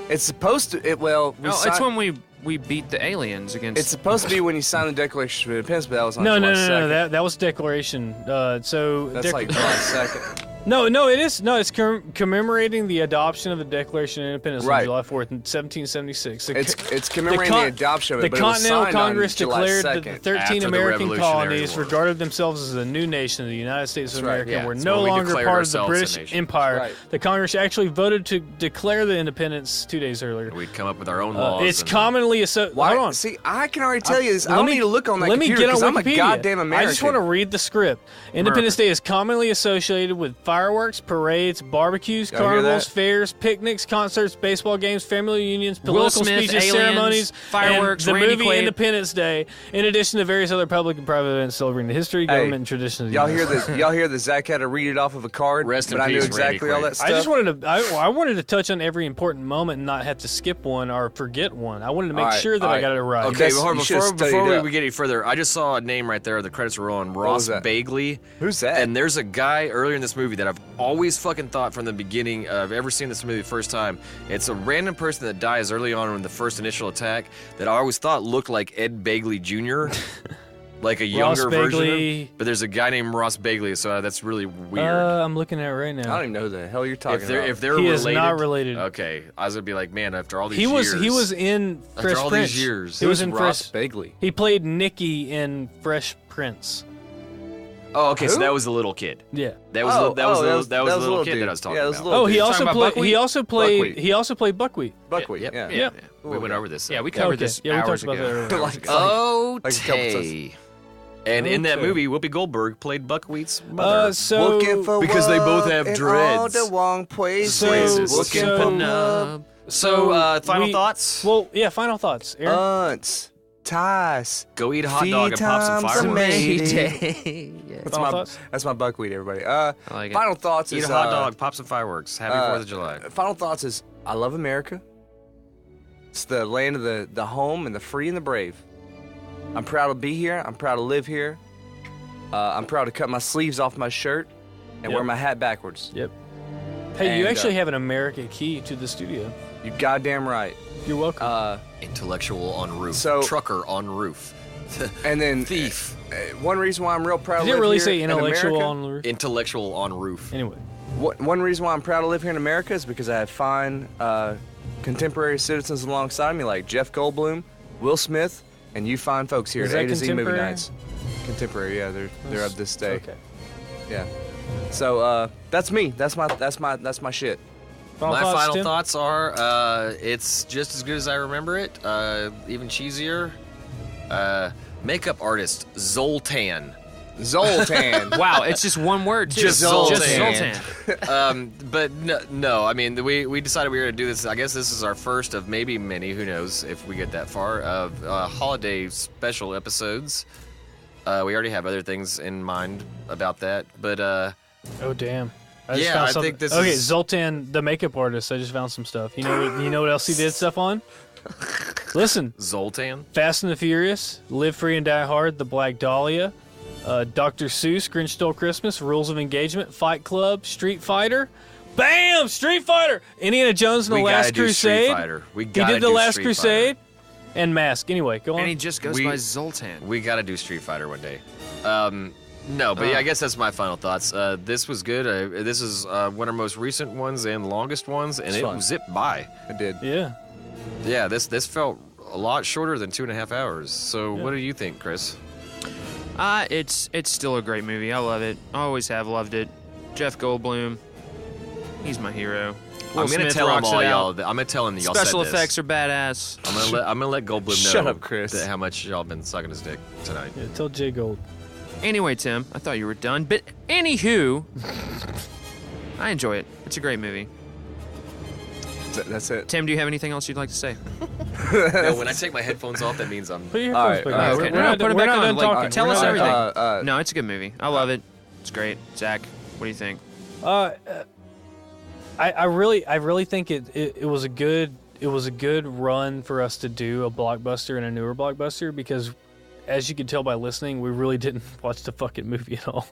Speaker 2: it's supposed to.
Speaker 4: No, it's when we beat the aliens against.
Speaker 2: It's supposed to be when you sign the Declaration of Independence, but that was on
Speaker 5: No,
Speaker 2: July
Speaker 5: no,
Speaker 2: 2nd.
Speaker 5: no. That was Declaration. So
Speaker 2: That's like July 2nd.
Speaker 5: No, it is. No, it's commemorating the adoption of the Declaration of Independence on
Speaker 2: Right.
Speaker 5: July 4th in 1776.
Speaker 2: It's commemorating the adoption of it,
Speaker 5: The
Speaker 2: but it was
Speaker 5: Continental
Speaker 2: signed on
Speaker 5: Congress
Speaker 2: July
Speaker 5: declared that
Speaker 2: 2nd.
Speaker 5: the 13
Speaker 1: After the
Speaker 5: American
Speaker 1: Revolutionary
Speaker 5: colonies
Speaker 1: War.
Speaker 5: regarded themselves as a new nation, the United States of
Speaker 2: That's right,
Speaker 5: America,
Speaker 1: yeah.
Speaker 5: and were
Speaker 1: That's
Speaker 5: no
Speaker 1: when we
Speaker 5: longer
Speaker 1: declared
Speaker 5: part of the
Speaker 1: ourselves a
Speaker 5: British
Speaker 1: nation.
Speaker 5: Empire.
Speaker 2: Right.
Speaker 5: The Congress actually voted to declare the independence 2 days earlier.
Speaker 1: We'd come up with our own laws.
Speaker 5: It's
Speaker 1: and-
Speaker 5: commonly associated. Hold on.
Speaker 2: See, I can already tell you this. I
Speaker 5: Let
Speaker 2: don't
Speaker 5: me-
Speaker 2: need to look on that
Speaker 5: let me
Speaker 2: computer
Speaker 5: get on
Speaker 2: because I'm a
Speaker 5: Wikipedia.
Speaker 2: goddamn American.
Speaker 5: I just want to read the script. Independence Day is commonly associated with fireworks, parades, barbecues,
Speaker 2: Y'all hear
Speaker 5: carnivals,
Speaker 2: that?
Speaker 5: fairs, picnics, concerts, baseball games, family reunions,
Speaker 4: Will
Speaker 5: political
Speaker 4: Smith,
Speaker 5: speeches,
Speaker 4: aliens,
Speaker 5: ceremonies,
Speaker 4: fireworks,
Speaker 5: and the
Speaker 4: Randy
Speaker 5: movie
Speaker 4: Quaid.
Speaker 5: Independence Day, in addition to various other public and private events celebrating the history, government, and traditions of the
Speaker 2: Y'all
Speaker 5: United
Speaker 2: hear
Speaker 5: States.
Speaker 2: this? Y'all hear that Zach had to read it off of a card,
Speaker 1: Rest in
Speaker 2: but I knew
Speaker 1: peace,
Speaker 2: exactly
Speaker 1: Randy
Speaker 2: all
Speaker 1: Quaid.
Speaker 2: that stuff.
Speaker 5: I just wanted to. I wanted to touch on every important moment and not have to skip one or forget one. I wanted to make
Speaker 2: All right,
Speaker 5: sure that
Speaker 2: all
Speaker 5: I
Speaker 2: right.
Speaker 5: got it right.
Speaker 1: Okay,
Speaker 2: Guess
Speaker 1: before,
Speaker 2: you should've
Speaker 1: before
Speaker 2: studied up.
Speaker 1: we get any further, I just saw a name right there. The credits were rolling.
Speaker 2: was
Speaker 1: Ross
Speaker 2: that?
Speaker 1: Bagley.
Speaker 2: Who's that?
Speaker 1: And there's a guy earlier in this movie that I've always fucking thought from the beginning of ever seen this movie the first time. It's a random person that dies early on in the first initial attack that I always thought looked like Ed Bagley Jr. Like a younger version of
Speaker 5: Bagley.
Speaker 1: him. But there's a guy named Ross Bagley, so that's really weird.
Speaker 5: I'm looking at it right
Speaker 2: I
Speaker 5: now.
Speaker 2: don't even know who the hell you're talking about.
Speaker 1: If they're
Speaker 5: He
Speaker 1: related,
Speaker 5: is not related.
Speaker 1: Okay, I was gonna be like, man, after all these
Speaker 5: He
Speaker 1: years,
Speaker 5: was in
Speaker 1: after
Speaker 5: Fresh
Speaker 1: all
Speaker 5: Prince.
Speaker 1: these years,
Speaker 5: He was
Speaker 2: Who's
Speaker 5: in
Speaker 2: Ross
Speaker 5: Fresh.
Speaker 2: Bagley?
Speaker 5: He played Nicky in Fresh Prince.
Speaker 1: Oh, okay, so
Speaker 2: Who?
Speaker 1: that was the little kid.
Speaker 5: Yeah.
Speaker 1: That was the little kid
Speaker 2: dude.
Speaker 1: that I was talking
Speaker 2: Yeah, that was
Speaker 1: about.
Speaker 2: the little
Speaker 5: Oh, he
Speaker 2: dude.
Speaker 5: also
Speaker 4: talking about
Speaker 5: played.
Speaker 4: Buckwheat?
Speaker 5: He also played.
Speaker 2: Buckwheat.
Speaker 5: He also played Buckwheat.
Speaker 2: Buckwheat.
Speaker 1: Yep.
Speaker 2: Yeah.
Speaker 5: Yeah.
Speaker 1: We went over this.
Speaker 4: Yeah, we covered
Speaker 5: Okay.
Speaker 4: this
Speaker 5: Yeah, we
Speaker 4: hours
Speaker 5: talked
Speaker 4: ago.
Speaker 5: about that earlier.
Speaker 2: Like a couple
Speaker 1: Tay. And in that
Speaker 5: Okay.
Speaker 1: movie, Whoopi Goldberg played Buckwheat's mother.
Speaker 5: So
Speaker 2: Looking for
Speaker 1: Because they both
Speaker 2: love
Speaker 1: have
Speaker 2: in
Speaker 1: dreads.
Speaker 2: all the wrong places.
Speaker 5: So-
Speaker 2: Looking
Speaker 5: so-
Speaker 2: for love.
Speaker 1: So, final
Speaker 5: we-
Speaker 1: thoughts?
Speaker 5: Well, yeah, final thoughts. Aaron?
Speaker 2: Aunts, ties.
Speaker 1: Go eat a hot dog and pop some
Speaker 2: times a
Speaker 1: fireworks.
Speaker 2: Mayday. That's
Speaker 5: Final
Speaker 2: my
Speaker 5: thoughts?
Speaker 2: that's my buckwheat, everybody.
Speaker 4: like it.
Speaker 2: Final thoughts
Speaker 1: Eat
Speaker 2: is
Speaker 1: a hot dog, pop some fireworks. Happy 4th of July.
Speaker 2: Final thoughts is I love America. It's the land of the home and the free and the brave. I'm proud to be here. I'm proud to live here. I'm proud to cut my sleeves off my shirt and
Speaker 5: Yep.
Speaker 2: wear my hat backwards.
Speaker 5: Yep. Hey, you
Speaker 2: And,
Speaker 5: actually have an American key to the studio.
Speaker 2: You goddamn right.
Speaker 5: You're welcome.
Speaker 1: Intellectual on roof.
Speaker 2: So-
Speaker 1: Trucker on roof.
Speaker 2: And then
Speaker 1: Thief.
Speaker 2: One reason why I'm real proud to
Speaker 5: Did
Speaker 2: live
Speaker 5: it really
Speaker 2: here
Speaker 5: say
Speaker 2: in
Speaker 5: intellectual
Speaker 2: America,
Speaker 5: on the roof?
Speaker 1: Intellectual on roof.
Speaker 5: Anyway.
Speaker 2: One reason why I'm proud to live here in America is because I have fine contemporary citizens alongside me like Jeff Goldblum, Will Smith, and you fine folks here
Speaker 5: Is
Speaker 2: at
Speaker 5: that
Speaker 2: A2Z Movie
Speaker 5: contemporary?
Speaker 2: Nights. Contemporary, yeah, they're of this day.
Speaker 5: Okay.
Speaker 2: Yeah. So that's me. That's my shit.
Speaker 1: My
Speaker 5: thoughts,
Speaker 1: final
Speaker 5: Tim?
Speaker 1: thoughts are it's just as good as I remember it, even cheesier. Makeup artist Zoltan.
Speaker 2: Zoltan.
Speaker 4: Wow, it's just one word. Too.
Speaker 1: Just Zoltan.
Speaker 4: Just Zoltan.
Speaker 1: But no, I mean, we decided we were going to do this. I guess this is our first of maybe many, who knows if we get that far, of holiday special episodes. We already have other things in mind about that, but...
Speaker 5: Oh, damn. I
Speaker 1: think this
Speaker 5: okay,
Speaker 1: is...
Speaker 5: Zoltan, the makeup artist, I just found some stuff. You know what else he did stuff on? Listen.
Speaker 1: Zoltan?
Speaker 5: Fast and the Furious, Live Free and Die Hard, The Black Dahlia, Dr. Seuss, Grinch Stole Christmas, Rules of Engagement, Fight Club, Street Fighter. Bam! Street Fighter! Indiana Jones and the Last Crusade.
Speaker 1: Street Fighter.
Speaker 5: He did The Last Crusade. And Mask. Anyway, go on.
Speaker 4: And he just goes by Zoltan.
Speaker 1: We got to do Street Fighter one day. No, but yeah, I guess that's my final thoughts. This was good. This is one of our most recent ones and longest ones, and it zipped by.
Speaker 2: It did.
Speaker 5: Yeah.
Speaker 1: Yeah, this felt a lot shorter than 2.5 hours. So what do you think, Chris?
Speaker 4: It's still a great movie. I love it. I always have loved it. Jeff Goldblum, he's my hero. Will
Speaker 1: I'm gonna
Speaker 4: Smith
Speaker 1: tell them
Speaker 4: rocks
Speaker 1: all
Speaker 4: it
Speaker 1: y'all.
Speaker 4: out.
Speaker 1: I'm gonna tell them that y'all
Speaker 4: Special
Speaker 1: said
Speaker 4: effects
Speaker 1: this.
Speaker 4: are badass.
Speaker 1: I'm gonna let Goldblum know.
Speaker 2: Shut up, Chris.
Speaker 1: How much y'all been sucking his dick tonight.
Speaker 5: Yeah, tell Jay Gold.
Speaker 4: Anyway, Tim, I thought you were done, but anywho, I enjoy it. It's a great movie.
Speaker 2: That's it.
Speaker 4: Tim, do you have anything else you'd like to say?
Speaker 1: No, when I take my headphones off, that means I'm.
Speaker 5: Put your
Speaker 2: All
Speaker 5: headphones
Speaker 2: right,
Speaker 5: back on.
Speaker 4: Okay,
Speaker 5: We're not
Speaker 4: put it
Speaker 5: we're
Speaker 4: back
Speaker 5: not
Speaker 4: on.
Speaker 5: done
Speaker 4: Like,
Speaker 5: talking.
Speaker 4: tell
Speaker 5: We're
Speaker 4: us
Speaker 5: not done
Speaker 4: everything.
Speaker 5: talking.
Speaker 4: No, it's a good movie. I love it. It's great. Zach, what do you think?
Speaker 5: I really think it was a good run for us to do a blockbuster and a newer blockbuster, because as you can tell by listening, we really didn't watch the fucking movie at all.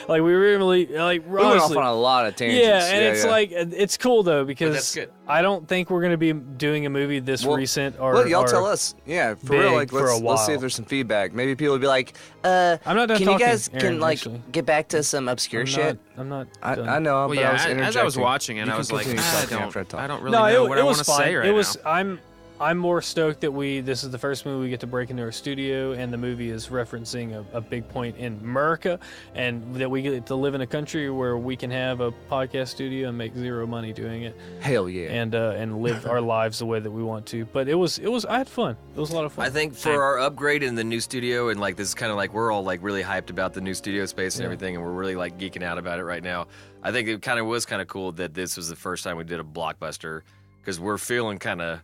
Speaker 5: Like, we really, like,
Speaker 2: We went off on a lot of tangents.
Speaker 5: Yeah, and it's like, it's cool though, because
Speaker 1: that's good.
Speaker 5: I don't think we're going to be doing a movie this recent or.
Speaker 2: Well, y'all
Speaker 5: or
Speaker 2: tell us. Yeah, for
Speaker 5: big
Speaker 2: real. Like,
Speaker 5: for a
Speaker 2: let's see
Speaker 5: while.
Speaker 2: if there's some feedback. Maybe people would be like,
Speaker 5: I'm not done
Speaker 2: can
Speaker 5: talking,
Speaker 2: you guys
Speaker 5: Aaron,
Speaker 2: like
Speaker 5: actually.
Speaker 2: get back to some obscure shit?
Speaker 5: I'm not.
Speaker 2: I
Speaker 5: done.
Speaker 2: know,
Speaker 4: Well,
Speaker 2: but
Speaker 4: yeah,
Speaker 2: I was interjecting.
Speaker 4: as I was watching it,
Speaker 2: You
Speaker 4: I
Speaker 2: can
Speaker 4: was like,
Speaker 2: continue talking
Speaker 4: I
Speaker 2: after I talk.
Speaker 4: don't really know what I want to say right now.
Speaker 5: I'm more stoked that this is the first movie we get to break into our studio, and the movie is referencing a big point in America, and that we get to live in a country where we can have a podcast studio and make zero money doing it.
Speaker 2: Hell yeah.
Speaker 5: And live our lives the way that we want to. But I had fun. It was a lot of fun.
Speaker 1: I think for our upgrade in the new studio, and like this is kind of like we're all like really hyped about the new studio space and everything, and we're really like geeking out about it right now. I think it kind of was kind of cool that this was the first time we did a blockbuster, because we're feeling kind of.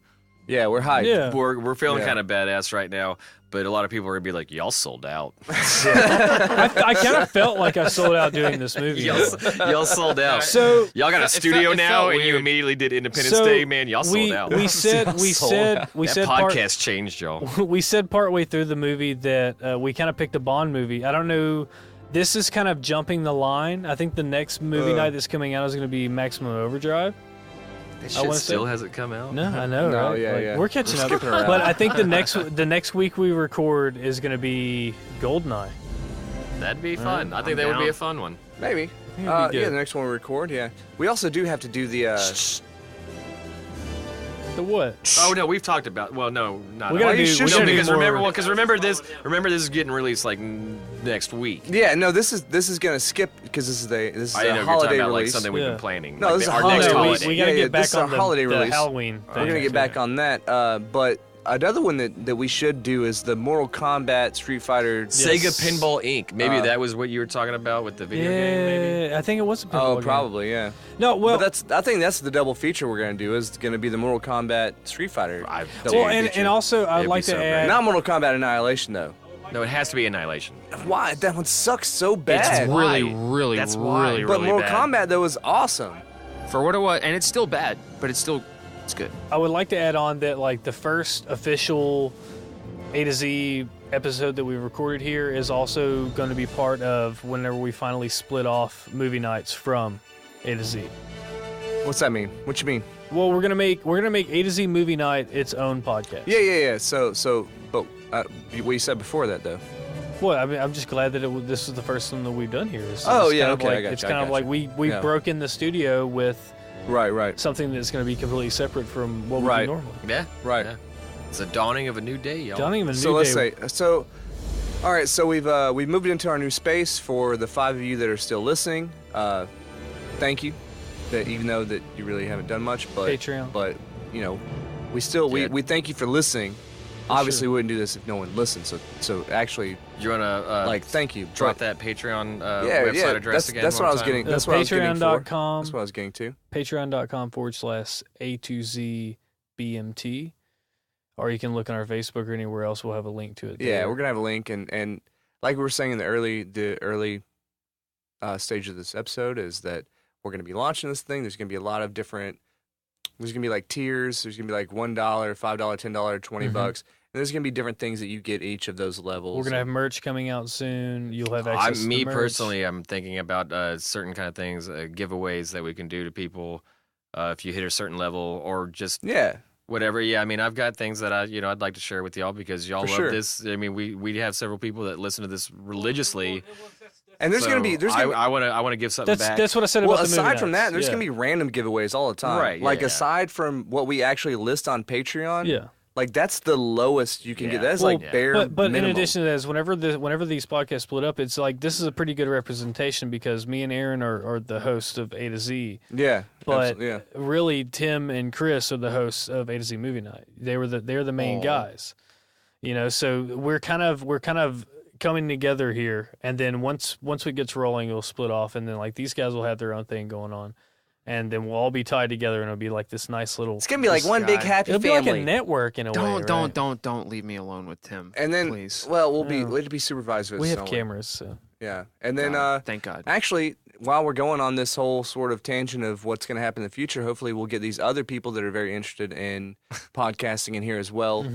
Speaker 2: Yeah, we're hyped.
Speaker 5: Yeah.
Speaker 1: We're feeling kind of badass right now, but a lot of people are gonna be like, "Y'all sold out."
Speaker 5: I kind of felt like I sold out doing this movie.
Speaker 1: y'all sold out.
Speaker 5: So
Speaker 1: y'all got a studio
Speaker 4: it
Speaker 1: now,
Speaker 4: felt
Speaker 1: and you
Speaker 4: weird.
Speaker 1: immediately did Independence
Speaker 5: So
Speaker 1: Day, man. Y'all sold out.
Speaker 5: We said
Speaker 1: that podcast changed y'all.
Speaker 5: We said partway through the movie that we kind of picked a Bond movie. I don't know. This is kind of jumping the line. I think the next movie night that's coming out is going to be Maximum Overdrive.
Speaker 1: That shit still hasn't come out.
Speaker 5: No, I know,
Speaker 2: No,
Speaker 5: right?
Speaker 2: yeah,
Speaker 5: Like,
Speaker 2: yeah.
Speaker 5: We're catching
Speaker 2: We're
Speaker 5: up.
Speaker 2: skipping around.
Speaker 5: But I think the next week we record is going to be Goldeneye.
Speaker 1: That'd be fun. I think that would be a fun one.
Speaker 2: Maybe.
Speaker 5: It'd be
Speaker 2: Yeah,
Speaker 5: good.
Speaker 2: the next one we record, yeah. We also do have to do the...
Speaker 5: The what?
Speaker 1: Oh no, we've talked about. Well, no, not.
Speaker 5: We gotta do- we gotta do
Speaker 1: because
Speaker 5: more-
Speaker 1: remember this is getting released like next week.
Speaker 2: Yeah, no, this is gonna skip because this is
Speaker 1: I
Speaker 2: a
Speaker 1: didn't know if you're
Speaker 2: holiday
Speaker 1: talking about like
Speaker 2: release.
Speaker 1: something we've
Speaker 5: Yeah.
Speaker 1: been planning.
Speaker 2: No,
Speaker 1: like
Speaker 2: this is a
Speaker 1: our
Speaker 2: holiday
Speaker 1: next
Speaker 5: No,
Speaker 1: holiday.
Speaker 5: we got to
Speaker 2: Yeah,
Speaker 5: get back
Speaker 2: this is our
Speaker 5: on the
Speaker 2: holiday release.
Speaker 5: Halloween.
Speaker 2: We're gonna get back on that, but another one that we should do is the Mortal Kombat Street Fighter.
Speaker 1: Sega Pinball Inc. Maybe that was what you were talking about with the video game. Maybe.
Speaker 5: Yeah, I think it was a pinball
Speaker 2: Oh,
Speaker 5: game.
Speaker 2: probably, yeah.
Speaker 5: No, well,
Speaker 2: But I think that's the double feature we're gonna do is gonna be the Mortal Kombat Street Fighter. double
Speaker 5: well, and
Speaker 2: feature.
Speaker 5: also I'd
Speaker 1: It'd be
Speaker 5: like
Speaker 1: so
Speaker 5: to
Speaker 1: great.
Speaker 5: add.
Speaker 2: Not Mortal Kombat Annihilation though.
Speaker 1: No, it has to be Annihilation.
Speaker 2: Why? That one sucks so bad.
Speaker 4: It's really,
Speaker 1: Why?
Speaker 4: really,
Speaker 1: That's why.
Speaker 4: really,
Speaker 2: but
Speaker 4: really
Speaker 2: Mortal
Speaker 4: bad.
Speaker 2: Kombat though was awesome.
Speaker 4: For what it was, and it's still bad, but it's good.
Speaker 5: I would like to add on that like the first official A to Z episode that we recorded here is also going to be part of whenever we finally split off movie nights from A to Z.
Speaker 2: What's that mean? What you mean?
Speaker 5: Well, we're gonna make A2Z Movie Night its own podcast.
Speaker 2: Yeah. But what you said before that though.
Speaker 5: Well, I mean, I'm just glad that this is the first one that we've done here.
Speaker 2: Okay.
Speaker 5: It's kind of like we broke in the studio with something that's going to be completely separate from what we do normally.
Speaker 1: Yeah.
Speaker 2: Right.
Speaker 1: Yeah. It's the dawning of a new day, y'all.
Speaker 5: Dawning of a new
Speaker 2: So let's
Speaker 5: day.
Speaker 2: say all right. So we've moved into our new space. For the 5 of you that are still listening, thank you. That even though that you really haven't done much, but
Speaker 5: Patreon.
Speaker 2: But you know, we thank you for listening. Obviously, we wouldn't do this if no one listened. So actually,
Speaker 1: you wanna
Speaker 2: thank you.
Speaker 1: Drop that Patreon website address again.
Speaker 2: That's what I was getting. That's what I was getting for.
Speaker 5: Patreon.com.
Speaker 2: That's what I was getting to.
Speaker 5: Patreon.com/A2ZBMT, or you can look on our Facebook or anywhere else. We'll have a link to it.
Speaker 2: Yeah, we're gonna have a link, and like we were saying in the early stage of this episode is that we're gonna be launching this thing. There's gonna be a lot of different. There's gonna be like tiers. There's gonna be like $1, $5, $10, $20. And there's going to be different things that you get each of those levels.
Speaker 5: We're going to have merch coming out soon. You'll have access to the merch.
Speaker 1: Personally, I'm thinking about certain kind of things, giveaways that we can do to people if you hit a certain level or just whatever. Yeah, I mean, I've got things that I'd like to share with y'all because y'all love this. I mean, we have several people that listen to this religiously.
Speaker 2: And there's going to be
Speaker 1: I want to give something back.
Speaker 5: That's what I said about the movie
Speaker 2: aside
Speaker 5: nights.
Speaker 2: from that, there's going to be random giveaways all the time.
Speaker 1: Right.
Speaker 2: Like aside from what we actually list on Patreon.
Speaker 5: Yeah.
Speaker 2: Like that's the lowest you can get. That's bare
Speaker 5: But
Speaker 2: minimum.
Speaker 5: in addition to that, whenever these podcasts split up, it's like this is a pretty good representation because me and Aaron are the hosts of A to Z.
Speaker 2: Yeah.
Speaker 5: But really, Tim and Chris are the hosts of A to Z Movie Night. They're the main guys. You know, so we're kind of coming together here, and then once it gets rolling, it'll split off, and then like these guys will have their own thing going on. And then we'll all be tied together, and it'll be like this nice little.
Speaker 15: It's gonna be like one big happy family.
Speaker 5: It'll be like a network in a way.
Speaker 4: Don't leave me alone with Tim.
Speaker 2: And then,
Speaker 4: please.
Speaker 2: Well, it'll be supervised with.
Speaker 5: We have cameras, so.
Speaker 2: Yeah, and then
Speaker 4: thank God.
Speaker 2: Actually, while we're going on this whole sort of tangent of what's going to happen in the future, hopefully we'll get these other people that are very interested in podcasting in here as well,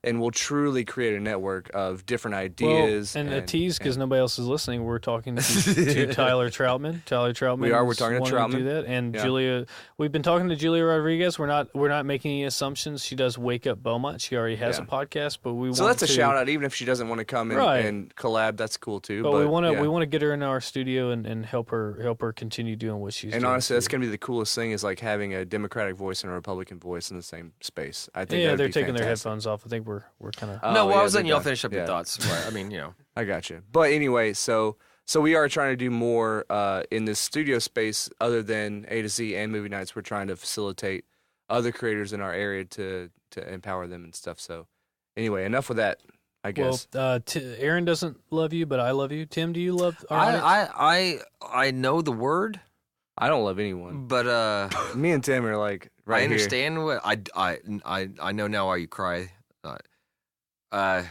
Speaker 2: and we'll truly create a network of different ideas.
Speaker 5: Well, and a tease because nobody else is listening. We're talking to Tyler Troutman. Tyler Troutman.
Speaker 2: We're talking to Troutman.
Speaker 5: Do that, and Julia. We've been talking to Julia Rodriguez. We're not making any assumptions. She does Wake Up Beaumont. She already has a podcast, but we.
Speaker 2: So
Speaker 5: want
Speaker 2: that's a shout out, even if she doesn't want to come and collab. That's cool too.
Speaker 5: But we want to get her in our studio and help her continue doing what she's doing.
Speaker 2: And honestly, that's going to be the coolest thing is like having a Democratic voice and a Republican voice in the same space. I think
Speaker 5: they're taking their headphones off. I think we're kind of.
Speaker 1: I was letting y'all finish up your thoughts. I mean,
Speaker 2: I got you. But anyway, so we are trying to do more in this studio space other than A to Z and movie nights. We're trying to facilitate other creators in our area to empower them and stuff. So anyway, enough with that. I guess.
Speaker 5: Well, Aaron doesn't love you, but I love you. Tim, do you love our audience?
Speaker 1: I know the word.
Speaker 2: I don't love anyone.
Speaker 1: But
Speaker 2: me and Tim are like right
Speaker 1: I understand what I know now why you cry. No, I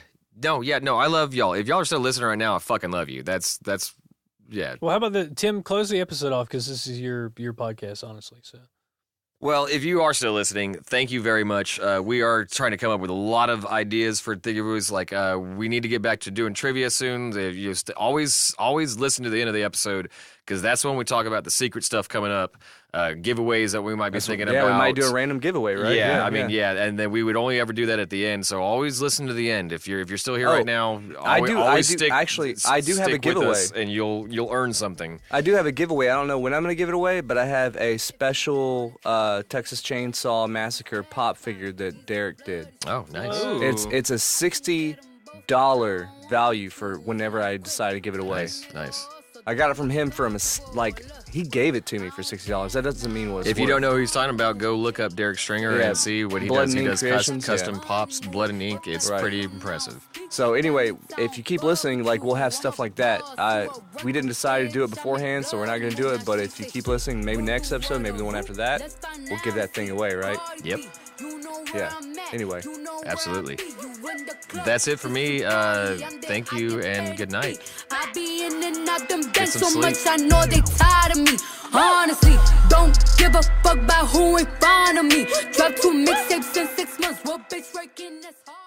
Speaker 1: love y'all. If y'all are still listening right now, I fucking love you. That's
Speaker 5: Well, how about Tim, close the episode off because this is your podcast, honestly. So.
Speaker 1: Well, if you are still listening, thank you very much. We are trying to come up with a lot of ideas for giveaways. Like, we need to get back to doing trivia soon. You always listen to the end of the episode because that's when we talk about the secret stuff coming up, giveaways that we might be thinking about.
Speaker 2: Yeah, we might do a random giveaway, right?
Speaker 1: Yeah, I mean, and then we would only ever do that at the end. So always listen to the end. If you're still here right now, I do
Speaker 2: have a giveaway,
Speaker 1: and you'll earn something.
Speaker 2: I do have a giveaway. I don't know when I'm going to give it away, but I have a special Texas Chainsaw Massacre pop figure that Derek did.
Speaker 1: Oh, nice!
Speaker 2: It's a $60 value for whenever I decide to give it away.
Speaker 1: Nice.
Speaker 2: I got it from him he gave it to me for $60. That doesn't mean what it's
Speaker 1: If you don't know who he's talking about, go look up Derek Stringer and see what he does. He does custom pops, blood and ink. It's pretty impressive.
Speaker 2: So anyway, if you keep listening, we'll have stuff like that. We didn't decide to do it beforehand, so we're not going to do it. But if you keep listening, maybe next episode, maybe the one after that, we'll give that thing away, right?
Speaker 1: Yep.
Speaker 2: Yeah. Anyway.
Speaker 1: Absolutely. That's it for me. Thank you and good night.
Speaker 17: I be in and out them beds so much I know they tired of me. Honestly, don't give a fuck about who in front of me. Drop 2 mixtapes in 6 months. What bitch working this hard?